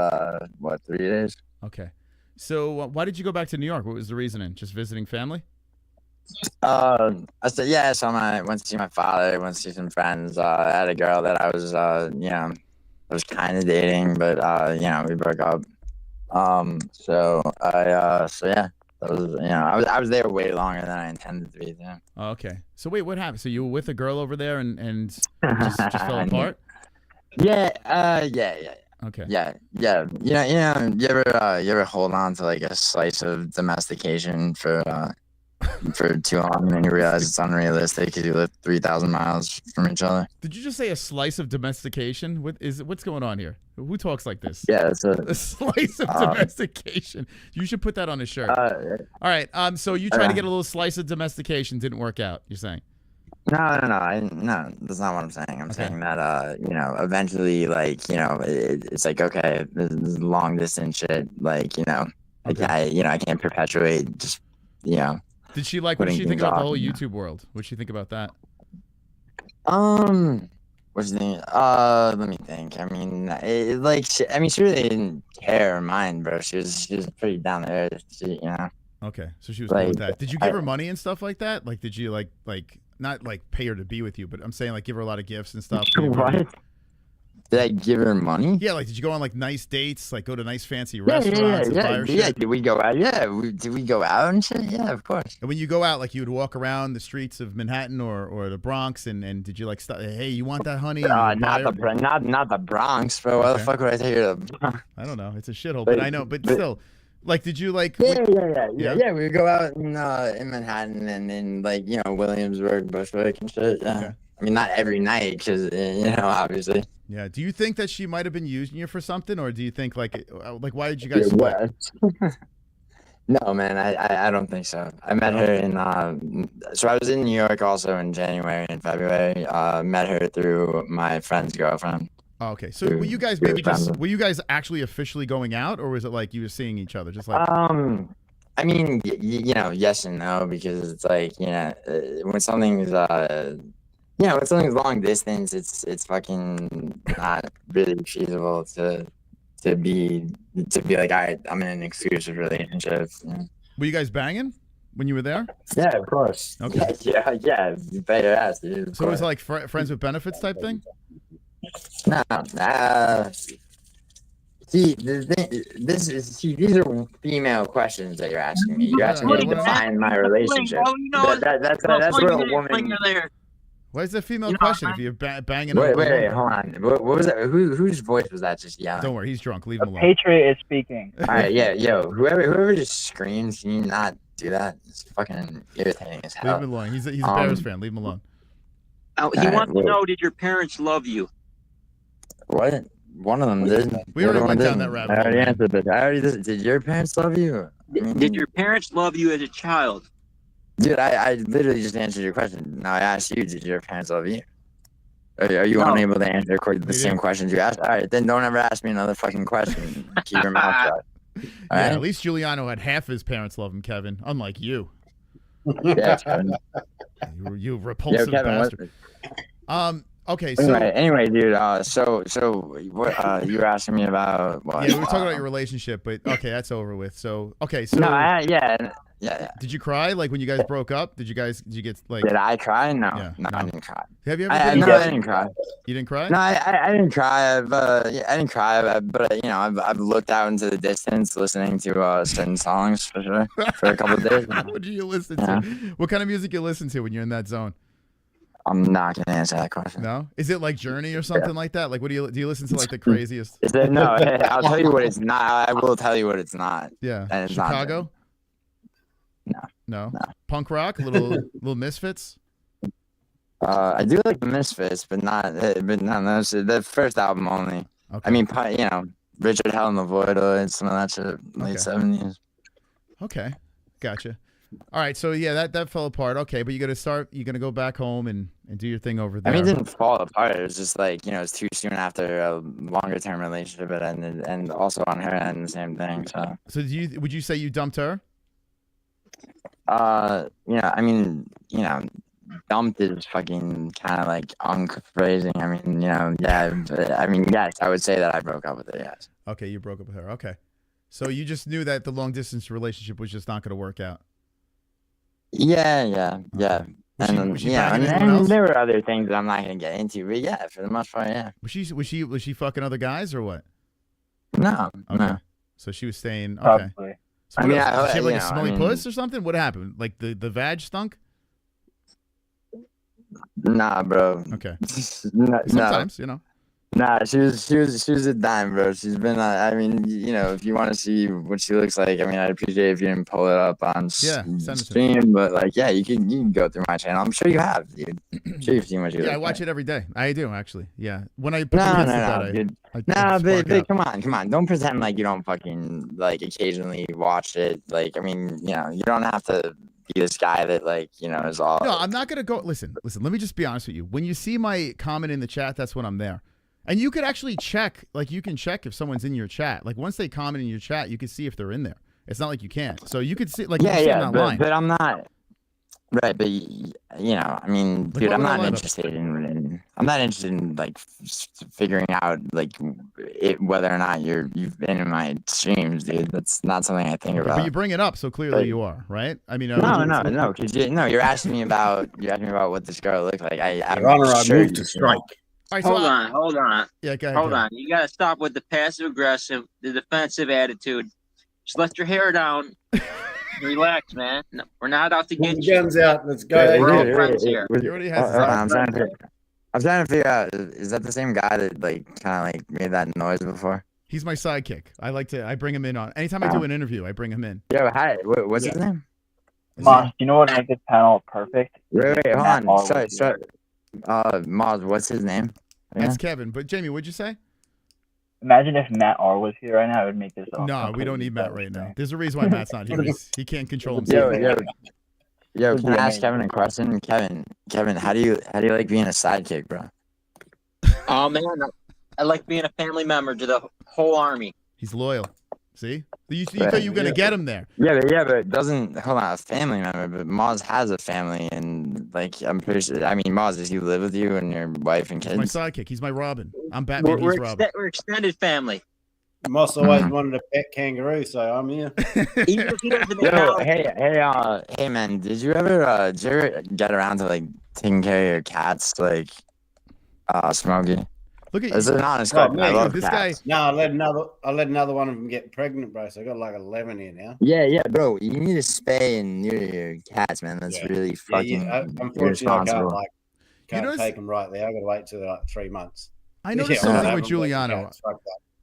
S19: 3 days.
S3: Okay. So why did you go back to New York? What was the reasoning? Just visiting family?
S19: I said yeah. So I went to see my father. Went to see some friends. I had a girl that I was I was kind of dating, but we broke up. So yeah, that was I was there way longer than I intended to be there.
S3: Oh, okay. So wait, what happened? So you were with a girl over there and just fell apart?
S19: Yeah.
S3: Okay.
S19: Yeah. You ever hold on to like a slice of domestication for for too long, and then you realize it's unrealistic because you live 3,000 miles from each other.
S3: Did you just say a slice of domestication? What's going on here? Who talks like this?
S19: Yeah, it's
S3: a slice of domestication. You should put that on a shirt. All right. So you tried to get a little slice of domestication, didn't work out. You're saying?
S19: No, that's not what I'm saying. I'm saying that, you know, eventually, like, you know, it's like, okay, this is long distance shit. Like, you know, like I can't perpetuate just, you know.
S3: Did she what did she think about the whole YouTube world? What did she think about that?
S19: What do you think? Let me think. I mean, she really didn't care or mind, bro. She was pretty down there, you know.
S3: Okay, so she was cool with that. Did you give her money and stuff like that? Like, did you like not like pay her to be with you, but I'm saying like give her a lot of gifts and stuff.
S19: What? Did I give her money?
S3: Yeah, like did you go on like nice dates, like go to nice fancy restaurants and buy her shit?
S19: Yeah, did we go out? Yeah, did we go out and shit? Yeah, of course.
S3: And when you go out, like you would walk around the streets of Manhattan or the Bronx, and did you like hey, you want that honey?
S19: Not the Bronx, bro. Why the fuck would I take her to the Bronx?
S3: I don't know. It's a shithole, but I know. But still, like, did you like?
S19: Yeah. We would go out in Manhattan and in like you know Williamsburg, Bushwick and shit. Yeah. Okay. I mean, not every night, because you know, obviously.
S3: Yeah. Do you think that she might have been using you for something, or do you think like why did you guys split?
S19: No, man, I don't think so. I met her in so I was in New York also in January and February. Met her through my friend's girlfriend.
S3: Oh, okay. So were you guys were you guys actually officially going out, or was it like you were seeing each other just like?
S19: I mean, you know, yes and no, because it's like, you know, when something's when something's long distance, it's fucking not really feasible to be like, all right, I'm in an exclusive relationship. Yeah.
S3: Were you guys banging when you were there?
S19: Yeah, of course.
S3: Okay.
S19: Yeah. You bet your ass, dude.
S3: So it was like friends with benefits type thing?
S19: No. See, these are female questions that you're asking me. You're asking me to define my relationship. That's what a woman.
S3: Why is that a female question if you're banging?
S19: Wait, hold on. What was that? Whose voice was that just yelling?
S3: Don't worry, he's drunk. Leave him alone.
S20: Patriot is speaking.
S19: All right, yeah, yo, whoever just screams, can you not do that? It's fucking irritating as hell.
S3: Leave him alone. He's a Bears fan. Leave him alone.
S21: He wants to know: did your parents love you?
S19: What? One of them did.
S3: We already went down that rabbit hole.
S19: I already answered this. Did your parents love you?
S21: Did your parents love you as a child?
S19: Dude, I literally just answered your question. Now I asked you, did your parents love you? Are you unable to answer the same questions you asked? All right, then don't ever ask me another fucking question. Keep your mouth shut.
S3: Yeah, at least Giuliano had half his parents love him, Kevin. Unlike you.
S19: Yeah, Kevin.
S3: You repulsive bastard. Okay, so
S19: anyway, dude. So what? You were asking me about what?
S3: Yeah, we were talking about your relationship, but okay, that's over with. So okay, so
S19: no, yeah.
S3: Did you cry like when you guys broke up? Did you get like?
S19: Did I cry? No,
S3: Yeah,
S19: no, I didn't cry.
S3: Have you ever?
S19: I didn't cry.
S3: You didn't cry?
S19: No, I didn't cry. I didn't cry, but you know, I've looked out into the distance, listening to certain songs for sure for a couple of days.
S3: What do you listen to? What kind of music you listen to when you're in that zone?
S19: I'm not gonna answer that question.
S3: No, is it like Journey or something like that? Like, what do you listen to? Like the craziest?
S19: Is it no? I'll tell you what it's not. I will tell you what it's not.
S3: Yeah,
S19: and it's
S3: Chicago. No. Punk rock, little Misfits.
S19: I do like the Misfits, but not those. The first album only.
S3: Okay.
S19: I mean, you know, Richard Hell and the Voidoids, some of that shit, late 70s.
S3: Okay, gotcha. All right, so yeah, that fell apart. Okay, but you're gonna go back home and do your thing over there.
S19: I mean, it didn't fall apart. It was just like, you know, it's too soon after a longer term relationship it ended, and also on her end, the same thing. So
S3: would you say you dumped her?
S19: Yeah, I mean, you know, dumped is fucking kind of like unphrasing. I mean, you know, yeah, but, I mean, yes, I would say that I broke up with her, yes.
S3: Okay, you broke up with her. Okay. So you just knew that the long distance relationship was just not going to work out.
S19: Yeah.
S3: Was she
S19: And there were other things that I'm not going to get into, but yeah, for the most part, yeah.
S3: Was she fucking other guys or what?
S19: No.
S3: Okay.
S19: No.
S3: So she was staying, okay.
S20: Probably.
S3: So did she have like a smelly puss or something? What happened? Like the vag stunk?
S19: Nah, bro.
S3: Okay.
S19: No.
S3: Sometimes, you know.
S19: Nah, she was a dime, bro. She's been. I mean, you know, if you want to see what she looks like, I mean, I'd appreciate if you didn't pull it up on
S3: send it to me.
S19: stream. But like, yeah, you can go through my channel. I'm sure you have, dude. I'm sure you've seen what she looks
S3: I watch
S19: like.
S3: it every day. I do actually. Yeah, when I put
S19: No, dude.
S3: I
S19: But come on. Don't pretend like you don't fucking like occasionally watch it. Like, I mean, you know, you don't have to be this guy that like, you know, is all.
S3: No, I'm not gonna go. Listen. Let me just be honest with you. When you see my comment in the chat, that's when I'm there. And you could actually check, like you can check if someone's in your chat. Like once they comment in your chat, you can see if they're in there. It's not like you can't. So you could see, like,
S19: but I'm not. Right, but you know, I mean,
S3: Like,
S19: dude,
S3: what
S19: I'm
S3: would I
S19: not
S3: lie
S19: interested in. I'm not interested in like figuring out like whether or not you've been in my streams, dude. That's not something I think about.
S3: But you bring it up, so clearly you are, right? I mean,
S19: no, because you're asking me about what this girl looked like.
S18: Your Honor, I moved to strike.
S3: Right,
S21: hold on.
S3: Yeah, go ahead.
S21: Hold on. You gotta stop with the passive aggressive, the defensive attitude. Just let your hair down. Relax, man. No, we're not out to
S18: Pull
S21: get
S18: the
S21: you.
S18: guns out. Let's go.
S21: We're all friends here.
S3: He already has.
S19: I'm trying to figure out. Is that the same guy that like kind of like made that noise before?
S3: He's my sidekick. I bring him in on anytime I do an interview. I bring him in.
S19: Yo, hi. What's his name?
S20: Moss, you know what makes this panel perfect?
S19: Wait, hold
S20: Matt
S19: on.
S20: Arl
S19: Sorry. Maz, what's his name?
S3: That's Kevin. But Jamie, what'd you say?
S20: Imagine if Matt R was here right now, it would make this.
S3: No, we don't need Matt right now. There's a reason why Matt's not here. He can't control himself.
S19: Yo, can I ask Kevin a question? Kevin, how do you like being a sidekick, bro?
S21: Oh man, I like being a family member to the whole army.
S3: He's loyal. See? You thought you were gonna get him there.
S19: Yeah, but it doesn't hold on, a family member, but Maz has a family, and like I'm pretty sure. I mean, Maz, does he live with you and your wife and kids?
S3: He's my sidekick. He's my Robin. I'm Batman. He's Robin.
S21: We're extended family.
S18: Moss always wanted a pet kangaroo, so I'm here.
S19: Hey, man, did you ever get around to like taking care of your cats, like Smokey?
S3: Look at
S19: you. It's an honest
S18: Oh,
S19: question. I love
S3: this
S19: cats.
S3: guy.
S18: No, I let another one of them get pregnant, bro. So I got like 11 here now.
S19: Yeah, bro. You need to spay and neuter your cats, man. That's really fucking
S18: Unfortunately, I can't
S3: notice-
S18: take them right there. I got to wait till like 3 months.
S3: I noticed something with Giuliano.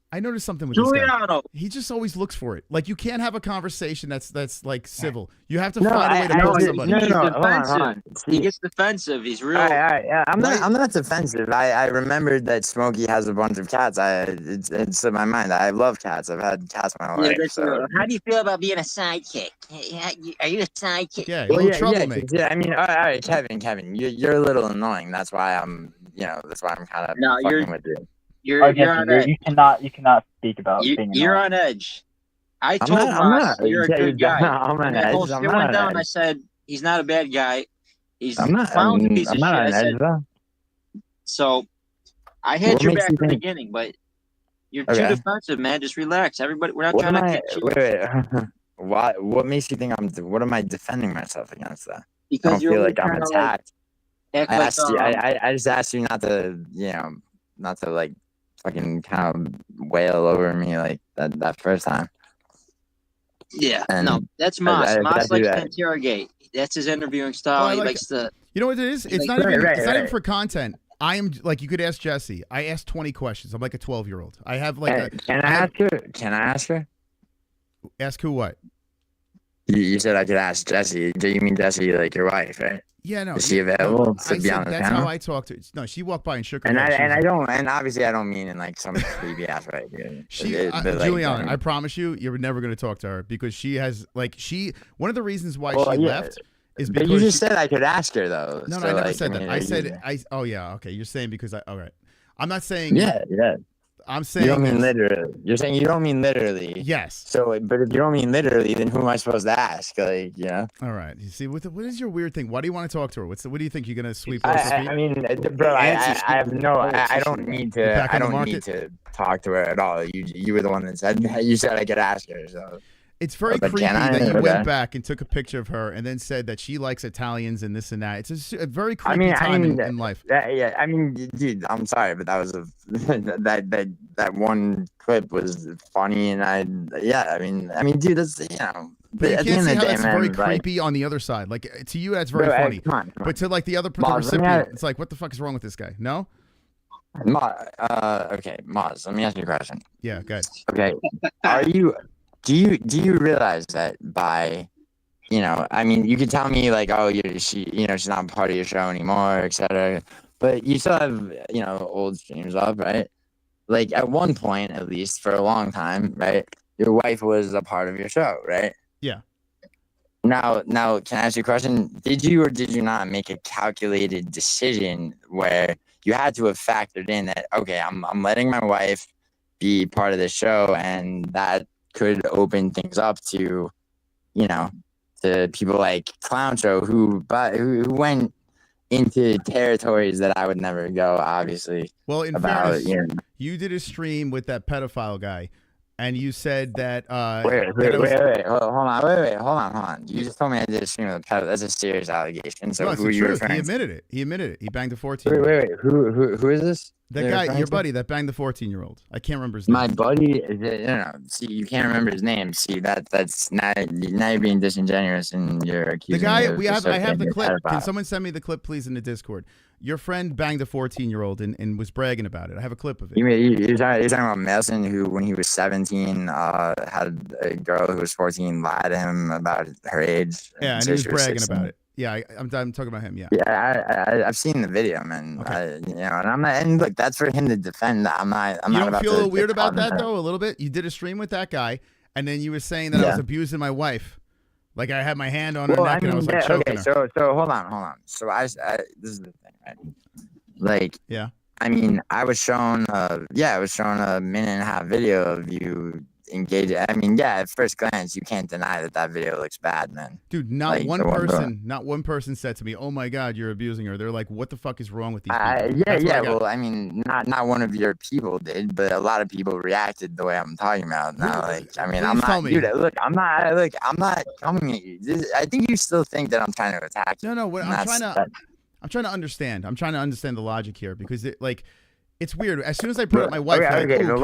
S3: I noticed something with
S21: Giuliano.
S3: this guy. He just always looks for it. Like you can't have a conversation that's like civil. You have to find a way to pull somebody.
S21: He's defensive. He gets defensive. He's real.
S19: I'm not defensive. I remembered that Smokey has a bunch of cats. It's in my mind. I love cats. I've had cats my whole life. So.
S17: How do you feel about being a sidekick? Are you a sidekick?
S3: Yeah,
S19: I mean, all right, Kevin, you're a little annoying. That's why I'm kind of fucking with you.
S21: You're on edge.
S20: You cannot speak about being
S21: You're on edge. I told Ross you're a good guy.
S19: I'm on edge.
S21: It went down. I said he's not a bad guy. He's found a piece of shit. I said, so I had your back from the beginning, but you're too defensive, man. Just relax. Everybody, we're not trying to get you.
S19: Wait. What makes you think what am I defending myself against? That
S21: because
S19: I don't
S21: you're
S19: feel like I'm attacked. I just asked you not to, not to like fucking kind of wail over me like that first time.
S21: Yeah,
S19: and
S21: no, that's Moss. Moss likes to interrogate. That's his interviewing style. He likes to.
S3: You know what it is? It's not even for content. I am like, you could ask Jesse. I asked 20 questions. I'm like a 12-year-old. I have like
S19: Can I ask her?
S3: Ask who what?
S19: You said I could ask Jesse. Do you mean Jesse, like your wife, right?
S3: Yeah, no.
S19: Is she available to be on the
S3: That's
S19: panel?
S3: how I talked to her. No, she walked by and shook her
S19: And
S3: head.
S19: and obviously I don't mean in like some creepy ass way.
S3: Juliana, I promise you're never going to talk to her because she has one of the reasons why she left is because
S19: you just said I could ask her though.
S3: No, I never said that. I said oh yeah, okay. You're saying because all right. I'm not saying
S19: yeah.
S3: I'm saying
S19: you don't mean literally. You're saying you don't mean literally.
S3: Yes.
S19: So, but if you don't mean literally, then who am I supposed to ask? Like,
S3: All right. You see, what is your weird thing? Why do you want to talk to her? What do you think you're gonna sweep off her feet?
S19: I mean, bro, I have no. I don't need to. I don't need to talk to her at all. You were the one that said I could ask her. So.
S3: It's very creepy that you went back and took a picture of her and then said that she likes Italians and this and that. It's a very creepy time in life.
S19: Yeah, I mean, dude, I'm sorry, but that was that one clip was funny, and I mean, dude, that's
S3: But you can't see how that's very creepy on the other side. Like to you, that's very funny. Come on. But to like the other person, it's like, what the fuck is wrong with this guy? No.
S19: Okay, Maz, let me ask you a question.
S3: Yeah, good.
S19: Okay, do you realize that by, I mean, you could tell me like, oh, she's not part of your show anymore, etc. But you still have, old streams up, right? Like at one point, at least for a long time, right? Your wife was a part of your show, right?
S3: Yeah.
S19: Now, can I ask you a question? Did you or did you not make a calculated decision where you had to have factored in that, okay, I'm letting my wife be part of the show, and that could open things up to, to people like Clown Show who went into territories that I would never go, obviously.
S3: Well, in fairness, you did a stream with that pedophile guy, and you said that.
S19: Wait, hold on. You just told me I did a stream with a pedophile. That's a serious allegation. So
S3: no,
S19: who are you referring
S3: He
S19: to?
S3: admitted it. He admitted it. He banged a 14.
S19: Wait. Who is this?
S3: That guy, your buddy, that banged the 14-year-old. I can't remember his name.
S19: My buddy, no. See, you can't remember his name. See, that's now you're being disingenuous and you're accusing
S3: the guy.
S19: I
S3: have the clip. Can someone send me the clip, please, in the Discord? Your friend banged a 14-year-old and was bragging about it. I have a clip of it.
S19: You're talking about Mason, who, when he was 17, had a girl who was 14 lie to him about her age.
S3: Yeah, and he was bragging about it. Yeah, I'm talking about him. Yeah.
S19: Yeah, I've seen the video, man. Okay. And I'm not. And look, that's for him to defend. I'm not.
S3: You don't feel a little weird about that though? A little bit. You did a stream with that guy, and then you were saying that I was abusing my wife. Like I had my hand on her neck and I was like choking her.
S19: So hold on. So I this is the thing, right? Like,
S3: yeah.
S19: I mean, I was shown a minute and a half video of you engaged. I mean, yeah, at first glance, you can't deny that video looks bad, man.
S3: Dude, not one person said to me, "Oh my God, you're abusing her." They're like, "What the fuck is wrong with these people?"
S19: Well, I mean, not one of your people did, but a lot of people reacted the way I'm talking about now. Like, I mean, I'm not, dude. Look, I'm not coming at you. I think you still think that I'm trying to attack you.
S3: No. I'm trying to understand. I'm trying to understand the logic here because it's weird. As soon as I brought up my wife,
S19: the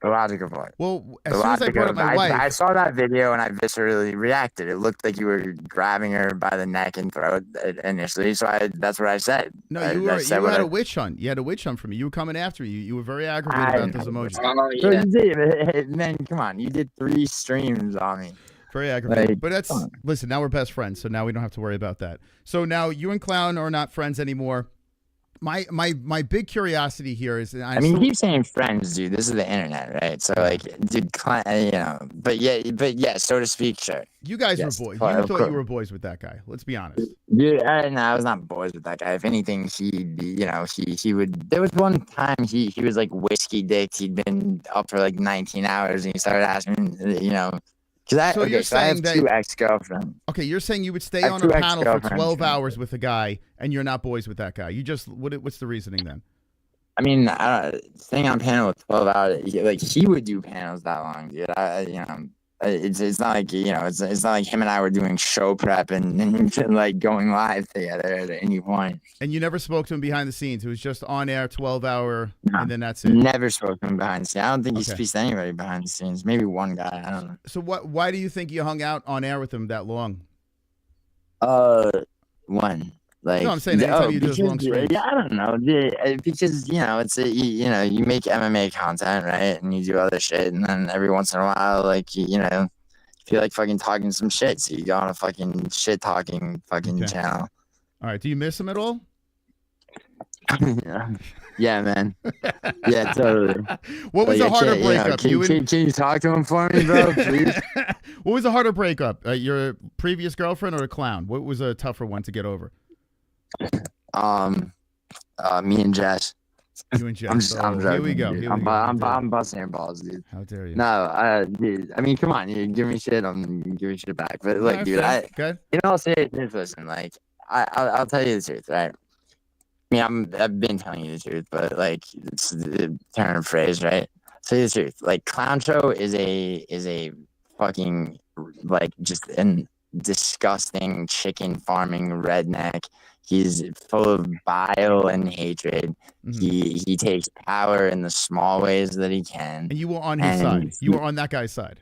S19: logic of what?
S3: Well, as soon as I brought up my wife,
S19: I saw that video and I viscerally reacted. It looked like you were grabbing her by the neck and throat initially, so that's what I said.
S3: No, you had a witch hunt. You had a witch hunt for me. You were coming after me. You were very aggravated about those emojis.
S19: So you did, man. Come on, you did 3 streams on me.
S3: Very aggravated. But listen, now we're best friends, so now we don't have to worry about that. So now you and Clown are not friends anymore. My big curiosity here is,
S19: I mean, you keep saying friends, dude. This is the internet, right? So like, dude, but yeah, so to speak, sure.
S3: You guys were boys. You thought you were boys with that guy. Let's be honest.
S19: Yeah, no, I was not boys with that guy. If anything, he would. There was one time he was like whiskey dicked. He'd been up for like 19 hours, and he started asking, Because I have 2 ex-girlfriends.
S3: Okay, you're saying you would stay on a panel for 12 hours with a guy, and you're not boys with that guy. You just what's the reasoning then?
S19: I mean, staying on panel with 12 hours, like he would do panels that long, dude. It's not like it's not like him and I were doing show prep and like going live together at any point.
S3: And you never spoke to him behind the scenes. It was just on air, 12-hour, and then that's it.
S19: Never spoke to him behind the scenes. I don't think he speaks to anybody behind the scenes. Maybe one guy. I don't know.
S3: So why do you think you hung out on air with him that long?
S19: When? Like,
S3: no, I'm saying anytime you do those long streams.
S19: Yeah, I don't know. Because, it's you make MMA content, right? And you do other shit. And then every once in a while, like, you feel like fucking talking some shit. So you go on a fucking shit talking fucking channel.
S3: All right. Do you miss him at all?
S19: Yeah, man. Yeah, totally.
S3: What was the harder breakup?
S19: Can you talk to him for me, bro, please?
S3: What was the harder breakup? Your previous girlfriend or the Clown? What was a tougher one to get over?
S19: Me and Jess.
S3: You and Jess. I'm
S19: joking,
S3: here we go.
S19: I'm busting your balls, dude.
S3: How dare you?
S19: No, dude. I mean, come on. You give me shit. I'm giving you shit back. But look, dude, in all seriousness, listen. Like, I'll tell you the truth, right? I mean, I've been telling you the truth, but like, it's the turn of phrase, right? Tell you the truth. Like, Clown Show is a fucking like just an disgusting chicken farming redneck. He's full of bile and hatred. Mm-hmm. He takes power in the small ways that he can.
S3: And you were on his side. You were on that guy's side.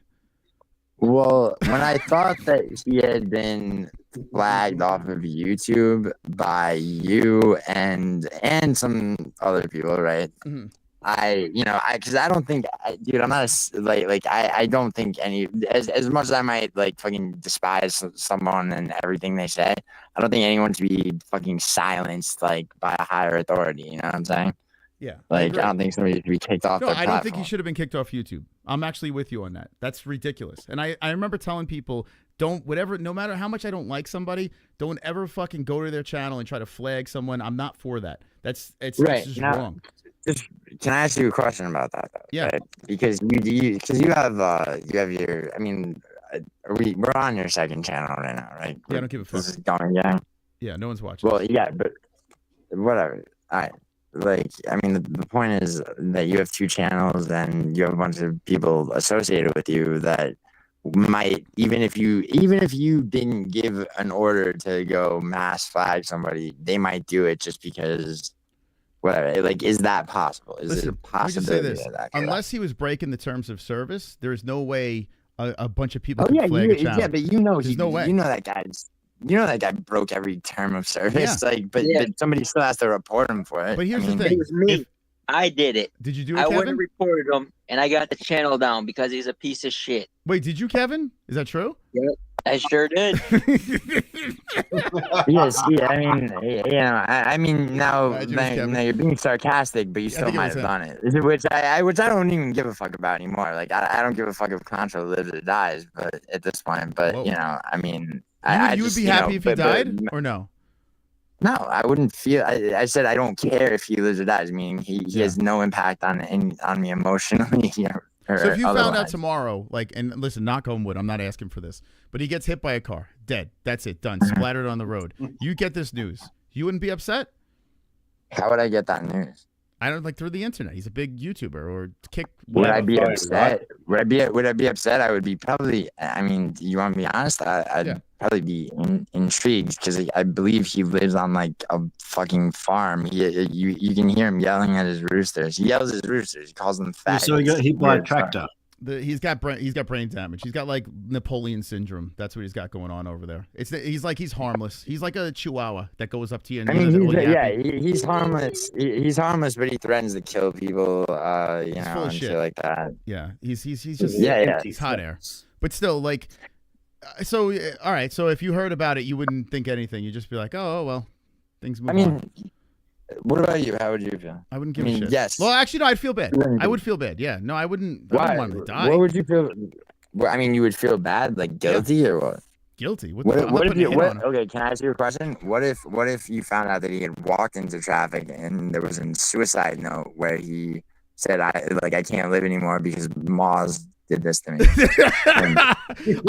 S19: Well, when I thought that he had been flagged off of YouTube by you and some other people, right?
S3: Mm-hmm.
S19: Because I don't think, dude, I'm not I don't think as much as I might like fucking despise someone and everything they say, I don't think anyone should be fucking silenced like by a higher authority. You know what I'm saying?
S3: Yeah.
S19: Like I don't think somebody should be kicked off.
S3: No,
S19: their
S3: I don't think he
S19: platform.
S3: should have been kicked off YouTube. I'm actually with you on that. That's ridiculous. And I remember telling people, no matter how much I don't like somebody, don't ever fucking go to their channel and try to flag someone. I'm not for that. That's just wrong.
S19: Can I ask you a question about that? Though,
S3: yeah.
S19: Right? Because you have your. I mean, we're on your second channel right now, right?
S3: Yeah, I don't give a fuck.
S19: This is Gummy Gang.
S3: Yeah, no one's watching.
S19: Well, yeah, but whatever. All right. Like, I mean, the point is that you have two channels and you have a bunch of people associated with you that might, even if you didn't give an order to go mass flag somebody, they might do it just because, whatever. Like, is that possible? Is it a possibility?
S3: Let me just say this. Unless he was breaking the terms of service, there's no way a bunch of people
S19: Oh
S3: could
S19: yeah,
S3: flag a channel.
S19: yeah, but you know,
S3: there's no way.
S19: You know that guy broke every term of service.
S3: Yeah.
S19: Like, but somebody still has to report him for it.
S3: But here's the
S21: It
S3: thing.
S21: was me. I did it.
S3: Did you do it,
S21: I
S3: Kevin?
S21: wouldn't have reported him, and I got the channel down because he's a piece of shit.
S3: Wait, did you, Kevin? Is that true?
S21: Yeah, I sure did.
S19: Yes, yeah. I mean, I mean, now you're being sarcastic, but you still might have done it. Which I don't even give a fuck about anymore. Like, I don't give a fuck if Contra lives or dies, but at this point, but I mean,
S3: you would be happy if he died, or no?
S19: No, I wouldn't feel. I said I don't care if he lives or dies. Meaning he has no impact on me emotionally.
S3: So if you found out tomorrow, like, and listen, knock on wood, I'm not asking for this, but he gets hit by a car, dead. That's it, done, splattered on the road. You get this news, you wouldn't be upset?
S19: How would I get that news?
S3: I don't through the internet. He's a big YouTuber or kick.
S19: Would I be upset? Would I be upset? I would be probably. I mean, you want to be honest? I'd probably be intrigued because I believe he lives on like a fucking farm. You can hear him yelling at his roosters. He yells at his roosters. He calls them fat.
S18: So he got hit by a tractor.
S3: He's got brain damage. He's got like Napoleon syndrome. That's what he's got going on over there. He's harmless. He's like a chihuahua that goes up to you. And
S19: I mean, he's harmless. He's harmless, but he threatens to kill people. And shit like that.
S3: Yeah, he's just he's hot air. But still, like, so all right. So if you heard about it, you wouldn't think anything. You'd just be like, oh well, things move on.
S19: What about you? How would you feel?
S3: I wouldn't give a shit.
S19: Yes.
S3: Well, actually, no, I'd feel bad. I would feel bad. Yeah. No, I wouldn't.
S19: Why?
S3: I wouldn't want him to die.
S19: What would you feel? I mean, you would feel bad, like guilty or what?
S3: Guilty.
S19: Okay, can I ask you a question? What if you found out that he had walked into traffic and there was a suicide note where he said, I can't live anymore because Moz did this to me.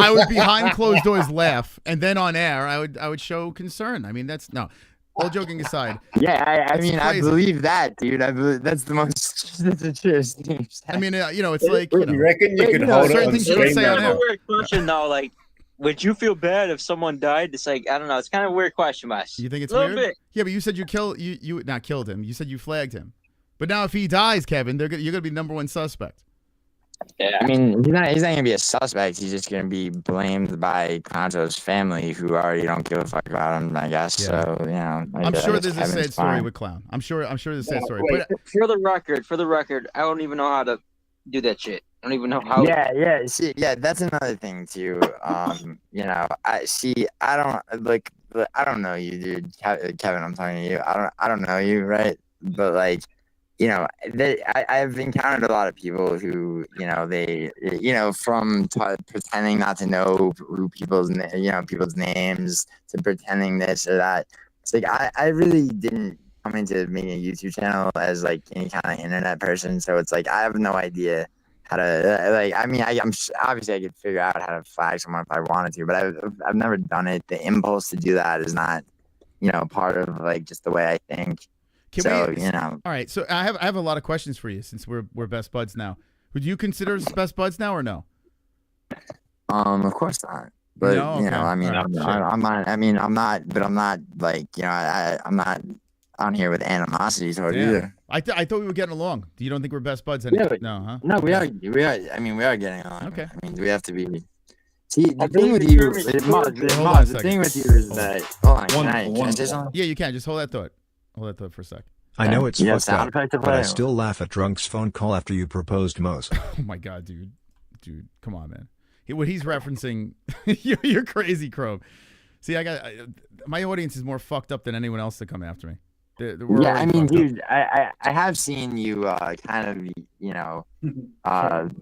S3: I would behind closed doors laugh, and then on air I would show concern. I mean, that's no. All joking aside.
S19: Yeah, I mean, crazy. I believe that, dude. I believe that's the most. That's the truest thing.
S3: I mean, it's like
S18: you reckon you could hold
S3: certain things you can say on air.
S21: It's a weird question though. Like, would you feel bad if someone died? It's like, I don't know. It's kind of a weird question, Wes.
S3: You think it's
S21: a little
S3: weird?
S21: bit.
S3: Yeah, but you said you not killed him. You said you flagged him. But now if he dies, Kevin, you're gonna be #1 suspect.
S19: Yeah, I mean, he's not gonna be a suspect. He's just gonna be blamed by Concho's family, who already don't give a fuck about him, I guess. Yeah. So
S3: I'm sure there's a sad story with Clown. I'm sure there's a sad story.
S21: Wait, but for the record, I don't even know how to do that shit. I don't even know how.
S19: Yeah. See, that's another thing too. I don't know you, dude. Kevin, I'm talking to you. I don't know you, right? But like, I've encountered a lot of people who, from pretending not to know who people's names to pretending this or that. It's like, I really didn't come into making a YouTube channel as like any kind of internet person. So it's like, I have no idea how to, I'm obviously I could figure out how to flag someone if I wanted to, but I've never done it. The impulse to do that is not, part of like just the way I think. All
S3: right. So I have a lot of questions for you since we're best buds now. Would you consider us best buds now or no?
S19: Of course not. But
S3: no? Okay.
S19: I mean, I'm not. I mean, I'm not. But I'm not like I'm not on here with animosity toward either.
S3: I thought we were getting along. You don't think we're best buds anymore? No, huh?
S19: No, we are. I mean, we are getting along.
S3: Okay.
S19: I mean, we have to be. See, the thing with you, the thing with you is that. Hold on, can I say something?
S3: Yeah, you can. Just hold that thought. Hold that thought for a sec.
S9: I know it's
S19: Yeah,
S9: fucked
S19: sound
S9: up,
S19: effect to
S9: but
S19: play.
S9: I still laugh at Drunk's phone call after you proposed Mose.
S3: Oh my god, dude, come on, man. What he's referencing, you're crazy, Crow. See, my audience is more fucked up than anyone else to come after me.
S19: Yeah, I mean, dude, I have seen you kind of,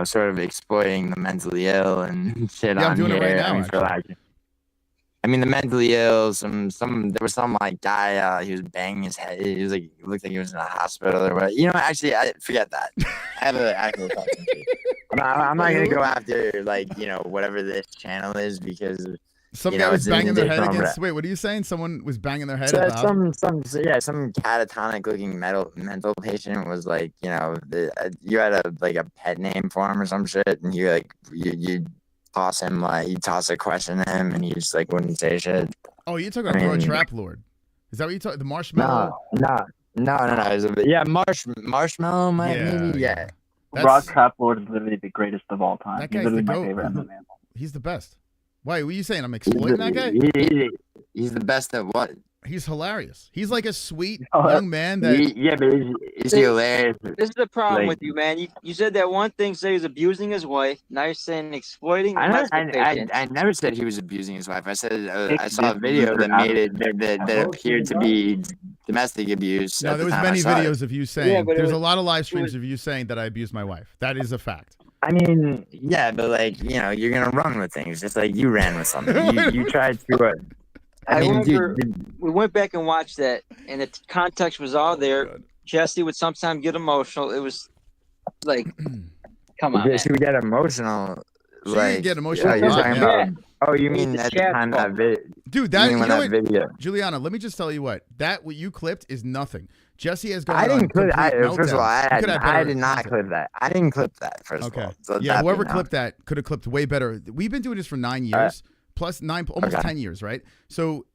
S19: sort of exploiting the mentally ill and shit
S3: Yeah,
S19: on
S3: I'm doing
S19: here.
S3: it right now.
S19: I mean, the mentally ill. There was some like guy. He was banging his head. He was like, it looked like he was in a hospital or what. Actually, I forget that. I have an actual question. I'm not gonna go after whatever this channel is because.
S3: Some guy was banging their head against. Wait, what are you saying? Someone was banging their head. At the
S19: some catatonic looking mental patient was like, you had a pet name for him or some shit, and you toss him you toss a question at him, and he just wouldn't say shit.
S3: Oh, you're talking about Trap Lord? Is that what you talking? The marshmallow?
S19: No. Marshmallow, maybe. Yeah.
S20: Rock Trap Lord is literally the greatest of all time.
S3: That
S20: He's
S3: guy's
S20: literally
S3: the
S20: my
S3: goat.
S20: favorite MMA.
S3: He's the best. Why? What are you saying? I'm exploiting that guy?
S19: He's the best at what?
S3: He's hilarious. He's like a sweet young man that.
S19: But is he hilarious?
S2: This is the problem with you, man. You said that one thing, say he's abusing his wife. Now you're saying exploiting.
S19: I never said he was abusing his wife. I said I saw a video that made it that appeared to be domestic abuse.
S3: No, there was many videos of you saying. There's a lot of live streams of you saying that I abused my wife. That is a fact.
S19: I mean, yeah, but you're gonna run with things just like you ran with something. You tried to.
S2: We went back and watched that, and the context was all there. Jesse would sometimes get emotional. It was like, come on,
S19: she would get emotional.
S3: She would get emotional.
S19: You're talking about. Oh, you mean at the time that video?
S3: Dude, that video. Juliana, let me just tell you what you clipped is nothing. Jesse has gone.
S19: I didn't clip. First of all, I did not
S3: content.
S19: clip that. I didn't clip that. First of all. So
S3: yeah, whoever clipped that could have clipped way better. We've been doing this for 9 years, plus 9, almost 10 years, right? So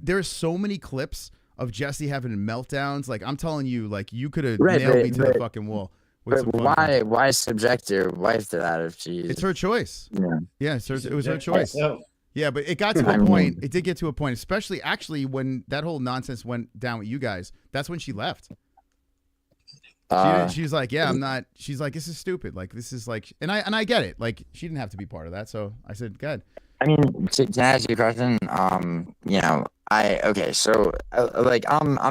S3: there's so many clips of Jesse having meltdowns. Like I'm telling you, you could have nailed me to the fucking wall.
S19: But why subject your wife to that if she's?
S3: It's her choice. Yeah, it was her choice. Yeah, but it got to
S19: I
S3: a
S19: mean-
S3: point. It did get to a point, especially actually when that whole nonsense went down with you guys. That's when she left. She's like, yeah, I'm not. She's like, this is stupid. Like, this is like, and I get it. Like, she didn't have to be part of that. So I said, go ahead.
S19: I mean, can I ask you a question? I'm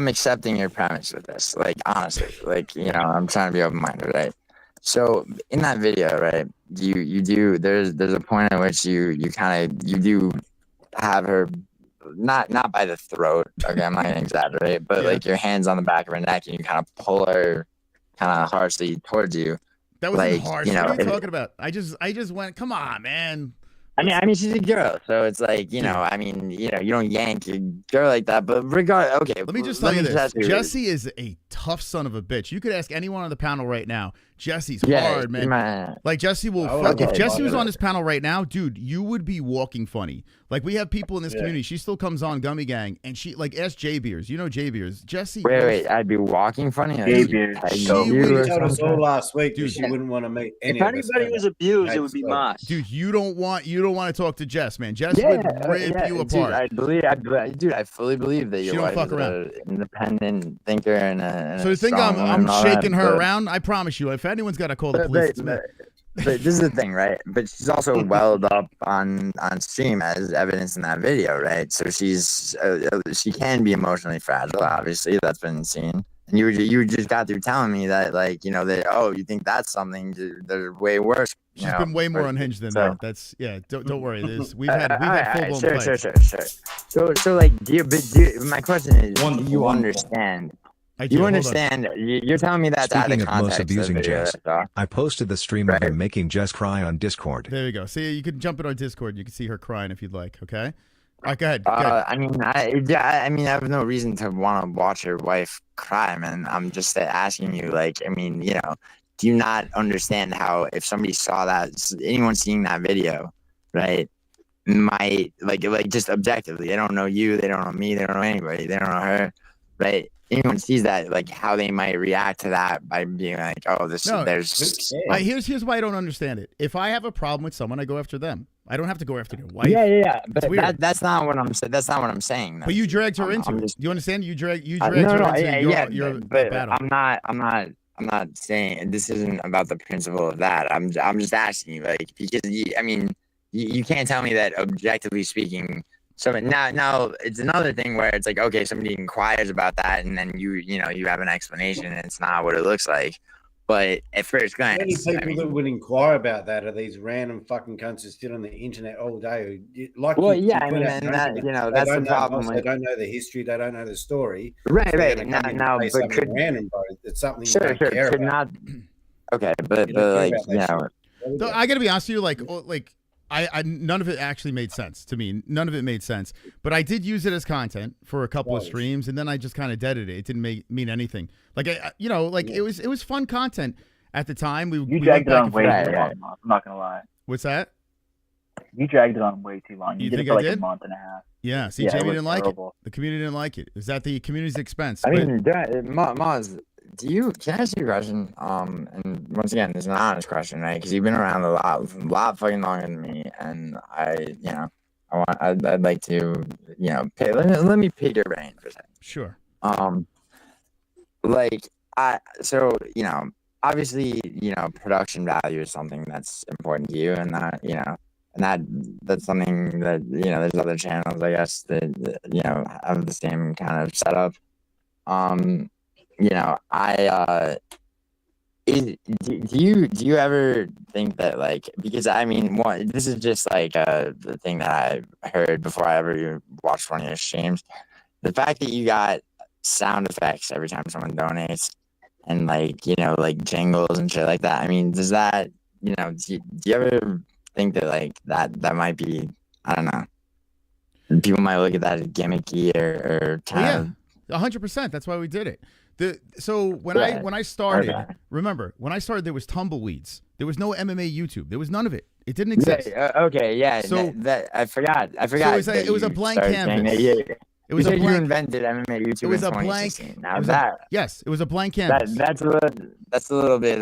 S19: accepting your premise with this. Like, honestly, I'm trying to be open-minded, right? So in that video, right, you do. There's a point at which you do have her. Not by the throat. Okay, I'm not gonna exaggerate, but your hands on the back of her neck, and you kind of pull her, kind of harshly towards you.
S3: That wasn't harsh. What are you talking about? I just went. Come on, man.
S19: I mean, she's a girl, so it's like, you don't yank your girl like that. But regardless, okay.
S3: Let me just tell you this: Jesse is a tough son of a bitch. You could ask anyone on the panel right now. Jesse's hard, man. Like Jesse will. If Jesse was on this panel right now, dude, you would be walking funny. Like we have people in this community. She still comes on Gummy Gang, and she ask J Beers. You know J Beers. Jesse.
S19: Wait, I'd be walking funny.
S18: J Beers. She told us all last week that she wouldn't want to make any.
S2: If anybody was abused, it would be Moss.
S3: Dude, you don't want to talk to Jess, man. Jess would rip you apart.
S19: Dude, I fully believe that your wife is an independent thinker and
S3: so the thing I'm shaking her around. I promise you, if anyone's got to call the police, it's me.
S19: But this is the thing, right? But she's also welled up on stream as evidence in that video, right? So she can be emotionally fragile. Obviously, that's been seen. And you just got through telling me that, you think that's something they're way worse.
S3: She's been way more unhinged than that. That's Don't worry. We've had full blown fights.
S19: Sure. So my question is, do you understand? You understand? You're telling me that
S9: Speaking of most abusing Jess, I posted the stream of him making Jess cry on Discord.
S3: There you go. See, you can jump in our Discord. You can see her crying if you'd like. Okay. All right, go ahead.
S19: I mean, I have no reason to want to watch your wife cry, man. I'm just asking you, do you not understand how if somebody saw that, anyone seeing that video, right, might just objectively, they don't know you, they don't know me, they don't know anybody, they don't know her, right? Anyone sees that, how they might react to that by being like, oh, here's
S3: why I don't understand it. If I have a problem with someone, I go after them. I don't have to go after their wife.
S19: Yeah. But
S3: It's weird.
S19: that's not what I'm saying. That's not what I'm saying. Though.
S3: But you dragged her into it.
S19: just-
S3: You understand? You dragged
S19: no,
S3: her into your
S19: but
S3: battle.
S19: I'm not saying this isn't about the principle of that. I'm just asking you, like, because you can't tell me that objectively speaking. So now it's another thing where it's like, okay, somebody inquires about that, and then you have an explanation, and it's not what it looks like. But at first glance,
S18: Many people that would inquire about that are these random fucking cunts that sit on the internet all day. Like,
S19: well,
S18: you
S19: yeah, I
S18: put
S19: mean,
S18: out
S19: and that
S18: they
S19: that's the
S18: don't know
S19: problem.
S18: us, they don't know the history, they don't know the story.
S19: Right.
S18: So they're gonna come in and
S19: Now,
S18: say
S19: but
S18: something
S19: could
S18: random, bro. It's something you
S19: sure,
S18: don't care
S19: could
S18: about.
S19: not. Okay, but
S18: You don't care
S19: like
S18: about that shit.
S3: So I got to be honest with you, like I none of it actually made sense to me. None of it made sense. But I did use it as content for a couple of streams, and then I just kind of deaded it. It didn't mean anything. Like it was fun content at the time.
S20: You dragged it on way too long. I'm not gonna lie.
S3: What's that?
S20: You dragged it on way too long. You did
S3: think
S20: it for
S3: I
S20: like
S3: did?
S20: a month and a half.
S3: Yeah. See,
S20: Yeah, it
S3: Jamie
S20: was
S3: didn't like
S20: terrible.
S3: it. The community didn't like it. It was at the community's expense.
S19: I
S3: But-
S19: mean, Maz, can I ask you a question? And once again, this is an honest question, right? Because you've been around a lot fucking longer than me, and I'd like to, let me pick your brain for a second.
S3: Sure.
S19: Obviously, production value is something that's important to you, and that's something that, there's other channels, I guess, that have the same kind of setup. Do you ever think that, like, because I mean, this is just like the thing that I heard before I ever even watched one of your streams, the fact that you got sound effects every time someone donates, and like jingles and shit like that. I mean, does that, do you ever think that like that might be, I don't know, people might look at that as gimmicky or kind of
S3: 100%. That's why we did it. So when I started, remember when I started, there was tumbleweeds. There was no MMA YouTube. There was none of it. It didn't exist.
S19: So that I forgot.
S3: So it was a blank canvas.
S19: It was you invented MMA YouTube.
S3: It was
S19: in
S3: a blank.
S19: 2016. Now
S3: Yes, it was a blank canvas.
S19: That's a little bit.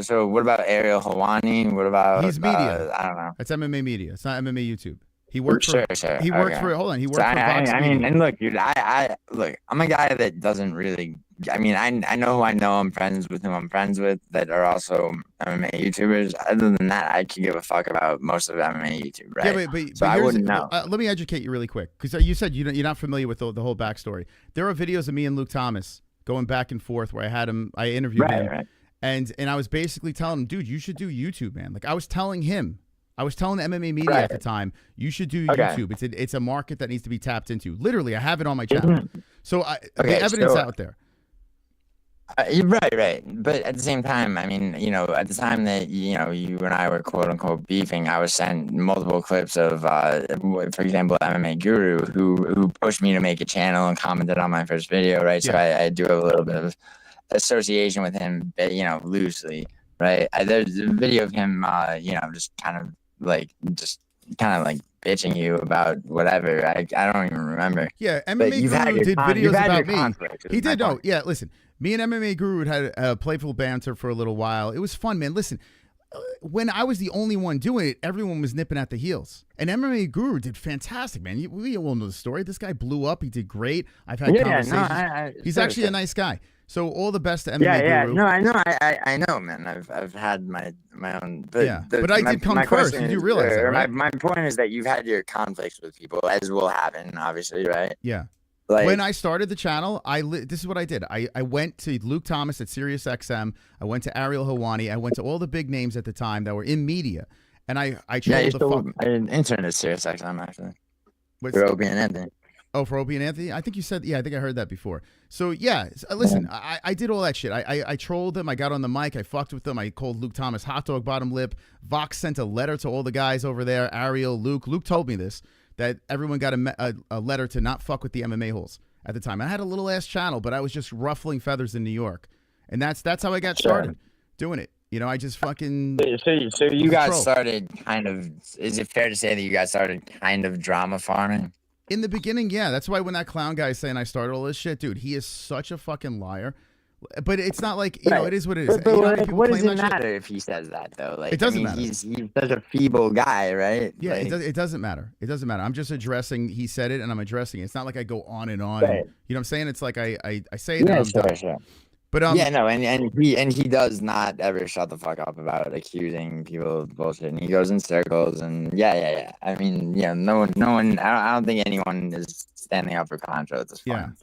S19: So what about ARIEL Helwani? What about?
S3: He's media.
S19: I don't know.
S3: That's MMA media. It's not MMA YouTube. He worked
S19: Sure.
S3: He worked for. Hold on. He worked for Vox
S19: I
S3: Media.
S19: mean, and look, dude, I'm a guy that doesn't really. I mean, I know who I know. I'm friends with whom I'm friends with that are also MMA YouTubers. Other than that, I could give a fuck about most of MMA YouTube, right?
S3: Yeah, but
S19: so I wouldn't know.
S3: Let me educate you really quick, because you said you're not familiar with the whole backstory. There are videos of me and Luke Thomas going back and forth where I interviewed him,
S19: right.
S3: and I was basically telling him, dude, you should do YouTube, man. Like I was telling MMA Media at the time, you should do YouTube. It's a market that needs to be tapped into. Literally, I have it on my channel. So the evidence out there.
S19: Right. But at the same time, I mean, at the time that, you and I were quote unquote beefing, I was sent multiple clips of, for example, MMA Guru, who pushed me to make a channel and commented on my first video, right? So I do have a little bit of association with him, loosely, right? There's a video of him, just kind of like bitching you about whatever. I don't even remember.
S3: Yeah, MMA Guru did videos about me. He did. No, yeah, listen. Me and MMA Guru had a playful banter for a little while. It was fun, man. Listen, when I was the only one doing it, everyone was nipping at the heels. And MMA Guru did fantastic, man. We all know the story. This guy blew up. He did great. I've had conversations. He's actually a nice guy. So all the best to MMA Guru.
S19: No, I know, man. I've had my own. But
S3: I did come first. Did you realize that, right?
S19: My point is that you've had your conflicts with people, as will happen, obviously, right?
S3: Yeah.
S19: Like,
S3: when I started the channel, this is what I did. I went to Luke Thomas at SiriusXM. I went to ARIEL Helwani. I went to all the big names at the time that were in media, and I trolled the fuck.
S19: I did an intern at SiriusXM actually. For Opie and Anthony.
S3: Oh, for Opie and Anthony? I think you said, I think I heard that before. So yeah, listen, I did all that shit. I trolled them. I got on the mic. I fucked with them. I called Luke Thomas hot dog bottom lip. Vox sent a letter to all the guys over there. ARIEL, Luke. Luke told me this, that everyone got a letter to not fuck with the MMA-HOLES at the time. I had a little ass channel, but I was just ruffling feathers in New York, and that's how I got started doing it. I just fucking.
S19: So you guys started kind of. Is it fair to say that you guys started kind of drama farming? In
S3: the beginning, yeah. That's why when that clown guy is saying I started all this shit, dude, he is such a fucking liar. But it's not like you know. It is what it is.
S19: But
S3: You know,
S19: like,
S3: people
S19: what does
S3: claim
S19: it
S3: that shit?
S19: matter if he says that though? Like,
S3: It doesn't
S19: I mean,
S3: matter.
S19: He's such a feeble guy, right?
S3: Yeah,
S19: like,
S3: it doesn't matter. It doesn't matter. I'm just addressing. He said it, and I'm addressing it. It's not like I go on and on.
S19: Right.
S3: And, you know what I'm saying? It's like I say it.
S19: yeah,
S3: and I'm
S19: sure,
S3: done.
S19: sure.
S3: But
S19: yeah, no, and he does not ever shut the fuck up about accusing people of bullshit, and he goes in circles, and yeah. I mean, yeah, no one. I don't think anyone is standing up for Contra at this point.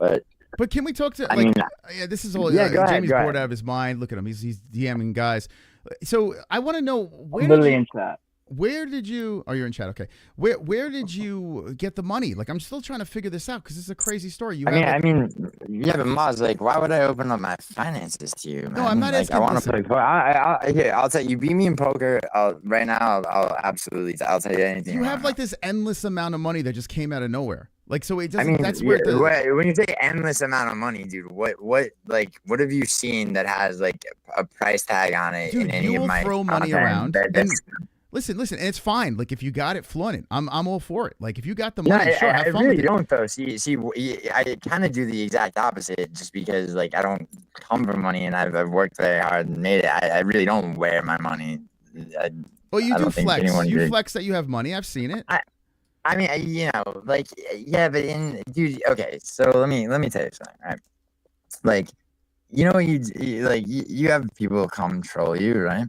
S3: But can we talk to?
S19: I
S3: Like,
S19: mean,
S3: yeah, this is all.
S19: yeah, go ahead,
S3: Jamie's
S19: go
S3: bored
S19: ahead.
S3: out of his mind. Look at him. He's DMing guys. So I want to know where
S20: I'm
S3: did
S20: literally
S3: you,
S20: in chat.
S3: Where did you? Oh, you're in chat. Okay. Where did you get the money? Like, I'm still trying to figure this out because this is a crazy story. You.
S19: I mean, yeah, but Maz, like, why would I open up my finances to you, man?
S3: No, I'm not
S19: like,
S3: asking.
S19: I want
S3: listen.
S19: to play. I'll tell you. You beat me in poker. Right now, I'll absolutely. I'll tell you anything.
S3: You have like this endless amount of money that just came out of nowhere. Like, so it doesn't.
S19: I mean,
S3: that's where
S19: when you say endless amount of money, dude, what have you seen that has like a price tag on it
S3: Dude,
S19: in any
S3: you
S19: of
S3: will
S19: my
S3: throw money
S19: content
S3: around.
S19: that-
S3: And
S19: that's-
S3: listen, and it's fine. Like, if you got it, flaunt it. I'm all for it. Like, if you got the
S19: No,
S3: money, sure,
S19: I
S3: have fun
S19: really
S3: with it.
S19: don't though. See, I kind of do the exact opposite, just because like I don't come from money, and I've worked very hard and made it. I really don't wear my money.
S3: Well, you
S19: I
S3: do
S19: don't think
S3: flex.
S19: anyone
S3: You
S19: did.
S3: flex that you have money. I've seen it.
S19: I mean, you know, like, yeah, but dude, okay, so let me tell you something, right? Like, you know, you have people come troll you, right?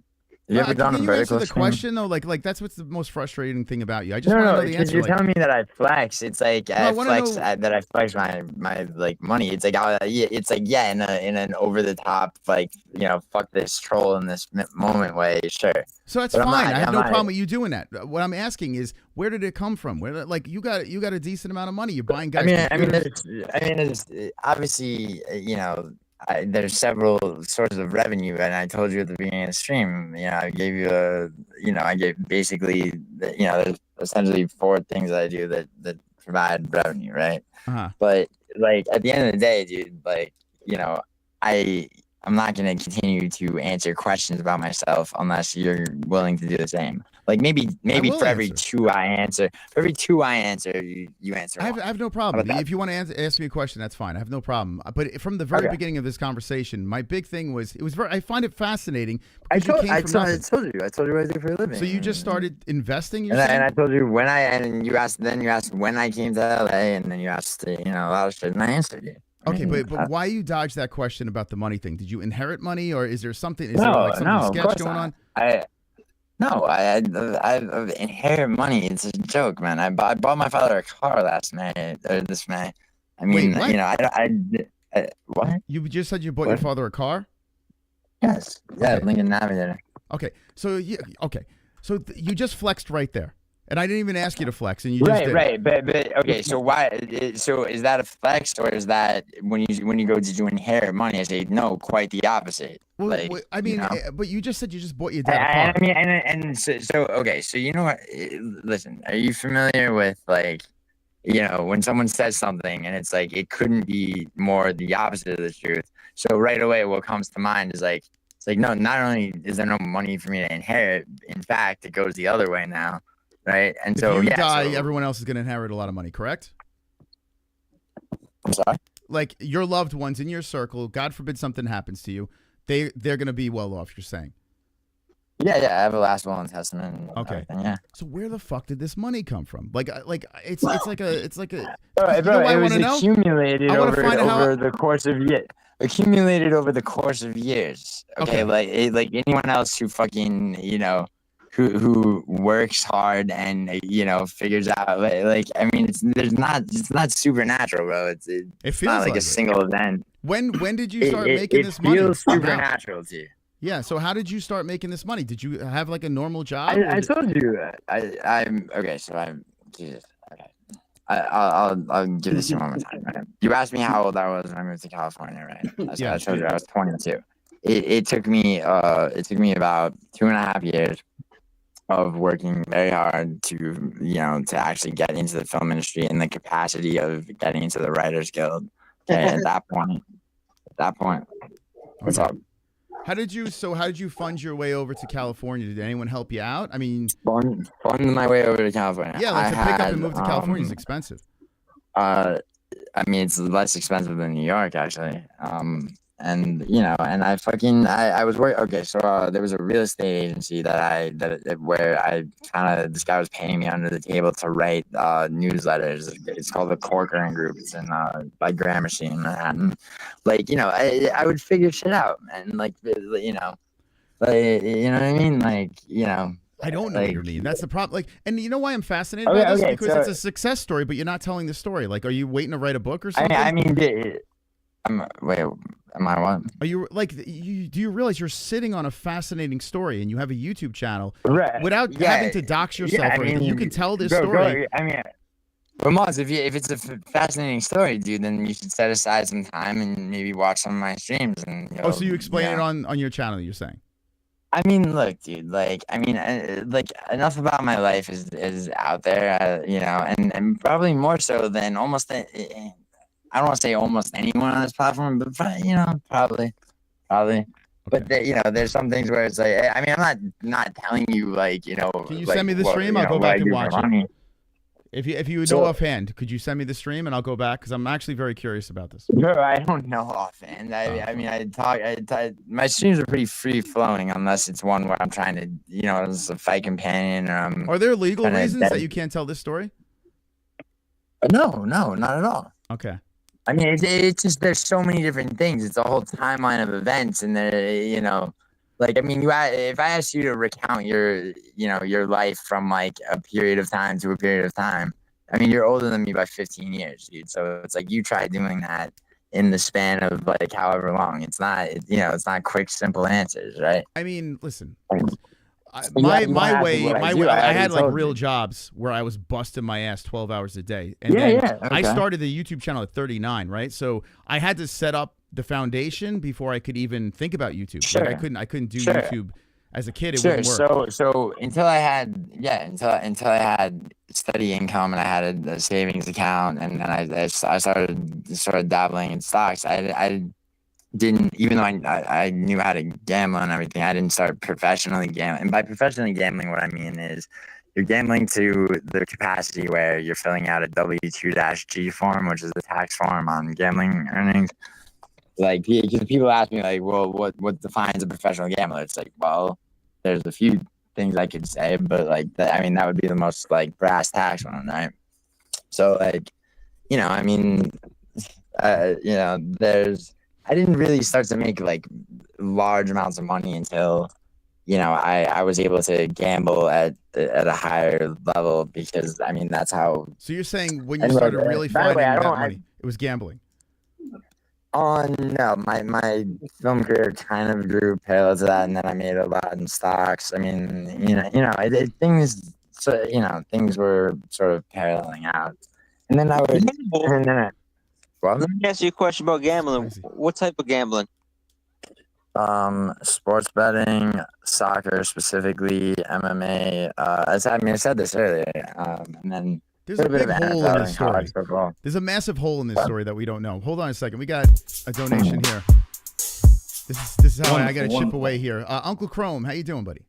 S19: Have you ever done a
S3: Can you
S19: vertical
S3: answer the
S19: stream?
S3: question though? Like that's what's the most frustrating thing about you. I just
S19: No,
S3: want to
S19: no,
S3: know the
S19: because
S3: answer.
S19: you're
S3: Like,
S19: telling me that I flex. It's like
S3: I
S19: I
S3: wanna
S19: flex
S3: know-
S19: that I flex my like money. It's like it's like yeah, in an over the top like fuck this troll in this moment way. Sure.
S3: so that's
S19: But I'm
S3: fine.
S19: not-
S3: I have
S19: I'm
S3: no
S19: not-
S3: problem with you doing that. What I'm asking is, where did it come from? Where, like, you got a decent amount of money. You're buying guys.
S19: There's obviously there's several sources of revenue, and I told you at the beginning of the stream. I gave you I gave basically there's essentially 4 things that I do that provide revenue, right?
S3: Uh-huh.
S19: But like at the end of the day, dude, like I'm not gonna continue to answer questions about myself unless you're willing to do the same. Like maybe
S3: will
S19: for every
S3: answer.
S19: 2 I answer, you answer.
S3: I
S19: one.
S3: have no
S19: How
S3: problem.
S19: about that?
S3: If you want to ask me a question, that's fine. I have no problem. But from the very
S19: Okay.
S3: beginning of this conversation, my big thing was I find it fascinating.
S19: I
S3: because you
S19: told
S3: came from
S19: I
S3: nothing.
S19: told you what I do for a living.
S3: So you just started investing. You're
S19: And
S3: saying?
S19: I told you you asked when I came to LA, and then you asked a lot of shit, and I answered you.
S3: Okay, but why you dodged that question about the money thing? Did you inherit money, or is there something? Is there
S19: No,
S3: like something
S19: no, of
S3: sketch
S19: course
S3: going
S19: not.
S3: on?
S19: I inherit money. It's a joke, man. I bought my father a car this May. I mean,
S3: Wait, what?
S19: What?
S3: You just said you bought your
S19: What?
S3: father a car.
S19: Yes. Yeah,
S3: Okay.
S19: Lincoln Navigator.
S3: Okay, so you you just flexed right there, and I didn't even ask you to flex, and you just did.
S19: Right. But okay. So why? So is that a flex, or is that when you go to inherit money? I say no, quite the opposite.
S3: Well,
S19: like,
S3: I mean,
S19: you know?
S3: but you just said you just bought your dad a car.
S19: I mean, and so okay. So you know what? Listen, are you familiar with like, when someone says something and it's like it couldn't be more the opposite of the truth? So right away, what comes to mind is like, it's like no, not only is there no money for me to inherit, in fact, it goes the other way now, right? And so
S3: if you
S19: yeah,
S3: die,
S19: so-
S3: everyone else is going to inherit a lot of money, correct?
S19: I'm sorry.
S3: Like your loved ones in your circle, God forbid something happens to you, they're going to be well off. You're saying.
S19: Yeah, I have a last will and testament. And
S3: Okay.
S19: everything, yeah.
S3: So where the fuck did this money come from? Like it's like a.
S19: Bro,
S3: you know what I
S19: it was
S3: wanna know?
S19: accumulated
S3: I wanna
S19: over
S3: find out how-
S19: the course of years. Accumulated over the course of years. Okay,
S3: Okay.
S19: like anyone else who fucking who works hard and figures out like I mean it's not supernatural, bro. It's
S3: feels
S19: not like
S3: like
S19: a
S3: it.
S19: single event.
S3: When did you start making
S19: it
S3: this money?
S19: feels
S3: How-
S19: supernatural to you.
S3: Yeah. So how did you start making this money? Did you have like a normal job?
S19: I told you. I'm okay. So I'm Jesus. Okay. I'll give this to you one more time. Right? You asked me how old I was when I moved to California, right?
S3: Yeah.
S19: I told you I was 22. It took me about 2.5 years of working very hard to actually get into the film industry in the capacity of getting into the Writers Guild. Okay, at that point, what's up?
S3: How did you fund your way over to California? Did anyone help you out? I mean,
S19: Fund my way over to California.
S3: yeah, like to pick up and move to
S19: had,
S3: California is expensive.
S19: I mean, it's less expensive than New York, actually. and you know, and I was worried. Okay, so there was a real estate agency where I this guy was paying me under the table to write newsletters. It's called the Corcoran Group. It's in by Gramercy in Manhattan. Like, you know, I would figure shit out, man. Like, you know, you know what I mean? Like, you know.
S3: I don't know what you mean. That's the problem. Like, and you know why I'm fascinated by this? Because it's a success story, but you're not telling the story. Like, are you waiting to write a book or something?
S19: I mean, wait, am I what?
S3: Are you like? Do you realize you're sitting on a fascinating story, and you have a YouTube channel without having to dox yourself?
S19: I mean,
S3: you can tell this story.
S19: I mean, but Moz, if it's a fascinating story, dude, then you should set aside some time and maybe watch some of my streams. And
S3: so you explain it on your channel? You're saying?
S19: I mean, look, dude, like, I mean, like, enough about my life is out there, you know, and probably more so than almost, I don't want to say almost anyone on this platform, but, you know, probably. Okay. But, you know, there's some things where it's like, I mean, I'm not telling you, like, you know.
S3: Can you send me the stream? I'll go back and watch it. If you know offhand, could you send me the stream and I'll go back? Because I'm actually very curious about this.
S19: Bro, I don't know offhand. I mean, my streams are pretty free flowing unless it's one where I'm trying to, you know, it's a fight companion or I'm.
S3: Are there legal reasons that you can't tell this story?
S19: No, not at all.
S3: Okay.
S19: I mean, it's just there's so many different things. It's a whole timeline of events, and you know. Like, I mean, if I asked you to recount your life from like a period of time to a period of time, I mean, you're older than me by 15 years, dude. So it's like you try doing that in the span of like however long. It's not, you know, it's not quick, simple answers, right?
S3: I mean, listen, my way, I had like real jobs where I was busting my ass 12 hours a day. And then I started the YouTube channel at 39, right? So I had to set up the foundation before I could even think about YouTube.
S19: Sure.
S3: Like I couldn't do YouTube as a kid. It wouldn't work.
S19: So until I had steady income and I had a savings account, and then I started dabbling in stocks. I didn't, even though I knew how to gamble and everything, I didn't start professionally gambling. And by professionally gambling, what I mean is you're gambling to the capacity where you're filling out a W-2-G form, which is the tax form on gambling earnings. Like, because people ask me, like, well, what defines a professional gambler? It's like, well, there's a few things I could say, but like, I mean, that would be the most like brass tacks one, right? So, like, you know, I mean, you know, I didn't really start to make like large amounts of money until, you know, I was able to gamble at a higher level, because I mean, that's how.
S3: So you're saying when you started really finding that money, it was gambling?
S19: No, my film career kind of grew parallel to that, and then I made a lot in stocks. I mean, things were sort of paralleling out, and then well,
S2: let me ask you a question about gambling. What type of gambling?
S19: Sports betting, soccer specifically, MMA. I said this earlier, and then.
S3: There's a big hole in this story. There's a massive hole in this story that we don't know. Hold on a second. We got a donation here. This is how I got to chip away here. Uncle Chrome, how you doing, buddy?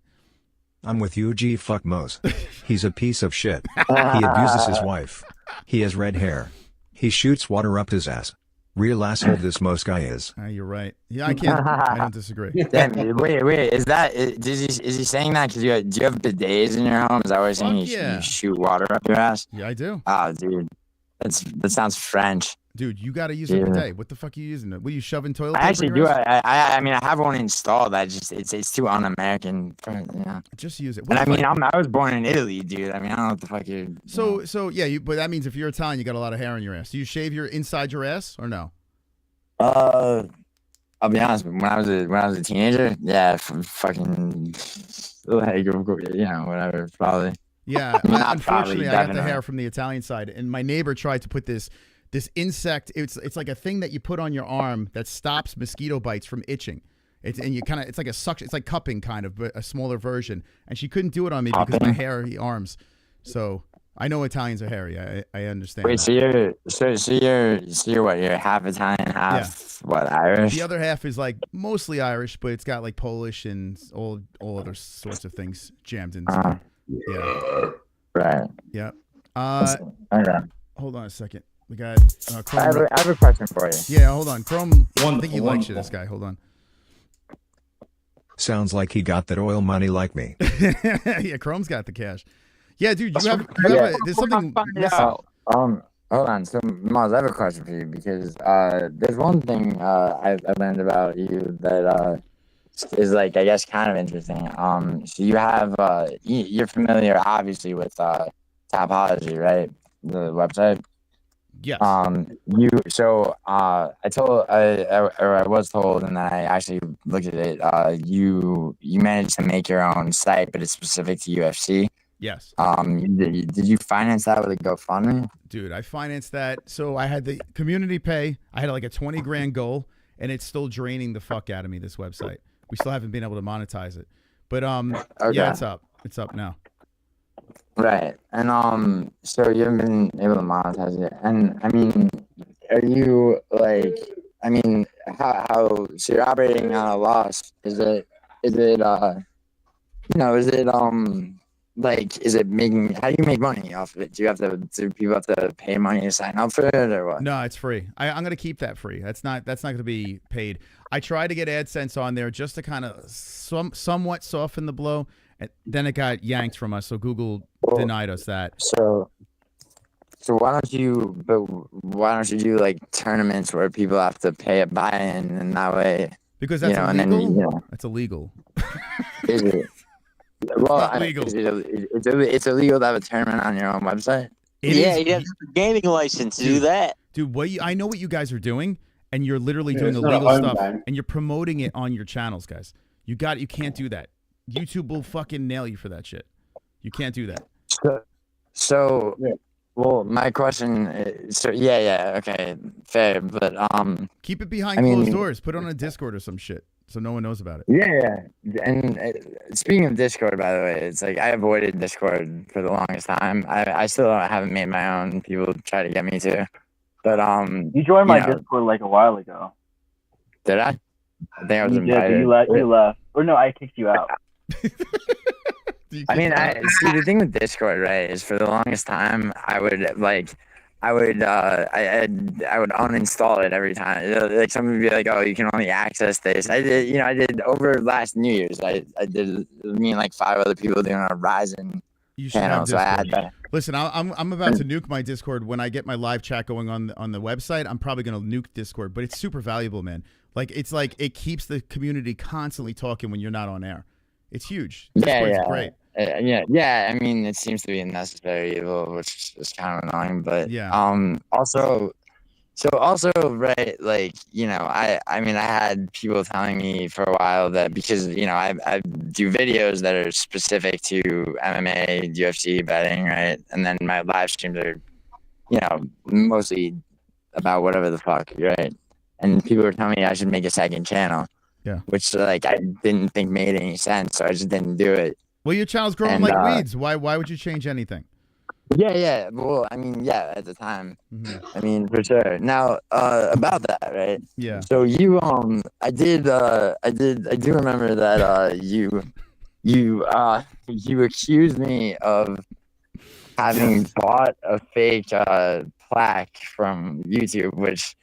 S9: I'm with you, G. Fuck Mose. He's a piece of shit. He abuses his wife. He has red hair. He shoots water up his ass. Real asshole this Mose guy is.
S3: You're right. Yeah, I can't. I don't disagree.
S19: Damn, wait. Is he saying that because do you have bidets in your home? Is that what he's saying? You shoot water up your ass?
S3: Yeah, I do.
S19: Oh, dude, that sounds French.
S3: Dude, you got to use a bidet. What the fuck are you using? What are you shoving toilet paper?
S19: I actually do. I mean, I have one installed. It's too un-American. Yeah.
S3: Just use it.
S19: And I mean, I was born in Italy, dude. I mean, I don't know what the fuck you're.
S3: So yeah, but that means if you're Italian, you got a lot of hair in your ass. Do you shave your inside your ass or no?
S19: I'll be honest. When I was a teenager, yeah, fucking, like, you know, whatever, probably.
S3: Yeah, unfortunately, I got the hair from the Italian side, and my neighbor tried to put this insect. It's like a thing that you put on your arm that stops mosquito bites from itching. It's like a suction. It's like cupping kind of, but a smaller version. And she couldn't do it on me because of my hairy arms. So I know Italians are hairy. I understand.
S19: Wait, so you're what? You're half Italian, half what, Irish?
S3: The other half is like mostly Irish, but it's got like Polish and all other sorts of things jammed in. Yeah.
S19: Right.
S3: Yeah. Hold on a second. We got Chrome.
S19: I have a question for you.
S3: Yeah, hold on. Chrome, I think he likes you, this guy. Hold on.
S9: Sounds like he got that oil money like me.
S3: Yeah, Chrome's got the cash. Yeah, dude, there's something missing.
S19: Hold on. So, Maz, I have a question for you because there's one thing I learned about you that is like, I guess, kind of interesting. So you have you're familiar, obviously, with Topology, right? The website.
S3: Yes.
S19: I was told, and then I actually looked at it. You managed to make your own site, but it's specific to UFC.
S3: Yes.
S19: Did you finance that with a GoFundMe?
S3: Dude, I financed that. So I had the community pay. I had like a 20 grand goal, and it's still draining the fuck out of me, this website. We still haven't been able to monetize it. But yeah, it's up. It's up now.
S19: Right. And so you haven't been able to monetize it. And I mean, are you like, I mean, how so you're operating on a loss? Is it like, is it making, how do you make money off of it? Do people have to pay money to sign up for it or what?
S3: No, it's free. I'm going to keep that free. That's not going to be paid. I tried to get AdSense on there just to kind of somewhat soften the blow. And then it got yanked from us. So Google denied us that.
S19: So why don't you do like tournaments where people have to pay a buy-in, and that way,
S3: because that's illegal. That's illegal.
S19: Is it? Well,
S3: it's illegal.
S19: It's illegal to have a tournament on your own website.
S21: You have a gaming license to do that.
S3: Dude, I know what you guys are doing, and you're literally doing illegal stuff, and you're promoting it on your channels, guys. You can't do that. YouTube will fucking nail you for that shit. You can't do that.
S19: So well, my question is, okay, fair, but
S3: keep it behind closed doors. Put it on a Discord or some shit, so no one knows about it.
S19: Yeah. And speaking of Discord, by the way, it's like I avoided Discord for the longest time. I still haven't made my own. People try to get me to, but
S20: you joined my Discord like a while ago.
S19: Did I? I think I was invited.
S20: Did, you left, or no? I kicked you out.
S19: I mean, see the thing with Discord, right, is for the longest time I would uninstall it every time. Like someone would be like, "Oh, you can only access this." I did over last New Year's. I did me and like 5 other people doing a Ryzen channel. So I had that.
S3: Listen, I'm about to nuke my Discord when I get my live chat going on the website. I'm probably gonna nuke Discord, but it's super valuable, man. Like it keeps the community constantly talking when you're not on air. It's huge. Discord's great.
S19: Yeah. I mean, it seems to be a necessary evil, which is kind of annoying. But also, right? Like, I mean, I had people telling me for a while that because I do videos that are specific to MMA, UFC betting, right? And then my live streams are, mostly about whatever the fuck, right? And people were telling me I should make a second channel.
S3: Yeah.
S19: Which like I didn't think made any sense, so I just didn't do it.
S3: Well, your channel's growing like weeds. Why would you change anything?
S19: Yeah. Well, I mean, at the time. Mm-hmm. I mean, for sure. Now, about that, right?
S3: Yeah.
S19: So you I do remember that you accused me of having bought a fake plaque from YouTube, which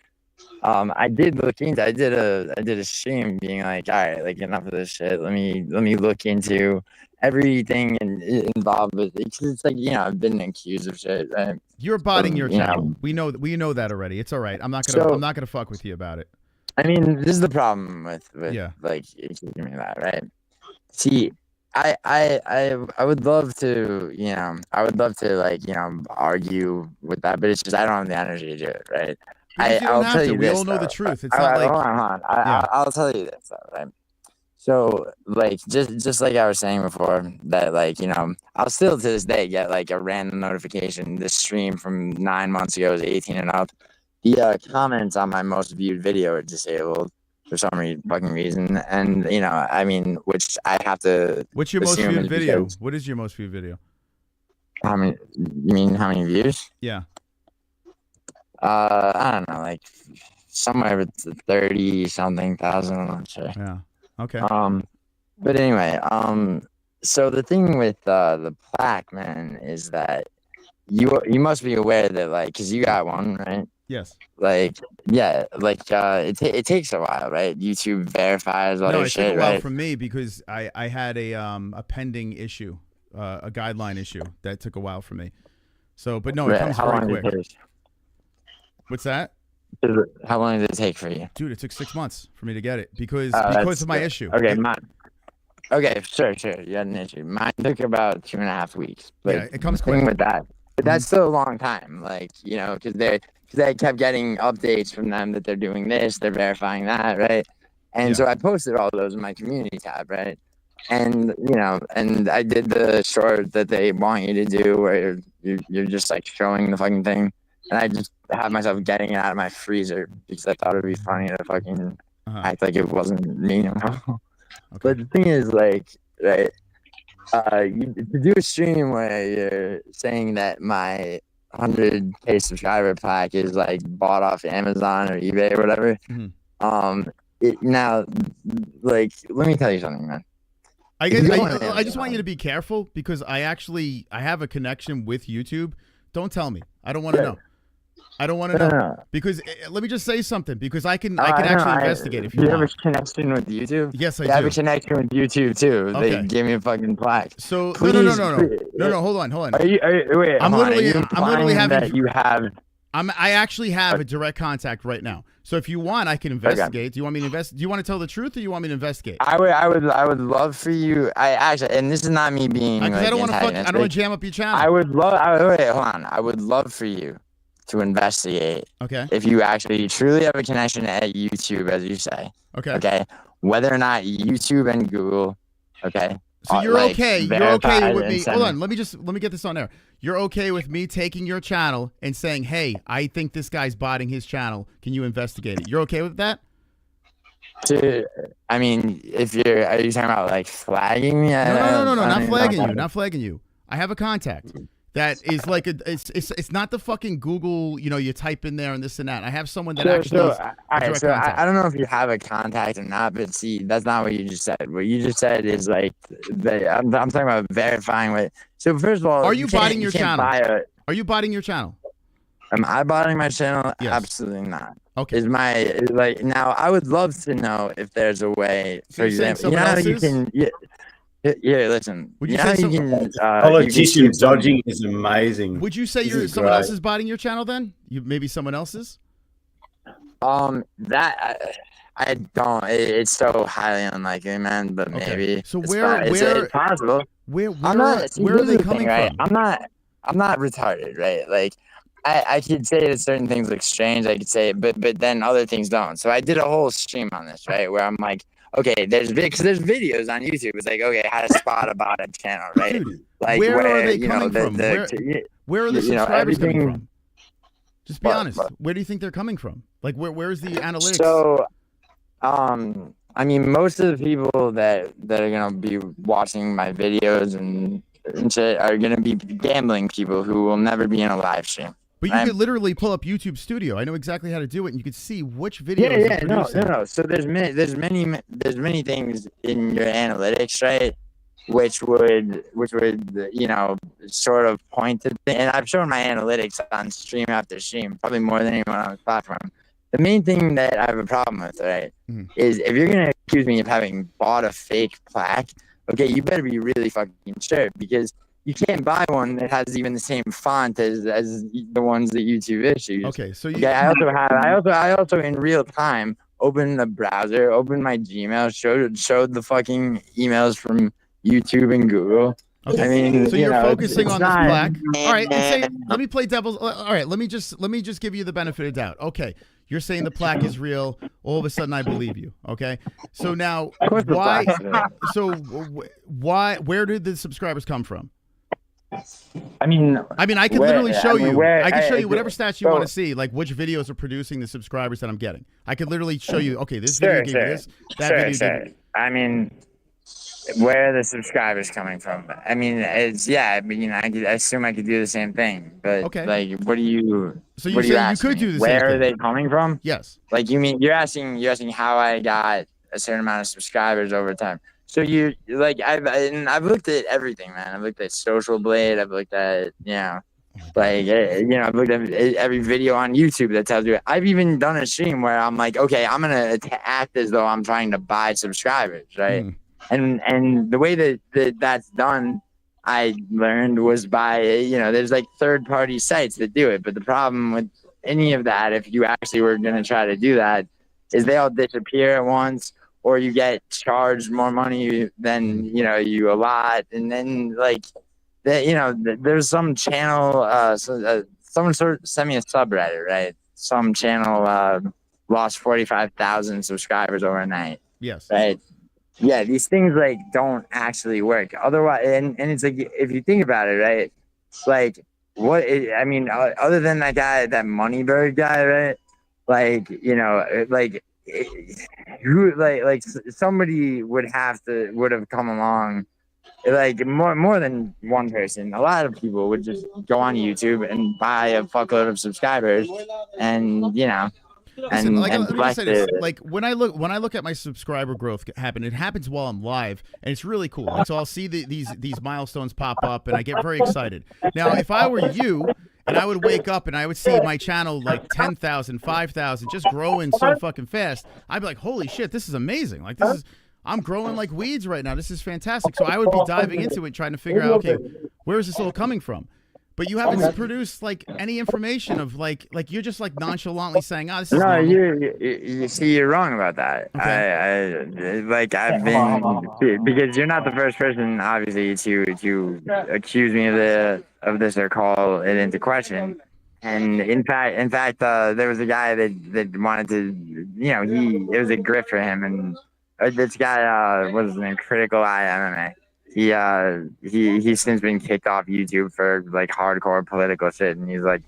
S19: I did look into. I did a stream being like, all right, like enough of this shit. Let me look into everything involved with it. It's like, I've been accused of shit, right?
S3: You're botting your channel. We know that already. It's all right. I'm not gonna fuck with you about it.
S19: I mean, this is the problem with like accusing me of that, right? See, I would love to, like, argue with that, but it's just I don't have the energy to do it, right? I'll tell you this.
S3: We all know the truth. It's not like.
S19: Hold on. I'll tell you this, right? So, like, just like I was saying before, that, like, I'll still to this day get like a random notification. This stream from 9 months ago is 18 and up. The comments on my most viewed video are disabled for some fucking reason, and I mean, which I have to.
S3: What's your most viewed video? What is your most viewed video?
S19: How many? You mean how many views?
S3: Yeah.
S19: I don't know, like somewhere with 30-something thousand. I'm not sure.
S3: Yeah. Okay.
S19: But anyway, so the thing with the plaque, man, is that you must be aware that like, because you got one, right?
S3: Yes.
S19: Like, yeah, like it takes a while, right? YouTube verifies all
S3: No,
S19: your
S3: it
S19: shit,
S3: took a while
S19: right?
S3: for me because I had a pending issue, a guideline issue that took a while for me. So, but no, it comes
S19: How
S3: very
S19: long
S3: quick.
S19: did it take?
S3: What's that?
S19: How long did it take for you?
S3: Dude, it took 6 months for me to get it because
S19: That's
S3: of my
S19: good.
S3: issue.
S19: Okay, okay, sure. You had an issue. Mine took about 2.5 weeks. But
S3: Yeah, it comes
S19: the thing
S3: quick.
S19: with that, but that's still a long time. Like, you know, because I kept getting updates from them that they're doing this, they're verifying that, right? And so I posted all those in my community tab, right? And you know, and I did the short that they want you to do, where you're just like showing the fucking thing, and I just had myself getting it out of my freezer because I thought it'd be funny to fucking act like it wasn't me, you know? But the thing is, like, right, to do a stream where you're saying that my 100K subscriber plaque is like bought off Amazon or eBay or whatever. Now, like, let me tell you something, man.
S3: I just want you to be careful because I have a connection with YouTube. Don't tell me. I don't want to know. I don't want to know.
S19: No.
S3: Because let me just say something because I can actually investigate if you want.
S19: have a connection with YouTube?
S3: Yes, I
S19: do. I have
S3: do.
S19: a connection with YouTube too.
S3: Okay.
S19: They gave me a fucking plaque.
S3: So
S19: please,
S3: no, hold on.
S19: Are you wait,
S3: I'm literally having
S19: that you have.
S3: I actually have a direct contact right now. So if you want, I can investigate. Do you want me to invest? Do you want to tell the truth, or you want me to investigate?
S19: I would love for you. I actually, and this is not me being.
S3: Because I don't want to jam up your channel.
S19: I would love. Wait, hold on. I would love for you to investigate.
S3: Okay.
S19: If you actually truly have a connection at YouTube, as you say.
S3: Okay.
S19: Okay. Whether or not YouTube and Google. Okay.
S3: So you're okay. You're okay with me. Hold on. Let me get this on there. You're okay with me taking your channel and saying, "Hey, I think this guy's botting his channel. Can you investigate it?" You're okay with that?
S19: I mean, are you talking about like flagging me?
S3: No, not flagging you. Not flagging you. I have a contact that is like it's not the fucking Google. You know, you type in there and this and that. I have someone that actually.
S19: I don't know if you have a contact or not, but see, that's not what you just said. What you just said is like, I'm talking about verifying what. So first of all,
S3: are you botting your channel? Are you botting your channel?
S19: Am I botting my channel?
S3: Yes.
S19: Absolutely not.
S3: Okay.
S19: Now? I would love to know if there's a way. For example, you know how you can. Yeah, listen.
S3: Would you say
S18: politician dodging is amazing?
S3: Would you say someone else is botting your channel then? Maybe someone else's?
S19: That I don't. It's so highly unlikely, man. But maybe.
S3: Okay. So
S19: it's possible.
S3: Where are they coming from?
S19: I'm not retarded, right? Like, I could say that certain things look strange. I could say, but then other things don't. So I did a whole stream on this, right? Where I'm like, okay, there's videos on YouTube. It's like, okay, how to spot a botted channel, right?
S3: Dude,
S19: like
S3: where are they coming from? Where are the subscribers coming from? Just be honest. Where do you think they're coming from? Like, where's the analytics?
S19: So, I mean, most of the people that are gonna be watching my videos and shit are gonna be gambling people who will never be in a live stream.
S3: But you could literally pull up YouTube Studio. I know exactly how to do it, and you could see which videos.
S19: Yeah, no. So there's many things in your analytics, right? Which would sort of point to. And I've shown my analytics on stream after stream, probably more than anyone on the platform. The main thing that I have a problem with, right, is if you're gonna accuse me of having bought a fake plaque, okay, you better be really fucking sure, because you can't buy one that has even the same font as the ones that YouTube issues.
S3: Okay, so
S19: I also in real time opened the browser, opened my Gmail, showed the fucking emails from YouTube and Google.
S3: Okay.
S19: I mean,
S3: so you're focusing on this plaque. All right, let me play devil's. All right, let me just give you the benefit of doubt. Okay, you're saying the plaque is real. All of a sudden, I believe you. Okay, so now why? So why? Where did the subscribers come from?
S20: I mean,
S3: I can literally show you. I can show you whatever stats you want to see, like which videos are producing the subscribers that I'm getting. I could literally show you. Okay, this video gave you this. That video gave you.
S19: I mean, where are the subscribers coming from? I mean, I assume I could do the same thing. But
S3: okay,
S19: like, what do you?
S3: So you say you could do the same thing.
S19: Where are they coming from?
S3: Yes.
S19: Like, you're asking how I got a certain amount of subscribers over time. So I've looked at everything, man. I've looked at Social Blade. I've looked at Like, you know, I've looked at every video on YouTube that tells you. I've even done a stream where I'm like, okay, I'm gonna act as though I'm trying to buy subscribers, right? And the way that's done, I learned was by, you know, there's like third-party sites that do it. But the problem with any of that, if you actually were gonna try to do that, is they all disappear at once, or you get charged more money than you allot, and then like. That, you know, there's some channel, someone sent me a subreddit, right? Some channel lost 45,000 subscribers overnight.
S3: Yes.
S19: Right. Yeah, these things like don't actually work. Otherwise, and it's like, if you think about it, right? Like, I mean, other than that guy, that Moneybird guy, right? Like, you know, like who, like somebody would have come along. Like more than one person, a lot of people would just go on YouTube and buy a fuckload of subscribers, and you know,
S3: Listen, like, let me just say this. Like when I look at my subscriber growth happen, it happens while I'm live, and it's really cool. Like, so I'll see these milestones pop up, and I get very excited. Now, if I were you, and I would wake up and I would see my channel like 10,000, 5,000, just growing so fucking fast, I'd be like, holy shit, this is amazing. Like I'm growing like weeds right now. This is fantastic. So I would be diving into it, trying to figure out, okay, where is this all coming from? But you haven't produced like any information of like you're just like nonchalantly saying, "Oh, this is normal."
S19: You see, you're wrong about that. Okay. I've been because you're not the first person, obviously, to accuse me of this or call it into question. And in fact, there was a guy that wanted to, you know, it was a grift for him, and this guy was his name, Critical Eye MMA. He's since been kicked off YouTube for like hardcore political shit, and he's like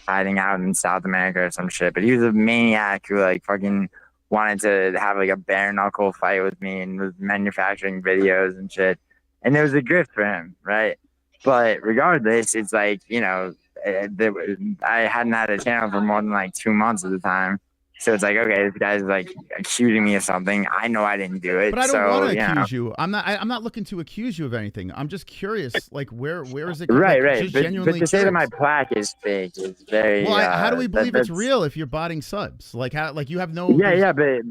S19: hiding out in South America or some shit. But he was a maniac who like fucking wanted to have like a bare knuckle fight with me and was manufacturing videos and shit. And there was a grift for him, right? But regardless, it's like, you know, I hadn't had a channel for more than like 2 months at the time. So it's like, okay, this guy's like accusing me of something. I know I didn't do it.
S3: But I don't want to accuse you. I'm not looking to accuse you of anything. I'm just curious, like where is it?
S19: Right,
S3: like,
S19: right.
S3: Just
S19: but
S3: genuinely
S19: to say that
S3: curious.
S19: my plaque is fake is very.
S3: Well, how do we believe it's real if you're botting subs? Like how? Like you have no.
S19: Yeah, but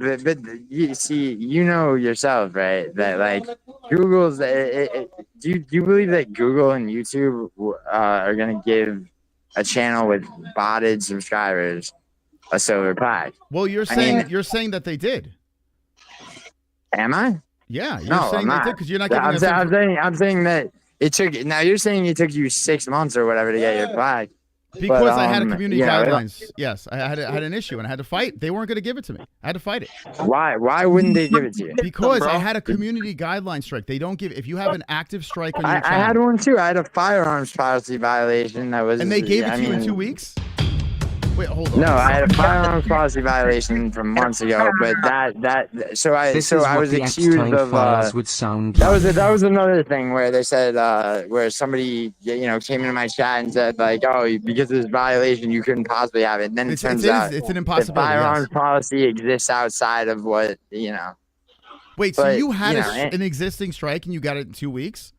S19: you see, you know yourself, right? That like Google's. Do you believe that Google and YouTube are gonna give a channel with botted subscribers a silver plaque?
S3: Well, you're saying that they did.
S19: Am I?
S3: Yeah, you're saying they did because you're not giving us.
S19: I'm saying that it took. Now you're saying it took you 6 months or whatever to get your plaque.
S3: Because I had a community guidelines. Yes, I had an issue and I had to fight. They weren't going to give it to me. I had to fight it.
S19: Why? Why wouldn't they give it to you?
S3: Because I had a community guideline strike. They don't give. If you have an active strike on your channel.
S19: I had one too. I had a firearms policy violation that was.
S3: And they gave it to you in 2 weeks. Wait, hold on.
S19: No, I had a firearms policy violation from months ago, but so I was accused of
S6: would sound
S19: that was another thing where they said where somebody came into my chat and said like, oh, because of this violation you couldn't possibly have it. And then it turns out
S3: it's an impossibility.
S19: The firearms policy exists outside of what
S3: Wait, so you had an existing strike and you got it in 2 weeks?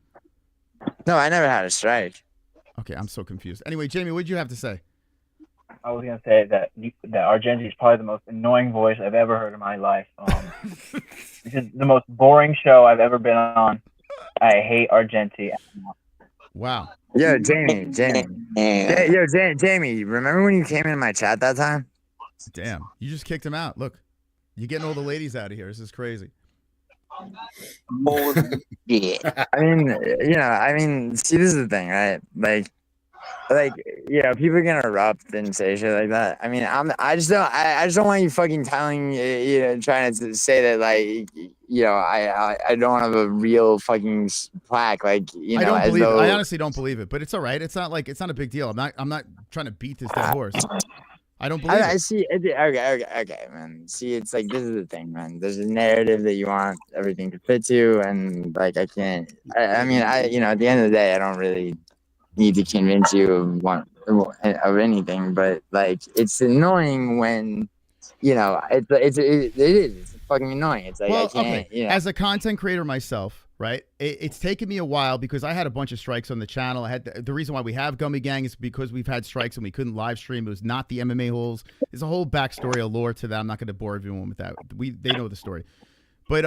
S19: No, I never had a strike.
S3: Okay, I'm so confused. Anyway, Jamie, what did you have to say?
S20: I was gonna say that Argenti is probably the most annoying voice I've ever heard in my life. This is the most boring show I've ever been on. I hate Argenti.
S3: Wow.
S19: Yo, Jamie. Jamie, remember when you came in my chat that time?
S3: Damn, you just kicked him out. Look, you're getting all the ladies out of here. This is crazy.
S19: I mean, see, this is the thing, right? Like, people are gonna erupt and say shit like that. I mean, I just don't want you fucking trying to say that like, I don't have a real fucking plaque. Like,
S3: I don't believe it. I honestly don't believe it, but it's all right. It's not a big deal. I'm not trying to beat this dead horse. I don't believe it.
S19: I see. Okay, man. See, it's like, this is the thing, man. There's a narrative that you want everything to fit to, and like, I can't. I mean, at the end of the day, I don't really need to convince you of anything, but like, it's annoying when it is fucking annoying. It's like,
S3: well,
S19: I can't.
S3: okay. As a content creator myself, right? It's taken me a while because I had a bunch of strikes on the channel. I had the reason why we have Gummy Gang is because we've had strikes and we couldn't live stream. It was not the MMA holes. There's a whole backstory, a lore to that. I'm not going to bore everyone with that. They know the story, but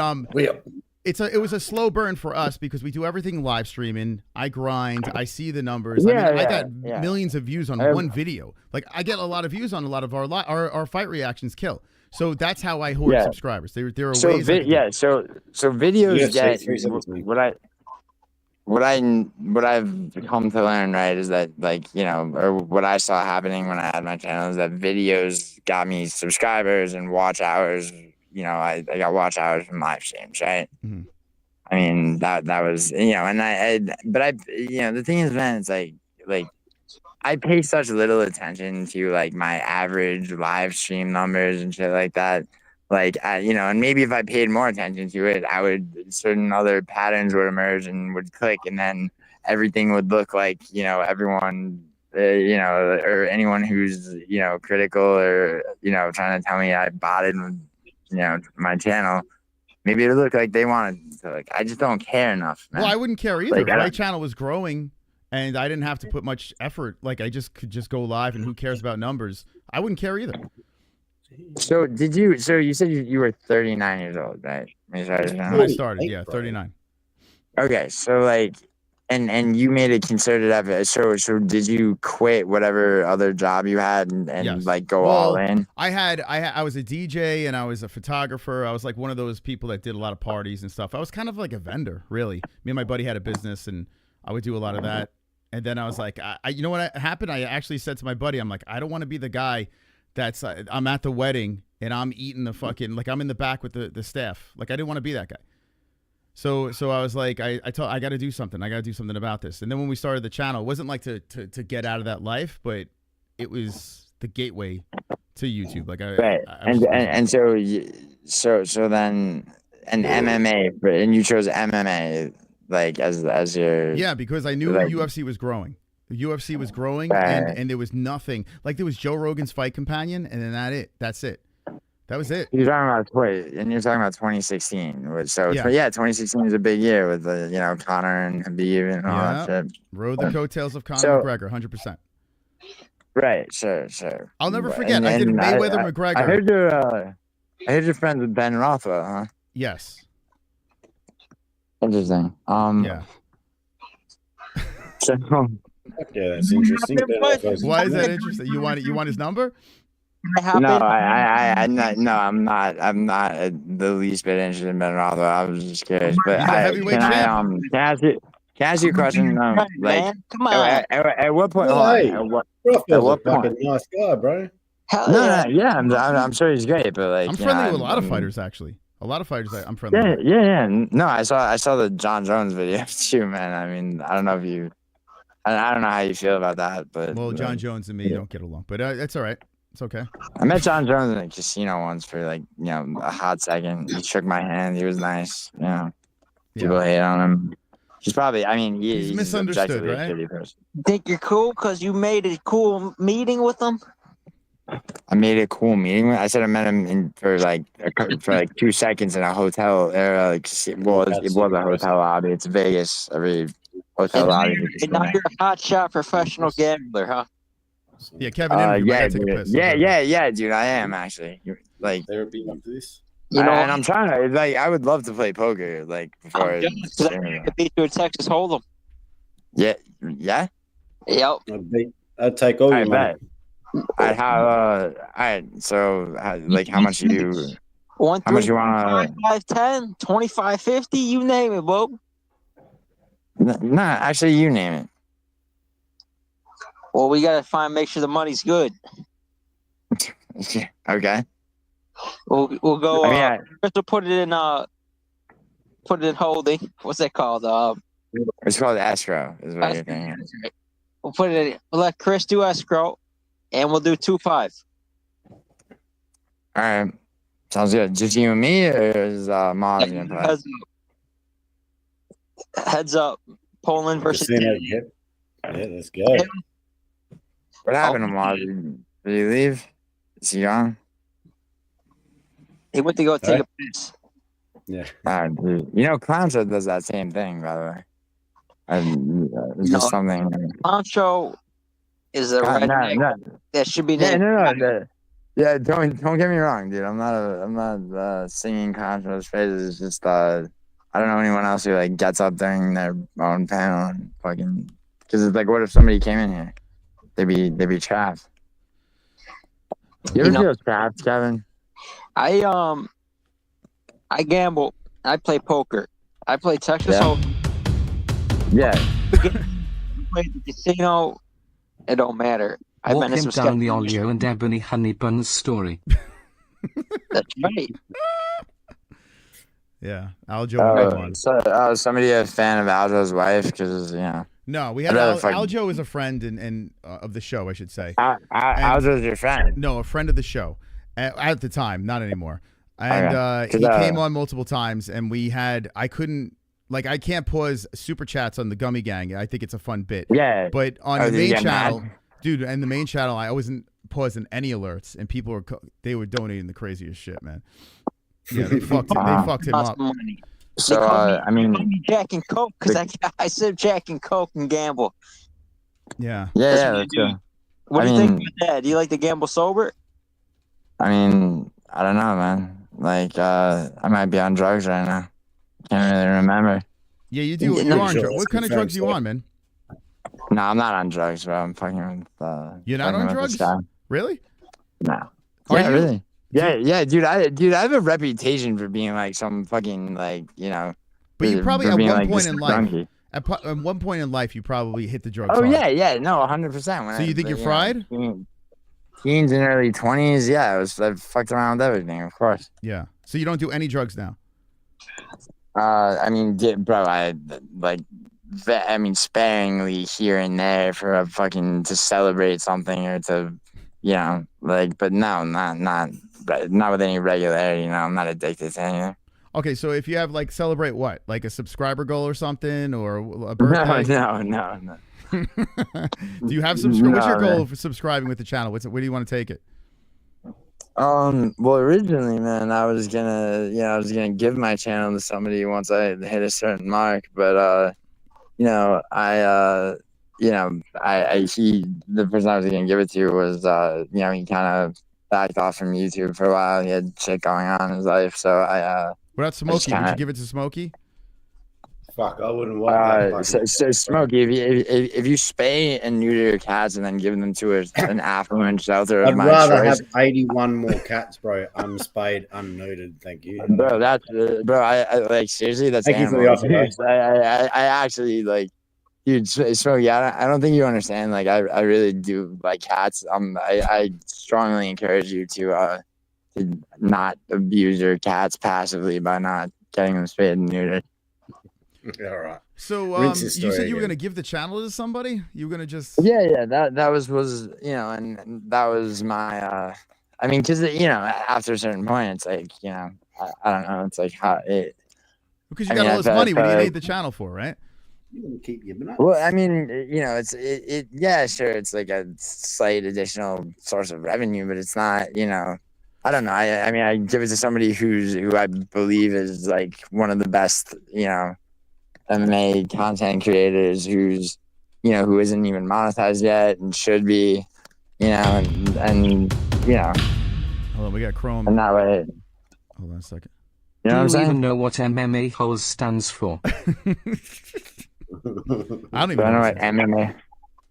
S3: it was a slow burn for us because we do everything live streaming. I grind. I see the numbers. I got millions of views on one video. Like I get a lot of views on a lot of our fight reactions kill. So that's how I hoard subscribers. There are ways.
S19: So videos get what I've come to learn, right, is that, like, you know, or what I saw happening when I had my channel is that videos got me subscribers and watch hours. You know, I got watch hours from live streams, right?
S3: Mm-hmm.
S19: I mean, that was, you know, and but you know, the thing is, man, it's like I pay such little attention to like my average live stream numbers and shit like that. Like, you know, and maybe if I paid more attention to it, certain other patterns would emerge and would click, and then everything would look like, you know, everyone, you know, or anyone who's, you know, critical or, you know, trying to tell me I botted, you know, my channel. Maybe it would look like they wanted to, like, I just don't care enough, man.
S3: Well, I wouldn't care either.
S19: Like,
S3: my channel was growing. And I didn't have to put much effort. Like I could just go live, and who cares about numbers? I wouldn't care either.
S19: So did you? So you said you were 39 years old, right? When
S3: I started, yeah, 39.
S19: Okay, so like, and you made a concerted effort. So did you quit whatever other job you had and
S3: Yes.
S19: like go all in?
S3: I was a DJ and I was a photographer. I was like one of those people that did a lot of parties and stuff. I was kind of like a vendor, really. Me and my buddy had a business, and I would do a lot of that. And then I was like, you know what happened? I actually said to my buddy, I'm like, I don't want to be the guy that's, I'm at the wedding and I'm eating the fucking, like I'm in the back with the staff. Like I didn't want to be that guy. So I was like, I got to do something. I got to do something about this. And then when we started the channel, it wasn't like to get out of that life, but it was the gateway to YouTube. Like
S19: so then MMA, and you chose MMA. Like as your
S3: because I knew UFC was growing. The UFC was growing, and there was nothing. Like there was Joe Rogan's Fight Companion, and then that's it. That was it.
S19: You're talking about 2016. So 2016 is a big year with the, you know, Conor and Khabib and all that shit.
S3: Rode the coattails of Conor McGregor, 100%.
S19: Right, sure.
S3: I'll never forget. I did Mayweather McGregor.
S19: I heard you're friends with Ben Rothwell, huh?
S3: Yes.
S19: Interesting.
S3: Yeah.
S19: So,
S18: yeah, that's interesting.
S3: Why is that interesting? You want his number?
S19: No, I'm not the least bit interested in Ben Rothwell. I was just curious. But can I ask you a question? Like,
S21: come on.
S19: At what point?
S18: At what point? Nice guy, bro.
S19: I'm sure he's great, but like,
S3: I'm friendly with a lot of fighters, actually. A lot of fighters I'm friendly with.
S19: Yeah. No, I saw the John Jones video too, man. I mean, I don't know how you feel about that, but
S3: John Jones and me don't get along, but that's all right. It's okay.
S19: I met John Jones in a casino once for like, you know, a hot second. He shook my hand. He was nice. You know, people hate on him. He's probably, I mean, he's
S3: misunderstood, right?
S19: A shitty person.
S21: Think you're cool because you made a cool meeting with him?
S19: I made a cool meeting. I said I met him for like 2 seconds in a hotel. It was a hotel lobby. It's Vegas. Every hotel lobby.
S21: And now you're a hotshot professional gambler, huh?
S3: Yeah, Kevin.
S19: Yeah, dude. I am actually. Like
S18: therapy like this.
S19: You know, and I'm trying to, like, I would love to play poker, like, before.
S21: I could beat you at Texas Hold'em.
S19: Yeah.
S21: Yep.
S18: I'd take all your money.
S19: I'd have all right. So, like, how much you? How much you want?
S21: 5, 10, 25, 50, you name it, Bob.
S19: Nah, actually, you name it.
S21: Well, we gotta make sure the money's good.
S19: Okay.
S21: We'll go. Chris will put it in holding. What's that called?
S19: It's called escrow. Is what you're thinking.
S21: We'll let Chris do escrow, and we'll do 2-5.
S19: All right. Sounds good. Just you and me, or is Mom gonna play?
S21: Heads up. Poland versus.
S18: Yeah, let's go.
S19: What happened to Mom? Did he leave? Is he gone?
S21: He went to go take a piss.
S18: Yeah.
S19: Dude. You know, Clown Show does that same thing, by the way. It's just something.
S2: Clown Show is a redneck that should be named.
S19: Yeah, don't get me wrong, dude. I'm not singing Clown Show's praises. It's just I don't know anyone else who like gets up during their own panel and fucking, because it's like, what if somebody came in here? They'd be trapped. You ever feel trapped, Kevin?
S2: I gamble. I play poker. I play Texas Hold'em.
S19: Yeah.
S2: Play the casino. It don't matter.
S6: Walk him down the Olio and Ebony Honey Buns story.
S2: That's right.
S3: Yeah, Aljo.
S19: So, somebody a fan of Aljo's wife? Because,
S3: No, we had Aljo is a friend and of the show, I should say.
S19: Aljo's your friend?
S3: No, a friend of the show at the time, not anymore. And he came on multiple times, and I can't pause super chats on the Gummy Gang. I think it's a fun bit.
S19: Yeah.
S3: But on the main channel, dude, and the main channel, I wasn't pausing any alerts, and people were donating the craziest shit, man. Yeah, they fucked him up.
S19: So
S2: call me Jack and Coke because I said Jack and Coke and gamble.
S3: Yeah.
S19: Yeah.
S2: What do you think about that? Do you like to gamble sober?
S19: I mean, I don't know, man. Like, I might be on drugs right now. Can't really remember.
S3: Yeah, you do. You are on drugs. What kind of drugs are you on, man?
S19: No, I'm not on drugs, bro. I'm fucking with.
S3: You're not on drugs? Really?
S19: No. Really? Yeah, dude. I have a reputation for being like some fucking like,
S3: But you probably at one point in life.
S19: Drunkie.
S3: At one point in life, you probably hit the drugs.
S19: Oh
S3: hard.
S19: yeah, no, 100%.
S3: So you think you're fried?
S19: Teens and early 20s, yeah. I fucked around with everything, of course.
S3: Yeah. So you don't do any drugs now?
S19: I mean, bro, I sparingly here and there for to celebrate something or to, but no, not with any regularity. I'm not addicted to anything.
S3: Okay, so if you have celebrate what, like a subscriber goal or something, or a birthday?
S19: No.
S3: Do you have what's your goal for subscribing with the channel? Where do you want to take it?
S19: Well, originally, man, I was gonna give my channel to somebody once I hit a certain mark, but the person I was gonna give it to was he kind of backed off from YouTube for a while. He had shit going on in his life, so
S3: What about Smokey? Would you give it to Smokey?
S18: Fuck, I wouldn't want that.
S19: So Smokey, if you spay and neuter your cats and then give them to an affluent shelter of
S18: I'd
S19: my
S18: rather
S19: choice,
S18: have 81 more cats, bro, unspayed, unneutered. Thank you.
S19: Bro, I like seriously. That's
S18: Thank you for the offer,
S19: animal abuse. I actually like, dude. Smokey, I don't think you understand. Like, I really do like cats. I strongly encourage you to not abuse your cats passively by not getting them spayed and neutered.
S18: All right.
S3: So you said you were gonna give the channel to somebody. You were gonna just
S19: that was and that was my I mean, because after a certain point it's like I don't know, it's like how it,
S3: because you got all this money. What do you need the channel for, right?
S18: You want to keep giving up.
S19: Well, I mean, yeah, sure, it's like a slight additional source of revenue, but it's not, I don't know. I mean, I give it to somebody who I believe is like one of the best, MMA content creators who isn't even monetized yet and should be, and
S3: Hold on, we got Chrome.
S19: And that way.
S3: Hold on a second.
S6: Do you even know what MMA-HOLES stands for?
S3: I don't even
S19: know what MMA.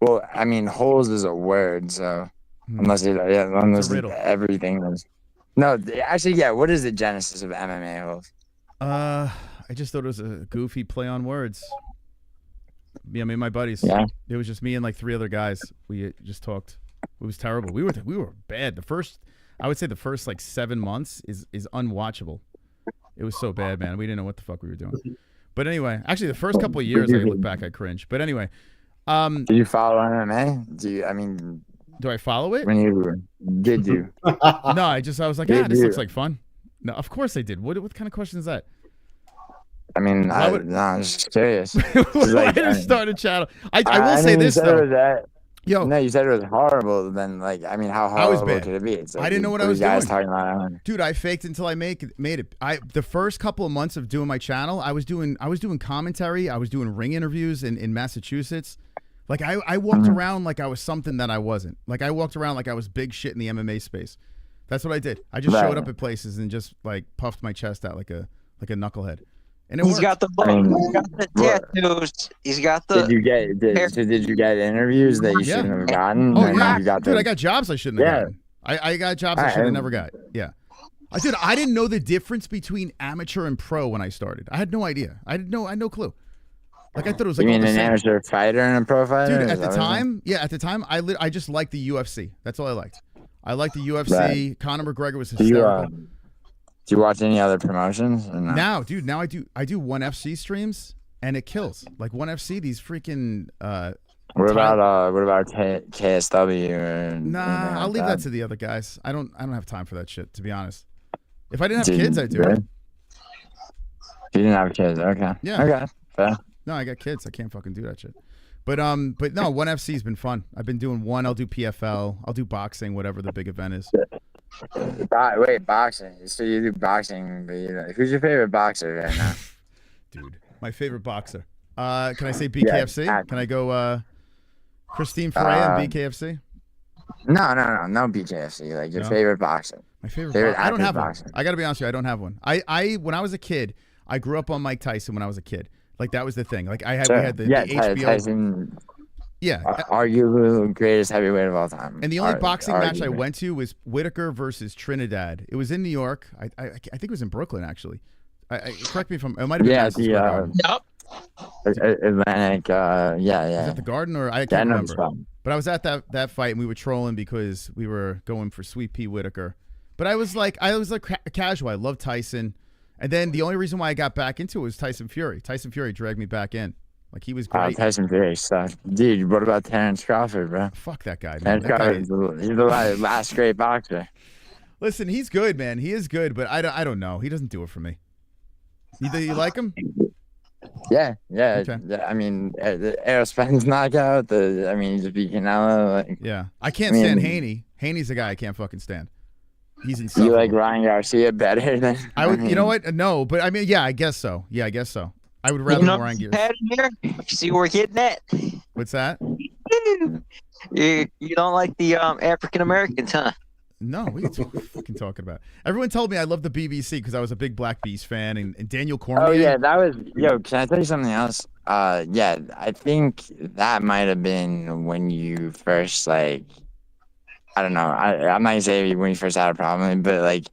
S19: Well, I mean, holes is a word, so unless everything is. No, actually, yeah. What is the genesis of MMA-HOLES?
S3: I just thought it was a goofy play on words. Yeah, me and my buddies.
S19: Yeah.
S3: It was just me and like 3 other guys. We just talked. It was terrible. We were bad. I would say the first like 7 months is unwatchable. It was so bad, man. We didn't know what the fuck we were doing. But anyway, actually the first couple of years I look back, I cringe. But anyway.
S19: Do you follow MMA?
S3: Do I follow it?
S19: Did you?
S3: No, I was like, this looks like fun. No, of course I did. What kind of question is that?
S19: I mean, I'm just curious.
S3: Why did I start a channel? I will say this though. Yo,
S19: no, you said it was horrible. Then, like, I mean, how
S3: I was
S19: horrible
S3: bad.
S19: could it be? It's like,
S3: I didn't know what I
S19: three
S3: was
S19: guys
S3: doing.
S19: talking about,
S3: Dude, I faked until I made it. The first couple of months of doing my channel, I was doing commentary. I was doing ring interviews in Massachusetts. Like I walked around like I was something that I wasn't. Like I walked around like I was big shit in the MMA space. That's what I did. I just showed up at places and just like puffed my chest out like a knucklehead. And
S2: He's got the book. He's got the tattoos. He's got the.
S19: Did you get interviews that you shouldn't have gotten?
S3: Oh
S19: and
S3: yeah,
S19: you got
S3: dude, I got jobs I shouldn't have gotten. I got jobs I should have never got. Yeah, I didn't know the difference between amateur and pro when I started. I had no idea. I had no clue. Like I thought it was like.
S19: You mean an amateur fighter and a pro fighter?
S3: Dude, at the time, I just liked the UFC. That's all I liked. I liked the UFC.
S19: Right.
S3: Conor McGregor was hysterical.
S19: Do you watch any other promotions? Or no?
S3: Now, dude, I do ONE FC streams and it kills. Like ONE FC, these freaking.
S19: What about KSW? Or
S3: nah, I'll leave that to the other guys. I don't have time for that shit, to be honest. If I didn't have kids, I'd do it.
S19: You didn't have kids, okay?
S3: Yeah.
S19: Okay. Fair.
S3: No, I got kids. I can't fucking do that shit. But no, ONE FC's been fun. I've been doing one. I'll do PFL. I'll do boxing, whatever the big event is.
S19: Wait, boxing. So you do boxing, but who's your favorite boxer right now?
S3: Dude, my favorite boxer. Can I say BKFC?
S19: Yeah,
S3: can I go Christine Ferreira and BKFC?
S19: No BKFC. Like your favorite boxer.
S3: My favorite I don't have
S19: boxer.
S3: one. I got to be honest with you, I don't have one. I when I was a kid, I grew up on Mike Tyson when I was a kid. Like that was the thing. Like we had the HBO.
S19: Tyson.
S3: Yeah,
S19: arguably the greatest heavyweight of all time.
S3: And the only boxing match I went to was Whitaker versus Trinidad. It was in New York. I think it was in Brooklyn actually. Correct me if I'm. It might have been.
S19: Atlantic. Yeah.
S3: Was it the Garden or I can't remember. But I was at that fight and we were trolling because we were going for Sweet Pea Whitaker. But I was like casual. I love Tyson. And then the only reason why I got back into it was Tyson Fury. Tyson Fury dragged me back in. Like he was great.
S19: Tyson Fury sucks. Dude, what about Terrence Crawford, bro?
S3: Fuck that guy,
S19: Terrence
S3: man.
S19: Crawford, he's the last great boxer.
S3: Listen, he's good, man. He is good, but I don't know. He doesn't do it for me. You like him?
S19: Yeah.
S3: Okay.
S19: Yeah. I mean, the Errol Spence knockout. He's a beat Canelo. Like,
S3: yeah, I can't stand Haney. Haney's a guy I can't fucking stand. He's insufferable.
S19: You like Ryan Garcia better than
S3: I would? You know what? No, but I mean, yeah, I guess so. Yeah, I guess so. I would rather Ryan Garcia.
S2: See where we're getting at?
S3: What's that?
S2: You don't like the African Americans, huh?
S3: No, what are you fucking talking about? Everyone told me I love the BBC because I was a big Black Beast fan and Daniel Cormier.
S19: Oh yeah, that was. Yo, can I tell you something else? Yeah, I think that might have been when you first like. I don't know. I'm not gonna say when you first had a problem, but like,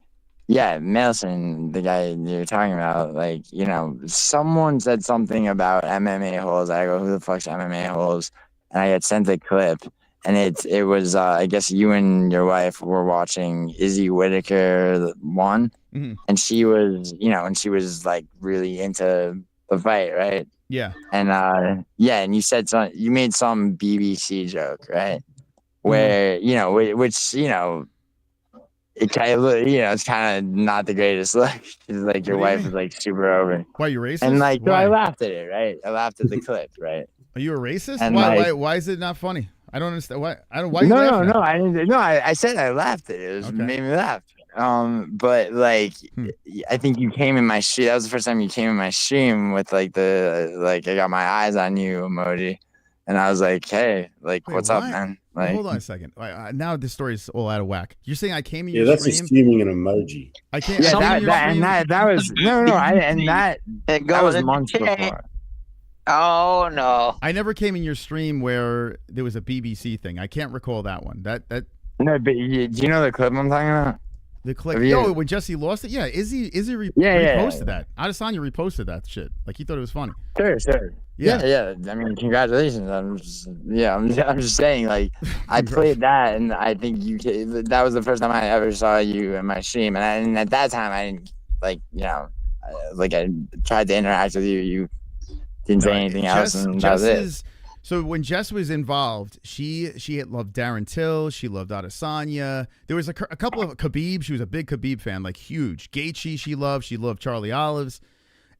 S19: yeah, Melson, the guy you're talking about, like, you know, someone said something about MMA-HOLES. I go, who the fuck's MMA-HOLES? And I had sent a clip, and it was I guess you and your wife were watching Izzy Whitaker one, and she was, you know, and she was like really into the fight, right?
S3: Yeah.
S19: And and you said you made some BBC joke, right? Where which it kind of, it's kind of not the greatest look. Like your wife is like super over.
S3: Why, you racist?
S19: And like, so
S3: why?
S19: I laughed at it, right? I laughed at the clip, right?
S3: Are you a racist?
S19: And
S3: Why is it not funny? I don't understand. Why? Why? You laughing
S19: No, I didn't. No, I said I laughed at it. It made me laugh. But like, I think you came in my stream. That was the first time you came in my stream with like I got my eyes on you emoji. And I was like, hey, like, wait, what's up, man? Like,
S3: hold on a second. Now this story is all out of whack. You're saying I came in
S18: Yeah,
S3: your
S18: that's
S3: stream?
S18: assuming an emoji.
S3: I can't.
S19: Yeah, that was that was months before.
S2: Oh no!
S3: I never came in your stream where there was a BBC thing. I can't recall that one. That
S19: No, but do you know the clip I'm talking about?
S3: The clip. No, when Jesse lost it. Yeah, Izzy reposted that. Adesanya reposted that shit. Like he thought it was funny.
S19: Sure. Yeah. I mean, congratulations. I'm just saying, like, I played that, and I think that was the first time I ever saw you in my stream, and at that time, I didn't I tried to interact with you. You didn't say anything else, and that was it.
S3: So when Jess was involved, she had loved Darren Till. She loved Adesanya. There was a couple of Khabib. She was a big Khabib fan, like huge. Gaethje she loved. She loved Charlie Olives,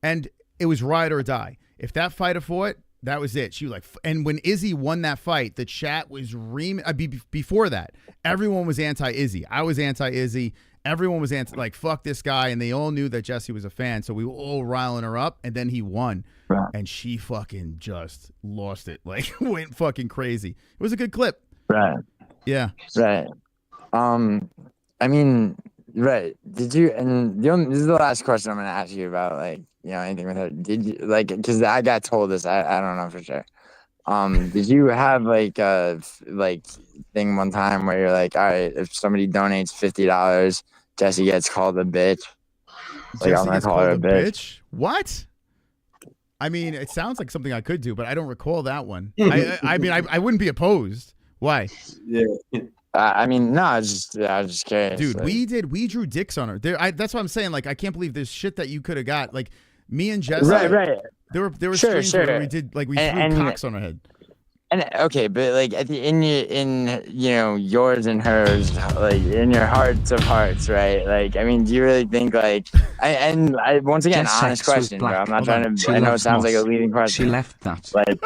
S3: and it was ride or die. If that fighter fought, That was it. She was like, and when Izzy won that fight, the chat was before that, everyone was anti-Izzy. I was anti-Izzy. Everyone was like, fuck this guy. And they all knew that Jesse was a fan. So we were all riling her up. And then he won.
S19: Right.
S3: And she fucking just lost it. Like, went fucking crazy. It was a good clip.
S19: Right.
S3: Yeah.
S19: Right. I mean, right. Did you, and this is the last question I'm going to ask you about, like, you know, anything with her. Did you, like, because I got told this, I don't know for sure. Did you have like a thing one time where you're like, all right, if somebody donates $50, Jesse gets called a bitch? Like, I'm gonna call her a bitch.
S3: What? I mean, it sounds like something I could do, but I don't recall that one. I mean, I wouldn't be opposed. Why?
S18: Yeah.
S19: I mean, no, I was just curious.
S3: Dude,
S19: like,
S3: we drew dicks on her. That's what I'm saying. Like, I can't believe there's shit that you could have got. Like, me and Jesse.
S19: Right.
S3: There were streams where we did, like, we threw cocks on her head.
S19: And okay, but like in you know, yours and hers, like in your hearts of hearts, right? Like, I mean, do you really think like I once again,
S6: Just
S19: honest
S6: sex was
S19: question, bro.
S6: black.
S19: I'm not
S6: Hold
S19: trying
S6: on.
S19: to.
S6: She
S19: I know it
S6: loves
S19: sounds like a
S6: moss.
S19: leading question.
S6: She left that.
S19: Like,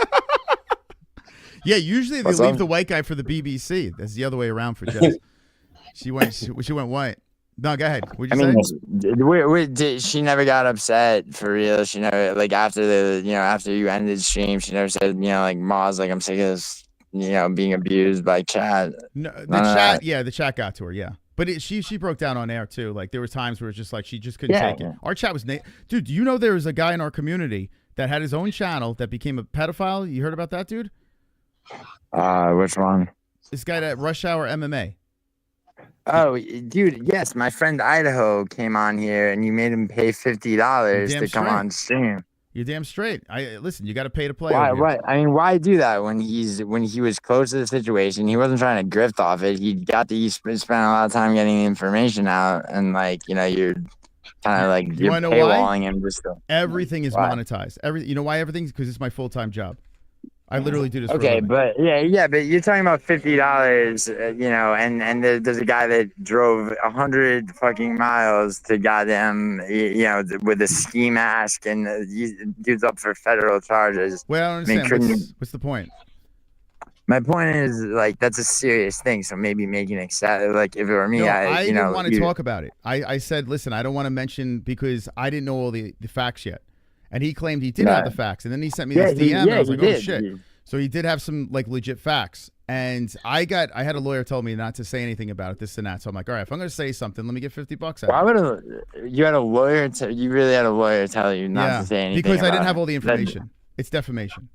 S3: Yeah, usually they
S19: What's
S3: leave
S19: up?
S3: the white guy for the BBC. That's the other way around for Jess. She went white. No, go ahead. What'd you say?
S19: she never got upset for real. She never, like, after after you ended the stream, she never said, you know, like, Moz, like, I'm sick of this, you know, being abused by chat.
S3: No, the chat got to her, yeah. But she broke down on air too. Like, there were times where it's just like she just couldn't take it. Our chat was dude. Do you know there was a guy in our community that had his own channel that became a pedophile? You heard about that, dude?
S19: Which one?
S3: This guy at Rush Hour MMA.
S19: Oh, dude, yes, my friend Idaho came on here, and you made him pay $50 to come on stream.
S3: You're damn straight. Listen. You got to pay to play.
S19: Why? I mean, why do that when he was close to the situation? He wasn't trying to grift off it. He spent a lot of time getting the information out, and like, you know, you're kind of like you're paywalling him.
S3: Everything is monetized. You know why everything's? Because it's my full-time job. I literally do this.
S19: Okay,
S3: for
S19: but but you're talking about $50, you know, and there's a guy that drove 100 fucking miles to goddamn, you know, with a ski mask, and dude's up for federal charges.
S3: Well, I don't understand. What's the point?
S19: My point is, like, that's a serious thing. So maybe making it like, if it were me,
S3: I didn't want to talk about it. I said, listen, I don't want to mention because I didn't know all the facts yet. And he claimed he did have the facts. And then he sent me this DM. And I was like, oh, shit. So he did have some, like, legit facts. And I had a lawyer tell me not to say anything about it, this and that. So I'm like, all right, if I'm going to say something, let me get $50 out.
S19: Why would you had a lawyer? You really had a lawyer tell you not to say anything?
S3: Because I didn't have all the information. It's defamation.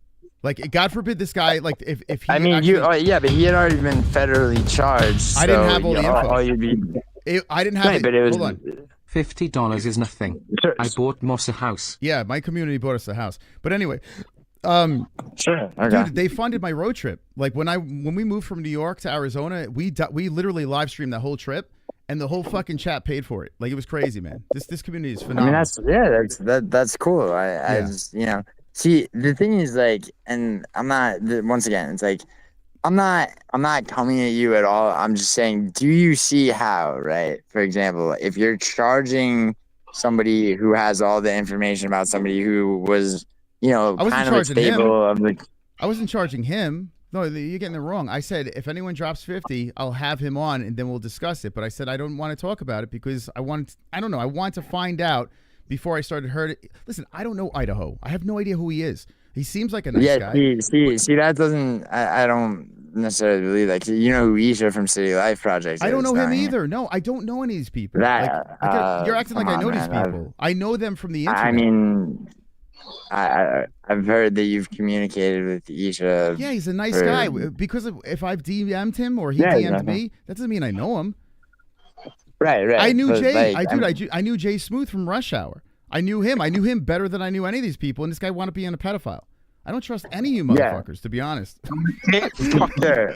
S3: Like, God forbid this guy, like, if he.
S19: I mean, but he had already been federally charged.
S3: I didn't have all the info.
S19: I
S3: didn't have it.
S19: But it was,
S3: hold on.
S6: $50 is nothing. I bought Moss a house.
S3: Yeah, my community bought us a house. But anyway,
S19: sure. Okay.
S3: Dude, they funded my road trip. Like, when we moved from New York to Arizona, we literally live streamed that whole trip, and the whole fucking chat paid for it. Like, it was crazy, man. This community is phenomenal.
S19: I mean, that's cool. I just, you know, see, the thing is, like, and I'm not, once again, it's like, I'm not coming at you at all. I'm just saying, do you see how, right? For example, if you're charging somebody who has all the information about somebody who was, you know, kind of a stable of the.
S3: I wasn't charging him. No, you're getting it wrong. I said, if anyone drops 50, I'll have him on and then we'll discuss it. But I said, I don't want to talk about it because I want to find out before I started hurting. Listen, I don't know Idaho. I have no idea who he is. He seems like a nice guy.
S19: See, that doesn't. I don't necessarily believe that. You know who Isha from City Life Project is?
S3: I don't know him either. No, I don't know any of these people. You're acting like I know these people. I know them from the internet.
S19: I mean, I've heard that you've communicated with Isha.
S3: Yeah, he's a nice guy. Because if I've DM'd him or he DM'd me, that doesn't mean I know him.
S19: Right.
S3: I knew Jay. I knew Jay Smooth from Rush Hour. I knew him. I knew him better than I knew any of these people, and this guy wanted to be in a pedophile. I don't trust any of you motherfuckers, to be honest.
S19: Sure.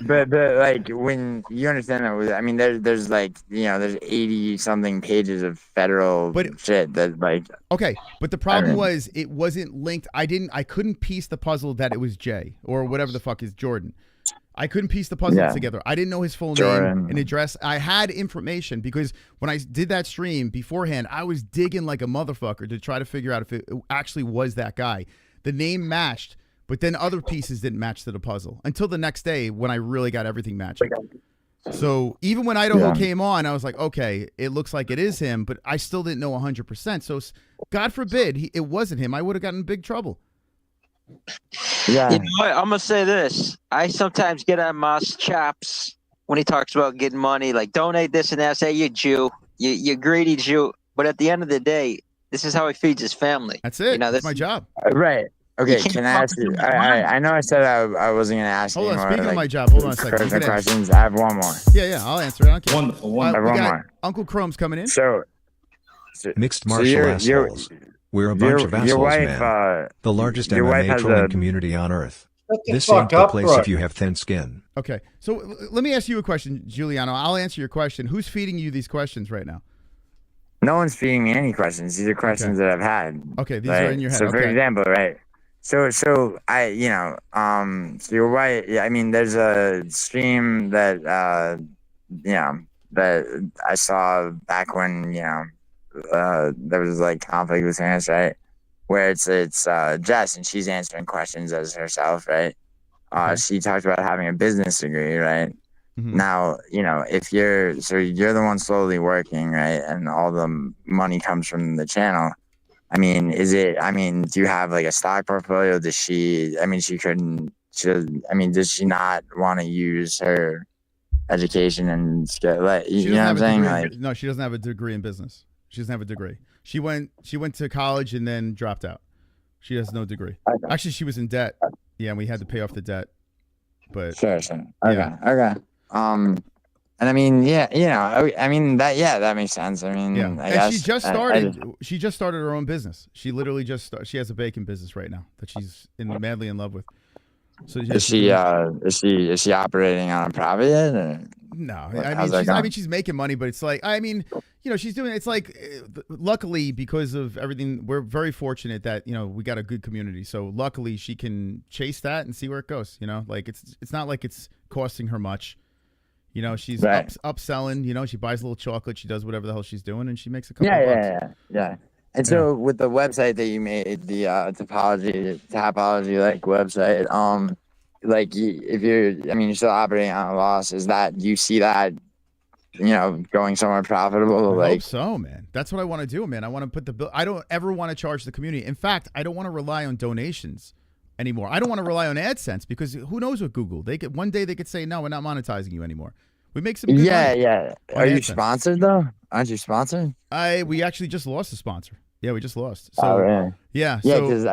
S19: But like, when you understand that, I mean, there's like, you know, there's 80 something pages of federal shit that, like.
S3: Okay, but the problem was it wasn't linked. I couldn't piece the puzzle that it was Jay or whatever the fuck is Jordan. I couldn't piece the puzzle together. I didn't know his full name and address. I had information because when I did that stream beforehand, I was digging like a motherfucker to try to figure out if it actually was that guy. The name matched, but then other pieces didn't match to the puzzle until the next day when I really got everything matching. So even when Idaho came on, I was like, okay, it looks like it is him, but I still didn't know 100%. So God forbid it wasn't him. I would have gotten in big trouble.
S2: Yeah. You know what? I'm gonna say this. I sometimes get on Moss chops when he talks about getting money, like donate this and that. Say you Jew, you greedy Jew. But at the end of the day, this is how he feeds his family.
S3: That's it.
S2: You know,
S3: that's my job.
S19: Right. Okay. Can I ask you? I know I said I wasn't gonna ask you.
S3: Hold on.
S19: More,
S3: Speaking
S19: like,
S3: of my job, hold on a second.
S19: Questions. I have one more.
S3: Yeah, I'll answer it. I don't care.
S13: Wonderful.
S19: I have
S3: we
S19: one
S3: got
S19: more.
S3: Uncle Chrome's coming in.
S19: So
S9: Mixed martial assholes. We're a bunch of assholes, man. The largest MMA trolling community on earth. This ain't the place if you have thin skin.
S3: Okay, so let me ask you a question, Giuliano. I'll answer your question. Who's feeding you these questions right now?
S19: No one's feeding me any questions. These are questions that I've had.
S3: Okay, these
S19: right?
S3: are in your head.
S19: So, for example, right? So I, so you're right. Yeah, I mean, there's a stream that, that I saw back when, there was like conflict with parents, right? Where it's Jess and she's answering questions as herself, right? She talked about having a business degree, right? Now, if you're the one slowly working, right? And all the money comes from the channel. I mean, do you have like a stock portfolio? Does she, does she not want to use her education and skill? Like, you know what I'm saying? Like,
S3: no, she doesn't have a degree in business. She doesn't have a degree. She went to college and then dropped out. She has no degree. Actually, she was in debt. Yeah, and we had to pay off the debt. But
S19: sure. Okay. And I mean, that makes sense. I mean,
S3: yeah.
S19: I guess
S3: she just started. She just started her own business. She literally she has a bacon business right now that she's madly in love with. So
S19: is she operating on a profit yet? Or?
S3: No, she's making money, but it's like, she's doing. It's like, luckily because of everything, we're very fortunate that we got a good community. So luckily she can chase that and see where it goes. Like it's not like it's costing her much. She's upselling. She buys a little chocolate. She does whatever the hell she's doing, and she makes a couple bucks.
S19: Yeah. And so with the website that you made, the topology like website, like if you're still operating on a loss, is that you see that going somewhere profitable?
S3: I hope so, man. That's what I want to do, man. I want to put the bill. I don't ever want to charge the community. In fact, I don't want to rely on donations anymore. I don't want to rely on AdSense because who knows what Google, one day they could say, no, we're not monetizing you anymore. We make some good money.
S19: Are you sponsored though? Aren't you sponsored?
S3: We actually just lost a sponsor. Yeah, we just lost. So
S19: really?
S3: Yeah,
S19: because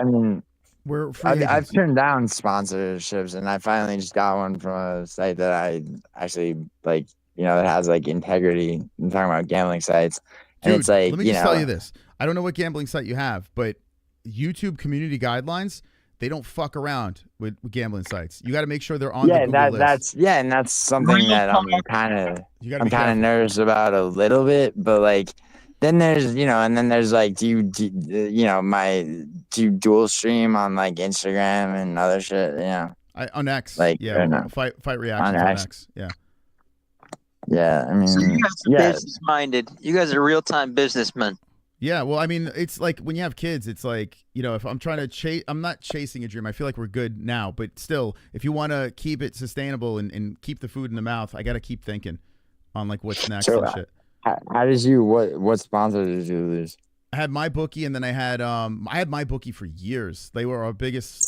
S3: we're
S19: I've turned down sponsorships, and I finally just got one from a site that I actually like, that has like integrity. I'm talking about gambling sites, and
S3: Dude,
S19: it's like,
S3: let me just tell you this. I don't know what gambling site you have, but YouTube community guidelines, they don't fuck around with gambling sites. You got to make sure they're on the Google list.
S19: And that's something that I'm kind of nervous about a little bit, but like. Then there's, and then there's like, do you dual stream on like Instagram and other shit?
S3: On X,
S19: like,
S3: fight reactions on X. Yeah.
S19: Yeah, I mean,
S2: so you guys are business minded. You guys are real time businessmen.
S3: Yeah, well, I mean, it's like when you have kids, it's like, if I'm trying to chase, I'm not chasing a dream. I feel like we're good now, but still, if you want to keep it sustainable and keep the food in the mouth, I got to keep thinking on like what's next and shit.
S19: How did you what sponsor did you lose?
S3: I had my bookie, and then I had my bookie for years. They were our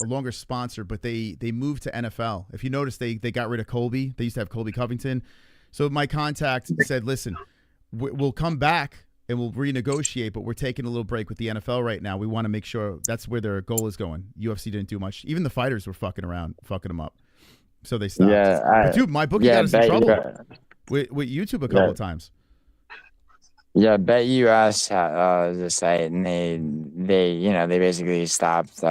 S3: longest sponsor, but they moved to NFL. If you notice, they got rid of Colby. They used to have Colby Covington. So my contact said, "Listen, we'll come back and we'll renegotiate, but we're taking a little break with the NFL right now. We want to make sure that's where their goal is going." UFC didn't do much. Even the fighters were fucking them up. So they stopped. But dude, my bookie got us in trouble with YouTube a couple of times.
S19: Yeah, bet you asked the site, and they basically stopped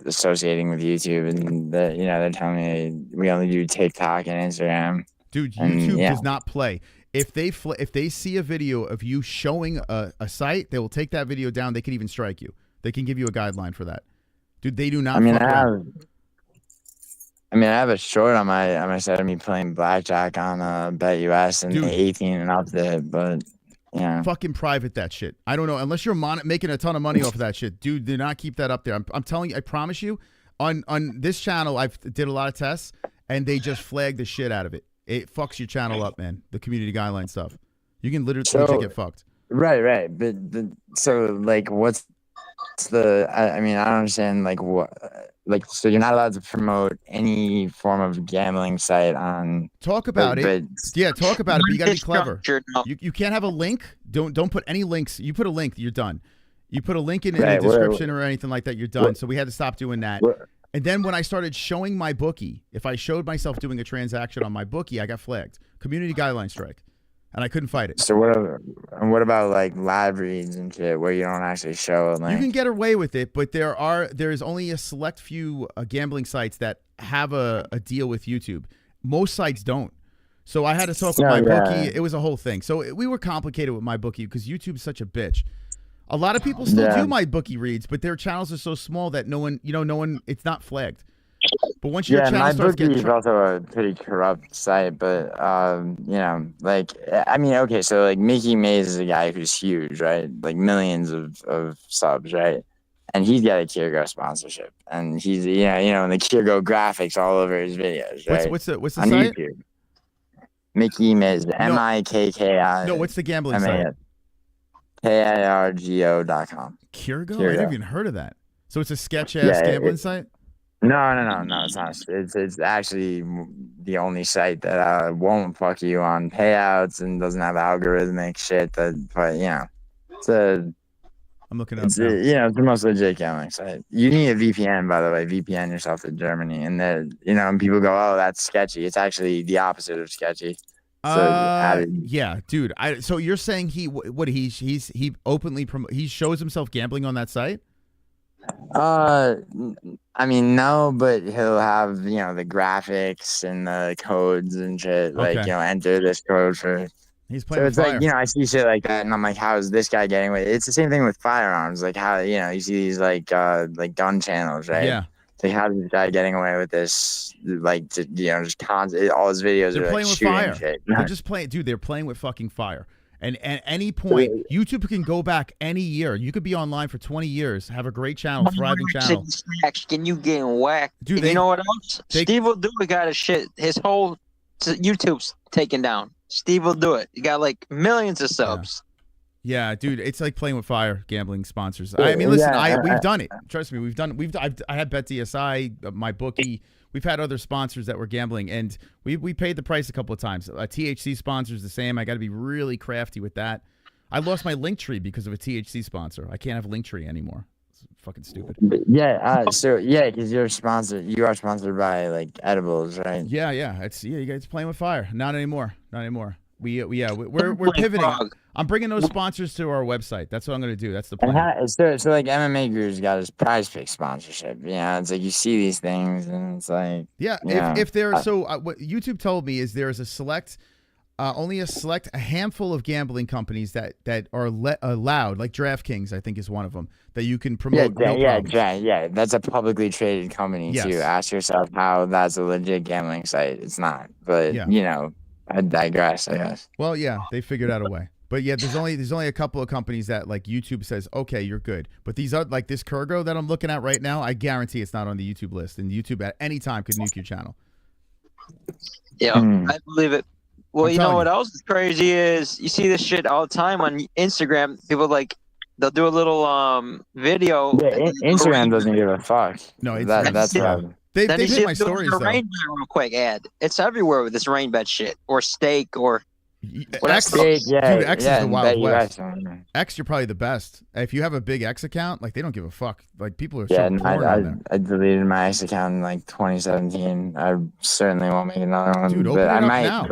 S19: associating with YouTube, and they're telling me we only do TikTok and Instagram.
S3: Dude, YouTube does not play. If they see a video of you showing a site, they will take that video down. They can even strike you. They can give you a guideline for that. Dude, they do not.
S19: I have a short on my site of me playing blackjack on BetUS and 18 and up there, but. Yeah.
S3: Fucking private that shit. I don't know. Unless you're making a ton of money off of that shit. Dude, do not keep that up there. I'm telling you, I promise you, on this channel, I've did a lot of tests, and they just flag the shit out of it. It fucks your channel up, man. The community guideline stuff. You can literally get fucked.
S19: Right. But so like, what's the? I mean, I don't understand. Like what? Like, so you're not allowed to promote any form of gambling site on.
S3: Talk about it. Yeah, talk about it. But you gotta be clever. You can't have a link. Don't put any links. You put a link, you're done. You put a link in the description or anything like that, you're done. So we had to stop doing that. And then when I started showing my bookie, if I showed myself doing a transaction on my bookie, I got flagged. Community guideline strike. And I couldn't fight it.
S19: So what about like live reads and shit where you don't actually show a link?
S3: You can get away with it, but there is only a select few gambling sites that have a deal with YouTube. Most sites don't. So I had to talk with my bookie. It was a whole thing. So we were complicated with my bookie because YouTube's such a bitch. A lot of people still do my bookie reads, but their channels are so small that no one, it's not flagged. But once your channel starts getting
S19: is also a pretty corrupt site, but like I mean, okay, so like Mickey Mays is a guy who's huge, right? Like millions of subs, right? And he's got a Kirgo sponsorship, and he's and the Kirgo graphics all over his videos, right?
S3: What's the
S19: on
S3: site?
S19: YouTube. Mickey Mays, MIKKI.
S3: No, what's the gambling site?
S19: KIRGO.com.
S3: Kirgo? I never even heard of that. So it's a sketch ass gambling site?
S19: No, it's not. It's actually the only site that won't fuck you on payouts and doesn't have algorithmic shit. But
S3: I'm looking up.
S19: It's the most legit gambling site. You need a VPN, by the way. VPN yourself to Germany, and then and people go, "Oh, that's sketchy." It's actually the opposite of sketchy.
S3: Yeah, dude. So you're saying he openly he shows himself gambling on that site?
S19: I mean, no, but he'll have the graphics and the codes and shit. Like enter this code for.
S3: He's playing.
S19: So it's
S3: fire.
S19: like I see shit like that, and I'm like, how is this guy getting away? It's the same thing with firearms. Like how you see these like gun channels, right?
S3: Yeah.
S19: Like how is this guy getting away with this? Like just constant. All his videos
S3: They're
S19: are
S3: playing
S19: like
S3: with
S19: shooting
S3: fire.
S19: shit.
S3: They're just playing, dude. They're playing with fucking fire. And at any point, YouTube can go back any year. You could be online for 20 years, have a great channel, thriving channel.
S2: Can you get whacked?
S3: Dude,
S2: you know what else? Steve will do it. Got his shit. His whole YouTube's taken down. Steve will do it. He got like millions of subs.
S3: Yeah, dude, it's like playing with fire. Gambling sponsors. I mean, listen, we've done it. Trust me, we've done. I had Bet DSI, my bookie. We've had other sponsors that were gambling, and we paid the price a couple of times. A THC sponsor is the same. I got to be really crafty with that. I lost my Linktree because of a THC sponsor. I can't have Linktree anymore. It's fucking stupid.
S19: Because you are sponsored by like edibles, right?
S3: Yeah. You guys playing with fire. Not anymore. We're pivoting. I'm bringing those sponsors to our website. That's what I'm going to do. That's the plan.
S19: So like MMA Guru's got his Prize Pick sponsorship. It's like you see these things and it's like
S3: if there what YouTube told me is there's a handful of gambling companies that are allowed, like DraftKings, I think is one of them, that you can promote.
S19: That's a publicly traded company too. Ask yourself how that's a legit gambling site. It's not, but I digress, I guess.
S3: Well, yeah, they figured out a way. But yeah, there's only a couple of companies that like YouTube says, okay, you're good. But these are like this Kirgo that I'm looking at right now. I guarantee it's not on the YouTube list, and YouTube at any time could nuke your channel.
S2: Yeah, I believe it. Well, you know what else is crazy is you see this shit all the time on Instagram. People they'll do a little video.
S19: Yeah, Instagram doesn't give a fuck.
S3: No,
S19: that's the problem.
S3: They hit my stories though.
S2: Rain bet real quick ad. It's everywhere with this rain bet shit or steak or.
S3: X, dude, X is the Wild West. X, you're probably the best. If you have a big X account, like they don't give a fuck. Like people are
S19: I deleted my X account in like 2017. I certainly won't make another one.
S3: Dude,
S19: but I might.
S3: Now.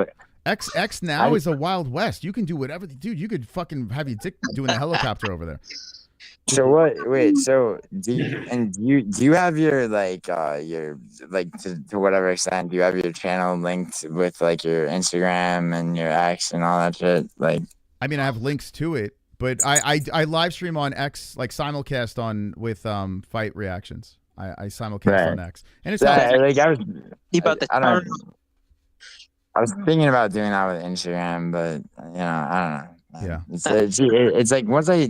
S3: X now is a Wild West. You can do whatever, dude. You could fucking have your dick doing a helicopter over there.
S19: So what? Wait. So do you have your to whatever extent do you have your channel linked with like your Instagram and your X and all that shit? Like,
S3: I mean, I have links to it, but I live stream on X, like simulcast on with fight reactions. I simulcast on X, and it's
S19: I was thinking about doing that with Instagram, but I don't know.
S3: Yeah.
S19: It's like once I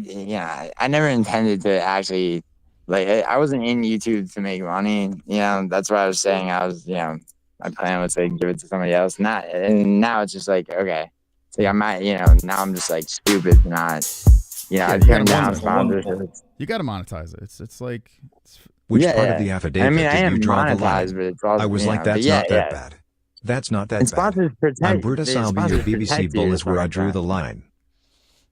S19: never intended to actually, like, I wasn't in YouTube to make money. That's what I was saying. I was, my plan was to give it to somebody else. And now it's just like, okay, it's like I might, now I'm just like stupid to not, I turned down sponsorships.
S3: You got to monetize it. It's like.
S9: Which part of the affidavit
S19: I mean, I
S9: did
S19: am
S9: you draw the
S19: monetized,
S9: line?
S19: but it's also,
S9: I was like, that's not that bad. That's not that bad. I'm Brutus, I'll be your BBC bull is where I drew the line.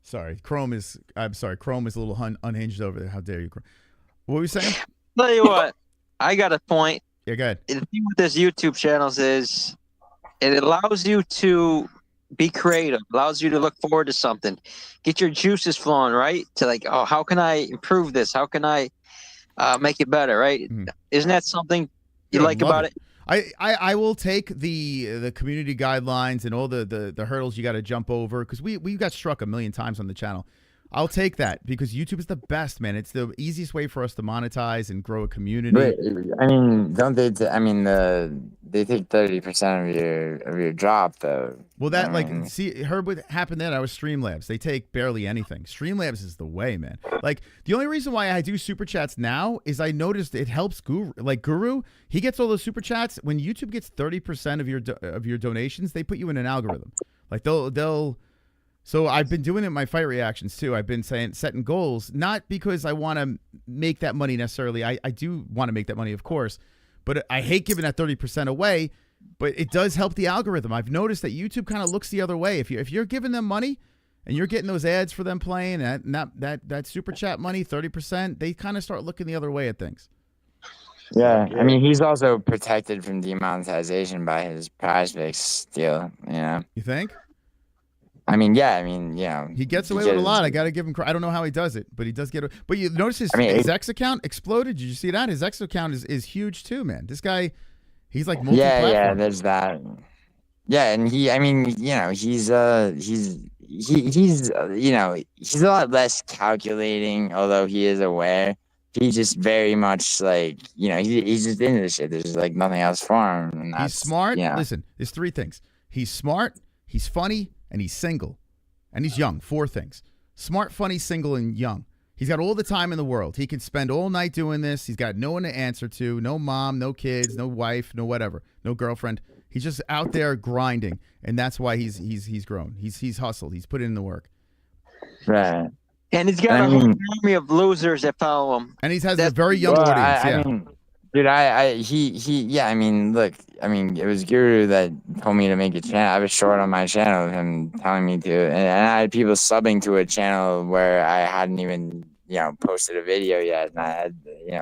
S3: Sorry, Chrome is a little unhinged over there. How dare you, Chrome? What were you saying?
S2: Tell you what, I got a point.
S3: Yeah, go ahead.
S2: The thing with this YouTube channels is it allows you to be creative, allows you to look forward to something, get your juices flowing, right? To like, oh, how can I improve this? How can I make it better, right? Isn't that something you like about it?
S3: I will take the community guidelines and all the hurdles you got to jump over, because we got struck a million times on the channel. I'll take that because YouTube is the best, man. It's the easiest way for us to monetize and grow a community.
S19: But I mean, don't they? They take 30% of your drop though.
S3: Well, that see, heard what happened then. I was Streamlabs. They take barely anything. Streamlabs is the way, man. Like the only reason why I do super chats now is I noticed it helps Guru. Like Guru, he gets all those super chats. When YouTube gets 30% of your donations, they put you in an algorithm. Like they'll. So I've been doing it in my fight reactions too. I've been setting goals, not because I want to make that money necessarily. I do want to make that money, of course, but I hate giving that 30% away. But it does help the algorithm. I've noticed that YouTube kind of looks the other way. If you're giving them money and you're getting those ads for them playing that super chat money, 30%, they kind of start looking the other way at things.
S19: Yeah, I mean, he's also protected from demonetization by his prize picks deal.
S3: You think?
S19: I mean, yeah.
S3: He gets away with a lot. I got to give him credit. I don't know how he does it, but he does get away. But you notice his X account exploded. Did you see that? His X account is huge too, man. This guy, he's like multi-platform.
S19: Yeah, there's that. Yeah, and he's a lot less calculating, although he is aware. He's just very much like, he's just into this shit. There's like nothing else for him. And
S3: he's smart. Listen, there's three things. He's smart, he's funny, and he's single. And he's young. 4 things. Smart, funny, single, and young. He's got all the time in the world. He can spend all night doing this. He's got no one to answer to. No mom, no kids, no wife, no whatever. No girlfriend. He's just out there grinding. And that's why he's grown. He's hustled. He's put in the work.
S19: Right.
S2: And he's got a whole army of losers that follow him.
S3: And he has a very young audience.
S19: I mean, dude, look, it was Guru that told me to make a channel. I was short on my channel, him telling me to, and I had people subbing to a channel where I hadn't even, posted a video yet, and I had,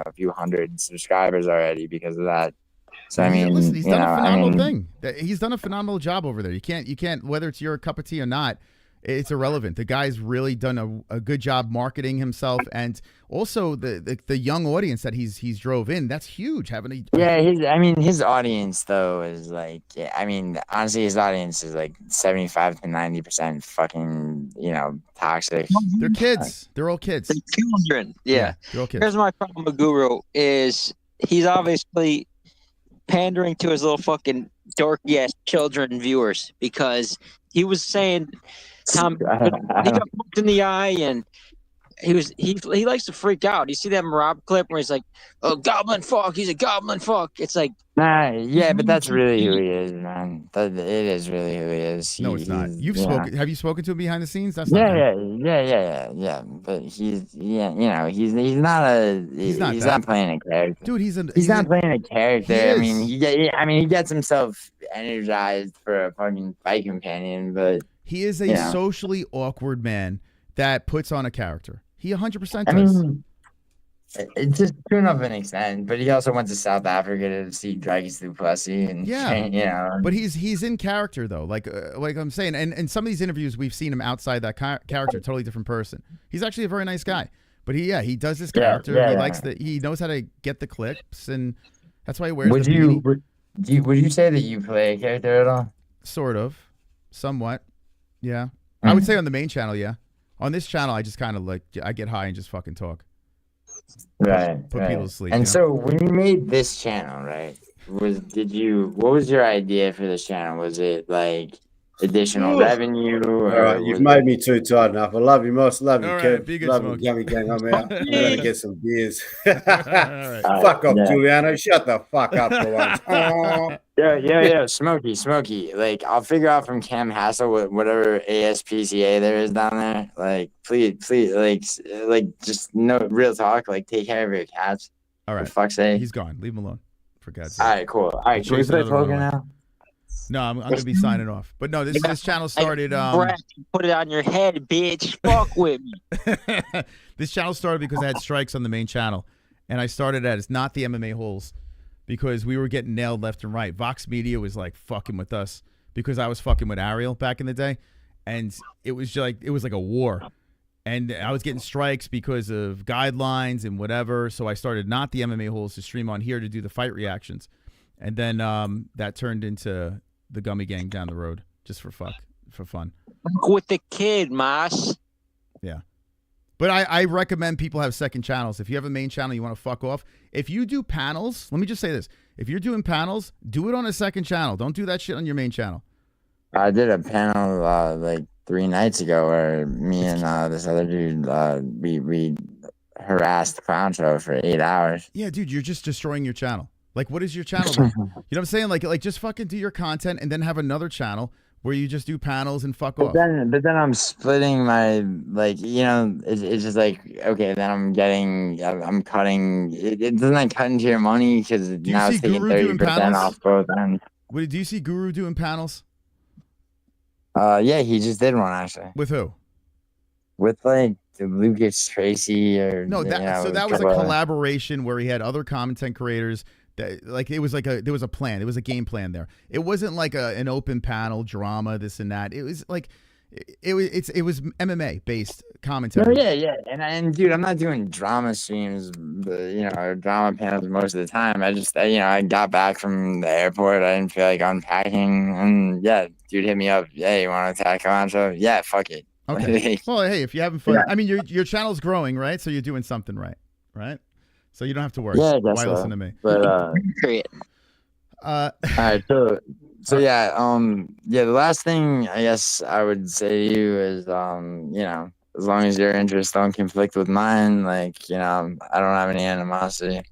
S19: a few hundred subscribers already because of that. So I mean,
S3: listen, he's done a phenomenal thing. He's done a phenomenal job over there. You can't, whether it's your cup of tea or not, it's irrelevant. The guy's really done a good job marketing himself, and also the young audience that he's drove in. That's huge.
S19: His audience though is like, honestly, his audience is like 75 to 90% fucking, toxic.
S3: They're kids. They're all kids.
S2: They're children. Yeah.
S3: They're all kids.
S2: Here's my problem with Guru is he's obviously pandering to his little fucking dorky ass children viewers, because he was saying Tom, he got poked in the eye, and he likes to freak out. You see that Rob clip where he's like, "Oh, goblin fuck, he's a goblin fuck." It's like,
S19: but that's really who he is, man. It is really who he is.
S3: No, it's not. Have you spoken to him behind the scenes? That's
S19: yeah. But he's not playing a character,
S3: dude.
S19: He's not playing a character. He gets himself energized for a fucking fight companion, but
S3: he is a socially awkward man that puts on a character. He 100% does.
S19: It's just to enough an extent, but he also went to South Africa to see Dragons du Plessis, and
S3: But he's in character though, like I'm saying, and some of these interviews we've seen him outside that character, totally different person. He's actually a very nice guy, but he does this character. He knows how to get the clicks, and that's why he wears. Would
S19: you say that you play a character at all?
S3: Sort of, somewhat, yeah. I would say on the main channel, yeah. On this channel, I just kind of I get high and just fucking talk.
S19: Right.
S3: Put people to sleep.
S19: And so when you made this channel, right, what was your idea for this channel? Was it like additional revenue?
S18: All right, you've made me too tired enough. I love you, Moss. Love you,
S3: All
S18: Kev.
S3: right, be good,
S18: love you,
S3: Smokey.
S18: Gummy Gang. I'm out. I'm gonna get some beers.
S3: All right.
S18: Fuck off, Giuliano. Shut the fuck up for once. Oh.
S19: Yeah, Smokey. Like, I'll figure out from Cam Hassel whatever ASPCA there is down there. Like, please, like, just no real talk. Like, take care of your cats.
S3: All right.
S19: For fuck's sake.
S3: He's gone. Leave him alone. For God's sake.
S19: All right, cool. All right, can we play poker now?
S3: No, I'm gonna be signing off. But no, this channel started.
S2: Put it on your head, bitch. Fuck with me.
S3: This channel started because I had strikes on the main channel, and I started as not the MMA-HOLES because we were getting nailed left and right. Vox Media was like fucking with us because I was fucking with Ariel back in the day, and it was like a war. And I was getting strikes because of guidelines and whatever. So I started not the MMA-HOLES to stream on here to do the fight reactions, and then that turned into the Gummy Gang down the road just for fun.
S2: With the kid, Mas.
S3: Yeah. But I recommend people have second channels. If you have a main channel, you want to fuck off. If you do panels, let me just say this. If you're doing panels, do it on a second channel. Don't do that shit on your main channel.
S19: I did a panel like 3 nights ago where me and this other dude, we harassed Clown Show for 8 hours.
S3: Yeah, dude, you're just destroying your channel. Like, what is your channel? You know what I'm saying? Like just fucking do your content and then have another channel where you just do panels and fuck off.
S19: But then I'm splitting my, like, you know, it's just like, okay, then I'm cutting. It doesn't like cut into your money because now it's taking 30% off both ends.
S3: What, do you see Guru doing panels?
S19: Yeah, he just did one actually.
S3: With who?
S19: With like Lucas Tracy or
S3: no, that,
S19: you know,
S3: so that was a collaboration where he had other content creators. That, like, it was like there was a plan. There was a game plan there. It wasn't like an open panel drama, this and that. It was like it was MMA based commentary.
S19: No, yeah, and dude, I'm not doing drama streams, you know, or drama panels most of the time. I just, you know, I got back from the airport. I didn't feel like unpacking, and yeah, dude hit me up. Yeah, you want to attack on show? Yeah, fuck it.
S3: Okay. Well, hey, if you're having fun, I mean, your channel's growing, right? So you're doing something right? So you don't have to worry.
S19: Yeah,
S3: why listen to me?
S19: But
S2: all
S19: right, so yeah, the last thing I guess I would say to you is, you know, as long as your interests don't conflict with mine, like, you know, I don't have any animosity.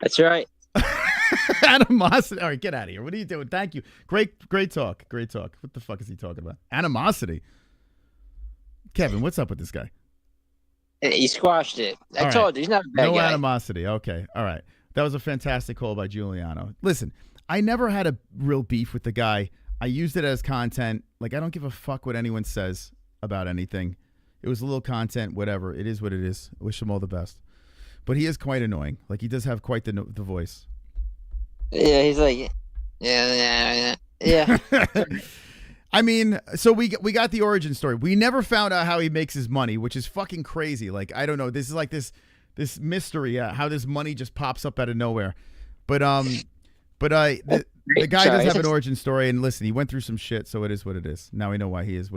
S2: That's right.
S3: Animosity. All right, get out of here. What are you doing? Thank you. Great talk. What the fuck is he talking about? Animosity. Kevin, what's up with this guy?
S2: He squashed it. I told you, he's not a bad guy.
S3: No animosity. Okay. All right. That was a fantastic call by Giuliano. Listen, I never had a real beef with the guy. I used it as content. Like, I don't give a fuck what anyone says about anything. It was a little content, whatever. It is what it is. Wish him all the best. But he is quite annoying. Like, he does have quite the voice.
S2: Yeah, he's like, yeah.
S3: I mean, so we got the origin story. We never found out how he makes his money, which is fucking crazy. Like, I don't know. This is like this mystery, how this money just pops up out of nowhere. But the guy does have an origin story, and listen, he went through some shit, so it is what it is. Now we know why he is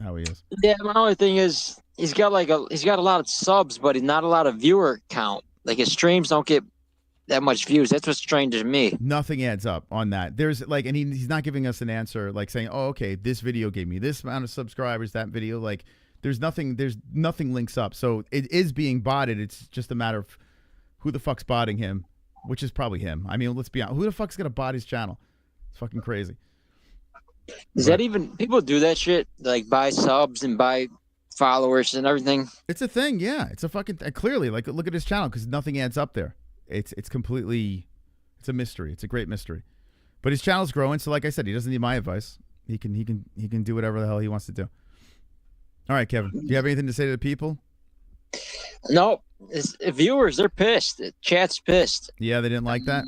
S3: how he is.
S2: Yeah, my only thing is he's got a lot of subs, but he's not a lot of viewer count. Like, his streams don't get that much views. That's what's strange to me.
S3: Nothing adds up on that. There's like, and he's not giving us an answer, like saying, oh, okay, this video gave me this amount of subscribers, that video, like there's nothing links up. So it is being botted. It's just a matter of who the fuck's botting him, which is probably him. I mean, let's be honest. Who the fuck's gonna bot his channel? It's fucking crazy.
S2: Is that even, people do that shit? Like, buy subs and buy followers and everything?
S3: It's a thing, yeah. It's a fucking, clearly, like, look at his channel, because nothing adds up there. It's completely, it's a mystery. It's a great mystery, but his channel's growing. So like I said, he doesn't need my advice. He can do whatever the hell he wants to do. All right, Kevin, do you have anything to say to the people?
S2: No, viewers, they're pissed. The chat's pissed.
S3: Yeah, they didn't like that.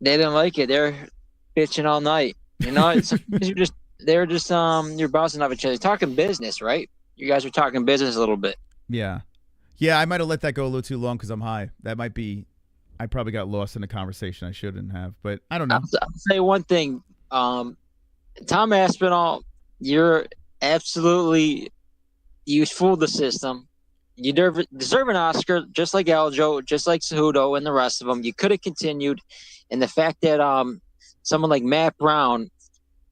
S2: They didn't like it. They're bitching all night. You know, you're bouncing off each other, talking business, right? You guys are talking business a little bit.
S3: Yeah. I might have let that go a little too long because I'm high. That might be. I probably got lost in a conversation I shouldn't have, but I don't know.
S2: I'll say one thing. Tom Aspinall, you're absolutely, you fooled the system. You deserve an Oscar, just like Aljo, just like Cejudo and the rest of them. You could have continued. And the fact that someone like Matt Brown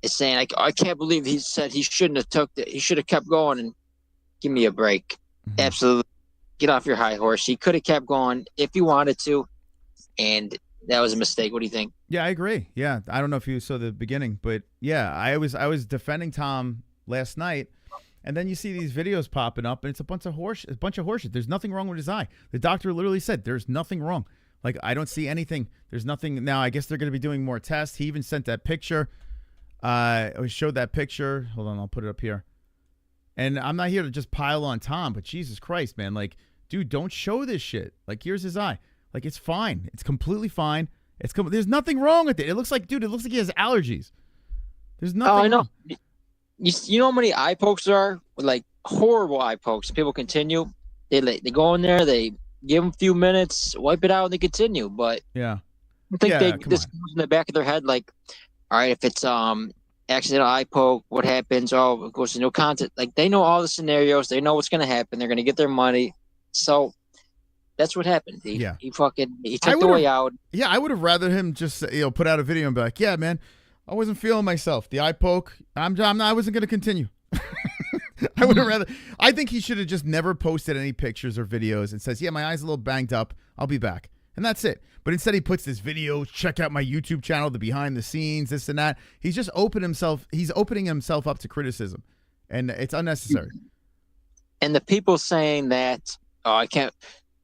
S2: is saying, I can't believe he said he shouldn't have took it. He should have kept going and give me a break. Absolutely. Get off your high horse. He could have kept going if he wanted to, and that was a mistake. What do you think?
S3: Yeah, I agree. Yeah, I don't know if you saw the beginning, but yeah, I was defending Tom last night, and then you see these videos popping up, and it's a bunch of horseshit. There's nothing wrong with his eye. The doctor literally said there's nothing wrong. Like, I don't see anything. There's nothing. Now, I guess they're going to be doing more tests. He even sent that picture. Showed that picture. Hold on, I'll put it up here. And I'm not here to just pile on Tom, but Jesus Christ, man. Like, dude, don't show this shit. Like, here's his eye. Like, it's fine. It's completely fine. There's nothing wrong with it. It looks like, dude, it looks like he has allergies. There's nothing
S2: I know.
S3: wrong.
S2: You know how many eye pokes there are? Like, horrible eye pokes. People continue. They go in there, they give them a few minutes, wipe it out, and they continue. But
S3: yeah,
S2: I think this goes in the back of their head, like, all right, if it's accidental eye poke, what happens? Oh, it goes to no contact. Like, they know all the scenarios. They know what's going to happen. They're going to get their money. So that's what happened. He took the way out.
S3: Yeah, I would have rather him just put out a video and be like, yeah, man, I wasn't feeling myself. The eye poke, I wasn't going to continue. I would have rather. I think he should have just never posted any pictures or videos and says, yeah, my eye's a little banged up. I'll be back. And that's it. But instead he puts this video, check out my YouTube channel, the behind the scenes, this and that. He's just he's opening himself up to criticism. And it's unnecessary.
S2: And the people saying that, oh, I can't,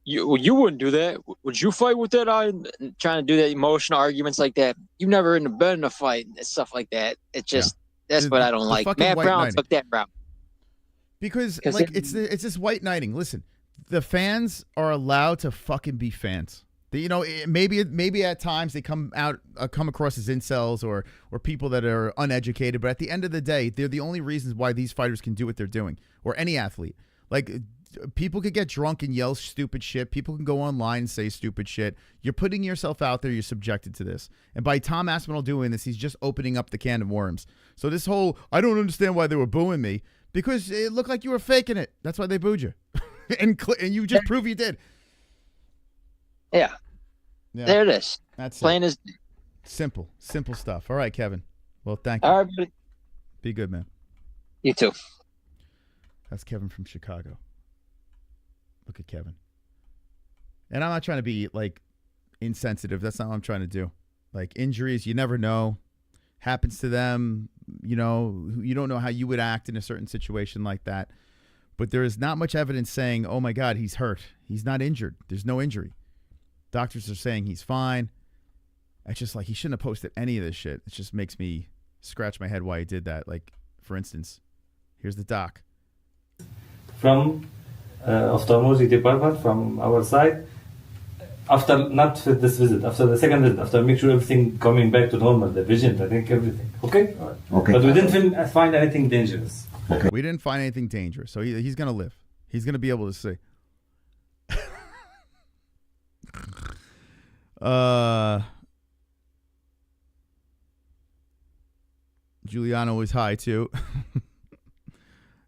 S2: you wouldn't do that. Would you fight with that eye? And trying to do that emotional arguments like that. You've never been in a fight and stuff like that. It just, that's what I don't like. Matt Brown took that route.
S3: Because like it's this white knighting. Listen, the fans are allowed to fucking be fans. Maybe at times they come across as incels or people that are uneducated, but at the end of the day, they're the only reasons why these fighters can do what they're doing, or any athlete. Like, people could get drunk and yell stupid shit. People can go online and say stupid shit. You're putting yourself out there. You're subjected to this. And by Tom Aspinall doing this, he's just opening up the can of worms. So this whole, I don't understand why they were booing me, because it looked like you were faking it. That's why they booed you. and you just prove you did.
S2: Yeah. There it is.
S3: That's
S2: plain as
S3: simple stuff. All right, Kevin. Well, thank you.
S2: All right, buddy.
S3: Be good, man.
S2: You too.
S3: That's Kevin from Chicago. Look at Kevin. And I'm not trying to be like insensitive. That's not what I'm trying to do. Like, injuries, you never know. Happens to them. You don't know how you would act in a certain situation like that. But there is not much evidence saying, oh my God, he's hurt. He's not injured. There's no injury. Doctors are saying he's fine. It's just like, he shouldn't have posted any of this shit. It just makes me scratch my head why he did that. Like, for instance, here's the doc.
S7: From ophthalmology department from our side, after not this visit, after the second visit, after make sure everything coming back to normal, the vision, I think everything. Okay?
S11: Okay.
S7: But we didn't find anything dangerous.
S3: Okay. We didn't find anything dangerous. So he's going to live. He's going to be able to see. Giuliano was high too.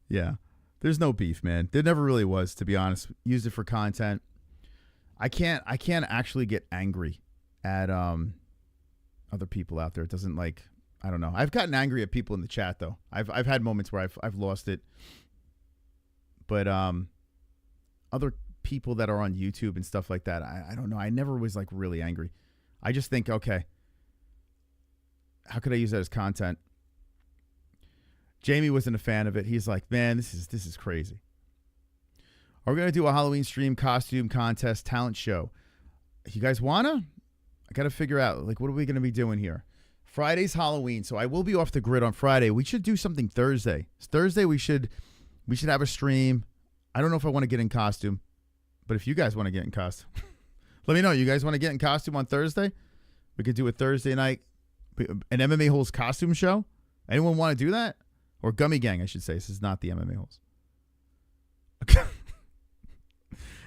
S3: Yeah. There's no beef, man. There never really was, to be honest. Used it for content. I can't actually get angry at other people out there. It doesn't, like, I don't know. I've gotten angry at people in the chat though. I've had moments where I've lost it. But other people that are on YouTube and stuff like that, I don't know. I never was like really angry. I just think, okay, how could I use that as content? Jamie wasn't a fan of it. He's like, man, this is crazy. Are we going to do a Halloween stream, costume contest, talent show? You guys wanna? I got to figure out, like, what are we going to be doing here? Friday's Halloween, so I will be off the grid on Friday. We should do something Thursday. Thursday we should have a stream. I don't know if I want to get in costume, but if you guys want to get in costume, let me know. You guys want to get in costume on Thursday? We could do a Thursday night, an MMA-HOLES costume show. Anyone want to do that? Or Gummy Gang, I should say. This is not the MMA-HOLES. Okay.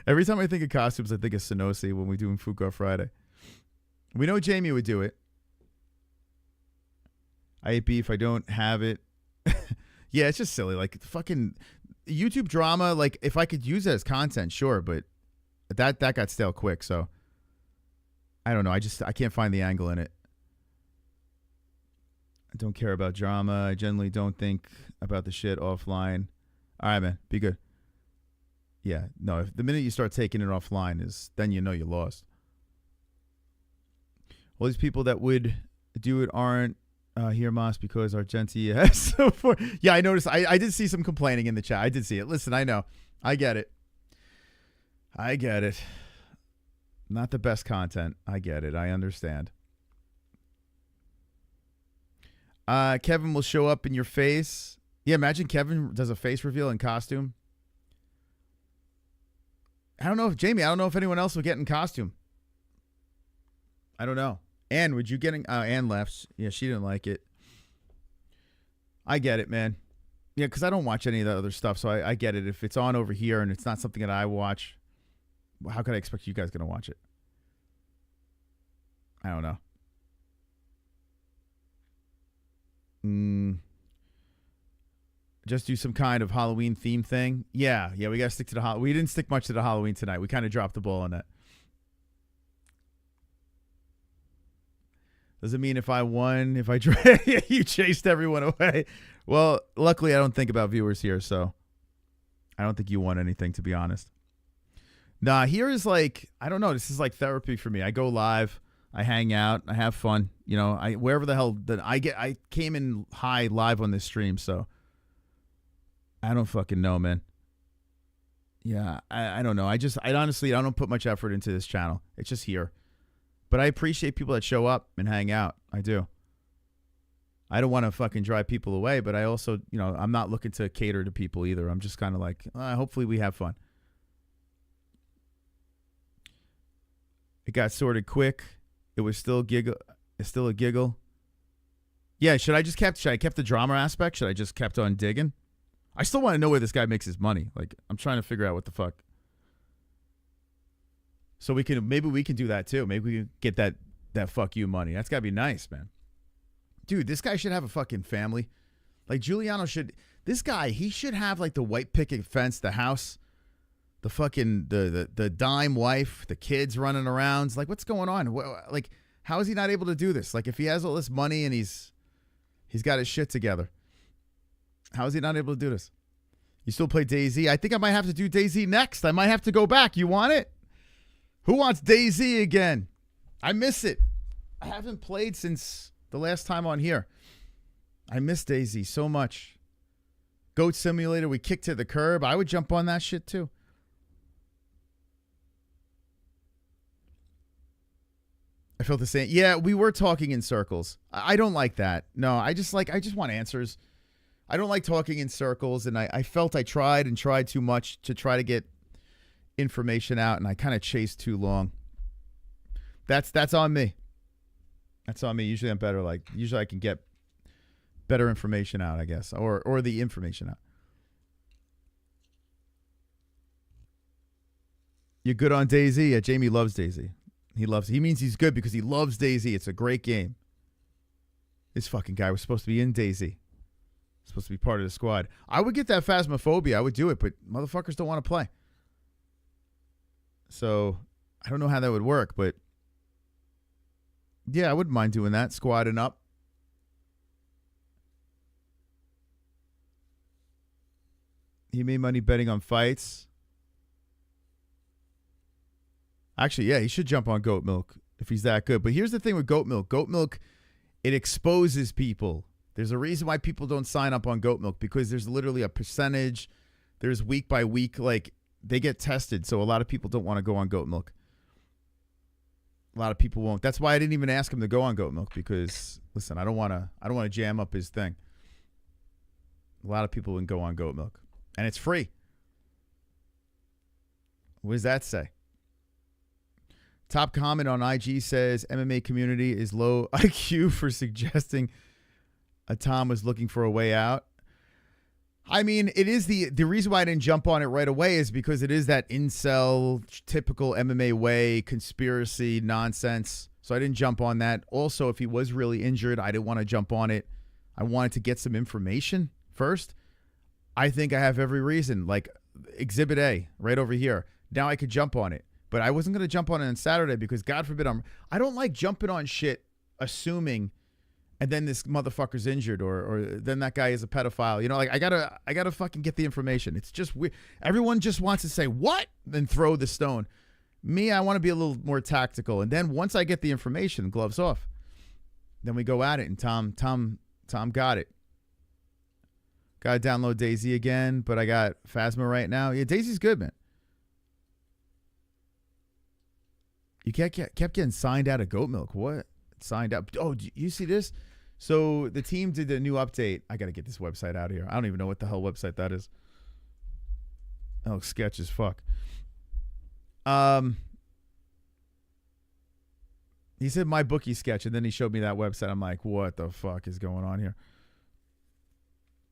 S3: Every time I think of costumes, I think of Sonosi when we do Fuko Friday. We know Jamie would do it. I ate beef. I don't have it. Yeah, it's just silly. Like, fucking YouTube drama. Like, if I could use it as content, sure. But that got stale quick. So I don't know. I can't find the angle in it. I don't care about drama. I generally don't think about the shit offline. All right, man. Be good. Yeah. No, if the minute you start taking it offline is then you know you lost. All these people that would do it aren't here, Moss, because Argentina has so far. Yeah, I noticed. I did see some complaining in the chat. I did see it. Listen, I know. I get it. I get it. Not the best content. I get it. I understand. Kevin will show up in your face. Yeah, imagine Kevin does a face reveal in costume. I don't know if Jamie, I don't know if anyone else will get in costume. I don't know. Ann, would you get in? Ann left. Yeah, she didn't like it. I get it, man. Yeah, because I don't watch any of the other stuff, so I get it. If it's on over here and it's not something that I watch, how could I expect you guys going to watch it? I don't know. Just do some kind of Halloween theme thing. Yeah, we got to stick to the Halloween. We didn't stick much to the Halloween tonight. We kind of dropped the ball on that. Doesn't mean if I won, if I you chased everyone away. Well, luckily I don't think about viewers here, so I don't think you won anything, to be honest. Nah, here is like, I don't know. This is like therapy for me. I go live, I hang out, I have fun. You know, wherever the hell that I came in high live on this stream, so I don't fucking know, man. Yeah, I don't know. I honestly, I don't put much effort into this channel. It's just here. But I appreciate people that show up and hang out. I do. I don't want to fucking drive people away, but I also, you know, I'm not looking to cater to people either. I'm just kind of like, hopefully we have fun. It got sorted quick. It was still a giggle. Yeah, should I kept the drama aspect? Should I just kept on digging? I still want to know where this guy makes his money. Like, I'm trying to figure out what the fuck. So maybe we can do that too. Maybe we can get that fuck you money. That's gotta be nice, man. Dude, this guy should have a fucking family. Like Giuliano this guy, he should have like the white picket fence, the house, the fucking, the dime wife, the kids running around. It's like, what's going on? Like, how is he not able to do this? Like, if he has all this money and he's got his shit together, how is he not able to do this? You still play DayZ? I think I might have to do DayZ next. I might have to go back. You want it? Who wants DayZ again? I miss it. I haven't played since the last time on here. I miss DayZ so much. Goat Simulator, we kicked to the curb. I would jump on that shit too. I felt the same. Yeah, we were talking in circles. I don't like that. No, I just want answers. I don't like talking in circles, and I felt I tried too much to try to get information out, and I kind of chased too long. That's on me. That's on me. Usually I'm better. Like, usually I can get better information out, I guess, or the information out. You're good on DayZ? Yeah, Jamie loves DayZ. He means he's good because he loves DayZ. It's a great game. This fucking guy was supposed to be in DayZ. Supposed to be part of the squad. I would get that Phasmophobia. I would do it, but motherfuckers don't want to play. So I don't know how that would work, but yeah, I wouldn't mind doing that. Squatting up. He made money betting on fights. Actually, yeah, he should jump on Goat Milk if he's that good. But here's the thing with Goat Milk. Goat Milk, it exposes people. There's a reason why people don't sign up on Goat Milk, because there's literally a percentage. There's week by week, like, they get tested. So a lot of people don't want to go on Goat Milk. A lot of people won't. That's why I didn't even ask him to go on Goat Milk, because listen, I don't want to jam up his thing. A lot of people wouldn't go on Goat Milk, and it's free. What does that say? Top comment on IG says MMA community is low IQ for suggesting a Tom was looking for a way out. I mean, it is the reason why I didn't jump on it right away is because it is that incel, typical MMA way, conspiracy nonsense. So I didn't jump on that. Also, if he was really injured, I didn't want to jump on it. I wanted to get some information first. I think I have every reason, like Exhibit A right over here. Now I could jump on it. But I wasn't going to jump on it on Saturday because, God forbid, I don't like jumping on shit assuming and then this motherfucker's injured, or then that guy is a pedophile. You know, like I gotta fucking get the information. It's just weird. Everyone just wants to say what, then throw the stone. Me, I want to be a little more tactical, and then once I get the information, gloves off. Then we go at it, and Tom got it. Got to download DayZ again, but I got Phasma right now. Yeah, DayZ's good, man. You kept getting signed out of goat milk. What? Signed out? Oh, you see this? So the team did a new update. I got to get this website out of here. I don't even know what the hell website that is. That looks sketch as fuck. He said my bookie sketch, and then he showed me that website. I'm like, what the fuck is going on here?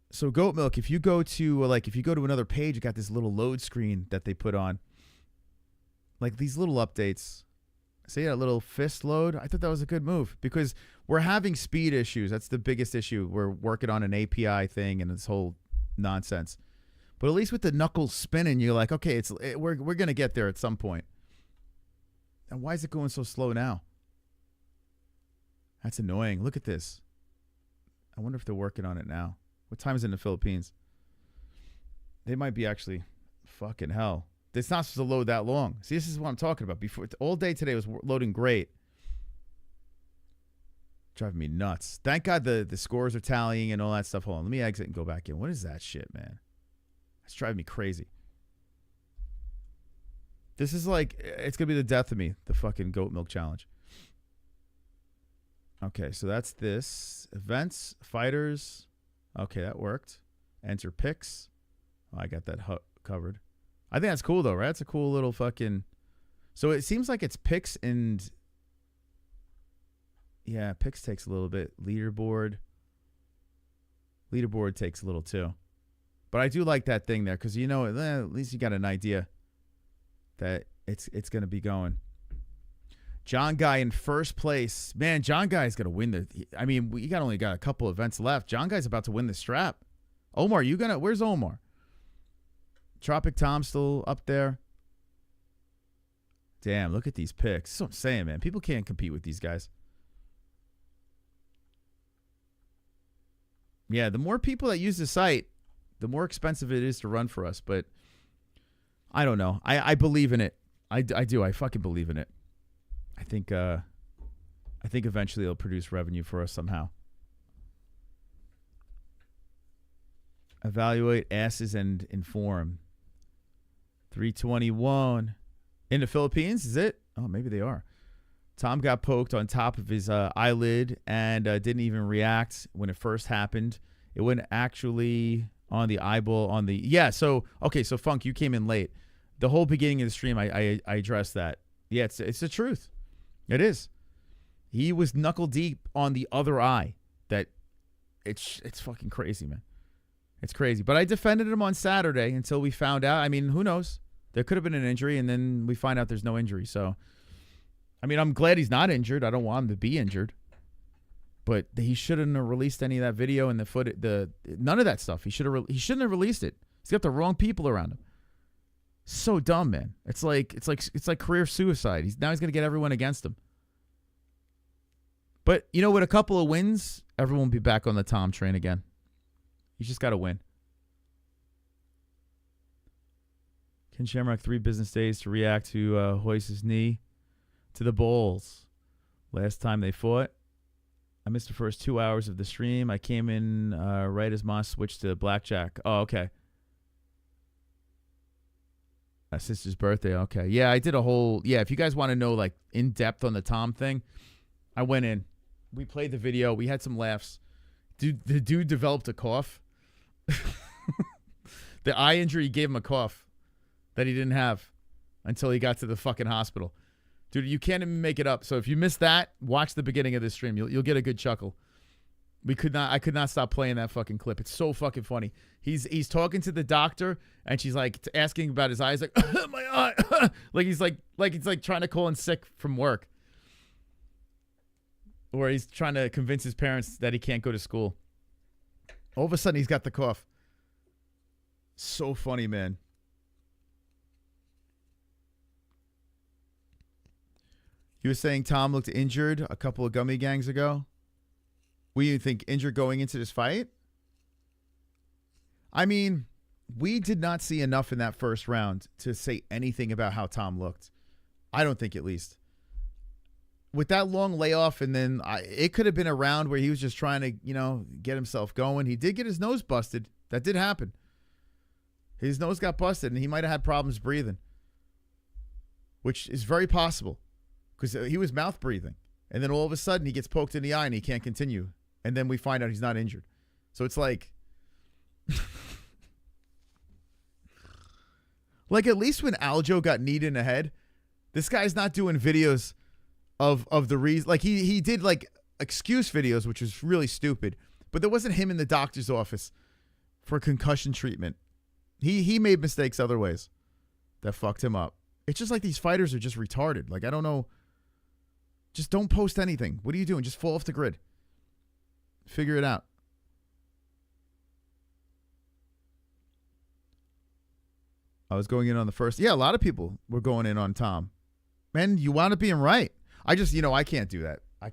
S3: So goat milk, if you go to another page, you got this little load screen that they put on. Like these little updates. See that little fist load? I thought that was a good move because we're having speed issues. That's the biggest issue. We're working on an API thing and this whole nonsense. But at least with the knuckles spinning, you're like, okay, we're gonna get there at some point. And why is it going so slow now? That's annoying. Look at this. I wonder if they're working on it now. What time is it in the Philippines? They might be actually. Fucking hell. It's not supposed to load that long. See, this is what I'm talking about. Before all day today was loading great. Driving me nuts. Thank God the scores are tallying and all that stuff. Hold on. Let me exit and go back in. What is that shit, man? It's driving me crazy. This is like, it's going to be the death of me, the fucking goat milk challenge. Okay, so that's this. Events, fighters. Okay, that worked. Enter picks. Oh, I got that covered. I think that's cool, though, right? That's a cool little fucking... So it seems like it's picks and... Yeah, picks takes a little bit. Leaderboard takes a little, too. But I do like that thing there because, you know, at least you got an idea that it's going to be going. John Guy in first place. Man, John Guy's going to win the... I mean, we only got a couple events left. John Guy's about to win the strap. Omar, you going to... Where's Omar? Tropic Tom still up there. Damn, look at these picks. That's what I'm saying, man. People can't compete with these guys. Yeah, the more people that use the site, the more expensive it is to run for us. But I don't know. I believe in it. I do. I fucking believe in it. I think eventually it'll produce revenue for us somehow. Evaluate asses and inform. 321 in the Philippines, is it? Oh, maybe they are. Tom got poked on top of his eyelid and didn't even react when it first happened. It went actually on the eyeball on the... Yeah, so, okay, so Funk, you came in late. The whole beginning of the stream, I addressed that. Yeah, it's the truth. It is. He was knuckle deep on the other eye. That it's fucking crazy, man. It's crazy. But I defended him on Saturday until we found out. I mean, who knows? There could have been an injury, and then we find out there's no injury. So, I mean, I'm glad he's not injured. I don't want him to be injured. But he shouldn't have released any of that video and none of that stuff. He shouldn't have released it. He's got the wrong people around him. So dumb, man. It's like career suicide. He's going to get everyone against him. But, you know, with a couple of wins, everyone will be back on the Tom train again. He's just got to win. Ken Shamrock 3 business days to react to Hoist's knee to the Bulls. Last time they fought, I missed the first 2 hours of the stream. I came in right as Moss switched to blackjack. Oh, okay. My sister's birthday. Okay. Yeah, I did a whole... Yeah, if you guys want to know, like, in-depth on the Tom thing, I went in. We played the video. We had some laughs. The dude developed a cough. The eye injury gave him a cough that he didn't have until he got to the fucking hospital. Dude, you can't even make it up. So if you missed that, watch the beginning of this stream. You'll get a good chuckle. I could not stop playing that fucking clip. It's so fucking funny. He's talking to the doctor and she's like asking about his eyes, like my eye, like he's trying to call in sick from work, or he's trying to convince his parents that he can't go to school. All of a sudden, he's got the cough. So funny, man. He was saying Tom looked injured a couple of Gummy Gangs ago. What do you think? Injured going into this fight? I mean, we did not see enough in that first round to say anything about how Tom looked. I don't think, at least. With that long layoff, and then it could have been a round where he was just trying to, get himself going. He did get his nose busted. That did happen. His nose got busted, and he might have had problems breathing, which is very possible because he was mouth breathing. And then all of a sudden, he gets poked in the eye, and he can't continue. And then we find out he's not injured. So it's like... like, at least when Aljo got kneed in the head, this guy's not doing videos of the reason. Like, he did, like, excuse videos, which was really stupid. But there wasn't him in the doctor's office for concussion treatment. He made mistakes other ways that fucked him up. It's just like these fighters are just retarded. Like, I don't know. Just don't post anything. What are you doing? Just fall off the grid. Figure it out. I was going in on the first. Yeah, a lot of people were going in on Tom. Man, you wound up being right. I just, I can't do that. I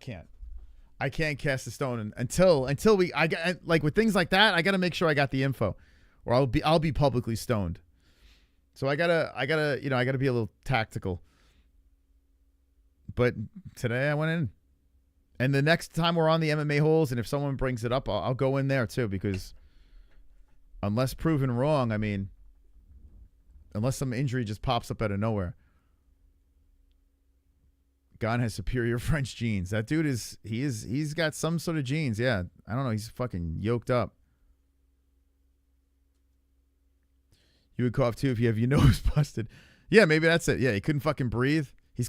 S3: can't cast a stone until I get, like, with things like that, I got to make sure I got the info, or I'll be publicly stoned. So I gotta be a little tactical. But today I went in, and the next time we're on the MMA holes, and if someone brings it up, I'll go in there too, because unless proven wrong, I mean, unless some injury just pops up out of nowhere. Gon has superior French genes. That dude he's got some sort of genes. Yeah. I don't know. He's fucking yoked up. You would cough too if you have your nose busted. Yeah, maybe that's it. Yeah, he couldn't fucking breathe. He's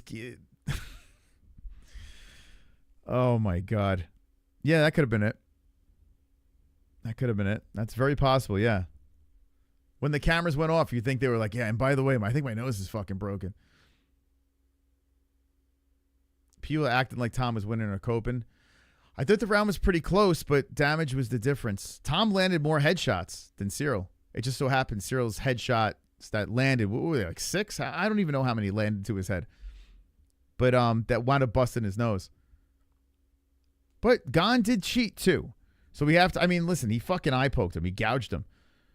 S3: oh my God. Yeah, that could have been it. That's very possible, yeah. When the cameras went off, you think they were like, yeah, and by the way, I think my nose is fucking broken. People acting like Tom was winning or coping. I thought the round was pretty close, but damage was the difference. Tom landed more headshots than Cyril. It just so happened Cyril's headshots that landed, what were they, like 6? I don't even know how many landed to his head. But that wound up busting his nose. But Gon did cheat too. So we have to, I mean, listen, he fucking eye poked him. He gouged him.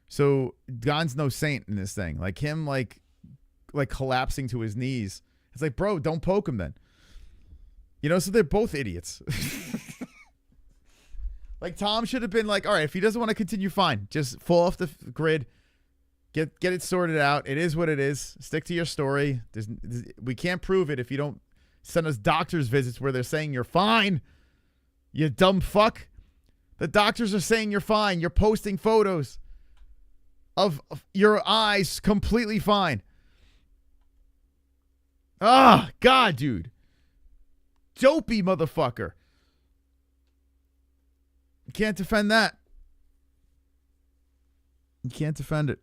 S3: So Gon's no saint in this thing. Like him, like collapsing to his knees. It's like, bro, don't poke him then. So they're both idiots. Like, Tom should have been like, all right, if he doesn't want to continue, fine. Just fall off the grid. Get it sorted out. It is what it is. Stick to your story. We can't prove it if you don't send us doctor's visits where they're saying you're fine. You dumb fuck. The doctors are saying you're fine. You're posting photos of your eyes completely fine. Ah, God, dude. Dopey motherfucker. You can't defend that. You can't defend it.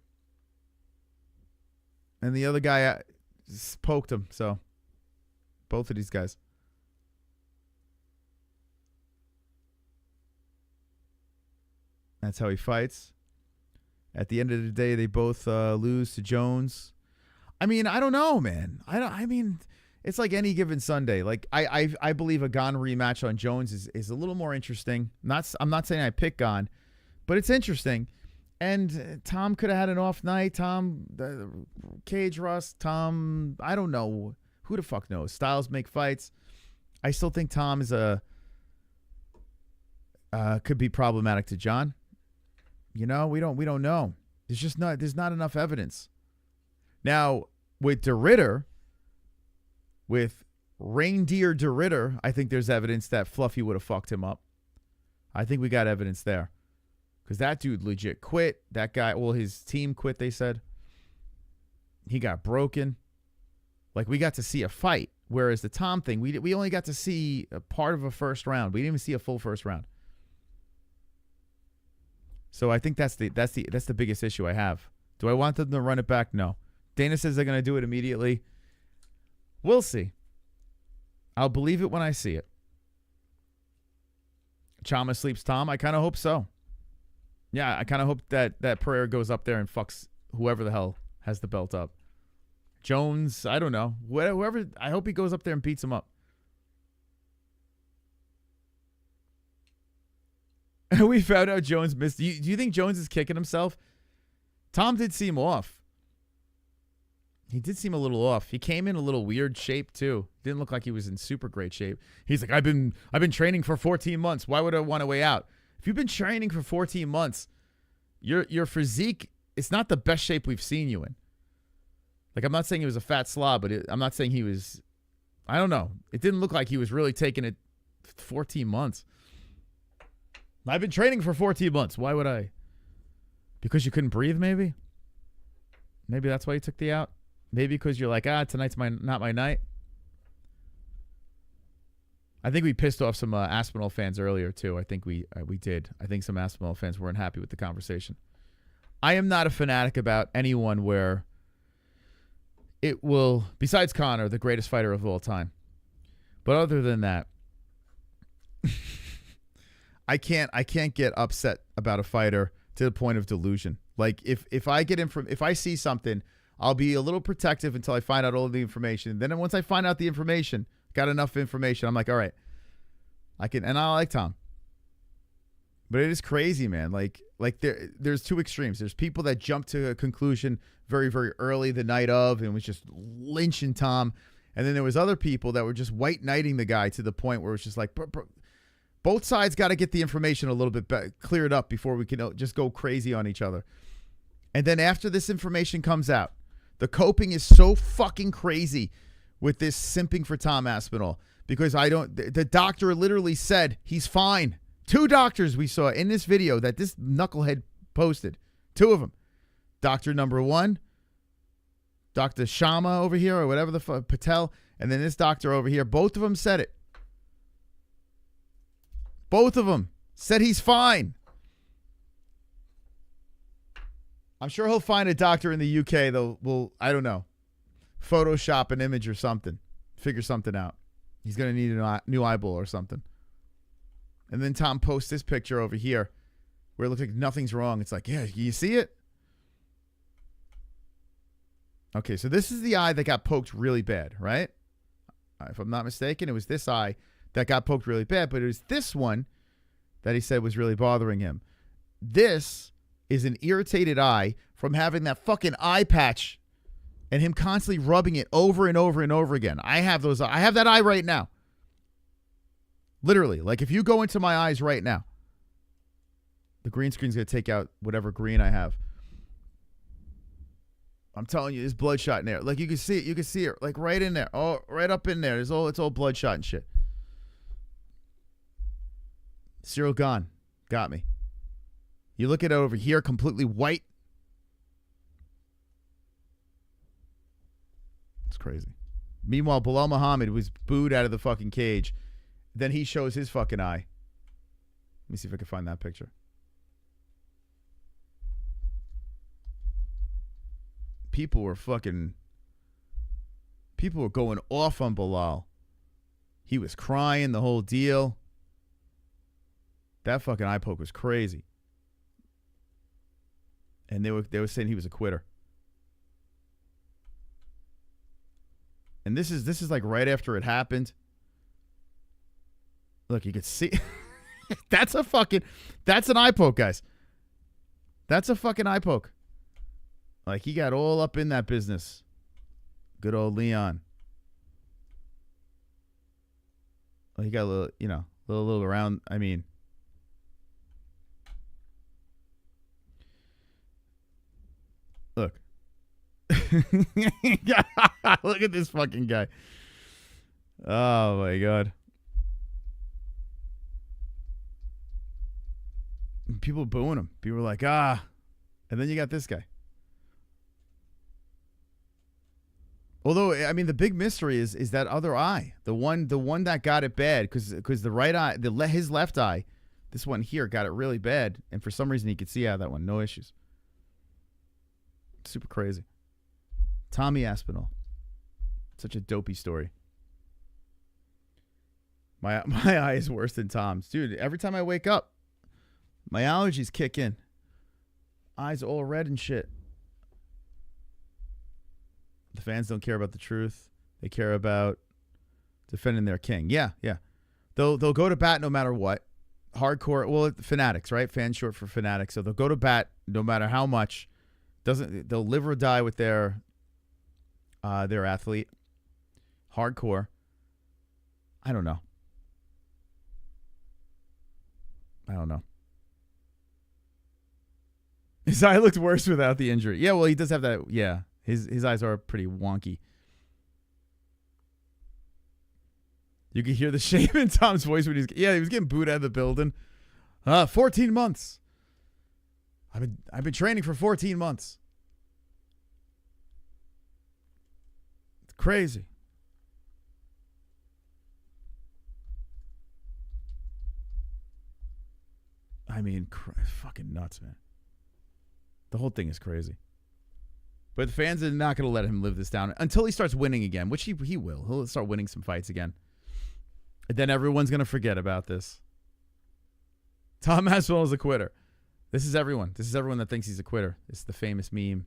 S3: And the other guy poked him, so both of these guys. That's how he fights. At the end of the day, they both lose to Jones. I mean, I don't know, man. I mean, it's like any given Sunday. Like I believe a Gon rematch on Jones is a little more interesting. I'm not saying I pick Gon, but it's interesting. And Tom could have had an off night. Tom, Cage Rust, Tom, I don't know. Who the fuck knows? Styles make fights. I still think Tom is could be problematic to John. We don't know. There's not enough evidence. Now, with DeRitter, with Reindeer DeRitter, I think there's evidence that Fluffy would have fucked him up. I think we got evidence there. Because that dude legit quit. That guy, well, his team quit, they said. He got broken. Like, we got to see a fight. Whereas the Tom thing, we only got to see a part of a first round. We didn't even see a full first round. So I think that's the biggest issue I have. Do I want them to run it back? No. Dana says they're going to do it immediately. We'll see. I'll believe it when I see it. Chama sleeps Tom. I kind of hope so. Yeah, I kind of hope that Pereira goes up there and fucks whoever the hell has the belt up. Jones, I don't know. Whoever, I hope he goes up there and beats him up. We found out Jones missed. Do you think Jones is kicking himself? Tom did seem off. He did seem a little off. He came in a little weird shape too. Didn't look like he was in super great shape. He's like, I've been training for 14 months. Why would I want to weigh out? If you've been training for 14 months, your physique, it's not the best shape we've seen you in. Like, I'm not saying he was a fat slob, but I'm not saying he was, I don't know. It didn't look like he was really taking it 14 months. I've been training for 14 months. Why would I? Because you couldn't breathe, maybe? Maybe that's why you took the out? Maybe because you're like, tonight's not my night? I think we pissed off some Aspinall fans earlier, too. I think we did. I think some Aspinall fans weren't happy with the conversation. I am not a fanatic about anyone where it will, besides Conor, the greatest fighter of all time. But other than that, I can't get upset about a fighter to the point of delusion. Like if I see something, I'll be a little protective until I find out all of the information. Then once I find out the information, got enough information, I'm like, all right, and I like Tom. But it is crazy, man. Like there's two extremes. There's people that jump to a conclusion very, very early the night of and was just lynching Tom. And then there was other people that were just white knighting the guy to the point where it's just like, bro, both sides got to get the information a little bit cleared up before we can just go crazy on each other. And then after this information comes out, the coping is so fucking crazy with this simping for Tom Aspinall because the doctor literally said he's fine. 2 doctors we saw in this video that this knucklehead posted. 2 of them. Doctor number 1, Dr. CHAMA over here or whatever the fuck, Patel, and then this doctor over here. Both of them said it. Both of them said he's fine. I'm sure he'll find a doctor in the UK that will, I don't know, Photoshop an image or something. Figure something out. He's going to need a new eyeball or something. And then Tom posts this picture over here where it looks like nothing's wrong. It's like, yeah, you see it? Okay, so this is the eye that got poked really bad, right? If I'm not mistaken, it was this eye that got poked really bad, but it was this one that he said was really bothering him. This is an irritated eye from having that fucking eye patch and him constantly rubbing it over and over and over again. I have that eye right now. Literally, like if you go into my eyes right now, the green screen's going to take out whatever green I have. I'm telling you, there's bloodshot in there. Like you can see it. You can see it like right in there. Oh, right up in there. It's all bloodshot and shit. Cyril gone. Got me. You look at it over here, completely white. It's crazy. Meanwhile, Bilal Muhammad was booed out of the fucking cage. Then he shows his fucking eye. Let me see if I can find that picture. People were going off on Bilal. He was crying, the whole deal. That fucking eye poke was crazy. And they were saying he was a quitter. And this is like right after it happened. Look, you can see that's an eye poke, guys. That's a fucking eye poke. Like he got all up in that business. Good old Leon. Well, he got a little around. I mean, look. Look at this fucking guy. Oh my God. People booing him. People were like, and then you got this guy. Although, I mean, the big mystery is that other eye, the one that got it bad, because the right eye, his left eye, this one here got it really bad, and for some reason he could see out of that one, no issues. Super crazy. Tommy Aspinall, such a dopey story. My eye is worse than Tom's, dude. Every time I wake up, my allergies kick in. Eyes all red and shit. The fans don't care about the truth. They care about defending their king. Yeah. They'll go to bat no matter what. hardcore. Well, fanatics, right? Fans short for fanatics. So they'll go to bat no matter how much. They'll live or die with their athlete. Hardcore. I don't know. His eye looked worse without the injury. Yeah, well, he does have that. Yeah, his eyes are pretty wonky. You can hear the shame in Tom's voice when he was getting booed out of the building. 14 months. I've been training for 14 months. It's crazy. I mean, fucking nuts, man. The whole thing is crazy. But the fans are not going to let him live this down until he starts winning again, which he will. He'll start winning some fights again. And then everyone's going to forget about this. Tom Aspinall is a quitter. This is everyone. This is everyone that thinks he's a quitter. It's the famous meme.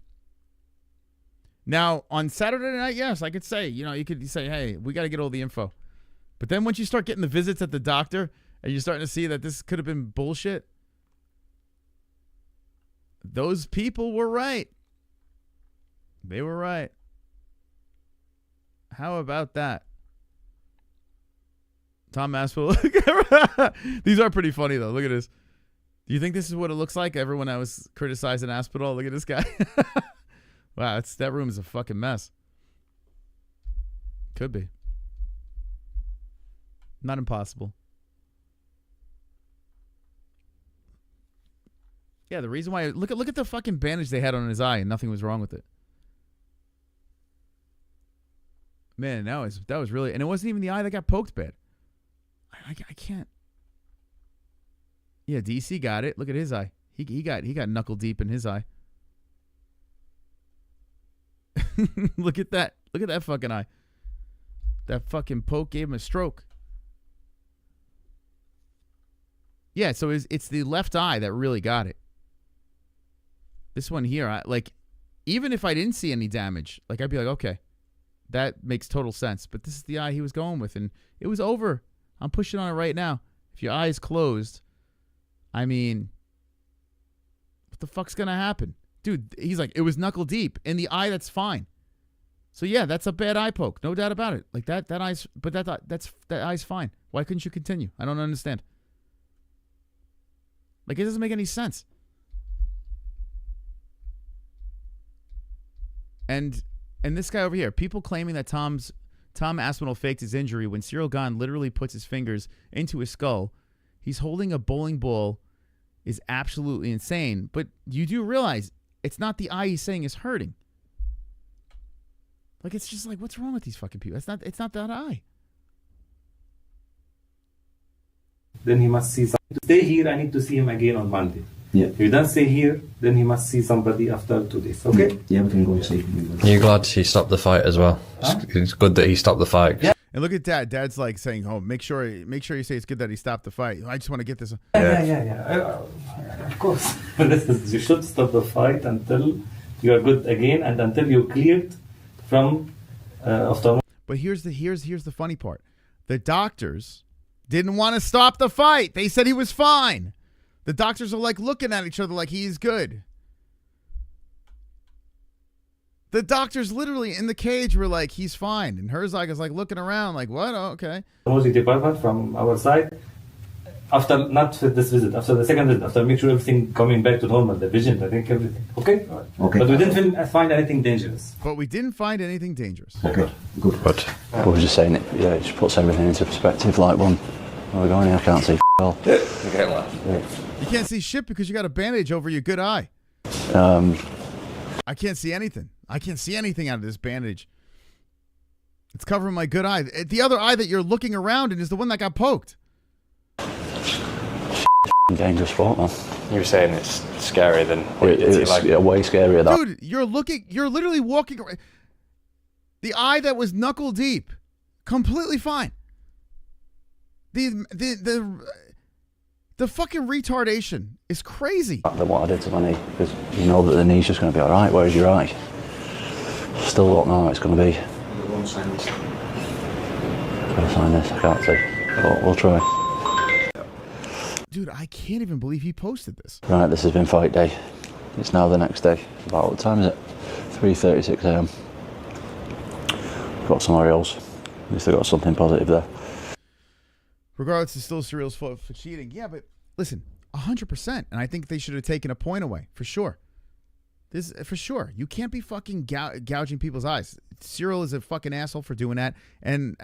S3: Now, on Saturday night, yes, I could say, you could say, hey, we got to get all the info. But then once you start getting the visits at the doctor and you're starting to see that this could have been bullshit, those people were right. They were right. How about that? Tom Aspinall. These are pretty funny, though. Look at this. Do you think this is what it looks like? Everyone that was criticizing Aspinall. Look at this guy. Wow, that room is a fucking mess. Could be. Not impossible. Yeah, the reason why look at the fucking bandage they had on his eye and nothing was wrong with it. Man, that was really, and it wasn't even the eye that got poked bad. I can't. Yeah, DC got it. Look at his eye. He got knuckle deep in his eye. Look at that. Look at that fucking eye. That fucking poke gave him a stroke. Yeah, so it's the left eye that really got it. This one here, even if I didn't see any damage, I'd be like, okay, that makes total sense. But this is the eye he was going with, and it was over. I'm pushing on it right now. If your eye is closed, I mean, what the fuck's gonna happen? Dude, he's like, it was knuckle deep in the eye, that's fine. So yeah, that's a bad eye poke, no doubt about it. That eye's, but that eye's fine. Why couldn't you continue? I don't understand. It doesn't make any sense. And this guy over here, people claiming that Tom Aspinall faked his injury when Cyril Gane literally puts his fingers into his skull. He's holding a bowling ball is absolutely insane. But you do realize it's not the eye he's saying is hurting. It's just what's wrong with these fucking people? It's not that eye.
S7: Then he must see somebody. To stay here, I need to see him again on Monday.
S4: Yeah.
S7: If he doesn't stay here, then he must see somebody after 2 days. Okay?
S4: Yeah, we can go and see him.
S5: Are you glad he stopped the fight as well?
S7: Huh?
S5: It's good that he stopped the fight.
S7: Yeah.
S3: And look at Dad. Dad's saying, "Oh, make sure you say it's good that he stopped the fight. I just want to get this."
S7: Yeah. Of course. You should stop the fight until you are good again and until you're cleared from ophthalmology.
S3: But here's the funny part. The doctors didn't want to stop the fight. They said he was fine. The doctors are looking at each other like he's good. The doctors literally in the cage were like, he's fine. And Herzog is looking around what? Oh, okay.
S7: Ophthalmology department from our side, after not this visit, after the second visit, after make sure everything coming back to normal, the vision, I think everything. Okay?
S4: Okay.
S7: But we didn't find anything dangerous.
S3: Okay,
S4: good.
S5: But
S4: I was just saying it just puts everything into perspective. When we're going here, I can't see all.
S3: You can't see shit because you got a bandage over your good eye. I can't see anything. I can't see anything out of this bandage. It's covering my good eye. The other eye that you're looking around in is the one that got poked.
S4: Dangerous sport, man.
S5: You were saying it's scary, then
S4: it's way scarier. That
S3: dude, you're literally walking around. The eye that was knuckle deep, completely fine. The fucking retardation is crazy.
S4: Than what I did to my knee, because you know that the knee's just going to be all right. Whereas your eye, still don't know how it's going to be. Gotta sign this. I can't see. But we'll try.
S3: Dude, I can't even believe he posted this.
S4: Right, this has been fight day. It's now the next day. About what time is it? 3:36 a.m. Got some ARIELs. At least I got something positive there.
S3: Regardless, it's still Cyril's fault for cheating. Yeah, but listen, 100%. And I think they should have taken a point away, for sure. This for sure. You can't be fucking gouging people's eyes. Cyril is a fucking asshole for doing that. And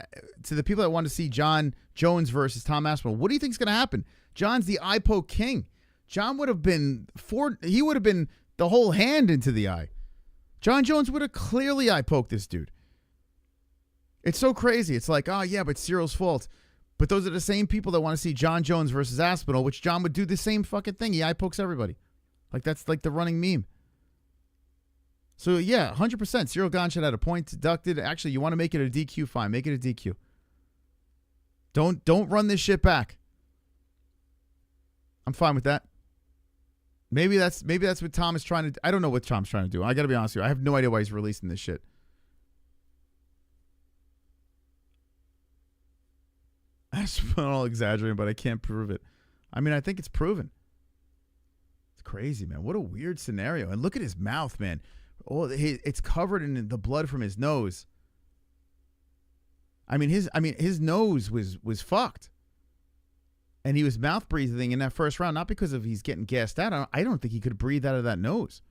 S3: to the people that want to see John Jones versus Tom Aspinall, what do you think is going to happen? John's the eye poke king. John would have been he would have been the whole hand into the eye. John Jones would have clearly eye poked this dude. It's so crazy. It's like, oh yeah, but Cyril's fault. But those are the same people that want to see John Jones versus Aspinall, which John would do the same fucking thing. He eye pokes everybody. Like that's like the running meme. So yeah, 100%. Cyril Gane should have a point deducted. Actually, you want to make it a DQ, fine. Make it a DQ. Don't run this shit back. I'm fine with that. Maybe that's what Tom is trying to. I don't know what Tom's trying to do. I got to be honest with you. I have no idea why he's releasing this shit. I'm all exaggerating, but I can't prove it. I mean, I think it's proven. It's crazy, man. What a weird scenario. And look at his mouth, man. Oh, it's covered in the blood from his nose. I mean, his nose was fucked. And he was mouth breathing in that first round, not because of he's getting gassed out. I don't think he could breathe out of that nose.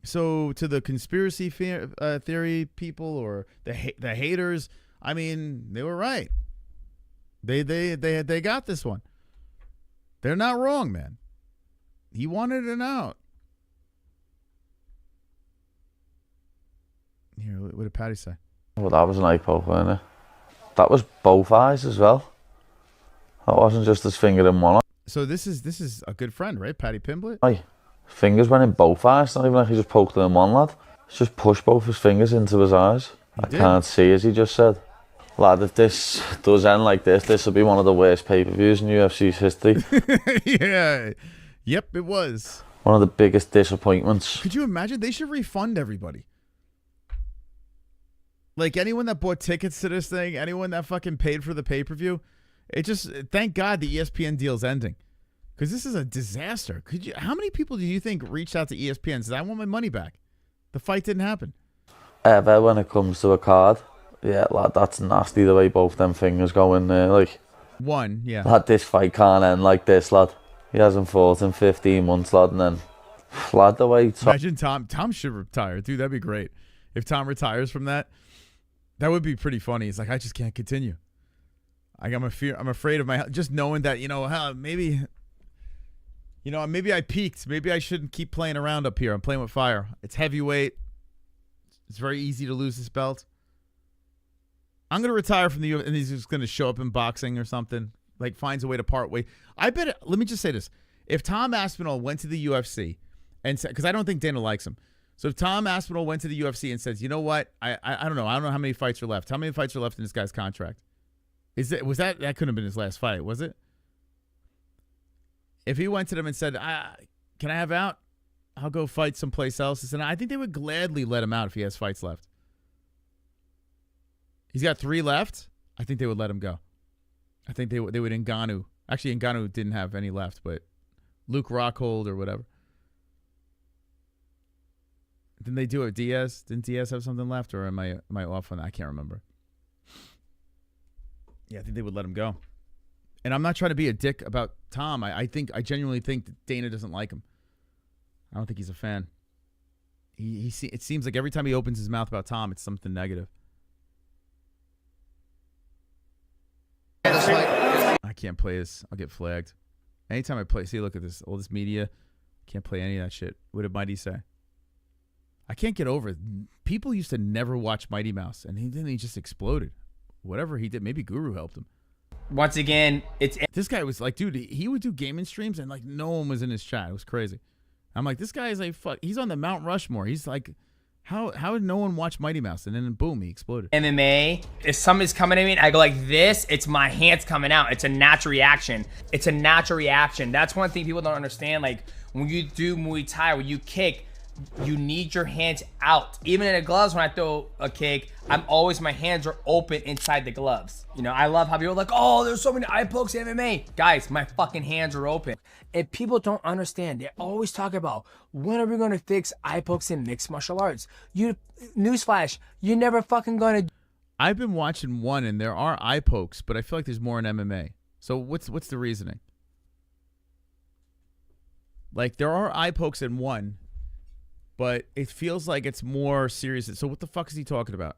S3: So to the conspiracy theory people or the haters, I mean, they were right. They got this one. They're not wrong, man. He wanted it out. Here, what did Patty say?
S8: Well, that was an eye poke, wasn't it? That was both eyes as well. That wasn't just his finger in one eye.
S3: So this is a good friend, right? Patty Pimblett?
S8: Aye. Fingers went in both eyes. Not even like he just poked them in one, lad. He just pushed both his fingers into his eyes. I can't see, as he just said. Lad, if this does end like this will be one of the worst pay-per-views in UFC's history.
S3: Yeah. Yep, it was.
S8: One of the biggest disappointments.
S3: Could you imagine? They should refund everybody. Like anyone that bought tickets to this thing, anyone that fucking paid for the pay-per-view, it just, thank God the ESPN deal's ending. Because this is a disaster. How many people do you think reached out to ESPN and said, I want my money back? The fight didn't happen.
S8: Ever when it comes to a card, yeah, lad, that's nasty the way both them fingers go in there. Like,
S3: one, yeah.
S8: Lad, this fight can't end like this, lad. He hasn't fought in 15 months, lad, and then, lad, the way...
S3: Imagine Tom should retire. Dude, that'd be great. If Tom retires from that, that would be pretty funny. He's like, I just can't continue. I'm afraid of my... Just knowing that, maybe... maybe I peaked. Maybe I shouldn't keep playing around up here. I'm playing with fire. It's heavyweight. It's very easy to lose this belt. I'm going to retire from the UFC, and he's just going to show up in boxing or something. Like, finds a way to part way. I bet, let me just say this. If Tom Aspinall went to the UFC and said, because I don't think Dana likes him. So if Tom Aspinall went to the UFC and says, you know what? I don't know. I don't know how many fights are left. How many fights are left in this guy's contract? That couldn't have been his last fight, was it? If he went to them and said, can I have out? I'll go fight someplace else. And I think they would gladly let him out if he has fights left. He's got 3 left. I think they would let him go. I think they would Ngannou. Actually, Ngannou didn't have any left, but Luke Rockhold or whatever. Didn't they do it? Diaz? Didn't Diaz have something left, or am I off on that? I can't remember. Yeah, I think they would let him go. And I'm not trying to be a dick about Tom. I genuinely think that Dana doesn't like him. I don't think he's a fan. It seems like every time he opens his mouth about Tom, it's something negative. I can't play this. I'll get flagged. Anytime I play, see, look at this. All this media. Can't play any of that shit. What did Mighty say? I can't get over it. People used to never watch Mighty Mouse, and he just exploded. Whatever he did, maybe Guru helped him.
S22: Once again,
S3: this guy was like, dude, he would do gaming streams and like no one was in his chat. It was crazy. I'm like, this guy is like, fuck. He's on the Mount Rushmore. He's like, how did no one watch Mighty Mouse? And then boom, he exploded.
S22: MMA, if somebody's coming at me and I go like this, it's my hands coming out. It's a natural reaction. That's one thing people don't understand. Like when you do Muay Thai, when you kick, you need your hands out. Even in the gloves, when I throw a kick, my hands are open inside the gloves. You know, I love how people are like, oh, there's so many eye pokes in MMA. Guys, my fucking hands are open. And people don't understand. They always talk about, when are we going to fix eye pokes in mixed martial arts? Newsflash, you're never fucking going to.
S3: I've been watching one, and there are eye pokes, but I feel like there's more in MMA. So what's the reasoning? Like, there are eye pokes in one, but it feels like it's more serious. So what the fuck is he talking about?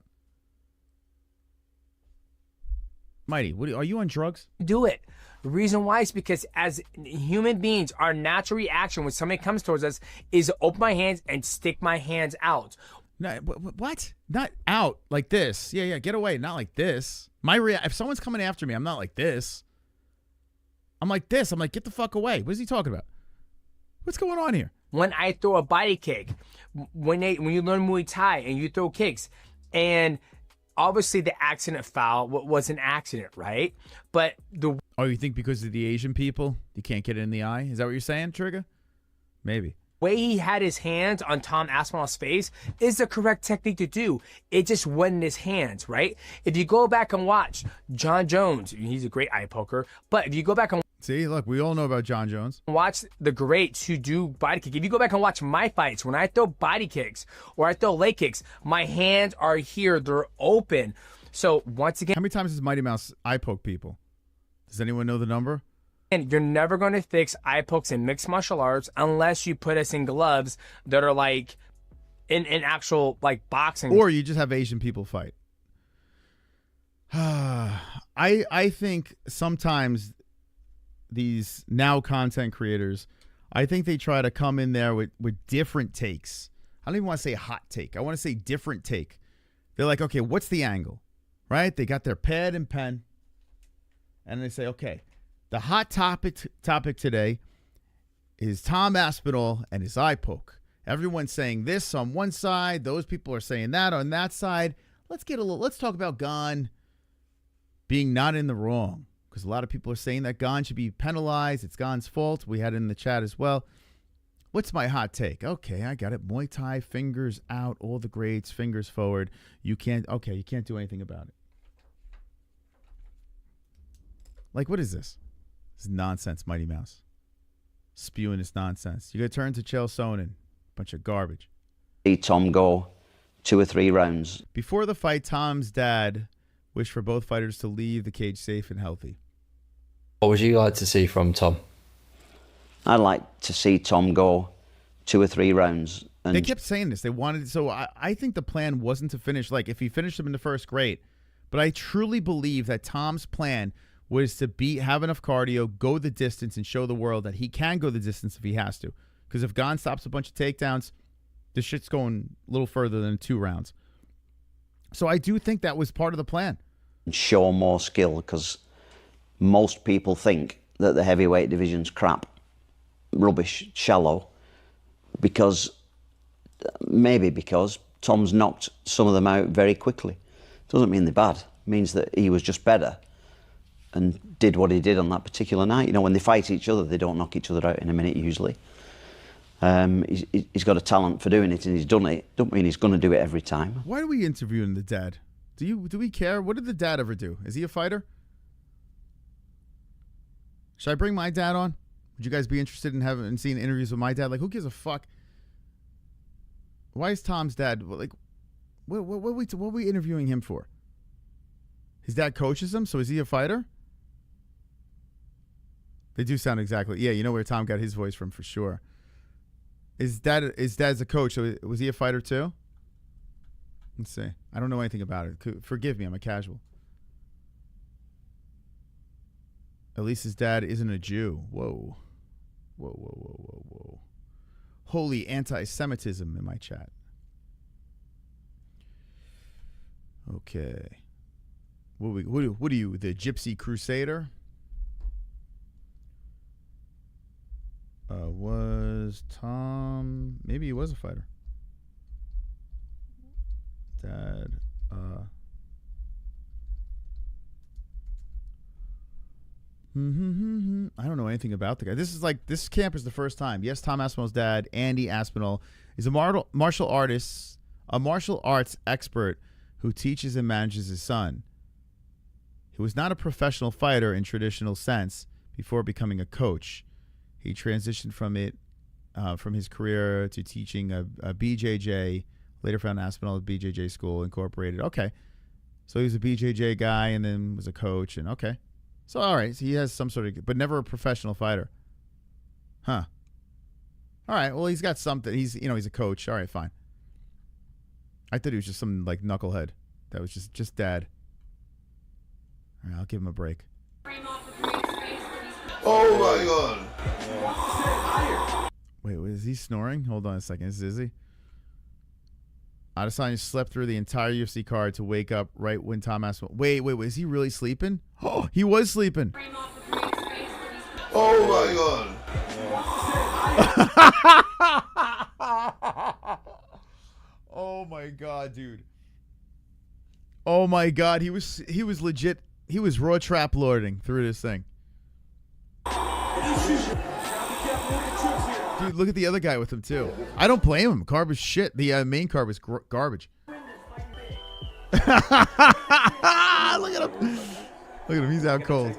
S3: Mighty, are you on drugs?
S22: Do it. The reason why is because as human beings, our natural reaction when somebody comes towards us is to open my hands and stick my hands out.
S3: No, what? Not out like this. Yeah, get away. Not like this. If someone's coming after me, I'm not like this. I'm like this. I'm like, get the fuck away. What is he talking about? What's going on here?
S22: When I throw a body kick, when you learn Muay Thai and you throw kicks, and obviously the accident foul was an accident, right? But
S3: you think because of the Asian people, you can't get it in the eye? Is that what you're saying, Trigger? Maybe.
S22: Way he had his hands on Tom Aspinall's face is the correct technique to do. It just went in his hands, right? If you go back and watch John Jones, he's a great eye poker, but if you go back and
S3: see, look, we all know about John Jones.
S22: Watch the greats who do body kick. If you go back and watch my fights, when I throw body kicks or I throw leg kicks, my hands are here. They're open. So once again,
S3: how many times has Mighty Mouse eye poke people? Does anyone know the number?
S22: And you're never going to fix eye pokes in mixed martial arts unless you put us in gloves that are like in actual like boxing.
S3: Or you just have Asian people fight. I think sometimes these now content creators, I think they try to come in there with different takes. I don't even want to say hot take. I want to say different take. They're like, okay, what's the angle? Right? They got their pad and pen. And they say, okay, the hot topic today is Tom Aspinall and his eye poke. Everyone's saying this on one side. Those people are saying that on that side. Let's talk about Gon being not in the wrong. Because a lot of people are saying that Gon should be penalized. It's Gon's fault. We had it in the chat as well. What's my hot take? Okay, I got it. Muay Thai, fingers out, all the grades, fingers forward. You can't do anything about it. Like, what is this? This is nonsense, Mighty Mouse. Spewing this nonsense. You got to turn to Chael Sonnen. Bunch of garbage.
S11: See Tom go 2 or 3 rounds.
S3: Before the fight, Tom's dad wished for both fighters to leave the cage safe and healthy.
S5: What would you like to see from Tom?
S11: I'd like to see Tom go 2 or 3 rounds. And
S3: they kept saying this. They wanted, so I think the plan wasn't to finish. Like, if he finished him in the first, great. But I truly believe that Tom's plan was to have enough cardio, go the distance, and show the world that he can go the distance if he has to. Because if Gon stops a bunch of takedowns, this shit's going a little further than 2 rounds. So I do think that was part of the plan.
S11: Show more skill, because most people think that the heavyweight division's crap, rubbish, shallow, because Tom's knocked some of them out very quickly. Doesn't mean they're bad. It means that he was just better and did what he did on that particular night. You know, when they fight each other, they don't knock each other out in a minute usually. He's got a talent for doing it, and he's done it. Don't mean he's going to do it every time.
S3: Why are we interviewing the dad? Do we care? What did the dad ever do? Is he a fighter? Should I bring my dad on? Would you guys be interested in seeing interviews with my dad? Like, who gives a fuck? Why is Tom's dad like? What are we interviewing him for? His dad coaches him, so is he a fighter? They do sound exactly. Yeah, you know where Tom got his voice from for sure. His dad's a coach, so was he a fighter too? Let's see. I don't know anything about it. Forgive me, I'm a casual. At least his dad isn't a Jew. Whoa. Holy anti-Semitism in my chat. Okay. What are you, the Gypsy Crusader? Was Tom... Maybe he was a fighter. Dad... I don't know anything about the guy. This camp is the first time. Yes, Tom Aspinall's dad, Andy Aspinall, is a martial artist, a martial arts expert who teaches and manages his son. He was not a professional fighter in traditional sense before becoming a coach. He transitioned from his career to teaching a BJJ, later found Aspinall at BJJ School Incorporated. Okay. So he was a BJJ guy and then was a coach, and okay. So, all right, so he has some sort of, but never a professional fighter. Huh. All right, well, he's got something. He's a coach. All right, fine. I thought he was just some, like, knucklehead. That was just dad. All right, I'll give him a break.
S14: Oh, my God.
S3: Wait, is he snoring? Hold on a second. Is this Izzy? Adesanya slept through the entire UFC card to wake up right when Tom Aspinall. Wait, is he really sleeping? Oh, he was sleeping.
S14: Oh my
S3: God. Oh my God, dude. Oh my God, he was legit. He was raw trap lording through this thing. Dude, look at the other guy with him, too. I don't blame him. Card was shit. The main card was garbage. Look at him. Look at him. He's out cold.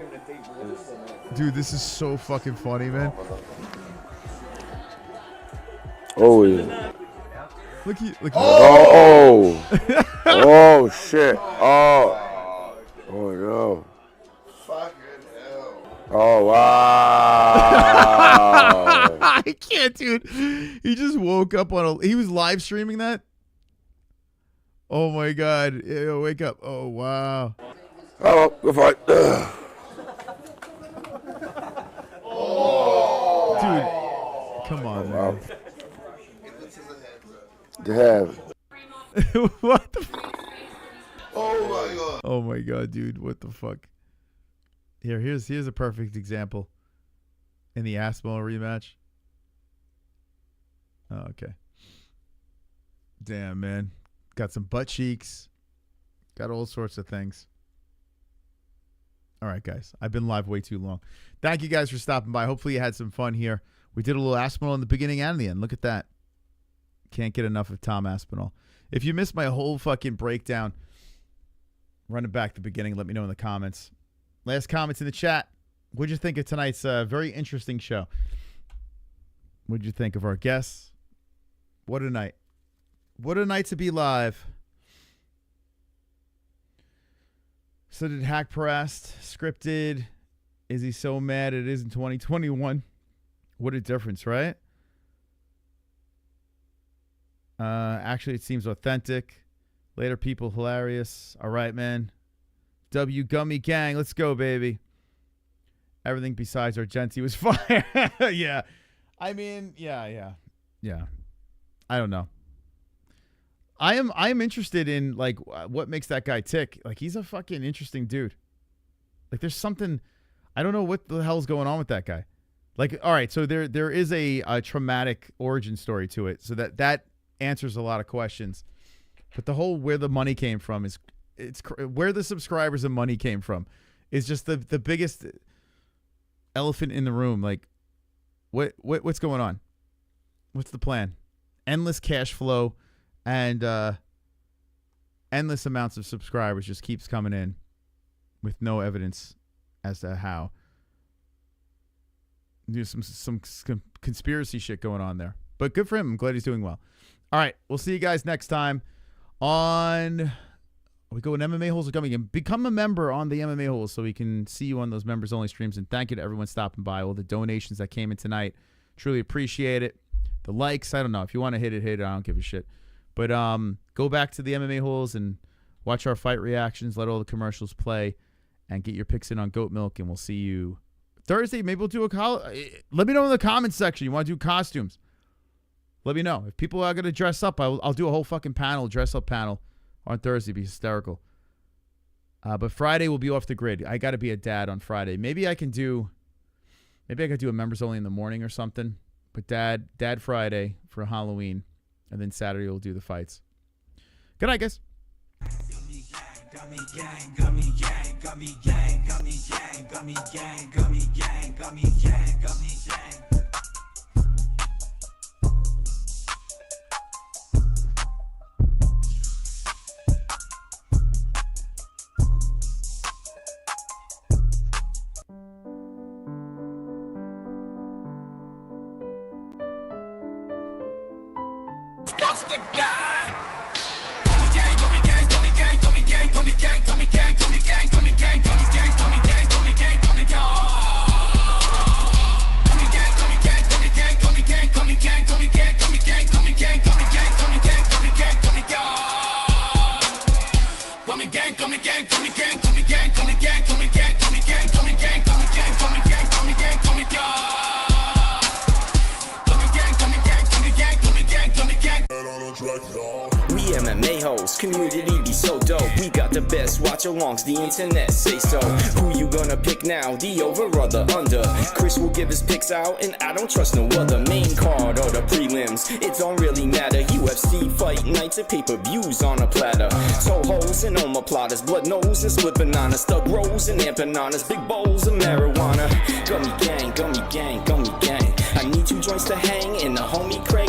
S3: Dude, this is so fucking funny, man.
S1: Oh, yeah.
S3: Look.
S1: Oh. Oh, shit. Oh. Oh, no. Oh, wow.
S3: I can't, dude. He just woke up he was live streaming that. Oh my God. Ew, wake up. Oh, wow.
S1: Oh, go fight.
S3: Dude, come on, man.
S1: Damn.
S3: What the Oh my God. Oh my God, dude. What the fuck? Here's a perfect example in the Aspinall rematch. Oh, okay. Damn, man. Got some butt cheeks. Got all sorts of things. All right, guys. I've been live way too long. Thank you guys for stopping by. Hopefully you had some fun here. We did a little Aspinall in the beginning and the end. Look at that. Can't get enough of Tom Aspinall. If you missed my whole fucking breakdown, run it back to the beginning. Let me know in the comments. Last comments in the chat. What'd you think of tonight's very interesting show? What'd you think of our guests? What a night. What a night to be live. So did Hack Pressed, scripted. Is he so mad it is in 2021? What a difference, right? Actually, it seems authentic. Later people hilarious. All right, man. W Gummy Gang, let's go, baby. Everything besides Argenti was fire. Yeah. I mean, yeah. I don't know. I am interested in, like, what makes that guy tick. Like, he's a fucking interesting dude. Like, there's something, I don't know what the hell's going on with that guy. Like, all right, so there is a traumatic origin story to it. So that answers a lot of questions. But the whole where the money came from it's where the subscribers and money came from is just the biggest elephant in the room. Like, what's going on? What's the plan? Endless cash flow and endless amounts of subscribers just keeps coming in with no evidence as to how. There's some conspiracy shit going on there. But good for him. I'm glad he's doing well. All right, we'll see you guys next time on... We go in MMA-HOLES are coming in. Become a member on the MMA-HOLES so we can see you on those members-only streams. And thank you to everyone stopping by. All the donations that came in tonight. Truly appreciate it. The likes, I don't know. If you want to hit it, I don't give a shit. But go back to the MMA-HOLES and watch our fight reactions. Let all the commercials play. And get your picks in on Goat Milk. And we'll see you Thursday. Maybe we'll do let me know in the comments section. You want to do costumes. Let me know. If people are going to dress up, I'll do a whole fucking dress-up panel. On Thursday, be hysterical. But Friday will be off the grid. I got to be a dad on Friday. Maybe I could do a members only in the morning or something. But dad Friday for Halloween, and then Saturday we'll do the fights. Good night, guys.
S14: Gummy gang, gummy gang, gummy gang, gummy gang, gummy gang, gummy gang, gummy gang, gummy gang. the guy. Gummy gang, gummy gang, gummy gang, gummy gang, gummy gang, gummy gang, gummy gang, gummy gang, gummy gang, gummy gang, gummy gang, gummy gang. Gummy gang, gummy gang, gummy gang, gummy gang, gummy gang, gummy gang, gummy gang, gummy gang, gummy gang, gummy gang, gummy gang, gummy gang. Gummy gang, gummy gang, gummy gang, gummy gang, gummy gang, gummy gang, gummy gang, gummy gang, gummy gang, gummy gang, gummy gang, gummy gang.
S12: We MMA-HOLES, community be so dope. We got the best watch-alongs, the internet say so. Who you gonna pick now, the over or the under? Chris will give his picks out, and I don't trust no other. Main card or the prelims, it don't really matter. UFC fight nights and pay-per-views on a platter. Toe holes and omoplatas, blood nose and split bananas, thug rolls and empanadas, big bowls of marijuana. Gummy gang, gummy gang, gummy gang. I need 2 joints to hang in the homie crate.